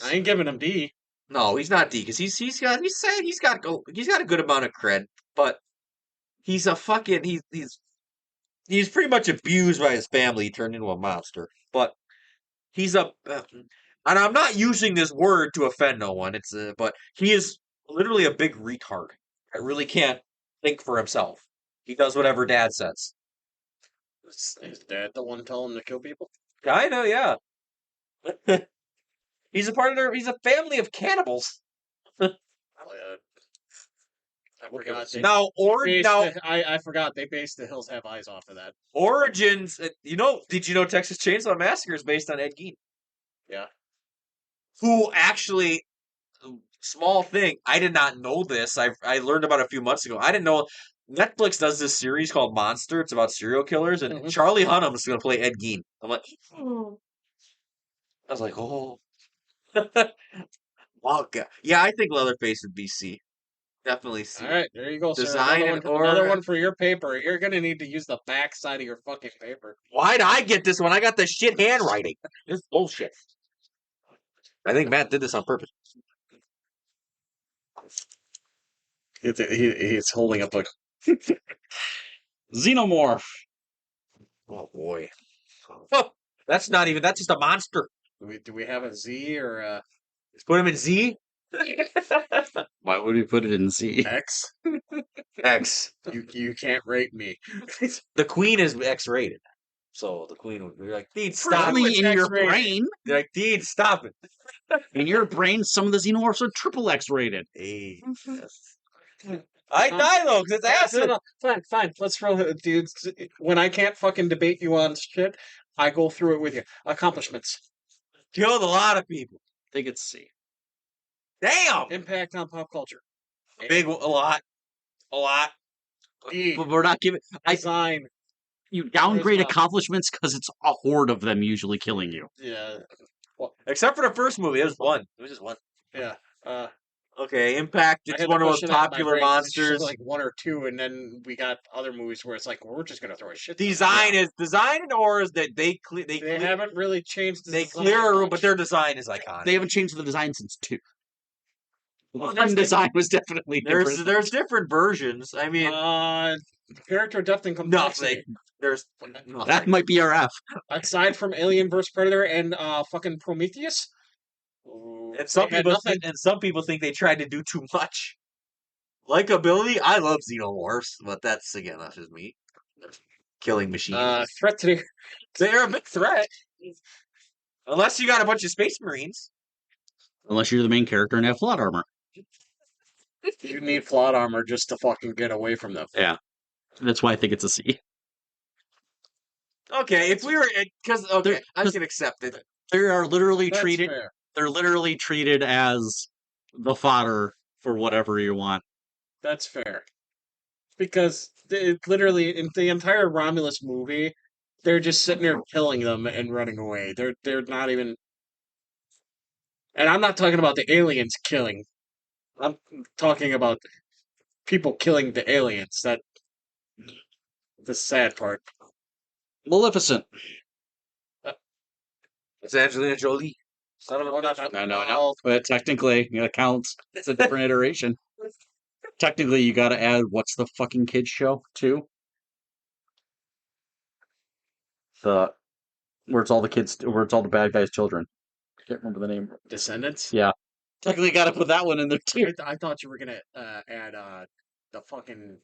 I ain't giving him D. No, he's not D because he's got a good amount of cred, but he's a fucking he's pretty much abused by his family. He turned into a monster, but he's and I'm not using this word to offend no one. But he is literally a big retard. I really can't think for himself. He does whatever Dad says. Is Dad the one telling him to kill people? I know, yeah. He's a part of he's a family of cannibals. I forgot. I forgot they based The Hills Have Eyes off of that. Origins, did you know Texas Chainsaw Massacre is based on Ed Gein? Yeah. Who actually, small thing, I did not know this. I learned about it a few months ago. I didn't know Netflix does this series called Monster. It's about serial killers, and Mhm. Charlie Hunnam is going to play Ed Gein. I'm like, I was like, oh, wow, yeah, I think Leatherface would be C. Definitely C. All right, there you go, sir. Design Another one for your paper. You're gonna need to use the back side of your fucking paper. Why'd I get this one? I got the shit handwriting. This is bullshit. I think Matt did this on purpose. He's holding up a. Xenomorph. Oh boy. Oh, that's not even. That's just a monster. Do we have a Z or a Let's put him in Z. Why would we put it in Z? X? X. You can't rate me. The queen is X-rated, so the queen would be like, "Dean, stop Only it!" in your X-rated. brain. They're like, "Dean, stop it!" In your brain, some of the xenomorphs are triple X rated. Hey, I die though because it's acid. No, fine. Let's roll it, dude. When I can't fucking debate you on shit, I go through it with you. Accomplishments, Killed a lot of people. I think it's C. Damn, impact on pop culture, big, a lot. D, But we're not giving. design. You downgrade Charisma. accomplishments because it's a horde of them usually killing you. Yeah, Except for the first movie, it was one. It was just one. yeah. Okay, Impact. I It's had one to of the push most it out of my popular brain 'cause it's usually monsters. like one or two, and then we got other movies where it's like we're just gonna throw a shit. ton. Design is or is that they They haven't really changed. The they design clear a room, much. but their design is iconic. They haven't changed the design since 2. Well, One design was definitely different. there's different versions. I mean, character depth and complexity. nothing. There's That nothing. might be our F. Aside from Alien vs Predator and fucking Prometheus. And some people think they tried to do too much. Likability, I love xenomorphs, but that's again that's just me. Killing machines. Threat to the They're a big threat. Unless you got a bunch of space marines. Unless you're the main character and have plot armor. you need plot armor just to fucking get away from them. Yeah. That's why I think it's a C. Okay, if we were because I can accept it. They are literally That's treated. fair. They're literally treated as the fodder for whatever you want. That's fair. Because literally in the entire Romulus movie, they're just sitting there killing them and running away. They're not even. And I'm not talking about the aliens killing. I'm talking about people killing the aliens. That the sad part. Maleficent. It's Angelina Jolie. Son of a bitch. No. But technically, it counts. It's a different iteration. Technically, you got to add what's the fucking kids show too. Where it's all the bad guys' children. I can't remember the name. Descendants. Yeah. Technically, got to put that one in there too. I thought you were gonna add the fucking.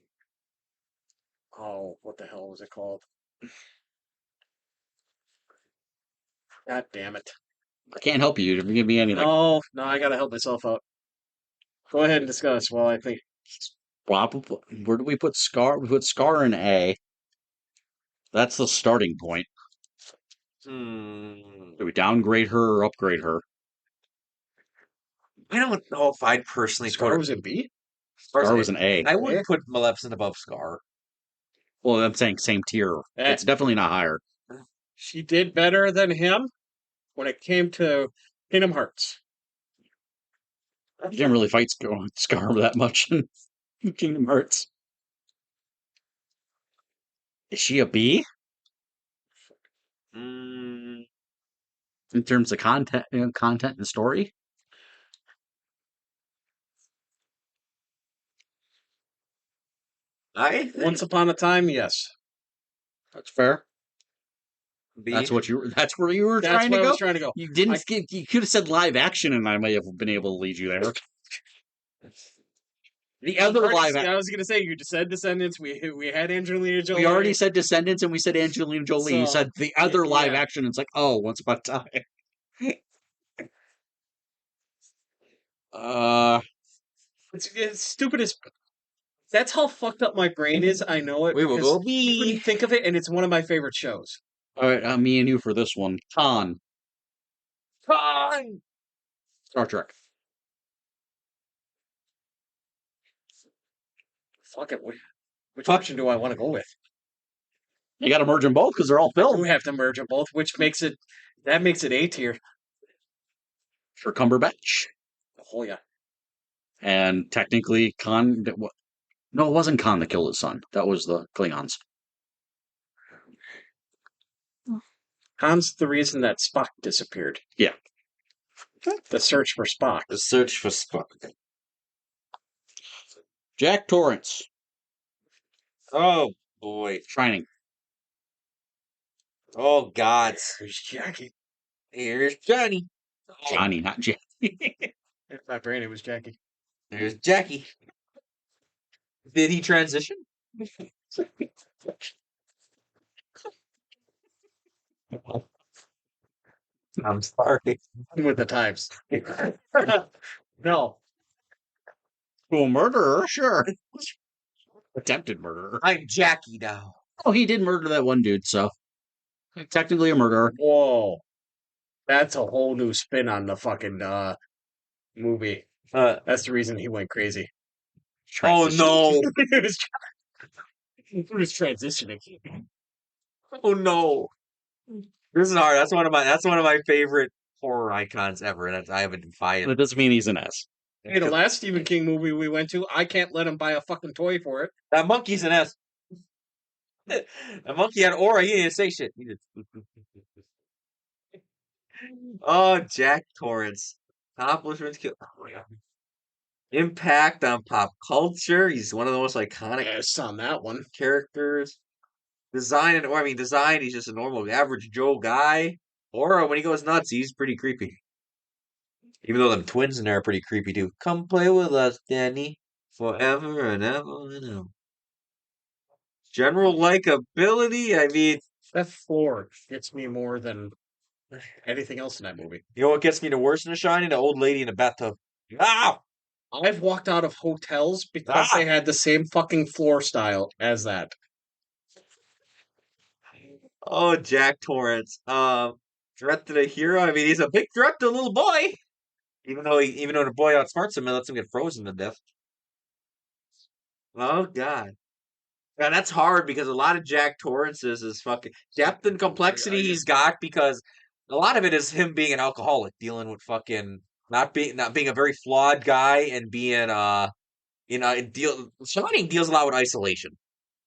Oh, what the hell was it called? God damn it! I can't help you. You didn't give me anything. No, I gotta help myself out. Go ahead and discuss while I think. Probably. Where do we put Scar? We put Scar in A. That's the starting point. Do we downgrade her or upgrade her? I don't know if I'd personally Scar put was in B. Scar was an A. I wouldn't put Maleficent above Scar. Well, I'm saying same tier. It's definitely not higher. She did better than him when it came to Kingdom Hearts. You didn't really fight Scar that much in Kingdom Hearts. Is she a B? In terms of content and story? Once upon a time, yes. That's fair. B. That's where you were That's trying to where I go. was trying to go. You didn't. You could have said live action, and I may have been able to lead you there. The other live action. I was gonna say you just said Descendants. We had Angelina Jolie. We already said Descendants, and we said Angelina Jolie. So, you said the other live yeah. action. And it's like, oh, Once Upon a Time. It's stupid as. That's how fucked up my brain is. I know it. We will because go you B. wouldn't think of it, and it's one of my favorite shows. All right, me and you for this one. Khan. Khan. Star Trek. Fuck it. Which option do I want to go with? You got to merge them both because they're all We filmed. have to merge them both, which makes it A tier. For Cumberbatch. Oh yeah. And technically, Khan. No, it wasn't Khan that killed his son. That was the Klingons. Han's the reason that Spock disappeared. Yeah. The search for Spock. The search for Spock. Jack Torrance. Oh boy. Shining. Oh God. There's Jackie. Here's Johnny. Johnny, not Jack. In my brain, it was Jackie. There's Jackie. Did he transition? I'm sorry. With the times. No. Well, murderer, sure. Attempted murderer. I'm Jackie now. Oh, he did murder that one dude, so technically a murderer. Whoa. That's a whole new spin on the fucking movie. That's the reason he went crazy. Oh no. He was transitioning. Oh no. This is hard. That's one of my favorite horror icons ever. And I haven't defied That doesn't mean he's an S. Hey, the last Stephen King movie we went to, I can't let him buy a fucking toy for it. That monkey's an S. A monkey had aura. He didn't say shit. He just... Oh, Jack Torrance. Accomplishments. Oh, my God. Impact on pop culture. He's one of the most iconic Yes, on that one. characters. Design, he's just a normal, average Joe guy. Aura, when he goes nuts, he's pretty creepy. Even though them twins in there are pretty creepy too. Come play with us, Danny. Forever and ever and ever. General likability, I mean... That floor gets me more than anything else in that movie. You know what gets me the worst in The Shining? The old lady in the bathtub. Ah! I've walked out of hotels because they had the same fucking floor style as that. Oh, Jack Torrance. Threat to the hero. I mean, he's a big threat to the little boy. Even though the boy outsmarts him and lets him get frozen to death. Oh God. Yeah, that's hard because a lot of Jack Torrance's is fucking depth and complexity he's got because a lot of it is him being an alcoholic, dealing with fucking not being a very flawed guy and being Shining deals a lot with isolation.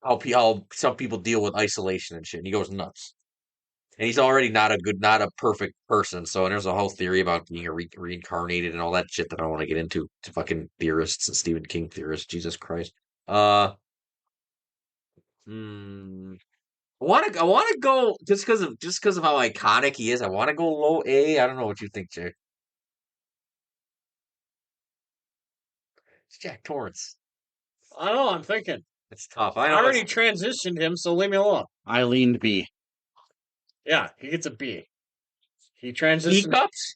How some people deal with isolation and shit. And he goes nuts. And he's already not a perfect person. So and there's a whole theory about being a reincarnated and all that shit that I don't want to get into to fucking theorists and Stephen King theorists. Jesus Christ. I want to go just because of how iconic he is. I want to go low A. I don't know what you think, Jay. It's Jack Torrance. I don't know, I'm thinking. It's tough. I I know. already transitioned him, so leave me alone. I leaned B. Yeah, he gets a B. He E transitioned. cups.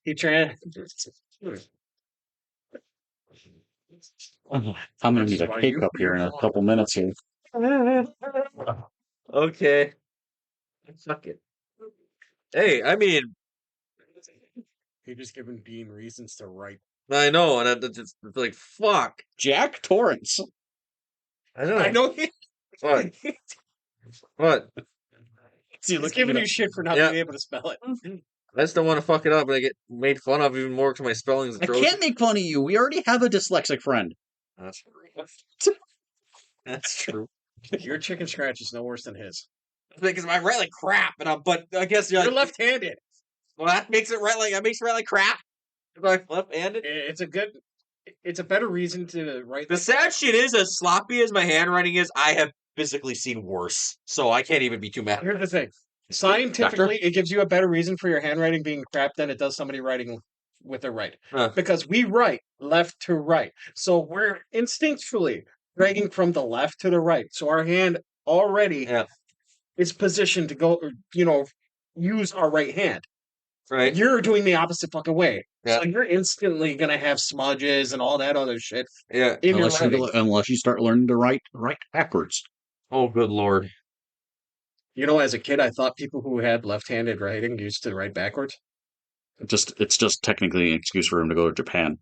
I'm gonna need a cake up here in a couple minutes here. Okay. Suck it. Hey, I mean, He just given Dean reasons to write. I know, and it's like fuck. Jack Torrance. I know. I know he, What? What? he's giving you shit for not Yeah. being able to spell it. I just don't want to fuck it up, and I get made fun of even more because my spelling's I atrocious. can't make fun of you. We already have a dyslexic friend. That's true. That's true. Your chicken scratch is no worse than his. Because I write like crap, but I guess You're left-handed. Well, that makes it write like crap. If I'm left-handed. It's a better reason to write. The sad shit is, as sloppy as my handwriting is, I have physically seen worse, so I can't even be too mad. Here's the thing. Scientifically, it gives you a better reason for your handwriting being crap than it does somebody writing with their right. Because we write left to right. So we're instinctually writing from the left to the right. So our hand already is positioned to go, use our right hand. Right. You're doing the opposite fucking way. Yeah. So you're instantly going to have smudges and all that other shit. Yeah. In your writing. Unless you start learning to write backwards. Oh, good lord. As a kid, I thought people who had left-handed writing used to write backwards. It's just technically an excuse for him to go to Japan.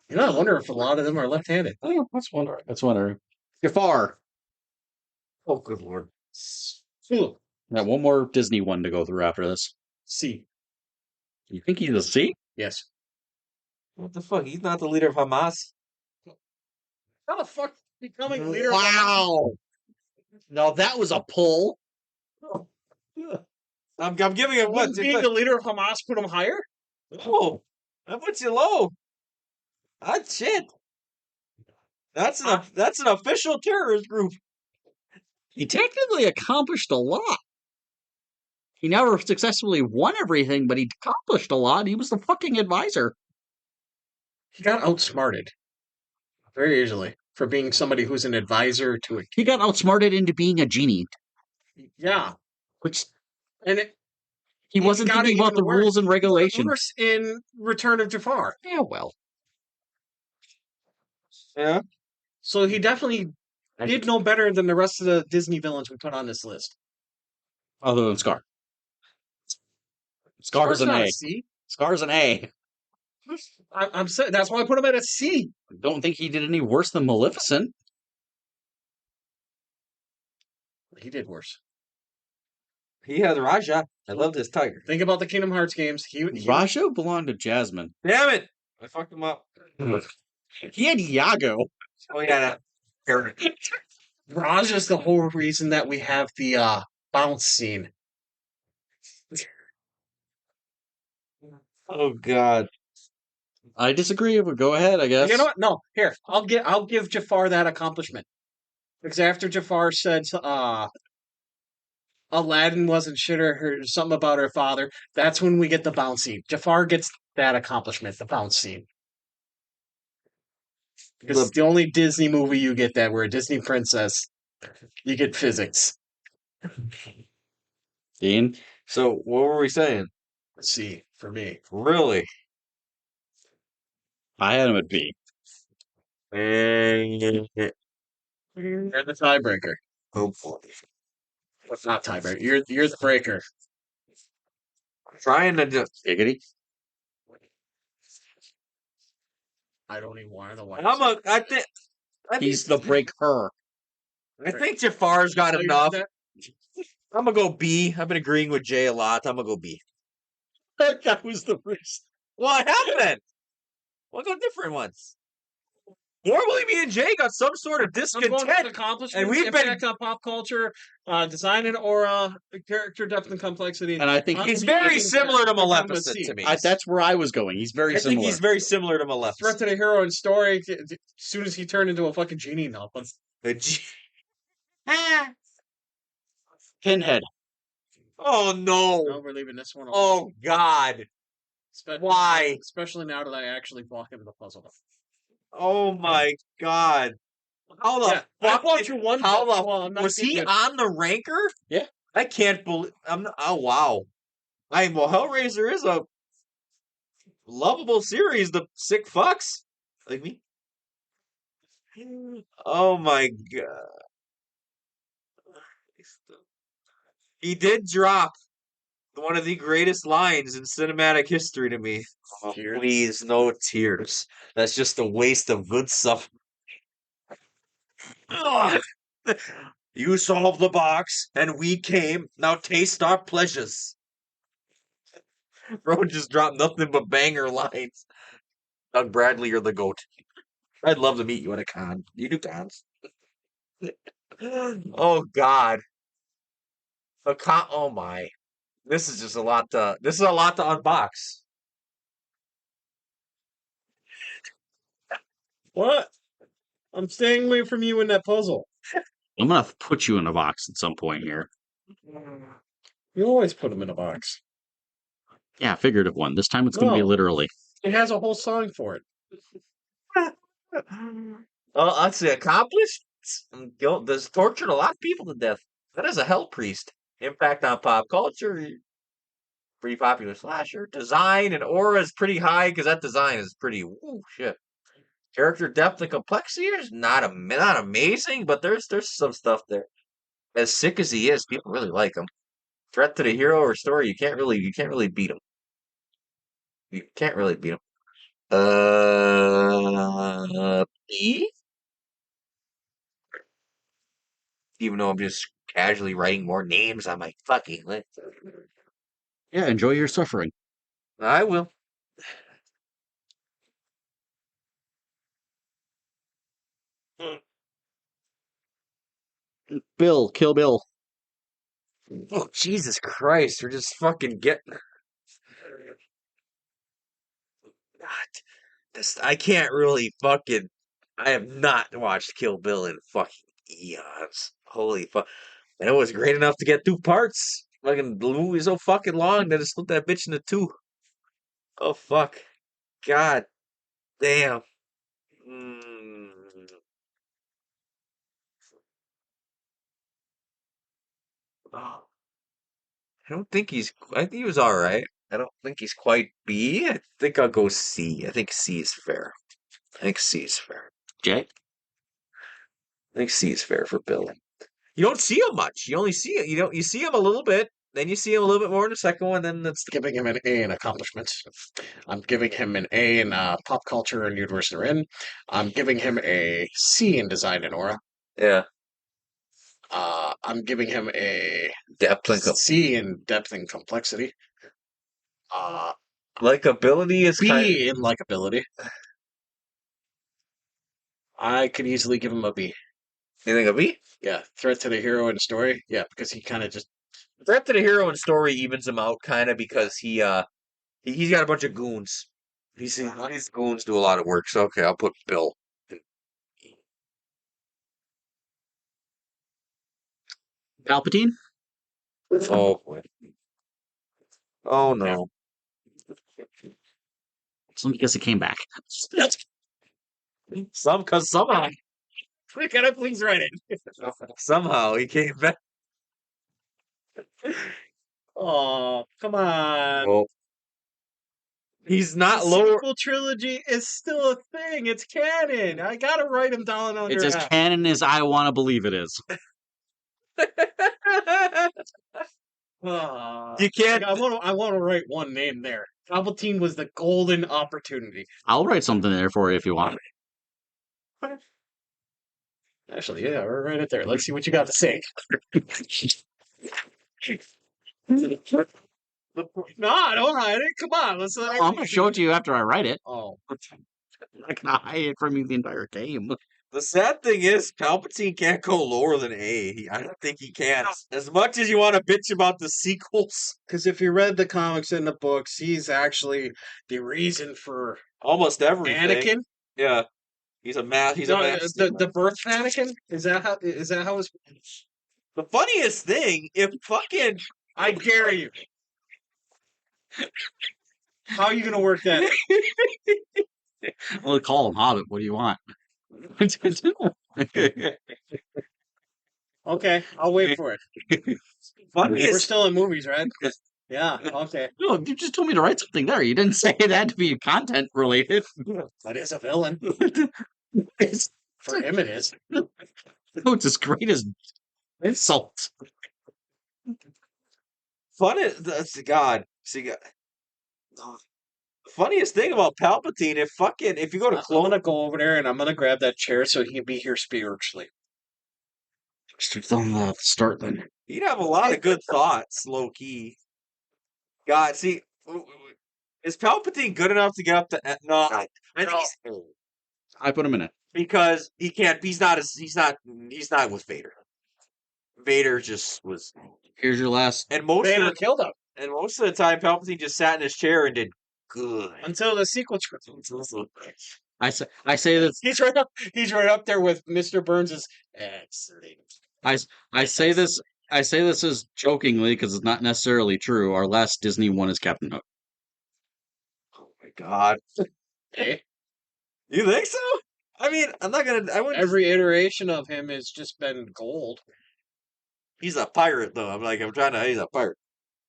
You know, I wonder if a lot of them are left-handed. Oh, that's wondering. That's wondering. Jafar. Oh, good lord. Cool. Got one more Disney one to go through after this. C. You think he's a C? Yes. What the fuck? He's not the leader of Hamas. How the fuck becoming leader of Wow. Now that was a pull. I'm giving him what? Wouldn't being the leader of Hamas put him higher? Oh, that puts you low. That's shit. That's an official terrorist group. He technically accomplished a lot. He never successfully won everything, but he accomplished a lot. He was the fucking advisor. He got outsmarted very easily for being somebody who's an advisor to a He got outsmarted into being a genie, yeah, which and it, he wasn't got it thinking about even the worse. rules and regulations. Worse in Return of Jafar. Yeah, well. Yeah. So he definitely did no better than the rest of the Disney villains we put on this list. Other than Scar. Scar's an not A. a C. Scar's an A. I'm saying that's why I put him at a C. Don't think he did any worse than Maleficent. He did worse. He had Raja. I loved his tiger. Think about the Kingdom Hearts games. He Raja belonged to Jasmine. Damn it! I fucked him up. He had Iago. Oh yeah. Raj is the whole reason that we have the bounce scene. Oh god. I disagree, but go ahead, I guess. You know what? No, here I'll give Jafar that accomplishment because after Jafar said Aladdin wasn't shit or something about her father, that's when we get the bounce scene. Jafar gets that accomplishment, the bounce scene. Because it's the only Disney movie you get that where a Disney princess you get physics. Dean? So what were we saying? C for me. Really? I had him at B. You're the tiebreaker. Oh boy. What's not tiebreaker? You're the breaker. Trying to just Giggity? I don't even want to know why. He's the breaker. I think Jafar's got enough. I'm gonna go B. I've been agreeing with Jay a lot. I'm gonna go B. That was the first. What happened? We'll go different ones. Normally, me and Jay got some sort of discontent. Accomplishments, and we've impact on pop culture, design and aura, character depth and complexity. And I think He's very similar to Maleficent to me. that's where I was going. He's very I similar. think he's very similar to Threat Maleficent. to the hero and story. As soon as he turned into a fucking genie, now. Pinhead. Oh No, no! we're leaving this one. Oh god! Why? Especially now that I actually bought him the puzzle. Oh my god! How the I fuck? bought you one. How the well, I'm not was he kidding you. on the ranker? Yeah. I can't believe. I'm. Oh wow! Well, Hellraiser is a lovable series. The sick fucks like me. Oh my god! He did drop one of the greatest lines in cinematic history to me. Oh, please, no tears. That's just a waste of good stuff. Ugh. You solved the box, and we came. Now taste our pleasures. Bro just dropped nothing but banger lines. Doug Bradley, you're the GOAT. I'd love to meet you at a con. You do cons? Oh God. A con. Oh my. This is just a lot to. This is a lot to unbox. What? I'm staying away from you in that puzzle. I'm going to put you in a box at some point here. You always put him in a box. Yeah, figurative one. This time it's going to be No. literally. It has a whole song for it. Let's see. Accomplished. There's tortured a lot of people to death. That is a hell priest. Impact on pop culture. Pretty popular slasher. Design and aura is pretty high because that design is pretty. Woo, shit. Character depth and complexity is not amazing, but there's some stuff there. As sick as he is, people really like him. Threat to the hero or story, you can't really beat him. You can't really beat him. B? Even though I'm just casually writing more names on my fucking list. Yeah, enjoy your suffering. I will. Bill, Kill Bill. Oh, Jesus Christ. We're just fucking getting. God, this, I can't really fucking. I have not watched Kill Bill in fucking eons. Holy fuck. And it was great enough to get 2 parts. Fucking, the movie was so fucking long that I split that bitch into 2. Oh, fuck. God damn. Mm. Oh, I don't think he's. I think he was alright. I don't think he's quite B. I think I'll go C. I think C is fair. I think C is fair. Jay? I think C is fair for Bill. You don't see him much. You only see it. You don't. You see him a little bit. Then you see him a little bit more in the second one. Then that's Giving him an A in accomplishments. I'm giving him an A in pop culture and universe they're in. I'm giving him a C in design and aura. yeah. I'm giving him a Depth and C in depth and complexity. likability is kind. B in likability. I could easily give him a B. You think of B? Yeah, threat to the hero in the story. Yeah, because he kind of just Threat to the hero and story evens him out kind of because he's got a bunch of goons. His goons do a lot of work. So okay, I'll put Bill. Palpatine? Oh boy. Oh no. It's because he came back. Cause somehow can I please write it? somehow he came back. Oh, come on. Oh. He's The not lower. sequel trilogy is still a thing. It's canon. I gotta write him down under It's as F. canon as I want to believe it is. You can't. I want to write one name there. Palpatine was the golden opportunity. I'll write something there for you if you want. Actually, yeah, we're right it there. Let's see what you got to say. No, I don't hide it. Come on, let's. I'm going to show it to you after I write it. Oh, I'm not going to hide it from you the entire game. The sad thing is, Palpatine can't go lower than A. I don't think he can. As much as you want to bitch about the sequels, because if you read the comics and the books, he's actually the reason for almost everything. Anakin. Yeah, he's a math. He's No, a math. the birth of Anakin. Is that how it's? The funniest thing, if fucking I dare you. How are you gonna work that? Well, call him Hobbit. What do you want? Okay, I'll wait for it. funniest. We're still in movies, right? Yeah. Okay. No, you just told me to write something there. You didn't say it had to be content related. That is a villain. It's, For him, it is. no, it's as great as insult. That's God. See, God. Funniest thing about Palpatine, if you go to I'm Clone, gonna go over there and I'm gonna grab that chair so he can be here spiritually. Just on the start then. he'd have a lot of good thoughts, low key. God, see, is Palpatine good enough to get up to? No, I think he's I put him in it. because he can't. He's not. He's not with Vader. Vader just was, Here's your last. and most Vader of the, killed him and most of the time, Palpatine just sat in his chair and did good. until the sequel. I say this. He's right up there with Mr. Burns's excellent. I say this. I say this as jokingly because it's not necessarily true. Our last Disney one is Captain Hook. Oh my God, Eh? you think so? I mean, I'm not gonna. I wouldn't. Every iteration of him has just been gold. He's a pirate, though. I'm trying to. He's a pirate,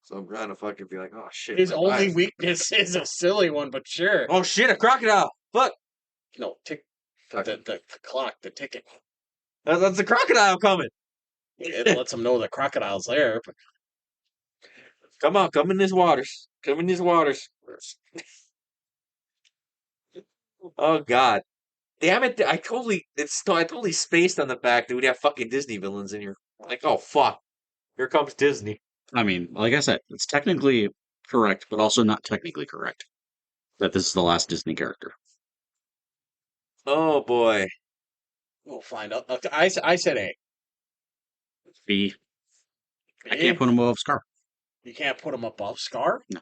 so I'm trying to fucking be like, oh shit. His my only eyes. weakness is a silly one, but sure. Oh shit, a crocodile. Fuck. No, the clock, the ticket. That's a crocodile coming. It lets him know the crocodile's there. But Come on, come in these waters. Come in these waters. Oh God. Damn it! I totally spaced on the fact that we'd have fucking Disney villains in here. Like, oh fuck, here comes Disney. I mean, like I said, it's technically correct, but also not technically correct that this is the last Disney character. Oh boy. We'll find out. I said A. B. I B? can't put him above Scar. You can't put him above Scar? No.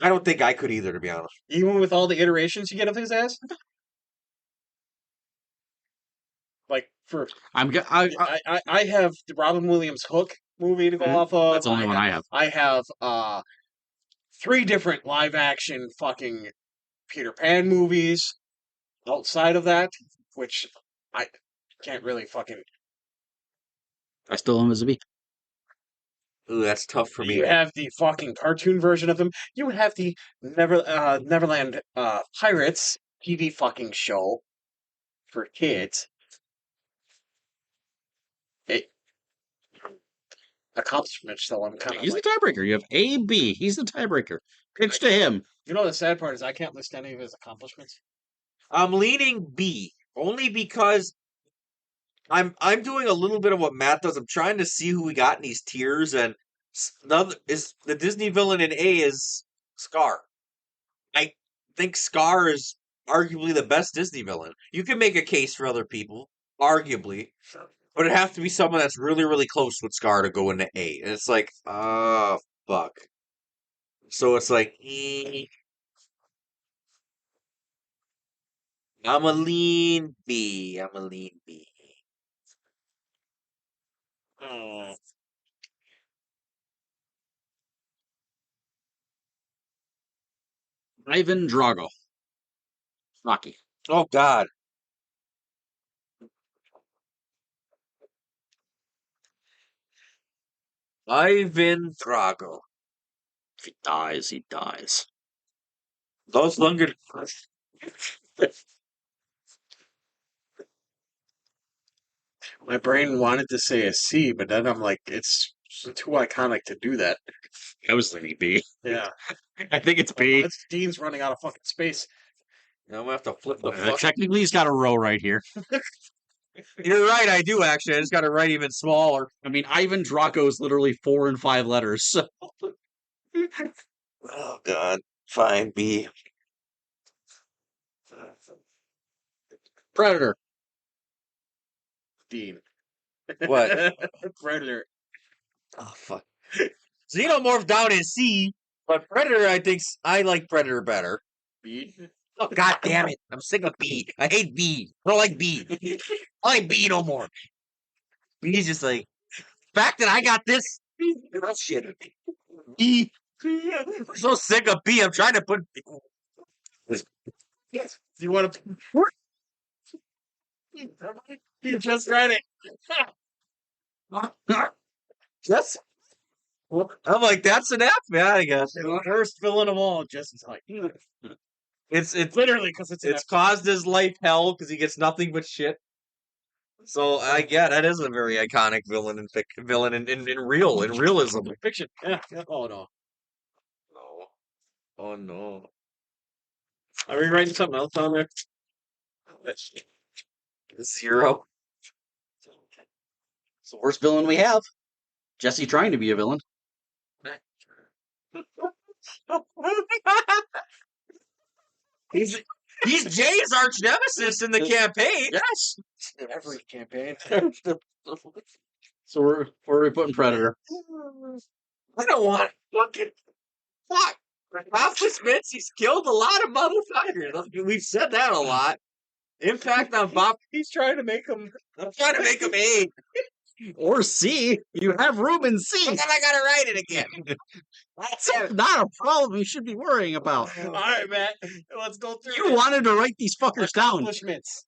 I don't think I could either, to be honest. Even with all the iterations you get of his ass? Like, for I have the Robin Williams Hook movie to go off of. That's the only one I have. I have 3 different live action fucking Peter Pan movies outside of that, which I can't really fucking. I still am as a B. Ooh, that's tough for me. You have the fucking cartoon version of them. You have the Neverland Pirates TV fucking show for kids. Accomplishments, though, I'm kind of He's like, the tiebreaker. You have A, B. He's the tiebreaker. Pitch to him. you know, the sad part is I can't list any of his accomplishments. I'm leaning B, only because I'm doing a little bit of what Matt does. I'm trying to see who we got in these tiers, and the Disney villain in A is Scar. I think Scar is arguably the best Disney villain. You can make a case for other people, arguably, but it has to be someone that's really, really close with Scar to go into A. And it's like, oh fuck. So it's like, I'm a lean B. I'm a lean B. Hmm. Ivan Drago. Rocky. Oh God. Ivan Drago. If he dies, he dies. Those longer. My brain wanted to say a C, but then I'm like, it's too iconic to do that. I was leaning B. Yeah. I think it's B. Dean's running out of fucking space. I'm gonna have to flip the fuck. Technically, he's got a row right here. You're right, I do actually. I just got to write even smaller. I mean, Ivan Drago is literally 4 and 5 letters. So. Oh God. Fine, B. Predator. Dean. What? Predator. Oh fuck. Xenomorph down in C, but Predator, I like Predator better. B. Oh God damn it! I'm sick of B. I hate B. I don't like B. I like B no more. B is just like fact that I got this. Oh, shit. B. I'm so sick of B. I'm trying to put. Do you want to? You just read it. That's. I'm like, that's an F, man. I guess Worst villain of all. Just like it's literally because it's it's caused his life hell because he gets nothing but shit. So that is a very iconic villain in realism. fiction. Yeah. Oh no. No. Oh no. Are we writing something else on there? 0. It's the worst villain we have. Jesse trying to be a villain. He's Jay's arch nemesis in the campaign. Yes. Every campaign. So where are we putting Predator? I don't want fucking fuck. Accomplishments. He's killed a lot of motherfuckers. We've said that a lot. Impact on Bob. He's trying to make him. I'm trying to make him A. Or C. You have room in C. But then I gotta write it again. That's it. Not a problem you should be worrying about. All right, Matt. Let's go through. You wanted to write these fuckers down. Accomplishments.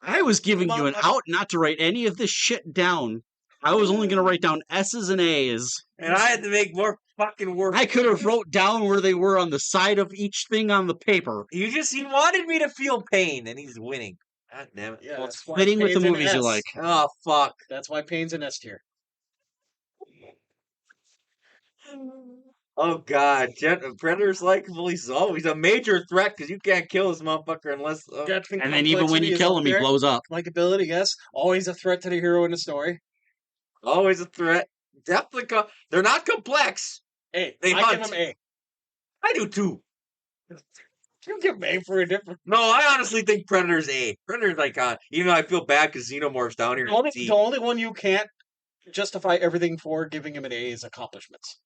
I was giving you an out not to write any of this shit down. I was only going to write down S's and A's. And I had to make more fucking work. I could have wrote down where they were on the side of each thing on the paper. He wanted me to feel pain, and he's winning. God damn it. Yeah, Well, that's it's why fitting with the Payne's an movies you S. like. Oh, fuck. That's why Payne's an S tier. Oh God, Predator's likable. He's always a major threat because you can't kill this motherfucker unless. Depth and And then even when complexity you is kill up him, he there. blows up. Likability, yes. Always a threat to the hero in the story. Always a threat. Definitely, they're not complex. Hey, They I hunt. give him A. I do too. You give him A for a different. No, I honestly think Predator's A. Predator's icon. Even though I feel bad because Xenomorph's down here. The only one you can't justify everything for giving him an A is accomplishments.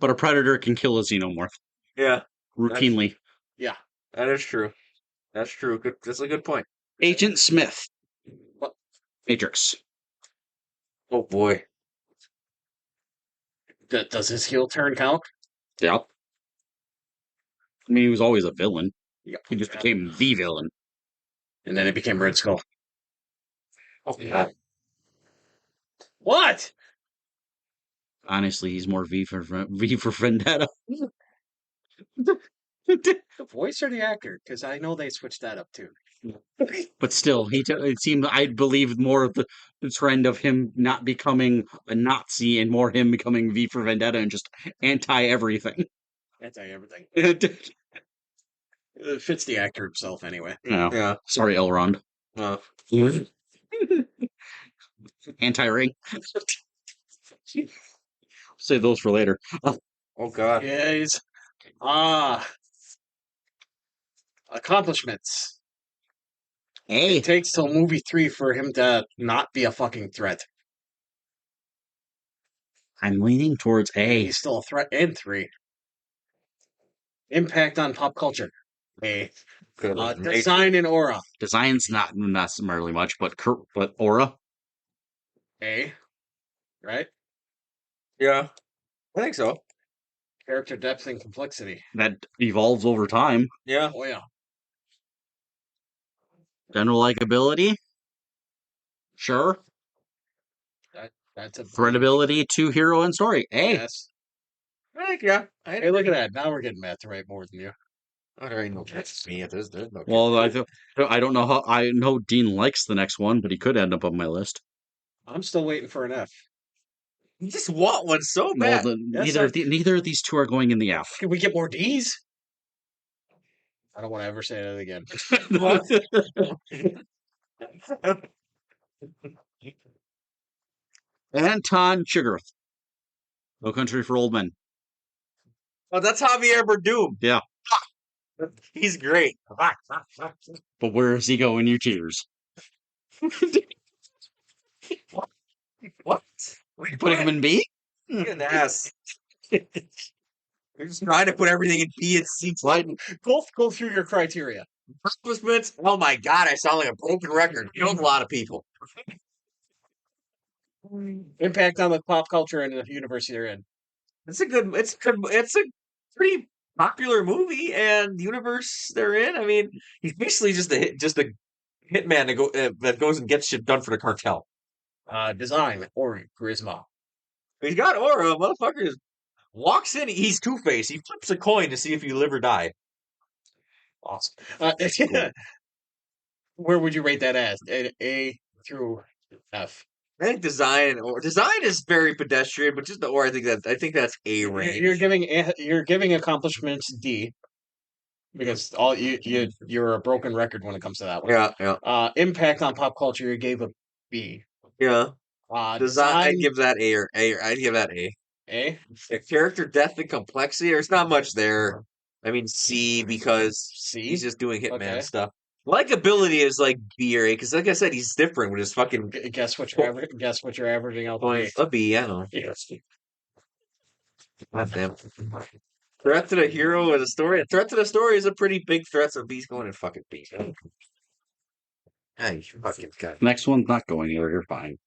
But a predator can kill a xenomorph Yeah, routinely. Yeah. that is true. That's true. Good. That's a good point. Agent Smith. What? Matrix. Oh boy. Does his heel turn count? Yep. I mean, he was always a villain. Yeah. He just became the villain. And then it became Red Skull. Oh God. What? Honestly, he's more V for Vendetta. The voice or the actor? Because I know they switched that up too. But still, it seemed I believed more of the trend of him not becoming a Nazi and more him becoming V for Vendetta and just anti everything. Anti everything. It fits the actor himself anyway. No, Yeah. sorry, Elrond. Anti ring. Save those for later. Oh God. Yes. Accomplishments. Hey, It takes till movie 3 for him to not be a fucking threat. I'm leaning towards A. He's still a threat in 3. Impact on pop culture. A. Good. Design and aura. Design's not necessarily much, but aura. A. Right? Yeah, I think so. Character depth and complexity. That evolves over time. Yeah. Oh yeah. General likability. Sure. That's a Threadability to hero and story. A. yes. I think yeah. Hey, look at that. Now we're getting Matt to write more than you. Oh, there ain't no chance me. There's no. Well, I don't know how. I know Dean likes the next one, but he could end up on my list. I'm still waiting for an F. You just want one so Well, bad. neither of these two are going in the F. Can we get more D's? I don't want to ever say that again. Anton Chigurh. No Country for Old Men. Oh, that's Javier Bardem. Yeah. He's great. But where does he go in your tears? What? Putting him in B? An ass. You're just trying to put everything in B and C. Go through your criteria. Accomplishments. Oh my God, I sound like a broken record. Killed a lot of people. Impact on the pop culture and the universe you're in. It's a good. It's a pretty popular movie, and the universe they're in. I mean, he's basically just a hitman that goes and gets shit done for the cartel. Design or charisma. He's got aura. Motherfucker just walks in. He's Two-Face. He flips a coin to see if you live or die. Awesome. Where would you rate that as? A through F. I think design is very pedestrian, but just the aura. I think that's A range. You're giving accomplishments D because all you're a broken record when it comes to that one. Yeah. Impact on pop culture you gave a B. Yeah. Design I'd give that A or A. I'd give that A. A. Character depth and complexity. There's not much there. I mean C because C. he's just doing hitman Okay. stuff. Likability is like B or A because, like I said, he's different with his fucking Guess what you're averaging out. point. A B. I don't know. Yes. God damn. Threat to the hero is a story. A threat to the story is a pretty big threat. So B's going in fucking B. Hey, fucking God. Next one's not going anywhere. You're fine.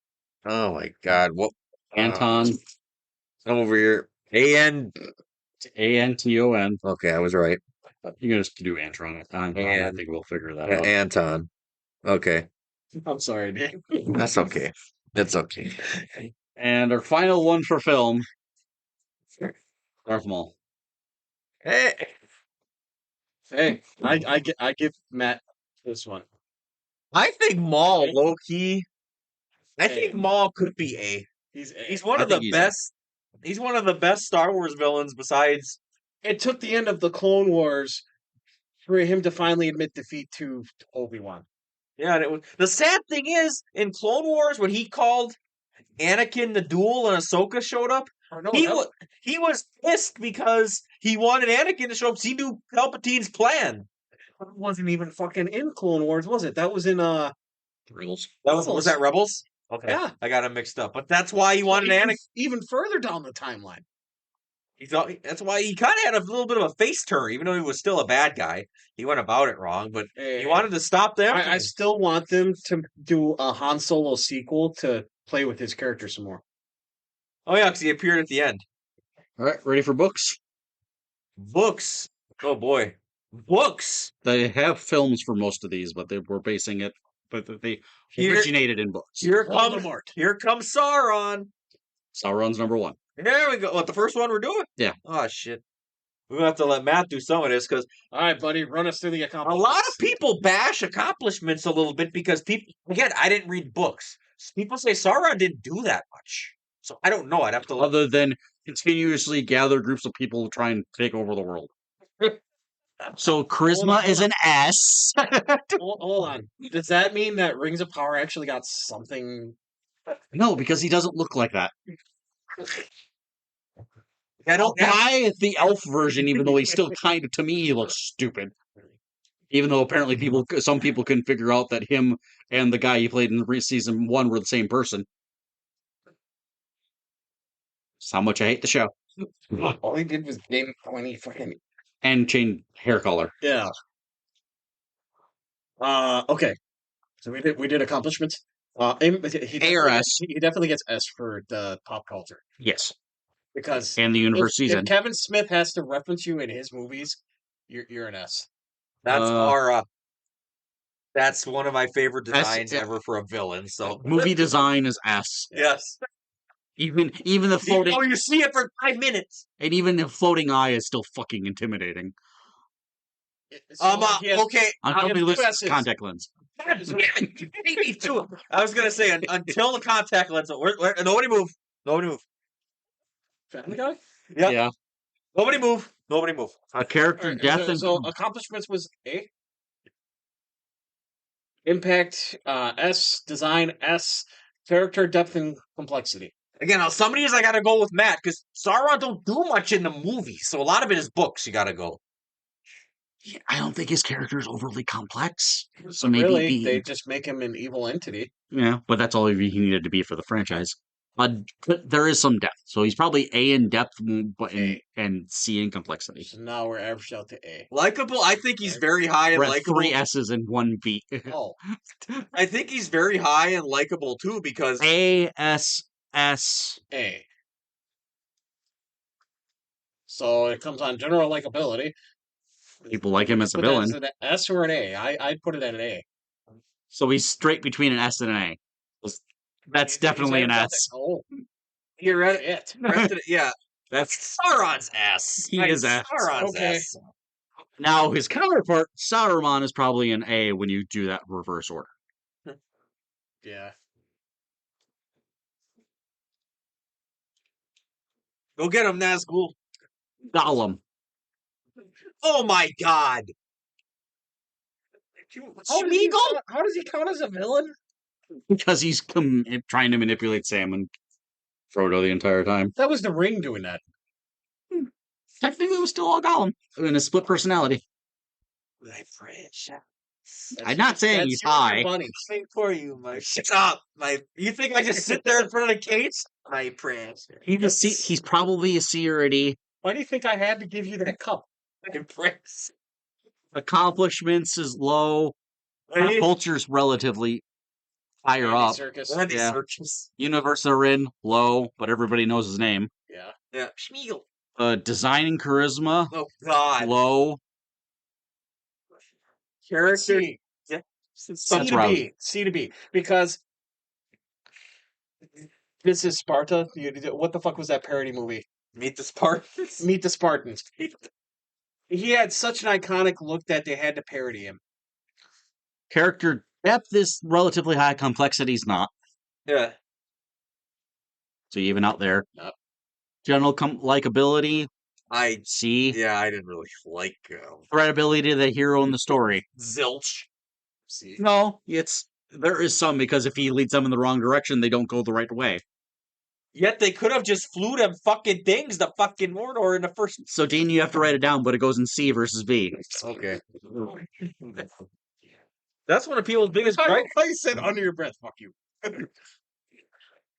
Oh my God. What? Anton. I'm over here. Anton. Okay, I was right. You can just do Antron. I think we'll figure that out. Anton. Okay. I'm sorry, Dave. That's okay. That's okay. And our final one for film. Darth Maul. Hey. I give Matt this one. I think Maul, low key. I think Maul could be A. He's He's one of the best. He's one of the best Star Wars villains besides. It took the end of the Clone Wars for him to finally admit defeat to Obi-Wan. Yeah, and the sad thing is in Clone Wars when he called Anakin the duel and Ahsoka showed up, Oh, no, he was pissed because he wanted Anakin to show up. 'Cause he knew Palpatine's plan. that wasn't even fucking in Clone Wars, was it? That was in Thrills. Was that Rebels? Okay, Yeah. I got him mixed up. But that's why he wanted Anakin. Even further down the timeline. He thought that's why he kind of had a little bit of a face turn, even though he was still a bad guy. He went about it wrong, but he wanted to stop them. I still want them to do a Han Solo sequel to play with his character some more. Oh yeah, because he appeared at the end. All right, ready for books? Books. Oh boy, books. They have films for most of these, but they were basing it, but they originated in books. Here comes Sauron. Sauron's number one. There we go. What, the first one we're doing? Yeah. Oh shit. We're gonna have to let Matt do some of this because All right, buddy, run us through the a accomplishments. lot of people bash accomplishments a little bit because people again, I didn't read books. People say Sauron didn't do that much. So I don't know. I'd have to look. Other than continuously gather groups of people to try and take over the world. So charisma is an S. Hold on. Does that mean that Rings of Power actually got something? No, because he doesn't look like that. I don't Buy the elf version, even though he's still kind of, to me, he looks stupid. Even though apparently some people can figure out that him and the guy he played in season 1 were the same person. That's how much I hate the show. All he did was name 20 fucking. And change hair color. Yeah. Okay. So we did accomplishments. He definitely gets S for the pop culture Yes. because And the universe season. if Kevin Smith has to reference you in his movies, you're an S. That's that's one of my favorite designs yeah. ever for a villain. So Movie design is S. yes. Even the floating you see it for 5 minutes. and even the floating eye is still fucking intimidating. Okay. On company list, contact lens. Me too. I was gonna say until the contact lens. Nobody move. Nobody move. Family Guy? Yeah. Nobody move. Nobody move. A character death and so accomplishments was A. Impact S. Design S. Character depth and complexity. Again, some of these I gotta go with Matt because Sauron don't do much in the movie, so a lot of it is books. You gotta go. I don't think his character is overly complex. So maybe they just make him an evil entity. Yeah, but that's all he needed to be for the franchise. But there is some depth, so he's probably A in depth, but and C in complexity. So now we're averaged out to A. Likable. I think he's very high and likable. 3 S's and 1 B. Oh, I think he's very high and likable too because A S S A. So it comes on general likability. People like him as a villain. Is it an S or an A? I'd put it at an A. So he's straight between an S and an A. That's definitely an S. Oh, you're at it. Yeah, that's Sauron's S. He is S. Sauron's S. Now his counterpart Saruman is probably an A when you do that reverse order. Yeah. Go get him, Nazgul. Gollum. Oh my God! How does he count as a villain? Because he's trying to manipulate Sam and Frodo the entire time. That was the Ring doing that. Technically, it was still all Gollum in a split personality. My precious. I'm not saying he's high. Funny. Sing for you, my. Shut up, my. You think I just sit there in front of the case? My precious. He's probably a C or a D. Why do you think I had to give you that cup? My precious. Accomplishments is low. Culture's relatively higher up. Circus. Yeah. Universe they're in, low, but everybody knows his name. Yeah. Yeah. Schmiegel. Design and charisma, Oh God. low. Character. C. Yeah. C to B. C to B. Because this is Sparta. What the fuck was that parody movie? Meet the Spartans. Meet the Spartans. He had such an iconic look that they had to parody him. Character depth is relatively high, complexity's not. Yeah. So even out there. Yep. General likability, I C. yeah, I didn't really like Credibility to the hero in the story. zilch. See, No, there is some, because if he leads them in the wrong direction, they don't go the right way. Yet they could have just flew them fucking things to fucking Mordor in the first. So, Dean, you have to write it down, but it goes in C versus B. Okay. That's one of people's biggest gripes. I said under your breath, fuck you.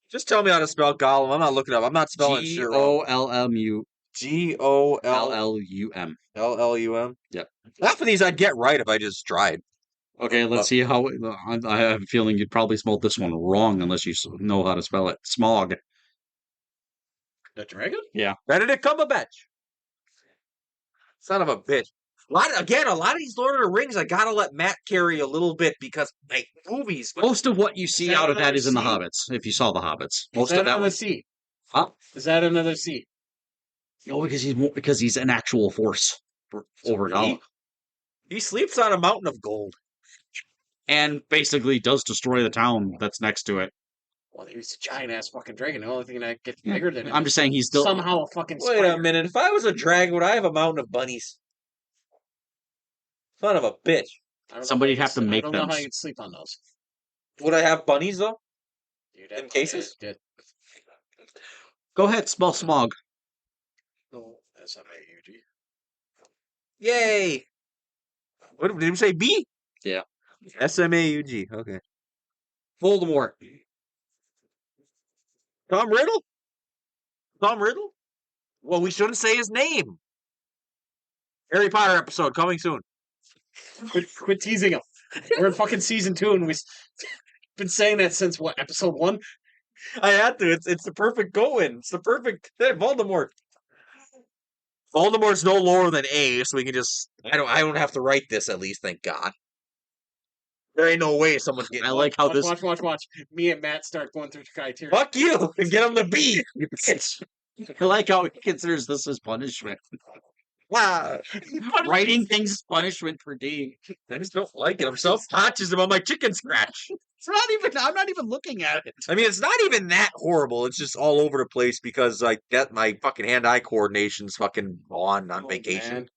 Just tell me how to spell Gollum. I'm not looking up. I'm not spelling shit wrong. Gollum. Gollum. LLUM. Yep. Half of these I'd get right if I just tried. Okay, let's see how. I have a feeling you'd probably spell this one wrong unless you know how to spell it. Smog. The dragon? Benedict Cumberbatch. Son of a bitch. A lot of these Lord of the Rings, I gotta let Matt carry a little bit because like movies. Most of what you see that out of that another is in the C? Hobbits. If you saw the Hobbits, Is most that of that another was. C? Huh? Is that another C? No, because he's an actual force over Gollum, He sleeps on a mountain of gold. and basically does destroy the town that's next to it. Well, he's a giant ass fucking dragon. The only thing that gets bigger than him I'm is just saying he's still somehow a fucking Wait spider. a minute. If I was a dragon, would I have a mountain of bunnies? Son of a bitch. I don't know Somebody'd how have to you'd- make I don't know them. how you'd sleep on those. Would I have bunnies though? You'd have In cases? Did. Go ahead, spell smog. No, that's not AUG. Yay! What did you say? B? Yeah. SMAUG. Okay. Voldemort. Tom Riddle? Tom Riddle? Well, we shouldn't say his name. Harry Potter episode coming soon. Quit teasing him. We're in fucking season 2 and we've been saying that since what, episode 1? I had to. It's the perfect go-in. It's the perfect Voldemort. Voldemort's no lower than A, so we can just. I don't have to write this at least. Thank God. There ain't no way someone's getting. I like how this. Watch. Me and Matt start going through the criteria. Fuck you and get him to B. You bitch. I like how he considers this as punishment. Wow. Writing things as punishment for D. I just don't like it. I'm self-conscious about my chicken scratch. It's not even. I'm not even looking at it. I mean, it's not even that horrible. It's just all over the place because like that my fucking hand-eye coordination's fucking on vacation. Man.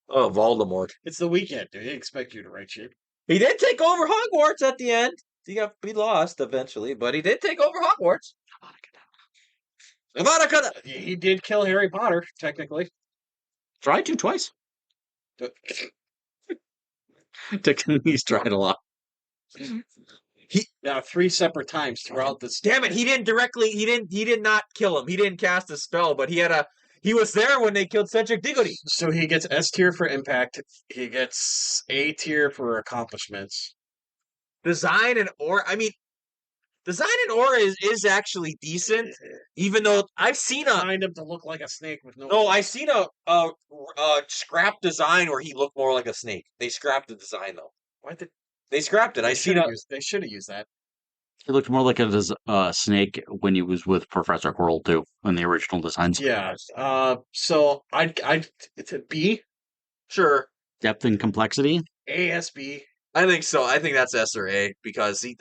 Oh, Voldemort. It's the weekend. They expect you to write shit. He did take over Hogwarts at the end. He lost eventually, but he did take over Hogwarts. Avada Kedavra. He did kill Harry Potter, technically. Tried to twice. He's tried a lot. Yeah, 3 separate times throughout this. Damn it! He did not kill him. He didn't cast a spell, but he was there when they killed Cedric Diggory. So he gets S tier for impact. He gets A tier for accomplishments. Design and aura. I mean, design and aura is actually decent, even though I've seen a. Kind of to look like a snake with no. No, I've seen a scrap design where he looked more like a snake. They scrapped the design though. Why did They scrapped it. I seen a. They should have used that. He looked more like a snake when he was with Professor Quirrell too in the original designs. Yeah. So it's a B. Sure. Depth and complexity. ASB. I think so. I think that's S or A because A.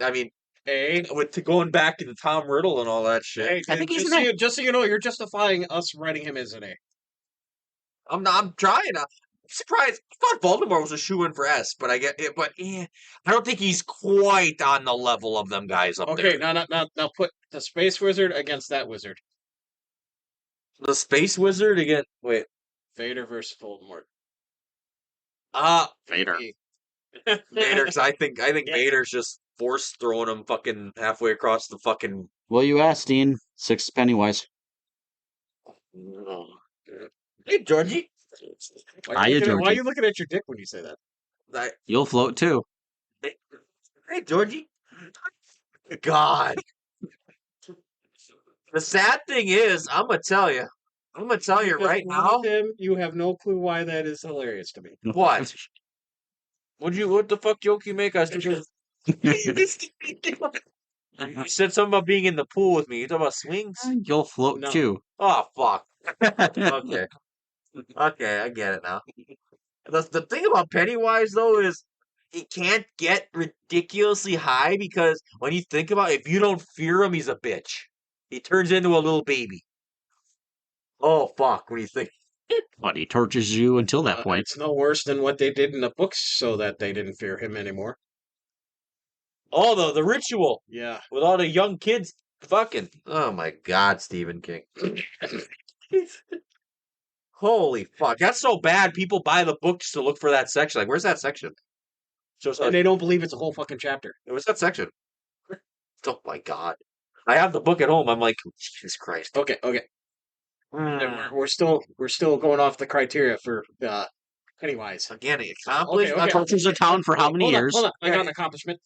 with going back to the Tom Riddle and all that shit. Hey, I think he's just, an A. just so you know, you're justifying us writing him as an A. I'm trying. I'm surprised. I thought Voldemort was a shoe-in for S, but I don't think he's quite on the level of them guys up Okay, there. now put the Space Wizard against that wizard. The Space Wizard again. Wait. Vader versus Voldemort. Vader. Vader. Because I think Vader's just force throwing him fucking halfway across the fucking. Well, you asked, Dean. 6 Pennywise. Hey, Georgie. Why are you looking at your dick when you say that? You'll float too. Hey, Georgie. God. The sad thing is, I'm gonna tell you right now. Tim, you have no clue why that is hilarious to me. What? What the fuck joke you make us do? You said something about being in the pool with me. You talking about swings? You'll float No. too. Oh fuck. Okay. Okay, I get it now. The thing about Pennywise though is he can't get ridiculously high because when you think about it, if you don't fear him, he's a bitch. He turns into a little baby. Oh fuck! What do you think? But he tortures you until that point. It's no worse than what they did in the books, so that they didn't fear him anymore. Oh, the ritual Yeah. with all the young kids fucking. Oh my god, Stephen King. Holy fuck! That's so bad. People buy the books to look for that section. Like, where's that section? So And they don't believe it's a whole fucking chapter. where's that section? Oh my god! I have the book at home. I'm like, Jesus Christ. Okay. We're still going off the criteria for Pennywise. Again, he accomplished. Okay. Tortures a town for how many years? Hold on. I got an accomplishment.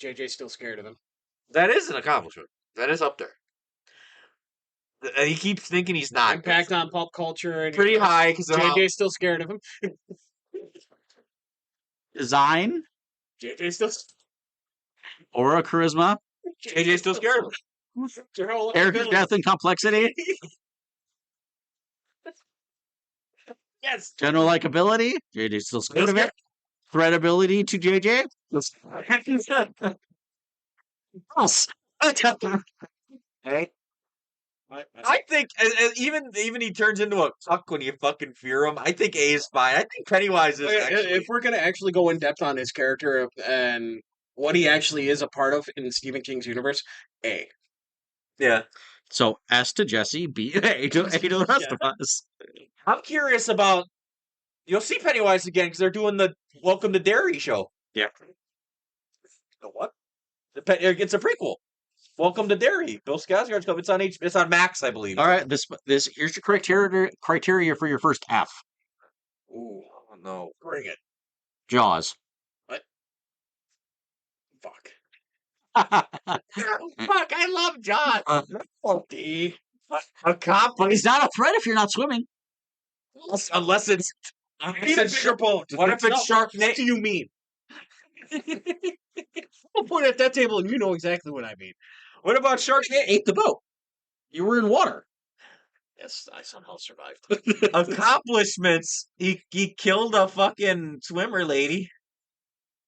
JJ's still scared of him. That is an accomplishment. That is up there. And he keeps thinking he's not. Impact on pop culture and Pretty high because JJ's still scared of him. Design, JJ's still aura, charisma, JJ's still scared of him. character depth, and complexity, Yes. general likability. JJ's still scared of it. Threatability to JJ. Else. Hey. I think even he turns into a cuck when you fucking fear him. I think A is fine. I think Pennywise is actually. If we're gonna actually go in depth on his character and what he actually is a part of in Stephen King's universe, A. Yeah. So S to Jesse, B A to the rest of us. I'm curious about. You'll see Pennywise again because they're doing the Welcome to Derry show. Yeah. The what? It's a prequel. Welcome to Derry. Bill Skarsgård's coming. It's on Max, I believe. All right, this here's your criteria for your first F. Ooh, oh, no. Bring it. Jaws. Fuck. Fuck, I love John. D. But he's not a threat if you're not swimming. Unless it's Triple. What if it's What do Sharknado? you mean? I'll point at that table and you know exactly what I mean. What about Sharknado? Ate the boat. You were in water. Yes, I somehow survived. Accomplishments. He killed a fucking swimmer lady.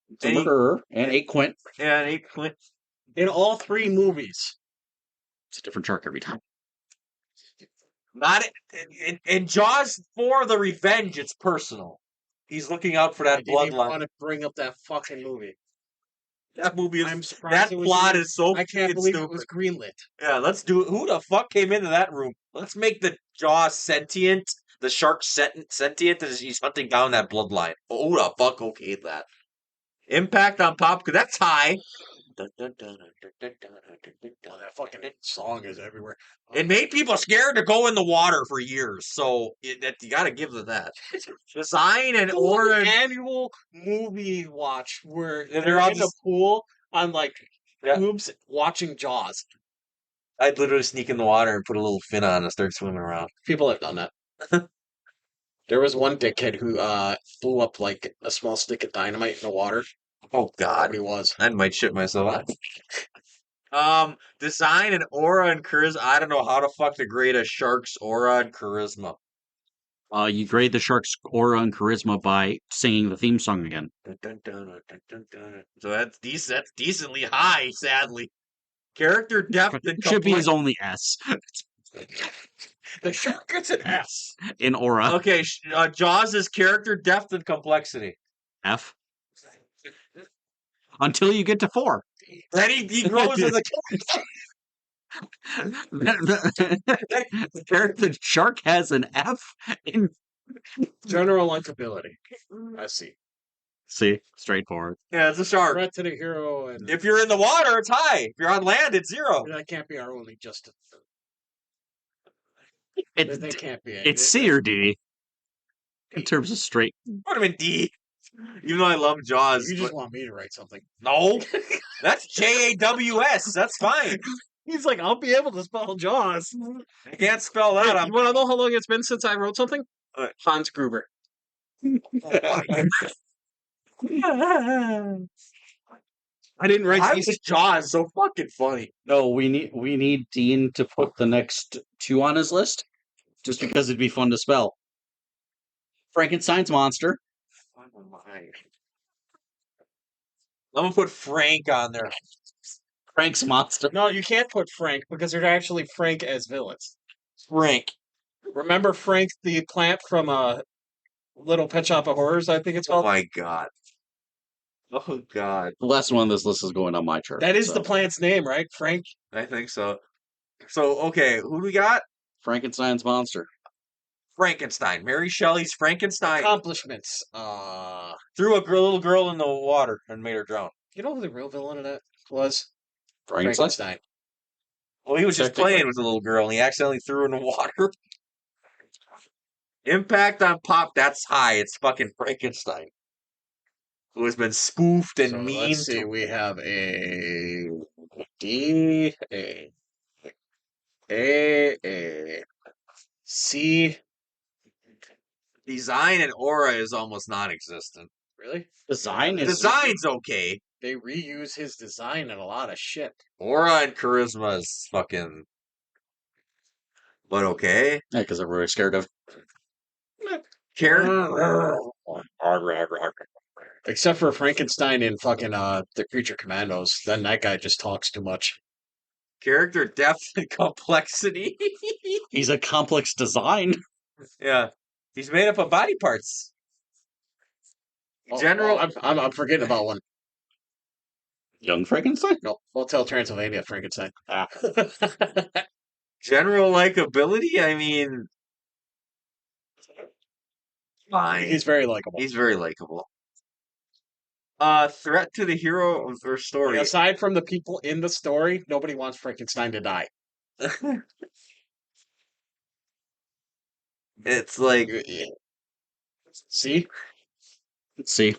It's a murderer and ate Quint. And he quit. In all three movies. It's a different shark every time. Not in Jaws 4, the revenge. It's personal. He's looking out for that I didn't even bloodline. want to bring up that fucking movie. That movie is. I'm surprised That it was plot even- is so. I can't fucking believe stupid. it was greenlit. Yeah, let's do it. Who the fuck came into that room? Let's make the Jaws sentient. The shark sentient as he's hunting down that bloodline. Oh, who the fuck okayed that? Impact on pop, because that's high. Oh, that fucking song is everywhere. It made people scared to go in the water for years, so you got to give them that. Design and Do order. an annual movie watch where And they're all in the just- pool on like Yeah. tubes watching Jaws. I'd literally sneak in the water and put a little fin on and start swimming around. People have done that. There was one dickhead who blew up like a small stick of dynamite in the water. Oh God, What he was. I might shit myself. Design and aura and charisma. I don't know how the fuck to grade a shark's aura and charisma. You grade the shark's aura and charisma by singing the theme song again. So that's decent. That's decently high. Sadly, character depth and Should be his only S The shark gets an S. in aura. Okay, Jaws is character depth and complexity. F. Until you get to 4. Then he grows as a The shark has an F in. General likability. I see. See, straightforward. yeah, it's a shark. Threat to the hero, and If you're in the water, it's high. If you're on land, it's 0. that can't be our only justice. It's They can't be. it's C or D in terms of straight. Put him in D. Even though I love Jaws. You just but- want me to write something. No, that's JAWS. That's fine. He's like, I'll be able to spell Jaws. I can't spell that. You want to know how long it's been since I wrote something? What? Hans Gruber. I didn't write Why these. was Jaws so fucking funny? No, we need Dean to put the next 2 on his list, just because it'd be fun to spell. Frankenstein's monster. I'm gonna put Frank on there. Frank's monster. No, you can't put Frank because they're actually Frank as villains. Frank. Remember Frank the plant from Little Pet Shop of Horrors, I think it's Oh called? my god. Oh god. The last one on this list is going on my chart. That is so. the plant's name, right? Frank? I think so. So, okay, who do we got? Frankenstein's monster. Frankenstein. Mary Shelley's Frankenstein Accomplishments. threw a little girl in the water and made her drown. You know who the real villain of that was? Frankenstein? Frankenstein. Well, he was just Technically. playing with the little girl and he accidentally threw her in the water. Impact on pop, that's high. It's fucking Frankenstein. Who has been spoofed and So mean let's see. to We have a D, a C. design, and aura is almost non-existent. Really? Design is Design's okay. They reuse his design in a lot of shit. Aura and charisma is fucking... But okay. Yeah, because everybody's scared of. Character... Except for Frankenstein in fucking the Creature Commandos. Then that guy just talks too much. Character depth and complexity. He's a complex design. Yeah. He's made up of body parts. General... I'm forgetting about one. Young Frankenstein? No, Hotel Transylvania Frankenstein. General likability, I mean... Fine. He's very likable. He's very likable. Threat to the hero of their story. Aside from the people in the story, nobody wants Frankenstein to die. It's like... See? Let's see.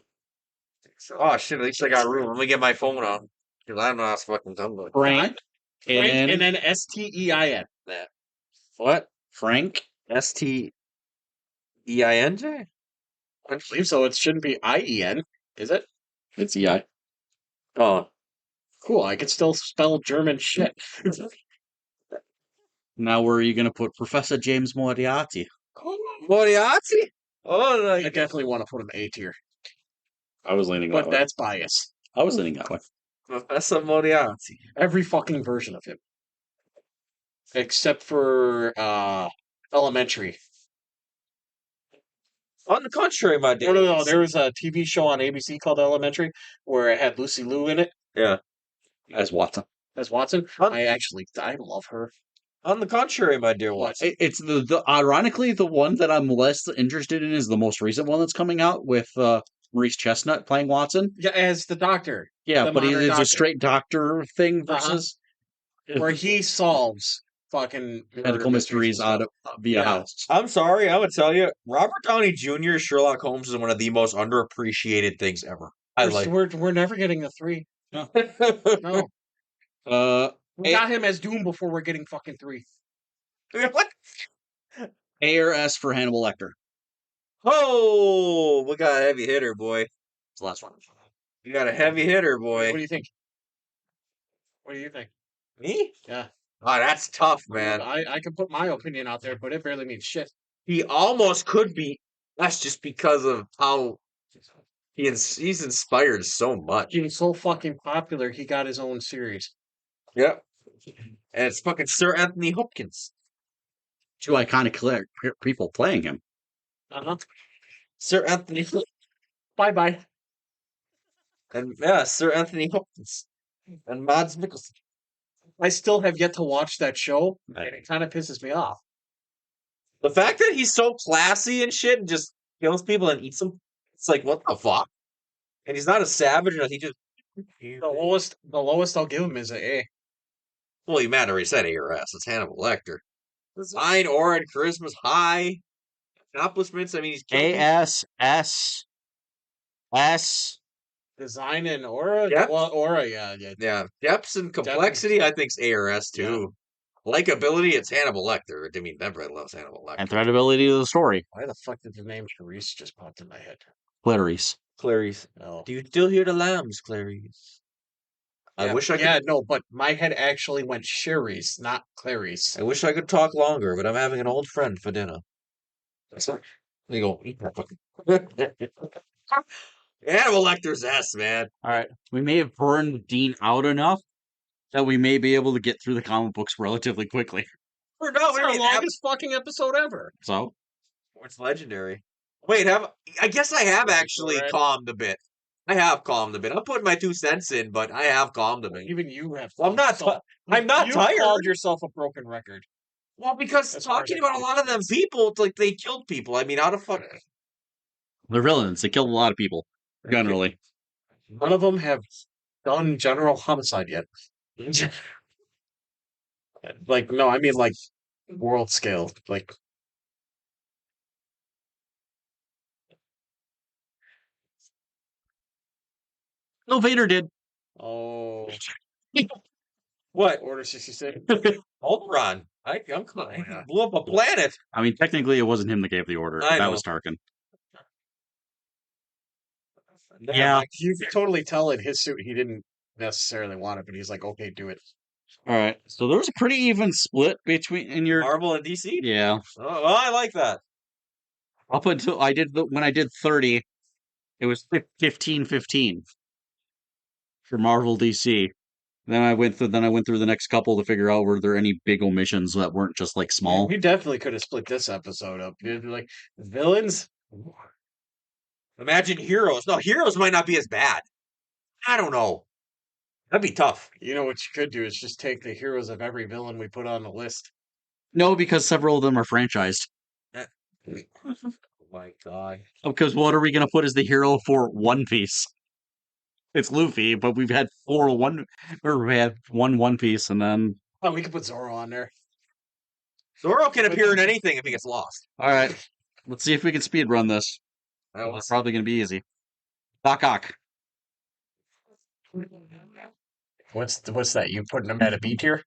Oh shit, at least I got room. Let me get my phone on. Because I don't know how to fucking Tumblr. Frank. Frank and then Stein. What? Frank? Steinj? I believe so. It shouldn't be IEN, is it? It's EI. Oh. Cool. I can still spell German shit. Now where are you going to put Professor James Moriarty? Moriarty? Oh, I like... definitely want to put him A tier, I was leaning but that way. that's bias. I was leaning that way. Professor Moriarty. Every fucking version of him, except for Elementary. On the contrary, my dear. No. There was a TV show on ABC called Elementary where it had Lucy Liu in it Yeah. As Watson. as Watson. I love her. On the contrary, my dear Watson. It's the ironically the one that I'm less interested in is the most recent one that's coming out with Maurice Chestnut playing Watson. Yeah, as the doctor. Yeah, The but modern it's doctor. a straight doctor thing versus Where he solves fucking medical mysteries out of via house. I'm sorry, I would tell you, Robert Downey Jr.'s Sherlock Holmes is one of the most underappreciated things ever. We're never getting a 3. No. We got him as Doom before we're getting fucking 3. What? A or S for Hannibal Lecter. Oh, we got a heavy hitter, boy. It's the last one. You got a heavy hitter, boy. What do you think? What do you think? Me? Yeah. Oh, that's tough, man. I can put my opinion out there, but it barely means shit. He almost could be. That's just because of how he's inspired so much. He's so fucking popular, he got his own series. Yep. And it's fucking Sir Anthony Hopkins. Two iconic people playing him. Sir Anthony. Bye-bye. And yeah, Sir Anthony Hopkins. And Mads Mikkelsen. I still have yet to watch that show, and it kind of pisses me off. The fact that he's so classy and shit and just kills people and eats them, it's like, what the fuck? And he's not a savage or nothing, he just... The lowest I'll give him is an A. Well, you matter, he said A or S. It's Hannibal Lecter. Design, aura, and charisma's high. Accomplishments, I mean, he's A S S S. Design and aura? Yep. Well, aura, yeah. Yeah, depths and complexity, I think's A or S too. Likability, it's Hannibal Lecter. I mean, everybody loves Hannibal Lecter. And threadability of the story. Why the fuck did the name Clarice just pop in my head? Clarice. Clarice. No. Do you still hear the lambs, Clarice? I wish I could. Yeah, no, but my head actually went Sherry's, not Clarice. I wish I could talk longer, but I'm having an old friend for dinner. That's not. You go eat that fucking. Hannibal Lecter's S, man. All right. We may have burned Dean out enough that we may be able to get through the comic books relatively quickly. Or That's no, our wait, longest fucking episode ever. So, it's legendary. Wait, I guess I have actually Alright. calmed a bit. I have calmed a bit. I'm putting my 2 cents in, but I have calmed a bit. Even you have. Well, I'm not you tired. called yourself a broken record. Well, because As far as talking about a lot of them people, it's like they killed people. I mean, how the fuck? they're villains. They killed a lot of people, generally. None of them have done general homicide yet. Like, no, I mean like world scale. Like, No, Vader did. oh, What? Order 66. Ultron. I'm yeah. blew up a planet. I mean, technically, it wasn't him that gave the order. I That know. was Tarkin. Never Yeah. mind. You could totally tell in his suit he didn't necessarily want it, but he's like, okay, do it. All right. So there was a pretty even split between in your. Marvel and DC. Yeah. Oh, well, I like that. Up until when I did 30, it was 15-15 for Marvel DC. Then I went through the next couple to figure out were there any big omissions that weren't just like small. We definitely could have split this episode up. Dude. Like, villains? Imagine heroes. No, heroes might not be as bad. I don't know. That'd be tough. You know what you could do is just take the heroes of every villain we put on the list. No, because several of them are franchised. Oh my god. Because what are we going to put as the hero for One Piece? It's Luffy, but we've had we had One Piece, and then Oh, we could put Zoro on there. Zoro can appear in anything if he gets lost. all right, let's see if we can speed run this. It's probably going to be easy. Doc Ock. What's that? You putting him at a B tier?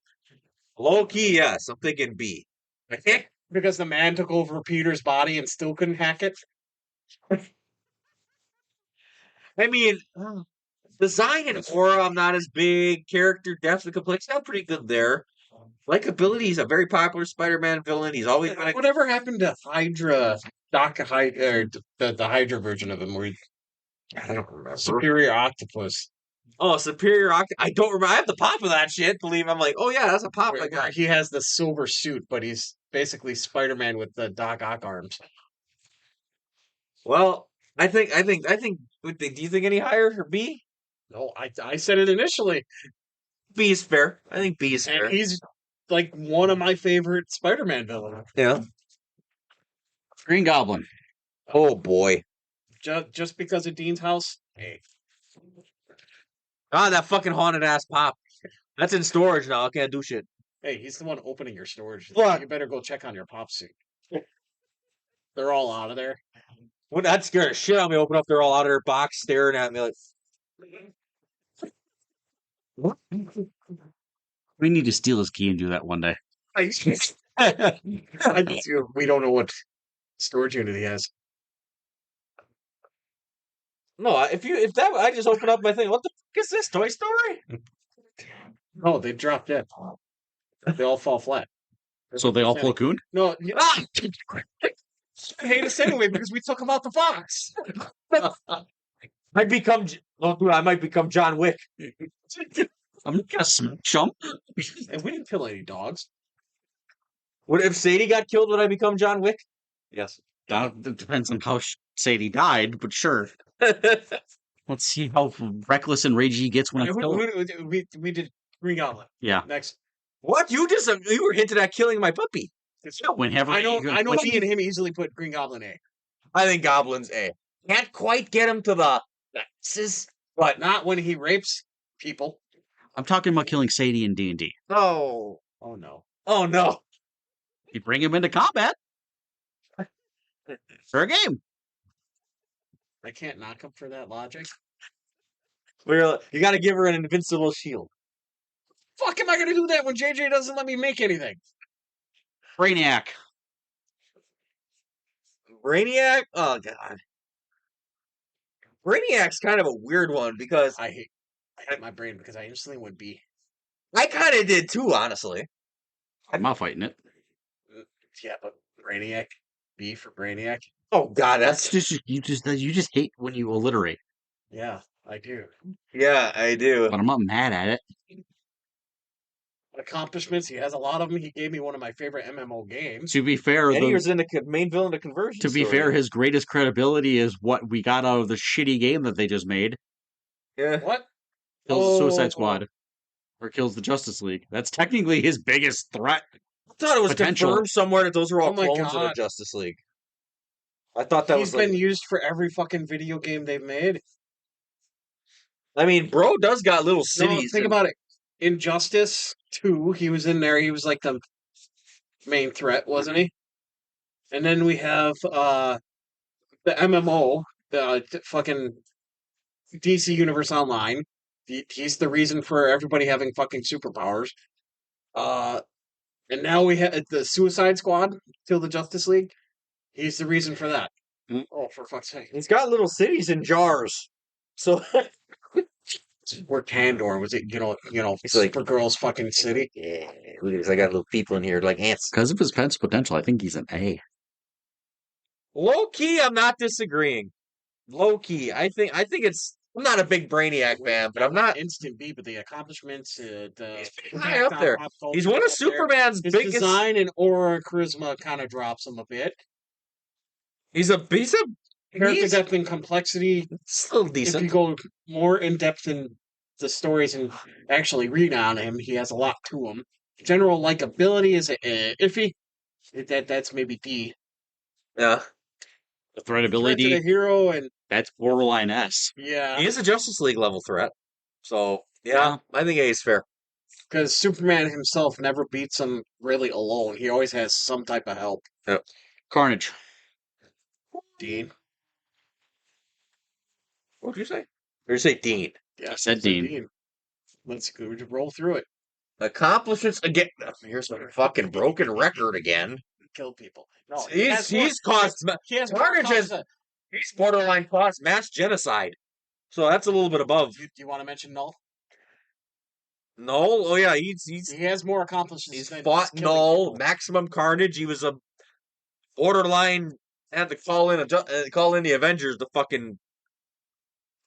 Low key, yes. I'm thinking B. I can't. Because the man took over Peter's body and still couldn't hack it? I mean, design and aura, I'm not as big. Character depth and complexity, I'm pretty good there. Likability, he's a very popular Spider-Man villain. He's always been a Whatever happened to Hydra, or the Hydra version of him, where I don't remember. Superior Octopus? Oh, Superior I don't remember. I have the pop of that shit. Believe I'm like, oh yeah, that's a pop. Where, I got. he has the silver suit, but he's basically Spider-Man with the Doc Ock arms. Well, I think. Do you think any higher for B? No, I said it initially. B is fair. I think B is fair. And he's like one of my favorite Spider-Man villains. Yeah. Green Goblin. Oh boy. Just because of Dean's house? Hey. Ah, that fucking haunted ass pop. That's in storage now. I can't do shit. Hey, he's the one opening your storage. What? You better go check on your pop suit. They're all out of there. Well, that scared the shit out of me. Open up, they're all out of their box, staring at me like. We need to steal his key and do that one day. We don't know what storage unit he has. No, if that I just open up my thing. What the fuck is this? Toy Story? No, they dropped it. They all fall flat. So they all platoon? No, I hate us anyway because we took them out the box. I become. Oh, dude, I might become John Wick. I'm gonna smash him. And we didn't kill any dogs. What if Sadie got killed? Would I become John Wick? Yes. That depends on how Sadie died, but sure. Let's see how reckless and ragey he gets when I kill him. We did Green Goblin. Yeah. Next. What you were hinted at killing my puppy. Whenever I know when me and him easily put Green Goblin A. I think Goblin's A. Can't quite get him to the X's, But not when he rapes people. I'm talking about killing Sadie in D&D. Oh. Oh no. Oh no. You bring him into combat. Fair game. I can't knock him for that logic. You got to give her an invincible shield. Fuck am I going to do that when JJ doesn't let me make anything? Brainiac. Brainiac? Oh god. Brainiac's kind of a weird one because I hate my brain because I instantly went B. I kind of did too, honestly. I'm not fighting it. Yeah, but Brainiac. B for Brainiac. Oh god, that's You just hate when you alliterate. Yeah, I do. yeah, I do. But I'm not mad at it. accomplishments. He has a lot of them. He gave me one of my favorite MMO games. To be fair, And he was in the main villain of Conversion to be Story. fair, his greatest credibility is what we got out of the shitty game that they just made. Yeah. What? Kills the Suicide Squad. Or kills the Justice League. That's technically his biggest threat. I thought it was Potential. confirmed somewhere that those were all Oh my clones of the God. Justice League. I thought that He's was been used for every fucking video game they've made. I mean, bro does got little No, cities. think about it. Injustice 2, he was in there. He was like the main threat, wasn't he? And then we have the MMO, the fucking DC Universe Online. He's the reason for everybody having fucking superpowers. And now we have the Suicide Squad, Kill the Justice League. He's the reason for that. Mm. Oh, for fuck's sake. He's got little cities in jars. So Where Tandor was it? It's like- Supergirl's fucking city. yeah, look at this. I got little people in here like ants. Because of his potential, I think he's an A. Low key, I'm not disagreeing. Low key, I think it's. I'm not a big Brainiac fan, but I'm not. Instant B, but the accomplishments, the He's pretty impact high up on there. pop culture He's one of up there. Superman's His biggest. design and aura and charisma kind of drops him a bit. He's a Character depth and complexity. still If you decent. go more in depth in the stories and actually read on him, he has a lot to him. General likability is iffy. That's maybe D. The Yeah, threat Threat to ability, the hero and that's borderline S. yeah, he is a Justice League level threat. So yeah, I think A is fair. because Superman himself never beats him really alone. He always has some type of help. Carnage. Dean. What did you say? Or you say Dean? Yeah, I said it's Dean. Let's go. We just roll through it. Accomplishments again. Here's my fucking broken record again. Kill people. No, He's caused. He has Carnage has. He's borderline caused mass genocide. So that's a little bit above. Do you want to mention Null? Null? Oh yeah, He has more accomplishments. he's than fought just killing Null, people. maximum carnage. He was a borderline. Had to call in the Avengers to fucking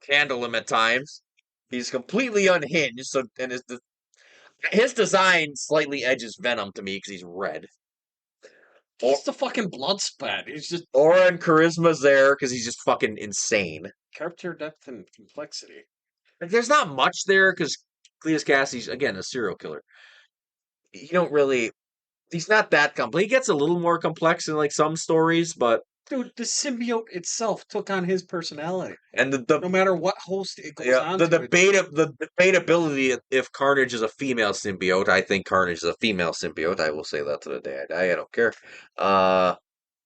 handle him at times. He's completely unhinged. So and his design slightly edges Venom to me because he's red. He's the fucking blood spat. He's just Aura and charisma's there because he's just fucking insane. character depth and complexity. Like, there's not much there because Cletus Cassidy's again a serial killer. You don't really. He's not that complex. He gets a little more complex in like some stories, but Dude, the symbiote itself took on his personality. and No matter what host it goes on the to, debatability if Carnage is a female symbiote. I think Carnage is a female symbiote. I will say that to the day I die. I don't care.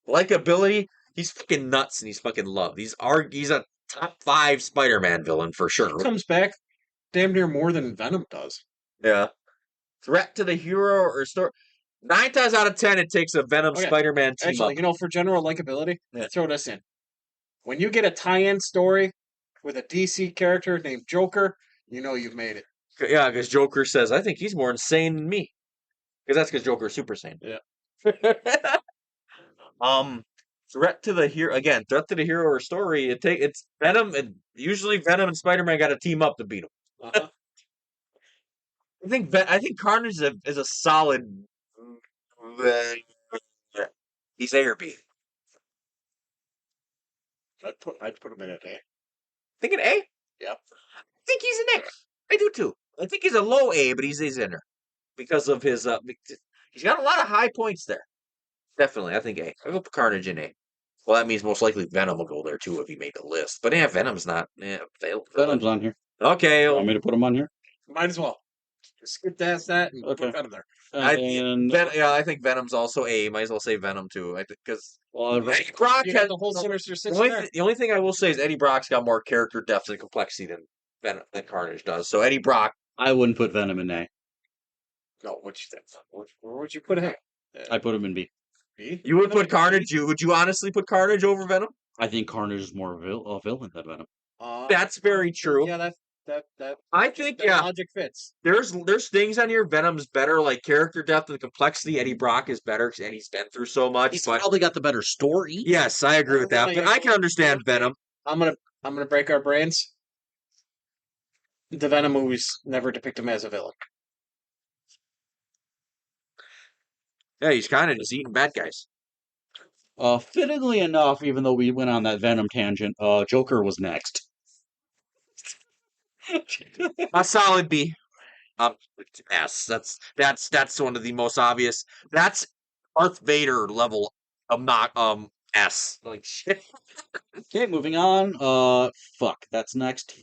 Likability. He's fucking nuts and he's fucking loved. He's a top 5 Spider-Man villain for sure. he comes back damn near more than Venom does. Yeah. Threat to the hero or story. 9 times out of 10, it takes a Venom Okay. Spider-Man team Actually, up. for general likability, Yeah. throw this in. When you get a tie-in story with a DC character named Joker, you know you've made it. Yeah, because Joker says, I think he's more insane than me. Because that's because Joker's super sane. Yeah. Threat to the hero again. Threat to the hero or story. It's Venom. Usually Venom and Spider-Man got to team up to beat him. Uh-huh. I think Carnage is a solid. He's A or B. I'd put him in at A. Thinking A. Yep. I think he's an A. I do too. I think he's a low A, but he's in there because of his. He's got a lot of high points there. Definitely, I think A. I go Carnage in A. Well, that means most likely Venom will go there too if he made the list. But yeah, Venom's not. Yeah, Venom's on here. Okay. You want me to put him on here? Might as well. Just skip past that and Okay. put Venom there. I think Venom's also A. Might as well say Venom too. I think because Eddie Brock You has got the whole Sinister Six the there. only thing I will say is Eddie Brock's got more character depth and complexity than Carnage does. So Eddie Brock, I wouldn't put Venom in A. No, where would you put him? I put him in B. B? you would put Carnage. Would you honestly put Carnage over Venom? I think Carnage is more a villain than Venom. That's very true. Yeah, that I think that logic fits. There's things on here. Venom's better, like character depth and complexity. Eddie Brock is better and he's been through so much. He's But probably got the better story. yes, I agree with that. But I can understand Venom. I'm gonna break our brains. The Venom movies never depict him as a villain. Yeah, he's kind of just eating bad guys. Fittingly enough, even though we went on that Venom tangent, Joker was next. A solid B. S. That's one of the most obvious. That's Darth Vader level of not S. Like shit. Okay, moving on. Fuck, that's next.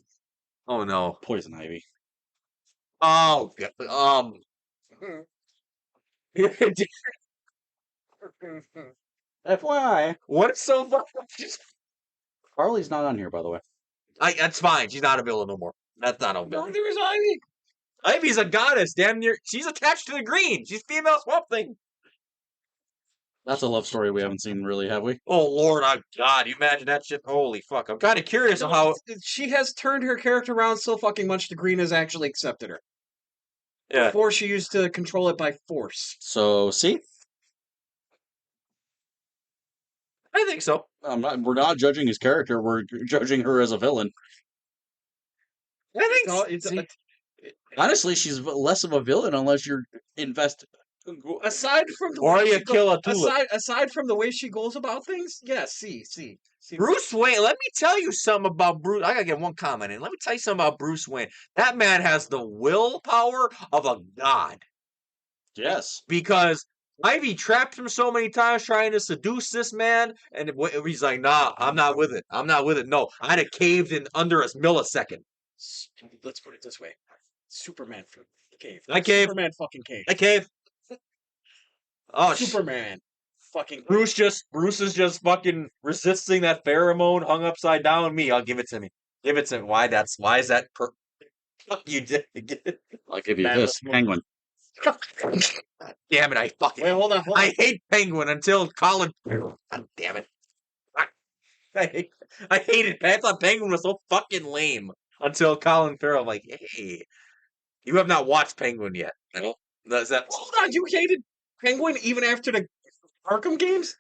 Oh no. Poison Ivy. Oh. FYI, What's so fucking? Harley's not on here, by the way. That's fine. She's not a villain no more. That's not a villain. There was Ivy. Ivy's a goddess. Damn near. She's attached to the green. She's female Swamp Thing. That's a love story we haven't seen, really, have we? Oh Lord, God! You imagine that shit? Holy fuck! I'm kind of curious of how. She has turned her character around so fucking much the Green has actually accepted her. Yeah. Before she used to control it by force. So, see? I think so. We're not judging his character, we're judging her as a villain. I think. It's Honestly, she's less of a villain unless you're invested. aside from the Or way you she kill a tulip. aside from the way she goes about things, yeah, see. Bruce Wayne, let me tell you something about Bruce. I gotta get one comment in. Let me tell you something about Bruce Wayne. That man has the willpower of a god. Yes. Because Ivy trapped him so many times trying to seduce this man, and he's like, nah, I'm not with it. I'm not with it. No, I'd have caved in under a millisecond. Let's put it this way: Superman cave. I cave. Superman fucking cave. I cave. Oh, Superman fucking cave. Bruce is just fucking resisting that pheromone hung upside down. Me, I'll give it to me. Give it to me. Why is that? Fuck you did. I'll give you Man, this. Penguin. Damn it! I fucking. Wait, hold on. I hate Penguin until Colin. God damn it! I hated. I thought Penguin was so fucking lame until Colin Farrell. I'm like, hey, you have not watched Penguin yet. I don't. Is that? Hold on, you hated Penguin even after the Arkham games?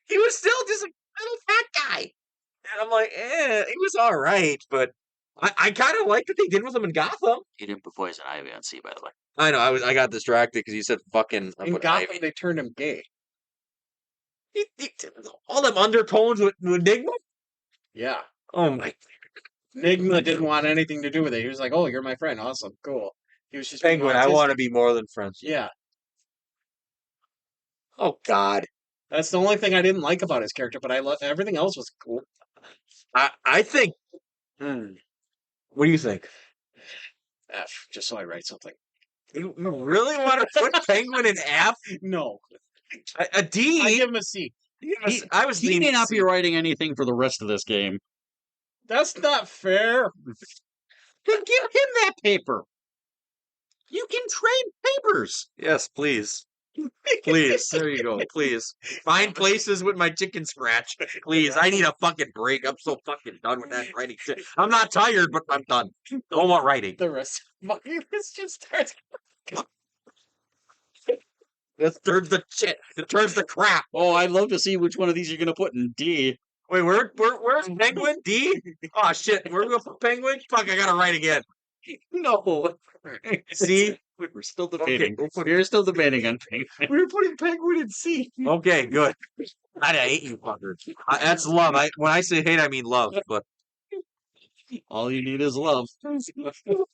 He was still just a little fat guy, and I'm like, he was all right, but I kind of liked what they did with him in Gotham. He didn't put Poison Ivy on C, by the way. I know. I got distracted because you said fucking. In Gotham, they turned him gay. All them undertones with Enigma. Yeah. Oh my. Enigma didn't want anything to do with it. He was like, "Oh, you're my friend. Awesome, cool." He was just Penguin, I want to be more than friends. Yeah, Oh God. that's the only thing I didn't like about his character, but I love everything else was cool. I think. What do you think? F, just so I write something. You really want to put Penguin in F? No, A D? I give him a C. I was He thinking may not C. be writing anything for the rest of this game. That's not fair. Then give him that paper. You can trade papers. Yes, please. Please. There you go. Please. Find places with my chicken scratch. Please. I need a fucking break. I'm so fucking done with that writing shit. I'm not tired, but I'm done. No more writing. The rest of this just starts. This turns the shit. It turns the crap. Oh, I'd love to see which one of these you're going to put in D. Wait, where's Penguin? D? Oh shit. Where we go for Penguin? Fuck, I gotta write again. No. C? We're still debating. Okay, We're still debating on Penguin. We were putting Penguin in C. Okay, good. I hate you fuckers. That's love. When I say hate, I mean love. But All you need is love.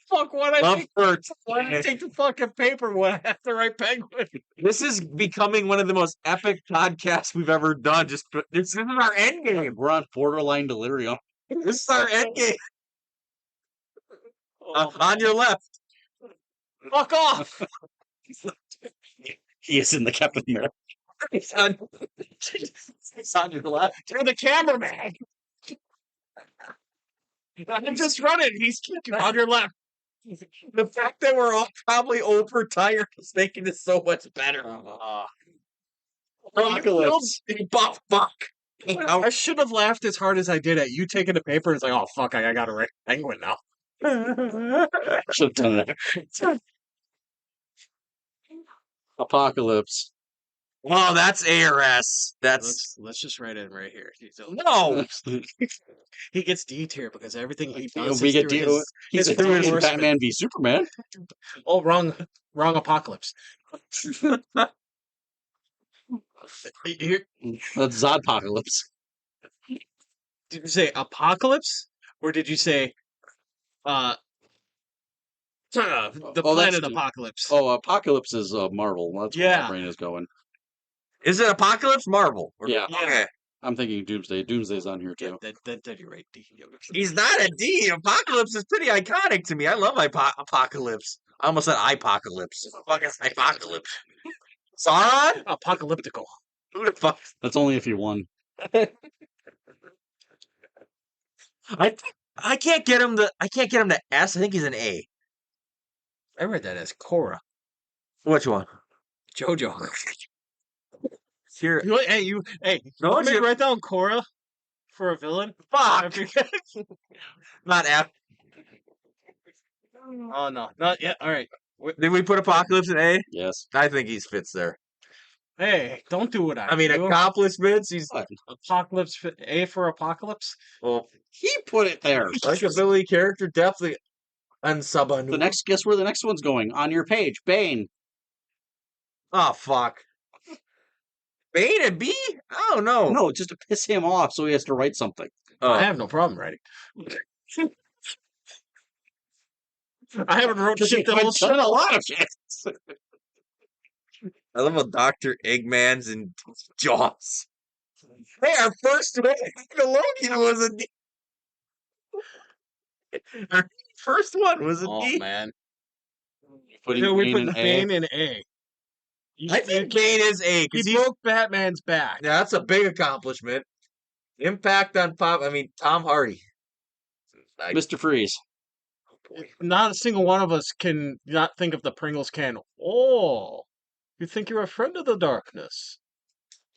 Fuck, why love hurts. did I take the fucking paper when I have to write Penguin? This is becoming one of the most epic podcasts we've ever done. This is our end game. We're on borderline delirium. This is our end game. On your left. Fuck off! He is in the Captain America. It's on your left. You're the cameraman. I'm just running. He's kicking on your left. The fact that we're all probably overtired is making this so much better. Apocalypse. Fuck. I should have laughed as hard as I did at you taking the paper. It's like, oh fuck, I gotta write Penguin now. Should have done that. Apocalypse. Oh, that's ARS. That's Let's just write it right here. no. He gets D tier because everything he does. We is get through D. He's his through his endorsement. Batman v Superman. Oh, wrong Apocalypse. Here, That's Zodpocalypse. did you say apocalypse, or did you say the Oh, planet that's apocalypse? oh, Apocalypse is Marvel. That's where Yeah. my brain is going. Is it Apocalypse Marvel? Yeah. Okay. I'm thinking Doomsday. Doomsday's on here Yeah, too. that you're right. He's not a D. Apocalypse is pretty iconic to me. I love Apocalypse. I almost said Apocalypse. Fuck is Apocalypse? Sauron? Apocalyptical. Who the fuck? That's only if you won. I can't get him to S. I think he's an A. I read that as Korra. Which one? JoJo. Here. Hey, No, want me to you- write down Korra for a villain? Fuck. Not F. Oh no, not yet. All right. Did we put Apocalypse in A? Yes. I think he fits there. Hey, don't do what I I mean, do. accomplishments. He's Apocalypse. A for apocalypse. well, He put it there. likability, character, definitely, and Sabanu. Guess where the next one's going? On your page, Bane. Oh fuck. Bane and B? I don't know. No, just to piss him off, so he has to write something. I have no problem writing. I haven't wrote shit the whole show. done a lot of shit. I love how Dr. Eggman's and Jaws. Hey, our first one, Nickelodeon was a D. Our first one was a D. Oh man. Putting So we Bane put in A. Bane in A. I think Bane is A He because broke Batman's back. yeah, that's a big accomplishment. Impact on pop. I mean, Tom Hardy. Mr. Freeze. Not a single one of us can not think of the Pringles can. Oh, you think you're a friend of the darkness?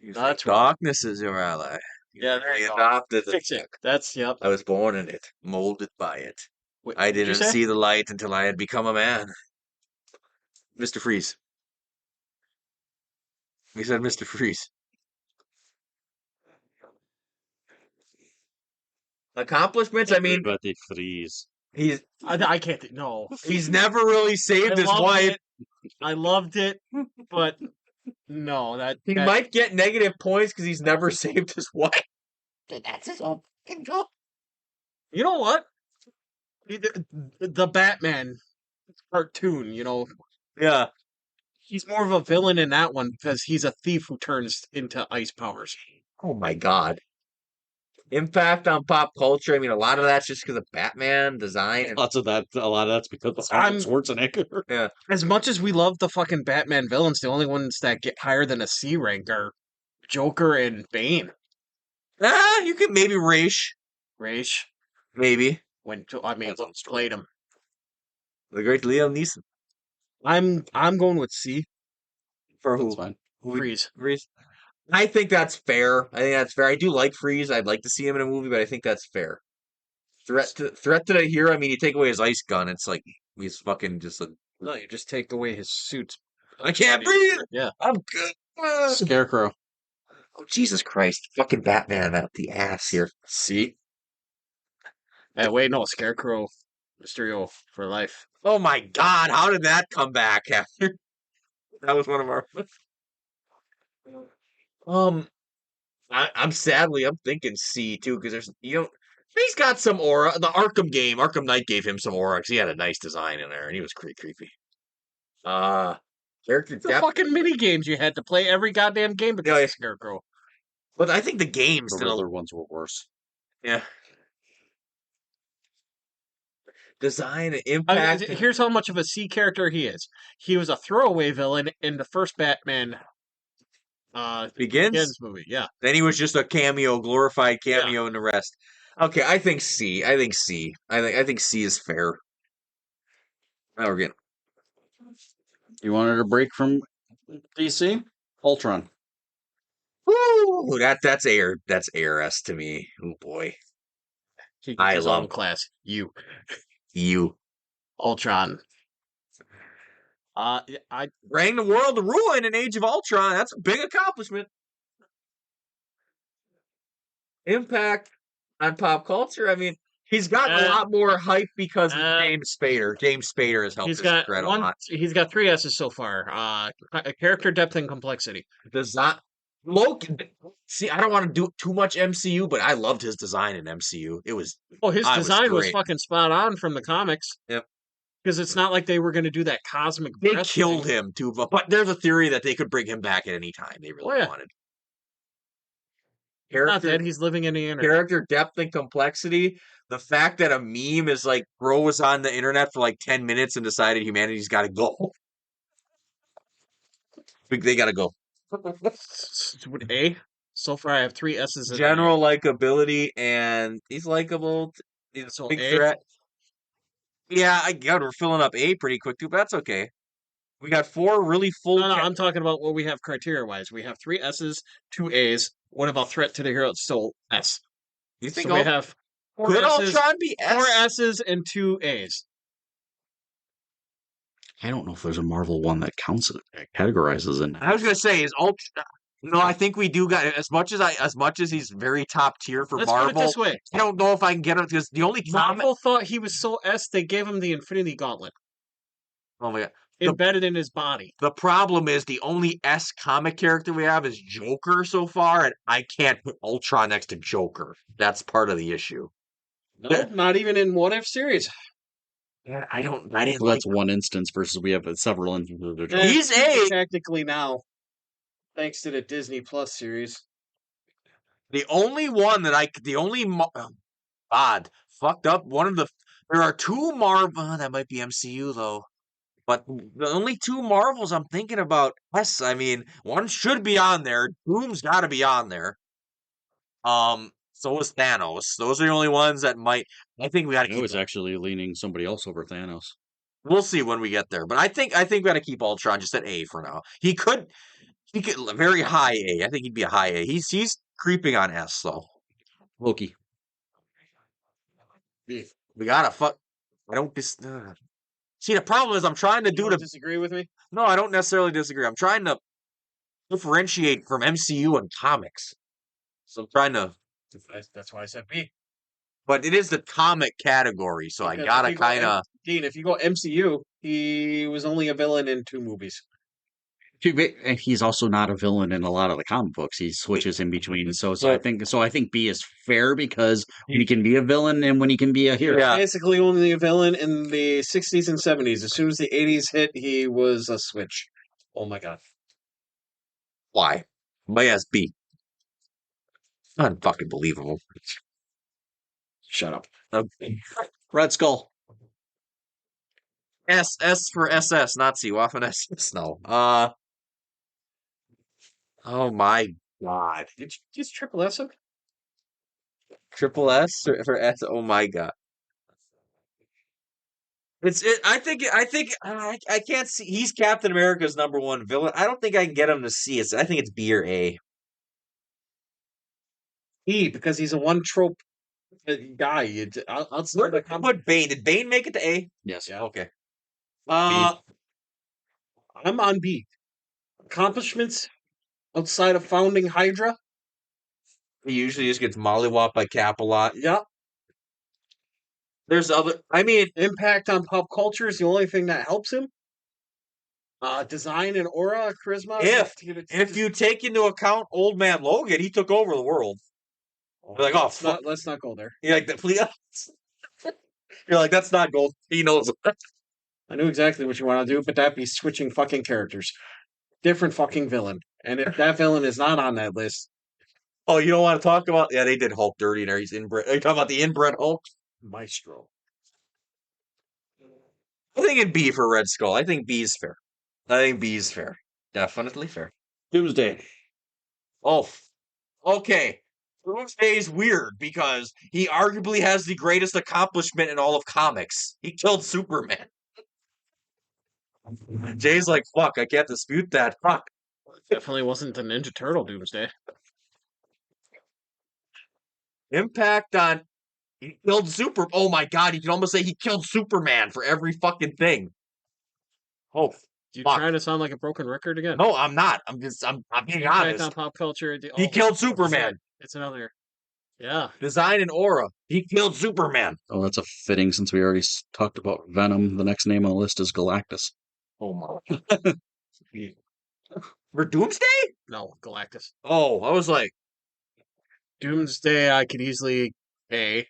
That's right. Darkness is your ally. Yeah, there I you go. adopted it. Fix it. That's yep. I was born in it, molded by it. Wait, I what'd you didn't say? see the light until I had become a man. Mr. Freeze. He said Mr. Freeze. Accomplishments? I mean, But the Freeze. he's I can't. No, he's never really saved his loved wife. it. I loved it, but no, He that might get negative points because he's never saved his wife. That's his own control. You know what? The Batman cartoon. You know, Yeah. he's more of a villain in that one because he's a thief who turns into ice powers. Oh my god. Impact on pop culture. I mean, a lot of that's just because of Batman design. And, Lots of that. A lot of that's because of I'm- Schwarzenegger. yeah. As much as we love the fucking Batman villains, the only ones that get higher than a C rank are Joker and Bane. You could maybe Raish. Raish Maybe. Played him. The great Liam Neeson. I'm going with C. For who? That's fine. Freeze. Freeze. I think that's fair. I do like Freeze. I'd like to see him in a movie, but I think that's fair. Threat to the hero. I mean, you take away his ice gun, it's like he's fucking just a. No, you just take away his suit. I can't breathe. Yeah. I'm good. Scarecrow. Oh Jesus Christ! Fucking Batman out the ass here. See? Hey, wait, no, Scarecrow, Mysterio for life. Oh my God! How did that come back after? That was one of our. I'm thinking C too because there's he's got some aura. The Arkham Knight gave him some aura because he had a nice design in there and he was creepy. Character The depth, fucking mini games you had to play every goddamn game because Yeah. of Scarecrow. but I think the games The still. Riddler ones were worse. Yeah. Design and I mean, impact. here's how much of a C character he is. He was a throwaway villain in the first Batman Begins. Begins movie. Yeah. Then he was just a glorified cameo in the rest. Okay, I think C. I think C is fair. Now we're getting. You wanted a break from DC? Ultron. Woo! That's air. That's air S to me. Oh boy. He I gets his love- own class. You. Ultron. I Bring the world to ruin in Age of Ultron. That's a big accomplishment. Impact on pop culture. I mean, he's gotten a lot more hype because of James Spader. James Spader has helped he's his got thread a lot. He's got 3 S's so far. Character depth and complexity. Design. Loki. See, I don't want to do too much MCU, but I loved his design in MCU. It was, Oh, his I was design was great. fucking spot on from the comics. Yep. Because it's not like they were going to do that cosmic. They breath killed thing. him too, but there's a theory that they could bring him back at any time they really yeah. wanted. Not that he's living in the internet. Character depth and complexity. The fact that a meme is like bro was on the internet for like 10 minutes and decided humanity's got to go. They got to go. With A. So far, I have 3 S's. In General likability, and he's likable. He's a So big A? threat. Yeah, I got we're filling up A pretty quick too, but that's okay. We got 4 really full. No, I'm talking about what we have criteria wise. We have 3 S's, 2 A's. What about threat to the hero? So S. You think so we have 4 could S's, Ultron be S? 4 S's and 2 A's. I don't know if there's a Marvel one that counts it, categorizes in. I was gonna say is Ultron. No, I think we do got as much as he's very top tier for Let's Marvel. put it this way. I don't know if I can get him because the only Marvel thought he was so S, they gave him the Infinity Gauntlet Oh my god. embedded in his body. The problem is the only S comic character we have is Joker so far, and I can't put Ultron next to Joker. That's part of the issue. No, not even in What If series. Yeah, I didn't like That's one instance versus we have several instances. He's A. Technically now, thanks to the Disney Plus series. The only one that odd, fucked up, there are 2 Marvel, that might be MCU though, but the only 2 Marvels I'm thinking about, yes, I mean, one should be on there, Doom's gotta be on there, so is Thanos, those are the only ones that might, I think we gotta I keep was actually leaning somebody else over Thanos. we'll see when we get there, but I think we gotta keep Ultron just at A for now. He could very high A, I think he'd be a high A, he's creeping on S though. Loki. We gotta fuck. I don't see. The problem is I'm trying to Disagree with me? No, I don't necessarily disagree. I'm trying to differentiate from MCU and comics. So I'm trying to. That's why I said B. But it is the comic category, so Because I gotta if you go kind of. Dean, if you go MCU, he was only a villain in 2 movies. And he's also not a villain in a lot of the comic books. He switches in between. So I think B is fair because he can be a villain and when he can be a hero. Yeah. Basically only a villain in the 60s and 70s. As soon as the 80s hit, he was a switch. Oh my god. Why? But yes, B. Unfucking believable. Shut up. Red Skull. S for SS, not C. Waffen SS. No. Oh my god. Did you use triple S him? Triple S for S. Oh my god. I can't see. He's Captain America's #1 villain. I don't think I can get him to C. I think it's B or A. E, because he's a one trope guy. Where did put Bane? Did Bane make it to A? Yes. Yeah. Okay. I'm on B. Accomplishments outside of founding Hydra. He usually just gets mollywopped by Cap a lot. Yep. There's other. I mean, Impact on pop culture is the only thing that helps him. Design and aura, charisma. if you take into account Old Man Logan, he took over the world. You're like, oh, fuck. Let's not go there. You're like, please. You're like, that's not gold. He knows. I knew exactly what you want to do, but that'd be switching fucking characters. Different fucking villain. And if that villain is not on that list. Oh, you don't want to talk about? Yeah, they did Hulk dirty there. He's inbred. Are you talking about the inbred Hulk? Maestro. I think it'd B for Red Skull. I think B is fair. I think B is fair. Definitely fair. Doomsday. Oh, okay. Doomsday is weird because he arguably has the greatest accomplishment in all of comics. He killed Superman. Jay's like, fuck, I can't dispute that. Fuck. Definitely wasn't the Ninja Turtle Doomsday. Impact on... He killed Oh my god, you can almost say he killed Superman for every fucking thing. Oh, You fuck. trying to sound like a broken record again? No, I'm not. I'm being honest. On pop culture. He killed Superman. It's another. Yeah. Design and aura. He killed Superman. Oh, that's a fitting since we already talked about Venom. The next name on the list is Galactus. Oh my. For Doomsday? No, Galactus. Oh, I was like, Doomsday, I could easily A.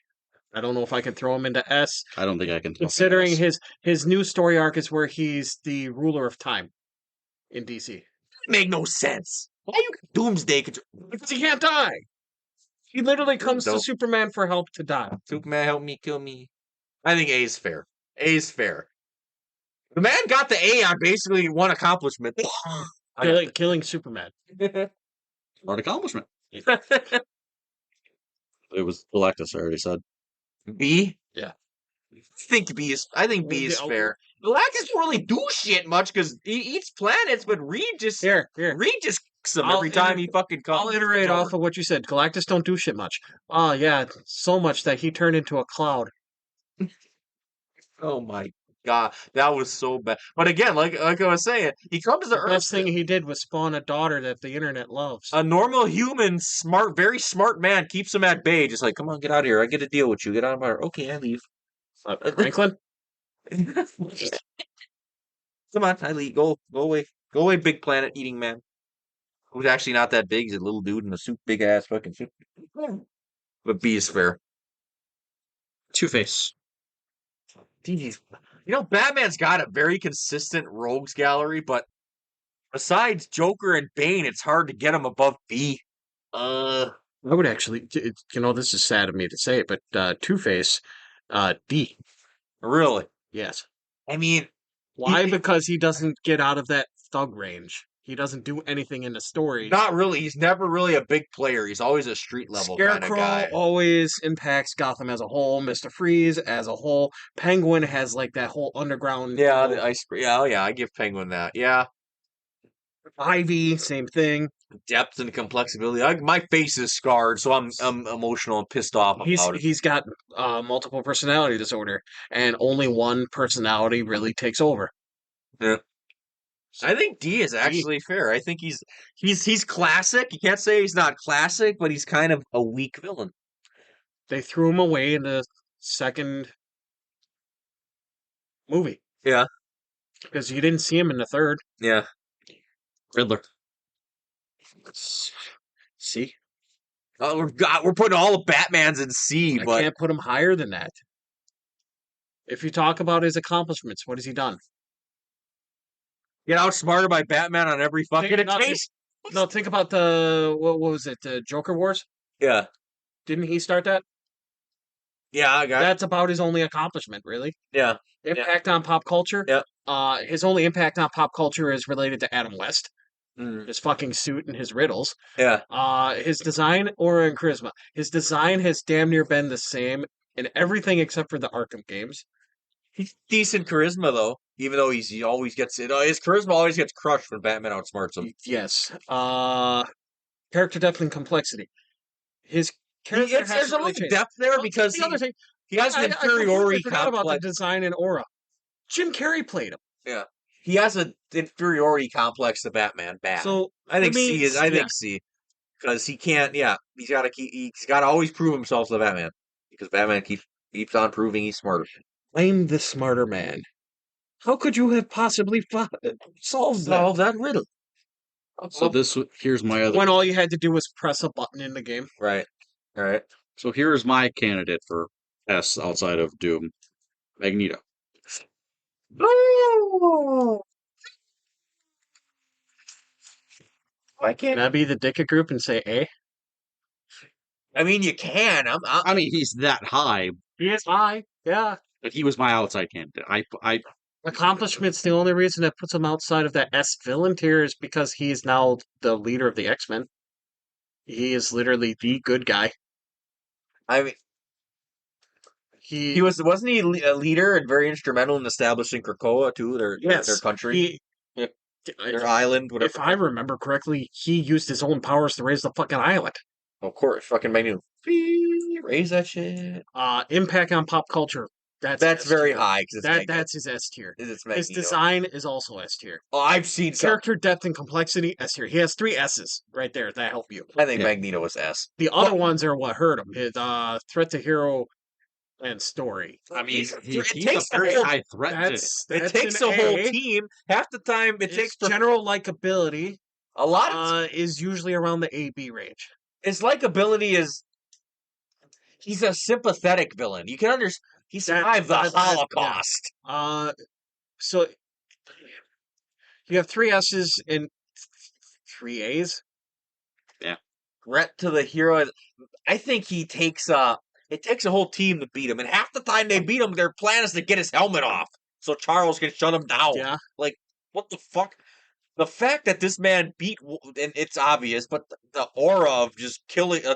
I don't know if I can throw him into S, I don't think I can. considering his new story arc is where he's the ruler of time in DC. make no sense. Why you Doomsday? Because he can't die. He literally comes to Dope. Superman for help to die. Superman, help me, kill me. I think A is fair. A is fair. The man got the A on basically one accomplishment. Killing Superman. Hard accomplishment. It was Galactus, I already said. B? Yeah. I think B is fair. Galactus don't really do shit much because he eats planets, but Reed just kicks him every time he fucking comes. I'll iterate off of what you said. Galactus don't do shit much. Oh yeah, so much that he turned into a cloud. Oh my god, that was so bad. But again, like I was saying, he comes to The Earth. best thing he did was spawn a daughter that the internet loves. A normal human, very smart man keeps him at bay. Just like, come on, get out of here. I get a deal with you. Get out of my. Okay, I leave. Franklin? Come on, I leave. Go away. Go away, big planet eating man. Who's actually not that big. He's a little dude in a suit, big ass fucking suit. But B is fair. Two-Face. You know, Batman's got a very consistent rogues gallery, but besides Joker and Bane, it's hard to get him above B. I would actually, this is sad of me to say, but Two-Face, D. Really? Yes. I mean, why? Because he doesn't get out of that thug range. He doesn't do anything in the story. Not really. He's never really a big player. He's always a street level kind of guy. Scarecrow always impacts Gotham as a whole. Mr. Freeze as a whole. Penguin has like that whole underground. Yeah, the ice. Yeah, I give Penguin that. Yeah. Ivy, same thing. Depth and complexity. My face is scarred, so I'm emotional and pissed off about it. He's got multiple personality disorder, and only one personality really takes over. Yeah. I think D is actually fair. I think he's classic. You can't say he's not classic, but he's kind of a weak villain. They threw him away in the second movie. Yeah. Because you didn't see him in the third. Yeah. Riddler. See? We're putting all the Batmans in C, but I can't put him higher than that. If you talk about his accomplishments, what has he done? Get outsmarted by Batman on every fucking case. No, think about the what was it? The Joker Wars? Yeah. Didn't he start that? Yeah, I got That's about his only accomplishment, really. Yeah. Impact on pop culture. Yeah. His only impact on pop culture is related to Adam West. Mm. His fucking suit and his riddles. Yeah. His design, aura, and charisma. His design has damn near been the same in everything except for the Arkham games. He's decent charisma though, even though he always gets it. His charisma always gets crushed when Batman outsmarts him. Yes. Character depth and complexity. His character There's a little depth there because the other thing, he has an inferiority I forgot about the complex. design and aura. Jim Carrey played him. Yeah, he has an inferiority complex to Batman. Bad. So I think C is. I think C because he can't. Yeah, he's got to always prove himself to Batman because Batman keeps on proving he's smarter. I'm the smarter man. How could you have possibly solved that riddle? So here's my other. When all you had to do was press a button in the game. Right. All right. So here's my candidate for S outside of Doom, Magneto. Oh! Why can't Can I be the Dickett group and say A? I mean, you can. I mean, he's that high, He is high. Yeah. but he was my outside candidate. I Accomplishments, the only reason that puts him outside of that S villain tier is because he is now the leader of the X-Men. He is literally the good guy. I mean, wasn't he a leader and very instrumental in establishing Krakoa too, their country, their island, whatever. If I remember correctly, he used his own powers to raise the fucking island. Of course, fucking Magneto. Raise that shit. Impact on pop culture. That's very high because that's his S tier. His design is also S tier. Oh, I've seen character depth and complexity S tier. He has 3 S's right there that help you. I think Magneto was S. The other ones are what hurt him. His threat to hero and story. I mean, He's it a takes the very whole, high threat. it that's takes an a whole A. team. Half the time, it His takes general likability a lot of. is usually around the AB range. His likability is he's a sympathetic villain. You can understand. He survived the yeah. Holocaust. So you have 3 S's and 3 A's. Threat to the hero. I think he takes it takes a whole team to beat him, and half the time they beat him, their plan is to get his helmet off so Charles can shut him down. Yeah. Like, what the fuck? The fact that this man beat, and it's obvious, but the aura of just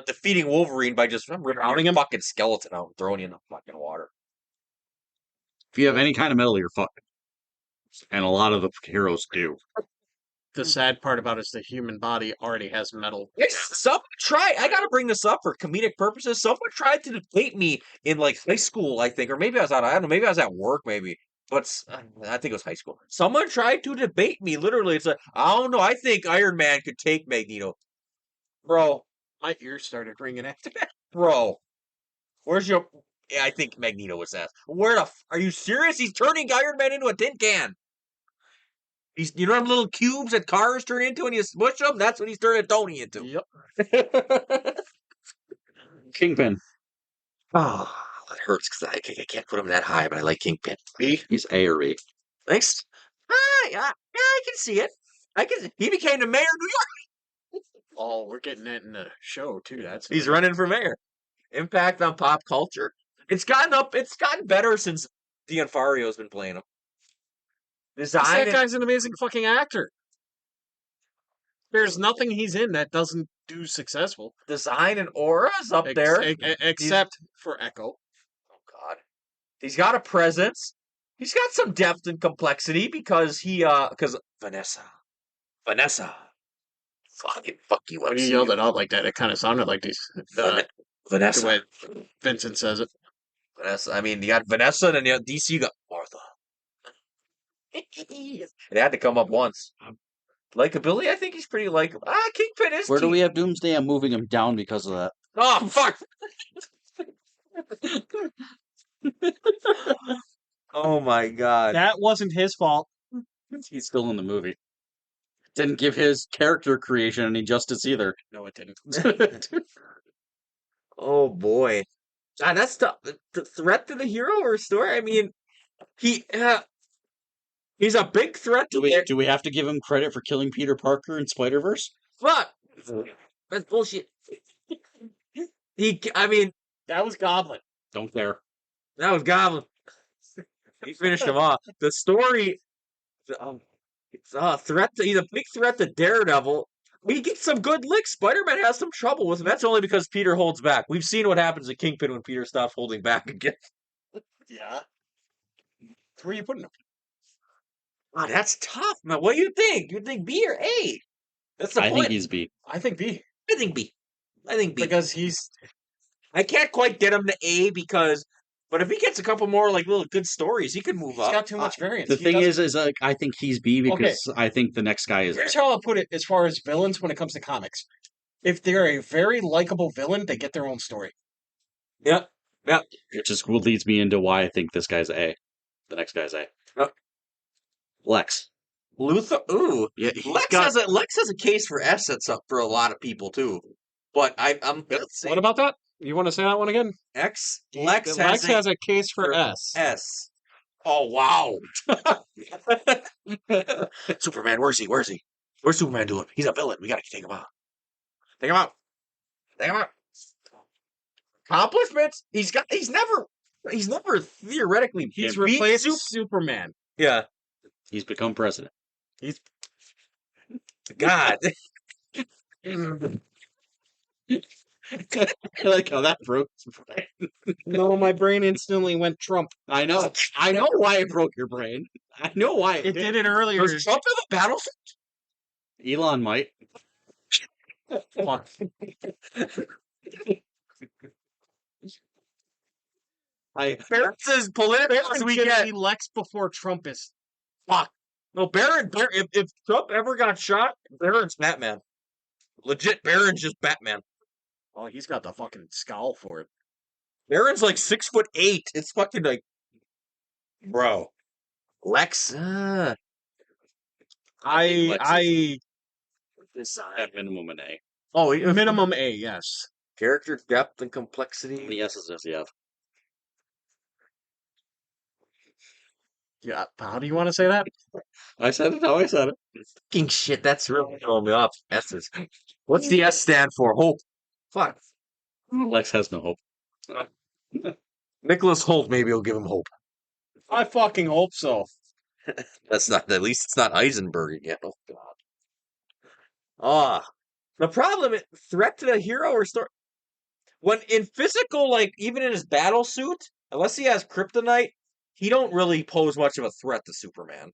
defeating Wolverine by just ripping your fucking skeleton out and throwing you in the fucking water. If you have any kind of metal, you're fucked. And a lot of the heroes do. The sad part about it is the human body already has metal. Someone tried. I gotta bring this up for comedic purposes. Someone tried to debate me in like high school, I think, or maybe I was out. I don't know. Maybe I was at work. Maybe, but I think it was high school. Someone tried to debate me. Literally, it's like I don't know. I think Iron Man could take Magneto, bro. My ears started ringing after that. Bro, where's your? Yeah, I think Magneto was that. Where the? Are you serious? He's turning Iron Man into a tin can. You know them little cubes that cars turn into and you smush them? That's what he's turning Tony into. Yep. Kingpin. Oh, that hurts because I can't put him that high, but I like Kingpin. B? He's A or B. Thanks. Yeah, I can see it. He became the mayor of New York. Oh, we're getting that in the show too. He's running for mayor. Impact on pop culture. It's gotten better since Fario's been playing him. That guy's an amazing fucking actor. There's nothing he's in that doesn't do successful. Design and aura is up there. Except for Echo. Oh, God. He's got a presence. He's got some depth and complexity because Vanessa. Fuck you up. When you yelled it out like that, it kind of sounded like Vanessa. the way Vincent says it. Vanessa. I mean, you got Vanessa, and then you got DC, you got Martha. It had to come up once. Likability, I think he's pretty likable. Kingpin is. Where do we have Doomsday? I'm moving him down because of that. Oh, fuck! Oh my God. That wasn't his fault. He's still in the movie. Didn't give his character creation any justice either. No, it didn't. Oh boy. God, that's the threat to the hero or story. I mean, he's a big threat to Do we have to give him credit for killing Peter Parker in Spider-Verse? Fuck. That's bullshit. That was Goblin. Don't care. That was Goblin. He finished him off. The story, it's a threat. He's a big threat to Daredevil. We get some good licks. Spider-Man has some trouble with him. That's only because Peter holds back. We've seen what happens to Kingpin when Peter stops holding back again. Yeah. Where are you putting him? Oh, that's tough, man. What do you think? You think B or A? That's the point. I think he's B. I think B. I think B. Because I can't quite get him to A but if he gets a couple more like little good stories, he could move up. He's got too much variance. The thing is like, I think he's B because I think the next guy is. Here's how I'll put it as far as villains when it comes to comics. If they're a very likable villain, they get their own story. Yep. Which is what leads me into why I think this guy's A. The next guy's A. Yep. Lex. Luthor. Ooh. Yeah, Lex has a case for S that's up for a lot of people too. But I'm What about that? You want to say that one again? Lex has a case for S. S. Oh wow. Superman, where's he? Where's Superman doing? He's a villain. We gotta take him out. Take him out. Accomplishments? He's never theoretically He's replaced Superman. Yeah. He's become president. God. I like how that broke. No, my brain instantly went Trump. I know why it broke your brain. I know why It did it earlier. Does Trump have a battlefield? Elon might. Fuck. Barron's as political as we get. Lex before Trump is. Fuck. No, Barron. If Trump ever got shot, Barron's Batman. Legit, Barron's just Batman. Oh, he's got the fucking scowl for it. Aaron's like 6'8". It's fucking like, bro. Lex. I At minimum an A. Oh, minimum A, yes. character depth and complexity. The S is just yeah. Yeah, how do you want to say that? I said it how I said it. Fucking shit, that's really throwing me off. S's. What's the S stand for? Hope. Fuck. Lex has no hope. Nicholas Holt, maybe will give him hope. I fucking hope so. That's not, at least it's not Eisenberg again. Oh, God. Ah. The problem, threat to the hero or story. When in physical, like, even in his battle suit, unless he has kryptonite, he don't really pose much of a threat to Superman.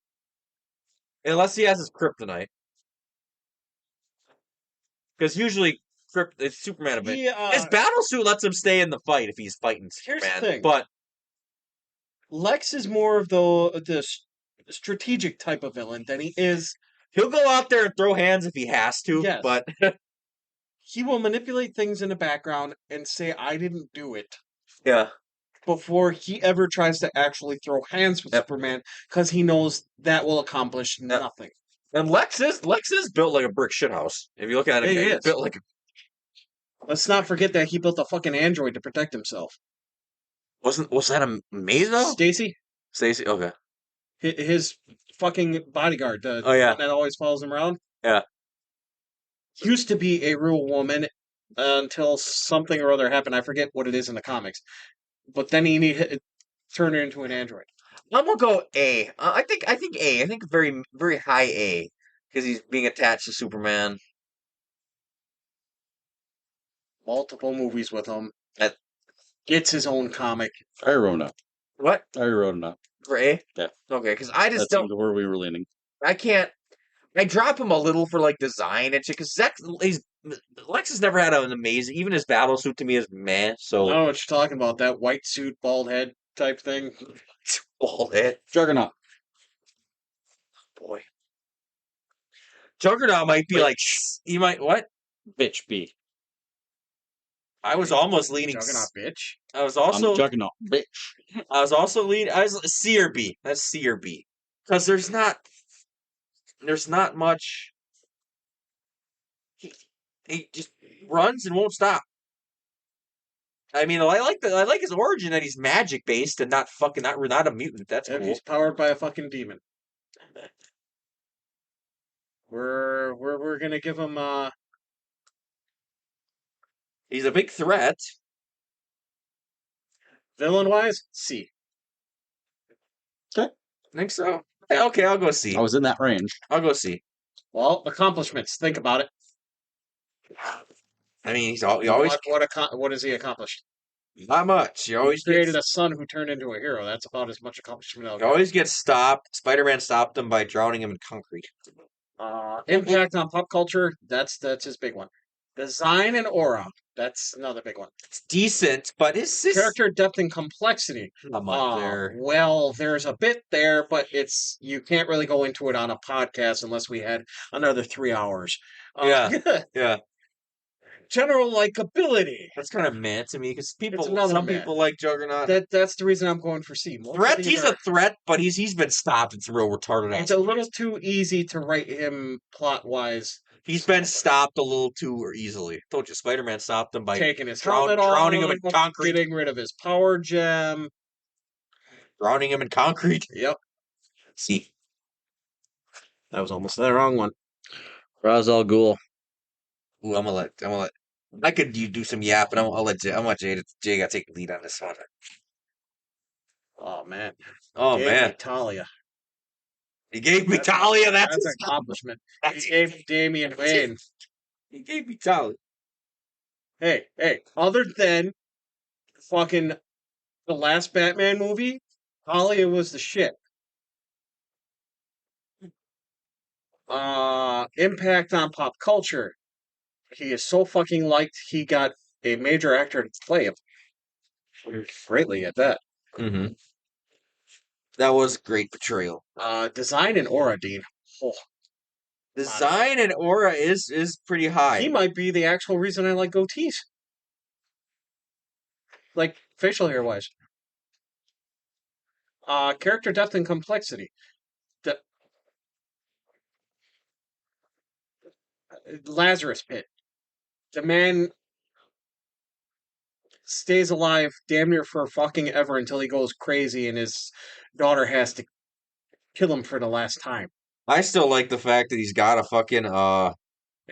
Unless he has his kryptonite. Because usually, it's Superman a bit. His battle suit lets him stay in the fight if he's fighting Superman. Here's the thing. But Lex is more of the strategic type of villain than he is. he'll go out there and throw hands if he has to. Yes. But He will manipulate things in the background and say, I didn't do it, yeah, before he ever tries to actually throw hands with Yep. Superman, because he knows that will accomplish nothing. and Lex is built like a brick shithouse. If you look at him, He he's is. built like. Let's not forget that he built a fucking android to protect himself. Was that a maze though? Stacy, Stacy, okay. his fucking bodyguard, the Oh, yeah. one that always follows him around. Yeah. Used to be a real woman until something or other happened. I forget what it is in the comics. But then he turned her into an android. I'm gonna go A. I think A. I think very very high A because he's being attached to Superman. Multiple movies with him. That- Gets his own comic. I wrote it. What I wrote it up. for A? Yeah. Okay, because I just That's don't. where we were leaning. I can't. I drop him a little for like design and shit because Lex has never had an amazing. Even his battle suit to me is meh. I So don't know what you're talking about. That white suit, bald head type thing. all it. Juggernaut. Boy, Juggernaut might be Wait. like he might what? Bitch B. I was almost leaning. Juggernaut bitch. I was I'm also Juggernaut. Bitch. I was also leaning. I was C or B. That's C or B because there's not much. He just runs and won't stop. I mean, I like his origin that he's magic based and not fucking not a mutant. That's If cool. he's powered by a fucking demon. We're gonna give him He's a big threat. villain wise, C. I think so. Yeah, okay, I'll go C. I was in that range. I'll go C. Well, accomplishments. Think about it. I mean, he always What has he accomplished? not much. He always He created gets, a son who turned into a hero. That's about as much accomplishment as he always gets stopped. Spider-Man stopped him by drowning him in concrete. impact on pop culture. That's his big one. Design and aura. That's another big one. It's decent, but his Character depth and complexity. not much there. Well, there's a bit there, but you can't really go into it on a podcast unless we had another 3 hours. Yeah. General likability. That's kind of meh to me because another some meh. people like Juggernaut. That's the reason I'm going for C. Most Threat, of these he's are- a threat, but he's been stopped in some real retarded ass. It's a little too easy to write him plot wise. He's been stopped a little too easily. Told you, Spider-Man stopped him by Taking his drowning helmet him in off, concrete. getting rid of his power gem. Drowning him in concrete. Yep, See, that was almost the wrong one. Ra's al Ghul. ooh, I'm gonna let. I could do some yapping. I'll let Jay. I want Jay got to take the lead on this one. Oh man. Oh Gave man, me Talia. he gave me Talia. That's an his accomplishment. That's- He gave Damian that's it. Wayne. He gave me Talia. Hey, other than fucking the last Batman movie, Talia was the shit. Impact on pop culture. He is so fucking liked, he got a major actor to play him. Greatly at that. Mm-hmm. That was a great portrayal. Design and aura, Dean. Oh, Design and aura is pretty high. he might be the actual reason I like goatees. Like, facial hair wise. Character depth and complexity. The Lazarus Pit. The man stays alive damn near for fucking ever until he goes crazy and his daughter has to kill him for the last time. I still like the fact that he's got a fucking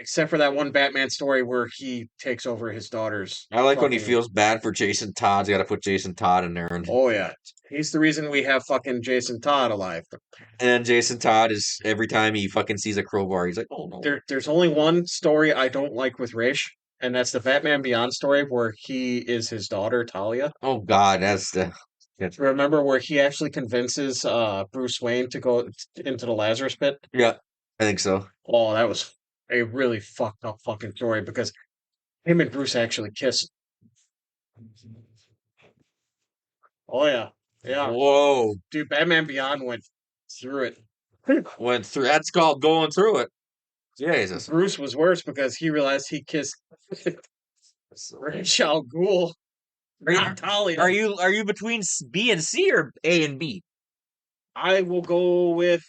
Except for that one Batman story where he takes over his daughter's. I like when he fucking- feels bad for Jason Todd. He's got to put Jason Todd in there, and Oh yeah, he's the reason we have fucking Jason Todd alive. then Jason Todd is every time he fucking sees a crowbar, he's like, "Oh no!" There's only one story I don't like with Raish, and that's the Batman Beyond story where he is his daughter Talia. Oh God, that's Remember where he actually convinces Bruce Wayne to go into the Lazarus Pit? yeah, I think so. Oh, that was a really fucked up fucking story because him and Bruce actually kissed. Oh yeah, yeah, Whoa, dude. Batman Beyond went through it. went through. That's called going through it. Jesus. Bruce was worse because he realized he kissed Ra's al Ghul, not Talia. Are you between B and C or A and B? I will go with.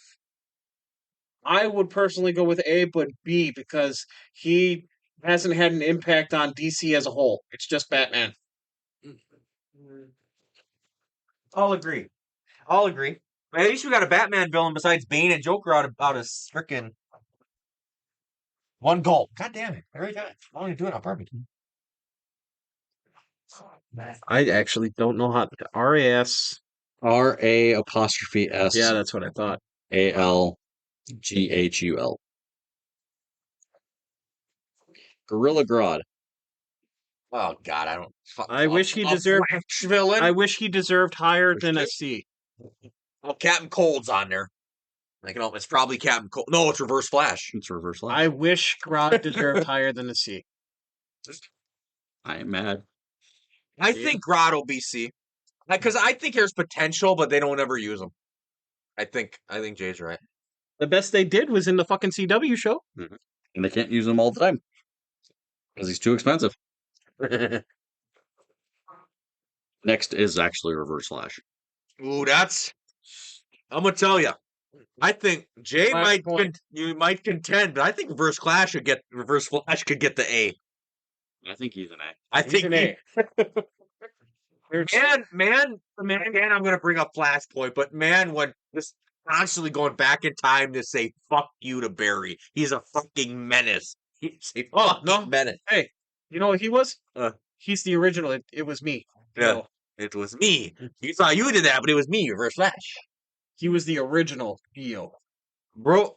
I would personally go with A, but B because he hasn't had an impact on DC as a whole. It's just Batman. I'll agree. I'll agree. At least we got a Batman villain besides Bane and Joker out of freaking one goal. God damn it! Every time I want to do it on purpose. I actually don't know how RAS. RA''S. Yeah, that's what I thought. ALGHUL. Gorilla Grodd. Oh God, I don't. I wish he deserved. villain. I wish he deserved higher than a C. Well, Captain Cold's on there. Like, no, it's probably Captain Cold. No, it's Reverse Flash. It's Reverse Flash. I wish Grodd deserved higher than a C. I am mad. I think Grodd will be C, because I think there's potential, but they don't ever use him. I think Jay's right. The best they did was in the fucking CW show. And they can't use him all the time because he's too expensive. Next is actually Reverse Flash. Ooh, that's. I'm gonna tell you. I think Jay Last point. you might contend, but I think Reverse Flash could get the A. I think he's an A. I He's think an A. man, I'm gonna bring up Flashpoint, but man, when just constantly going back in time to say "fuck you" to Barry, he's a fucking menace. He's a fucking menace. Hey, you know what he was? Uh. He's the original. It was me. Yeah, No, it was me. You thought you did that, but it was me, Reverse Flash. he was the original Dio. Bro,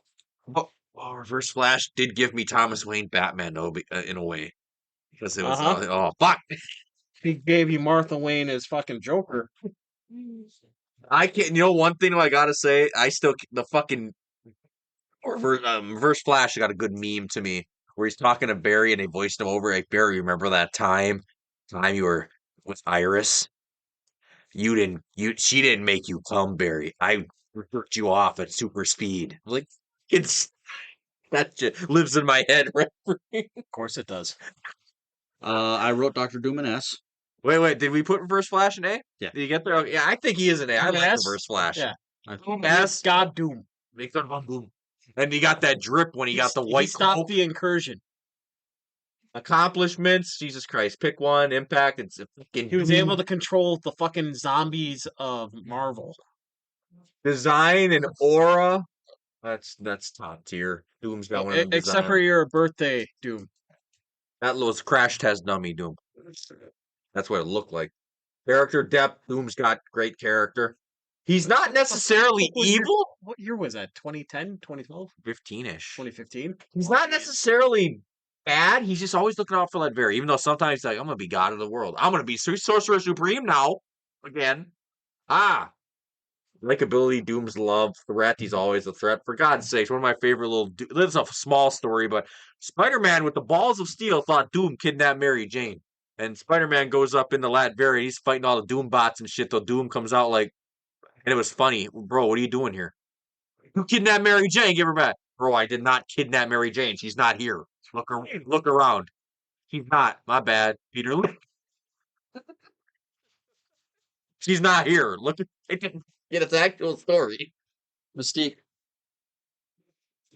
Reverse Flash did give me Thomas Wayne Batman, though, in a way. Because it was, oh, fuck. He gave you Martha Wayne as fucking Joker. I can't, one thing I gotta say, the fucking Reverse Flash got a good meme to me, where he's talking to Barry and they voiced him over, like, Barry, remember that time you were with Iris? She didn't make you come, Barry. I jerked you off at super speed. Like, that shit lives in my head. Right? Of course it does. I wrote Dr. Doom an S. Wait, did we put Reverse Flash in A? Yeah. Did you get there? Yeah, I think he is an A. I like S? Reverse Flash. Yeah. S. God Doom. Make fun of Boom. And he got that drip when he got the white He stopped coat. the incursion. Accomplishments, Jesus Christ. Pick one. Impact. It's a fucking He was Doom. able to control the fucking zombies of Marvel. Design and aura. That's top tier. Doom's got one of them Except for design. your birthday, Doom. That was crash test dummy Doom. That's what it looked like. Character depth. Doom's got great character. He's not necessarily evil. What year was that? 2010? 2012? 15-ish. 2015? He's not necessarily bad. He's just always looking out for Ledbury, even though sometimes he's like, I'm going to be God of the world. I'm going to be Sorcerer Supreme now. Again. Likability, Doom's love, threat. He's always a threat. For God's sakes, one of my favorite this is a small story, but Spider-Man with the balls of steel thought Doom kidnapped Mary Jane. And Spider-Man goes up into Latveria. He's fighting all the Doom bots and shit, though Doom comes out like, and it was funny. Bro, what are you doing here? You kidnapped Mary Jane, give her back. Bro, I did not kidnap Mary Jane. She's not here. Look around. She's not. My bad. Peter. She's not here. Look at get its actual story. Mystique.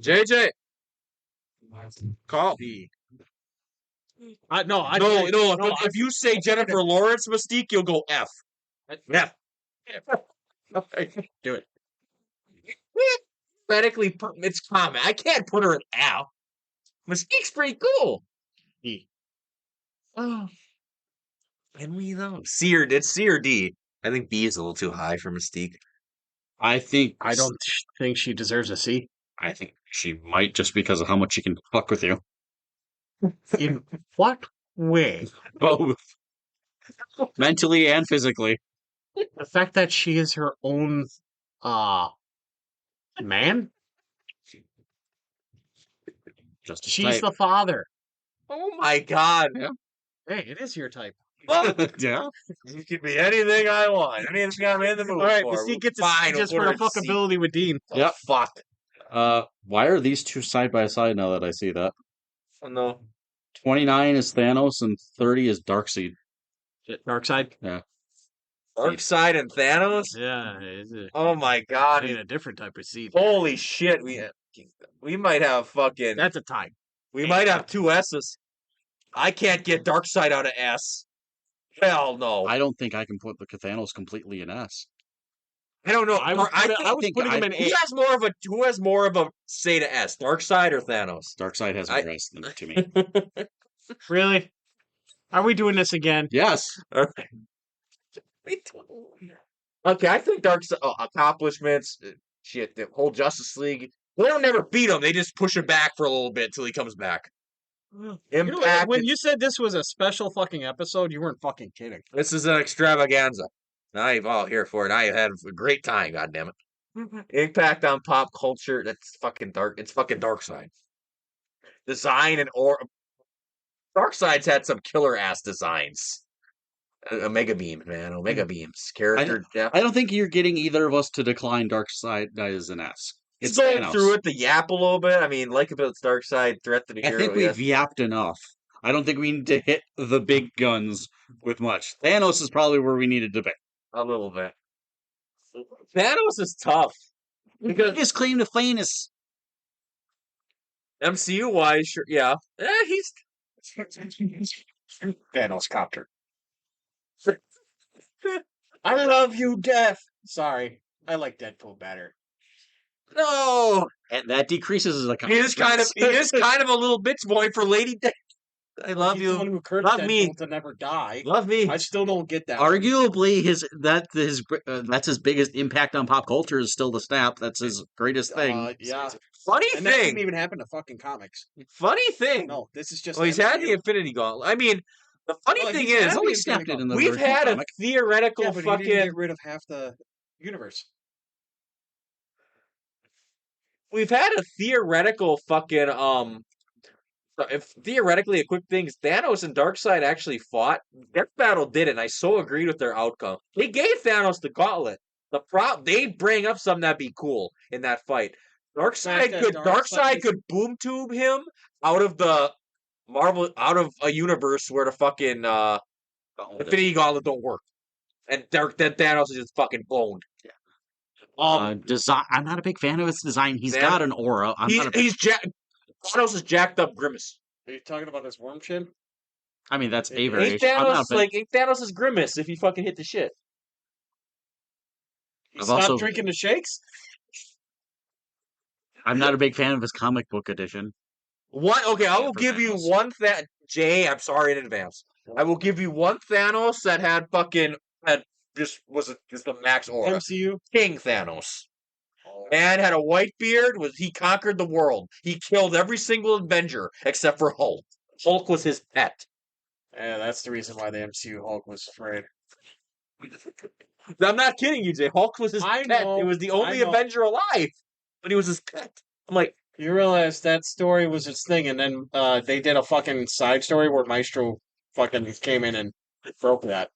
JJ, call. B. No, if you say Jennifer Lawrence Mystique, you'll go F. F. Do it. Theoretically, it's common. I can't put her at F. Mystique's pretty cool. E. Oh, can we though? C or it's C or D. I think B is a little too high for Mystique. I think I don't think she deserves a C. I think she might just because of how much she can fuck with you. In what way? Both. Mentally and physically. The fact that she is her own man? Just a She's type. the father. Oh my god. Hey, it is your type. Well, Yeah. you can be anything I want. Anything I'm in the mood All right, for. Mystique gets a Fine, C just we'll for put the her at C. fuckability with Dean. Oh, Yep. fuck. Why are these two side by side now that I see that? Oh, no. 29 is Thanos and 30 is Darkseid. Darkseid? Yeah. Darkseid and Thanos? Yeah, it's Oh my god. a different type of seed. Holy shit. We might have fucking. That's a type. We might have two S's. I can't get Darkseid out of S. Hell no. I don't think I can put the Thanos completely in S. I don't know. I was putting him in Who A. has more of a say to S? Darkseid or Thanos? Darkseid has more S than to me. Really? Are we doing this again? Yes. Okay. Okay, I think Darkseid accomplishments. Shit, the whole Justice League. They don't never beat him. They just push him back for a little bit till he comes back. You know, Impact. when you said this was a special fucking episode, you weren't fucking kidding. This is an extravaganza. I'm all here for it. I had a great time. God damn it. Impact on pop culture. That's fucking dark. It's fucking Darkseid. Design and Darkseid's had some killer ass designs. Omega beams, man. Omega beams. Character depth. I don't think you're getting either of us to decline Darkseid as an S. It's It's going Thanos. through it, the yap a little bit. I mean, like about Darkseid, threat to the I hero. think we've yapped enough. I don't think we need to hit the big guns with much. Thanos is probably where we needed to be. A little bit. Thanos is tough. Because His claim to famous. MCU wise, sure, yeah. He's Thanos copter. I love you, Death. Sorry, I like Deadpool better. no. And that decreases his He is kind of a little bitch boy for Lady Death. I love He's the one you. who cursed Love Deadpool me. to never die. Love me. I still don't get that. Arguably, that's his biggest impact on pop culture is still the snap. That's his greatest thing. Yeah. Funny And that didn't thing. even happen to fucking comics. Funny thing. No, this is just. Well, he's had the MCU. Infinity Gauntlet. I mean, the funny Well, thing he's is, had only the snapped Infinity it in the we've original had a comic. theoretical Yeah, but he didn't fucking. get rid of half the universe. We've had a theoretical fucking if theoretically a quick thing is Thanos and Darkseid actually fought. Death Battle did it, and I so agreed with their outcome. They gave Thanos the gauntlet. They bring up something that'd be cool in that fight. Darkseid could boom tube him out of the a universe where the fucking Infinity Gauntlet don't work. And then Thanos is just fucking boned. Design. I'm not a big fan of his design. He's Man, got an aura. Thanos is jacked up Grimace. Are you talking about his worm chin? I mean, that's a Ain't variation. Ain't Thanos' Grimace if he fucking hit the shit. He I've stopped also- drinking the shakes? I'm not a big fan of his comic book edition. One, okay, I Yeah, will for give you Thanos. one Jay, I'm sorry in advance. I will give you one Thanos that had just the max aura. MCU? King Thanos. Man had a white beard. He conquered the world. He killed every single Avenger except for Hulk. Hulk was his pet. Yeah, that's the reason why the MCU Hulk was afraid. I'm not kidding you, Jay. Hulk was his I pet. know, It was the I only know. Avenger alive, but he was his pet. I'm like, You realize that story was his thing, and then they did a fucking side story where Maestro fucking came in and broke that.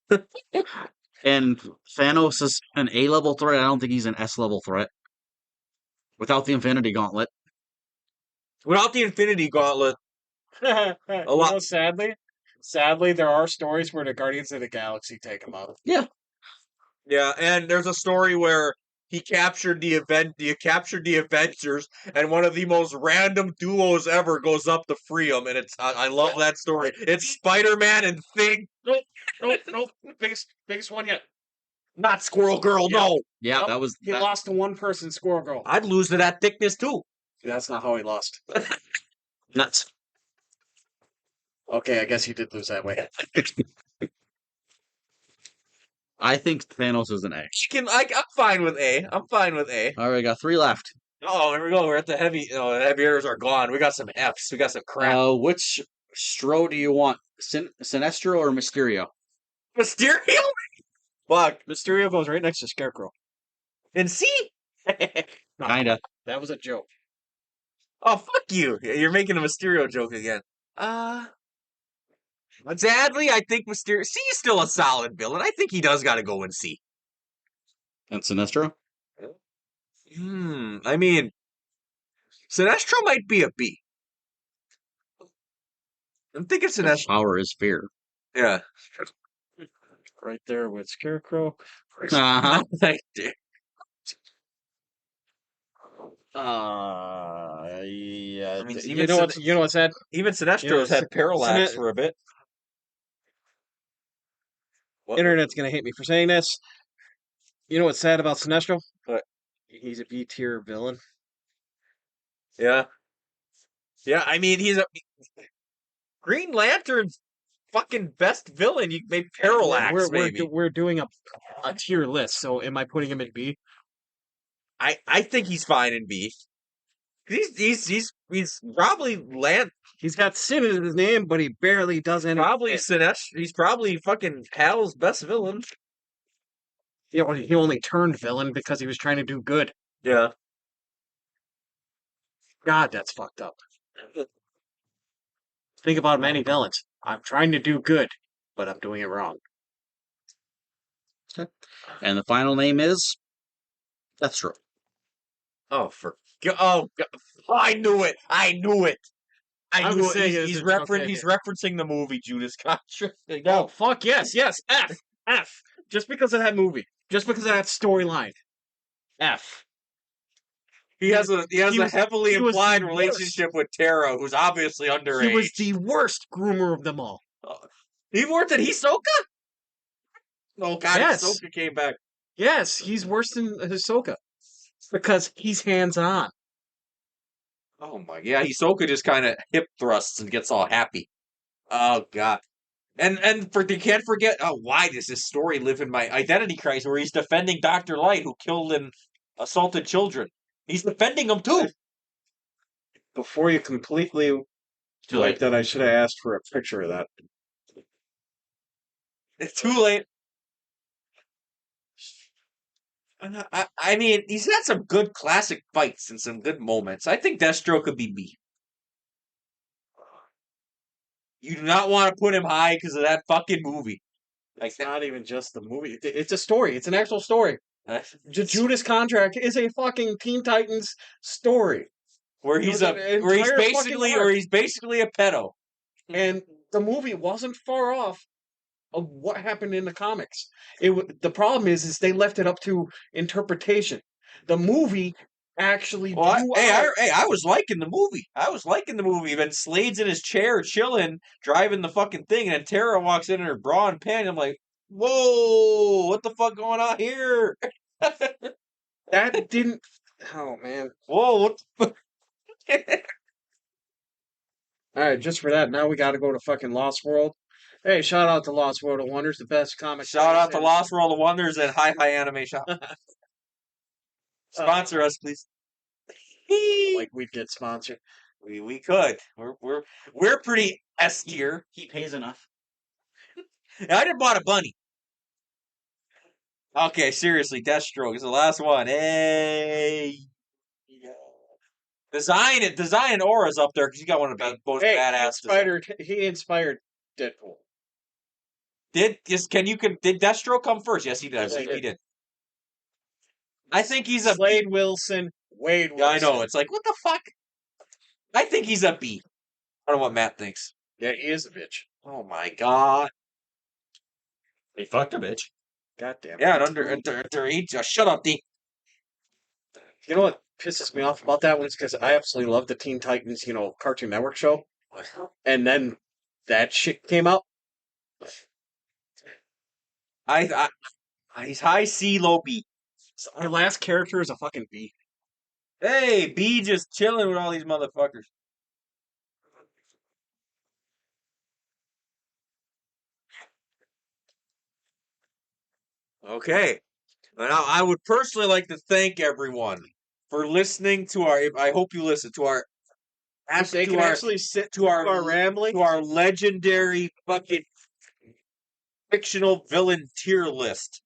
And Thanos is an A-level threat. I don't think he's an S-level threat. Without the Infinity Gauntlet. without the Infinity Gauntlet, a lot- sadly, there are stories where the Guardians of the Galaxy take him out. yeah, Yeah, and there's a story where he captured the Avengers, and one of the most random duos ever goes up to free him, and I love that story. It's Spider-Man and Thing. Nope, nope. Biggest one yet. Not Squirrel Girl, Yep. no. Yeah, Yep. that was He that, lost to one person, Squirrel Girl. I'd lose to that thickness too. That's not how he lost. Nuts. Okay, I guess he did lose that way. I think Thanos is an A. I'm fine with A. I'm fine with A. All right, got 3 left. Oh, here we go. We're at the heavy. Oh, the heavy hitters are gone. We got some Fs. We got some crap. Which Stro do you want? Sinestro or Mysterio? Mysterio. Fuck. Mysterio goes right next to Scarecrow. And C. No, Kinda. that was a joke. Oh, fuck you. You're making a Mysterio joke again. Sadly, I think Mysterio. C is still a solid villain. I think he does got to go in C. And Sinestro? I mean, Sinestro might be a B. I'm thinking Sinestro. Power is fear. Yeah. Right there with Scarecrow. Uh-huh. Thank you. Yeah. I mean, You know what's sad? Even Sinestro's Yeah, had parallax Sine- for a bit. What? Internet's gonna hate me for saying this. You know what's sad about Sinestro? What? He's a B tier villain. Yeah. Yeah, I mean, he's a Green Lantern's fucking best villain. You made parallax, maybe. We're doing a tier list. So am I putting him in B? I think he's fine in B. He's probably He's got Sin in his name, but he barely does anything. probably Sinestro. He's probably fucking Hal's best villain. You know, he only turned villain because he was trying to do good. Yeah. God, that's fucked up. Think about many villains. I'm trying to do good, but I'm doing it wrong. And the final name is Deathstroke. Oh, I knew it. I knew it. I knew was it. saying He's it's okay, he's referencing the movie Judas Contract. Oh, fuck yes. F. Just because of that movie. Just because of that storyline. F. He has a he was- heavily he was implied the relationship with Tara, who's obviously underage. He was the worst groomer of them all. He worked at Hisoka? Oh god, Yes. Hisoka came back. Yes, he's worse than Hisoka. Because he's hands-on. Oh my, yeah, Hisoka just kind of hip thrusts and gets all happy. Oh god. And you can't forget, why does this story live in my identity crisis where he's defending Dr. Light who killed and assaulted children. He's defending them too. Before you completely like that, I should have asked for a picture of that. It's too late. I mean, he's had some good classic fights and some good moments. I think Deathstroke could be B. You do not want to put him high because of that fucking movie. It's not even just the movie. It's a story. It's an actual story. Judas Contract is a fucking Teen Titans story. Where he's basically a pedo. And the movie wasn't far off of what happened in the comics. The problem is they left it up to interpretation. The movie actually I was liking the movie. Then Slade's in his chair chilling, driving the fucking thing, and then Tara walks in her bra and panty. I'm like, whoa, what the fuck going on here? That didn't. Oh man. Whoa, what the fuck? All right, just for that, now we got to go to fucking Lost World. Hey, shout out to Lost World of Wonders, the best comic. Shout out to Lost World of Wonders and Hi Anime Shop. Sponsor us, please. Like we'd get sponsored. We could. We're pretty S tier. He pays enough. I just bought a bunny. Okay, seriously, Deathstroke is the last one. Hey. Design Aura's up there because you got one of the most badass. He inspired Deadpool. Did Deathstroke come first? Yes, he did. Yes, He did. I think he's a Slade Wilson, Wade Wilson. Yeah, I know. It's like, what the fuck? I think he's a B. I don't know what Matt thinks. Yeah, he is a bitch. Oh my god. He fucked a bitch. God damn it. Yeah, underage. Shut up, D. You know what pisses me off about that one is because I absolutely love the Teen Titans, Cartoon Network show. And then that shit came out. He's high C, low B. So our last character is a fucking bee. Hey, B just chilling with all these motherfuckers. Okay. Now, I would personally like to thank everyone for listening to our. I hope you listen to our. They can actually sit to our rambling. To our legendary fucking fictional villain tier list.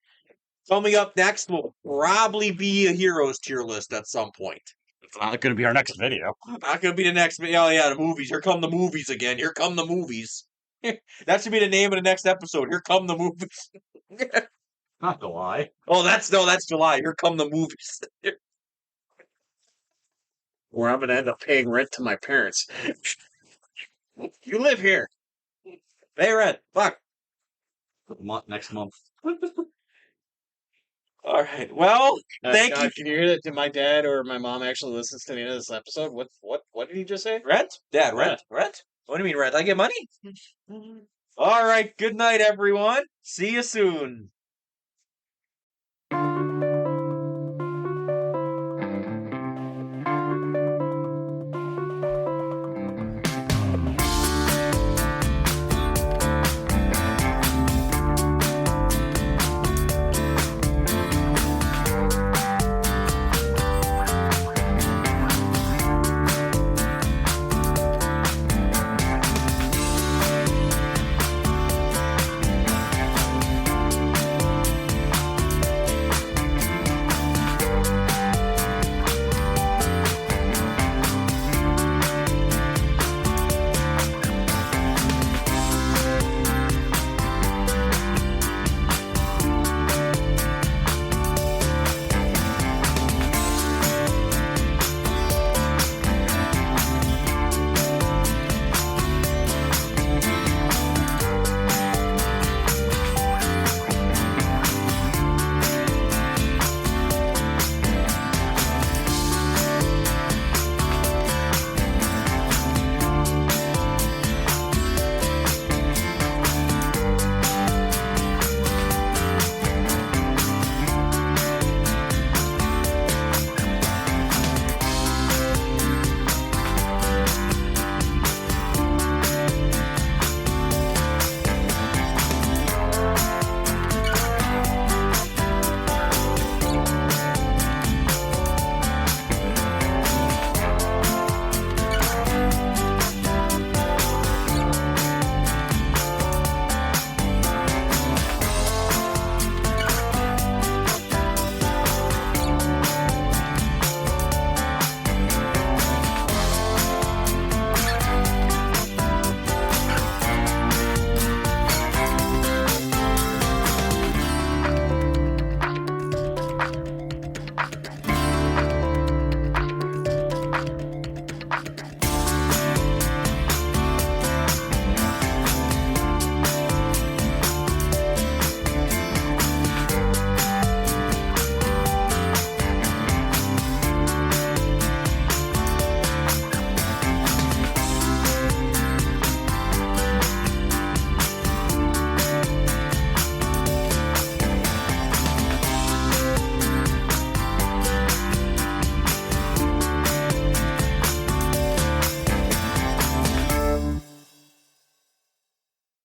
Coming up next will probably be a heroes tier list at some point. It's not going to be our next video. Not gonna be the next video. Oh yeah, the movies. Here come the movies again. Here come the movies. That should be the name of the next episode. Here come the movies. Not to lie. Oh, that's July. Here come the movies. Where I'm going to end up paying rent to my parents. You live here. Hey, Red. Fuck. Next month. All right. Well, thank you. Can you hear that? Did my dad or my mom actually listens to the end of this episode? What did he just say? Rent? Dad, rent? Rent? What do you mean rent? I get money? All right. Good night, everyone. See you soon.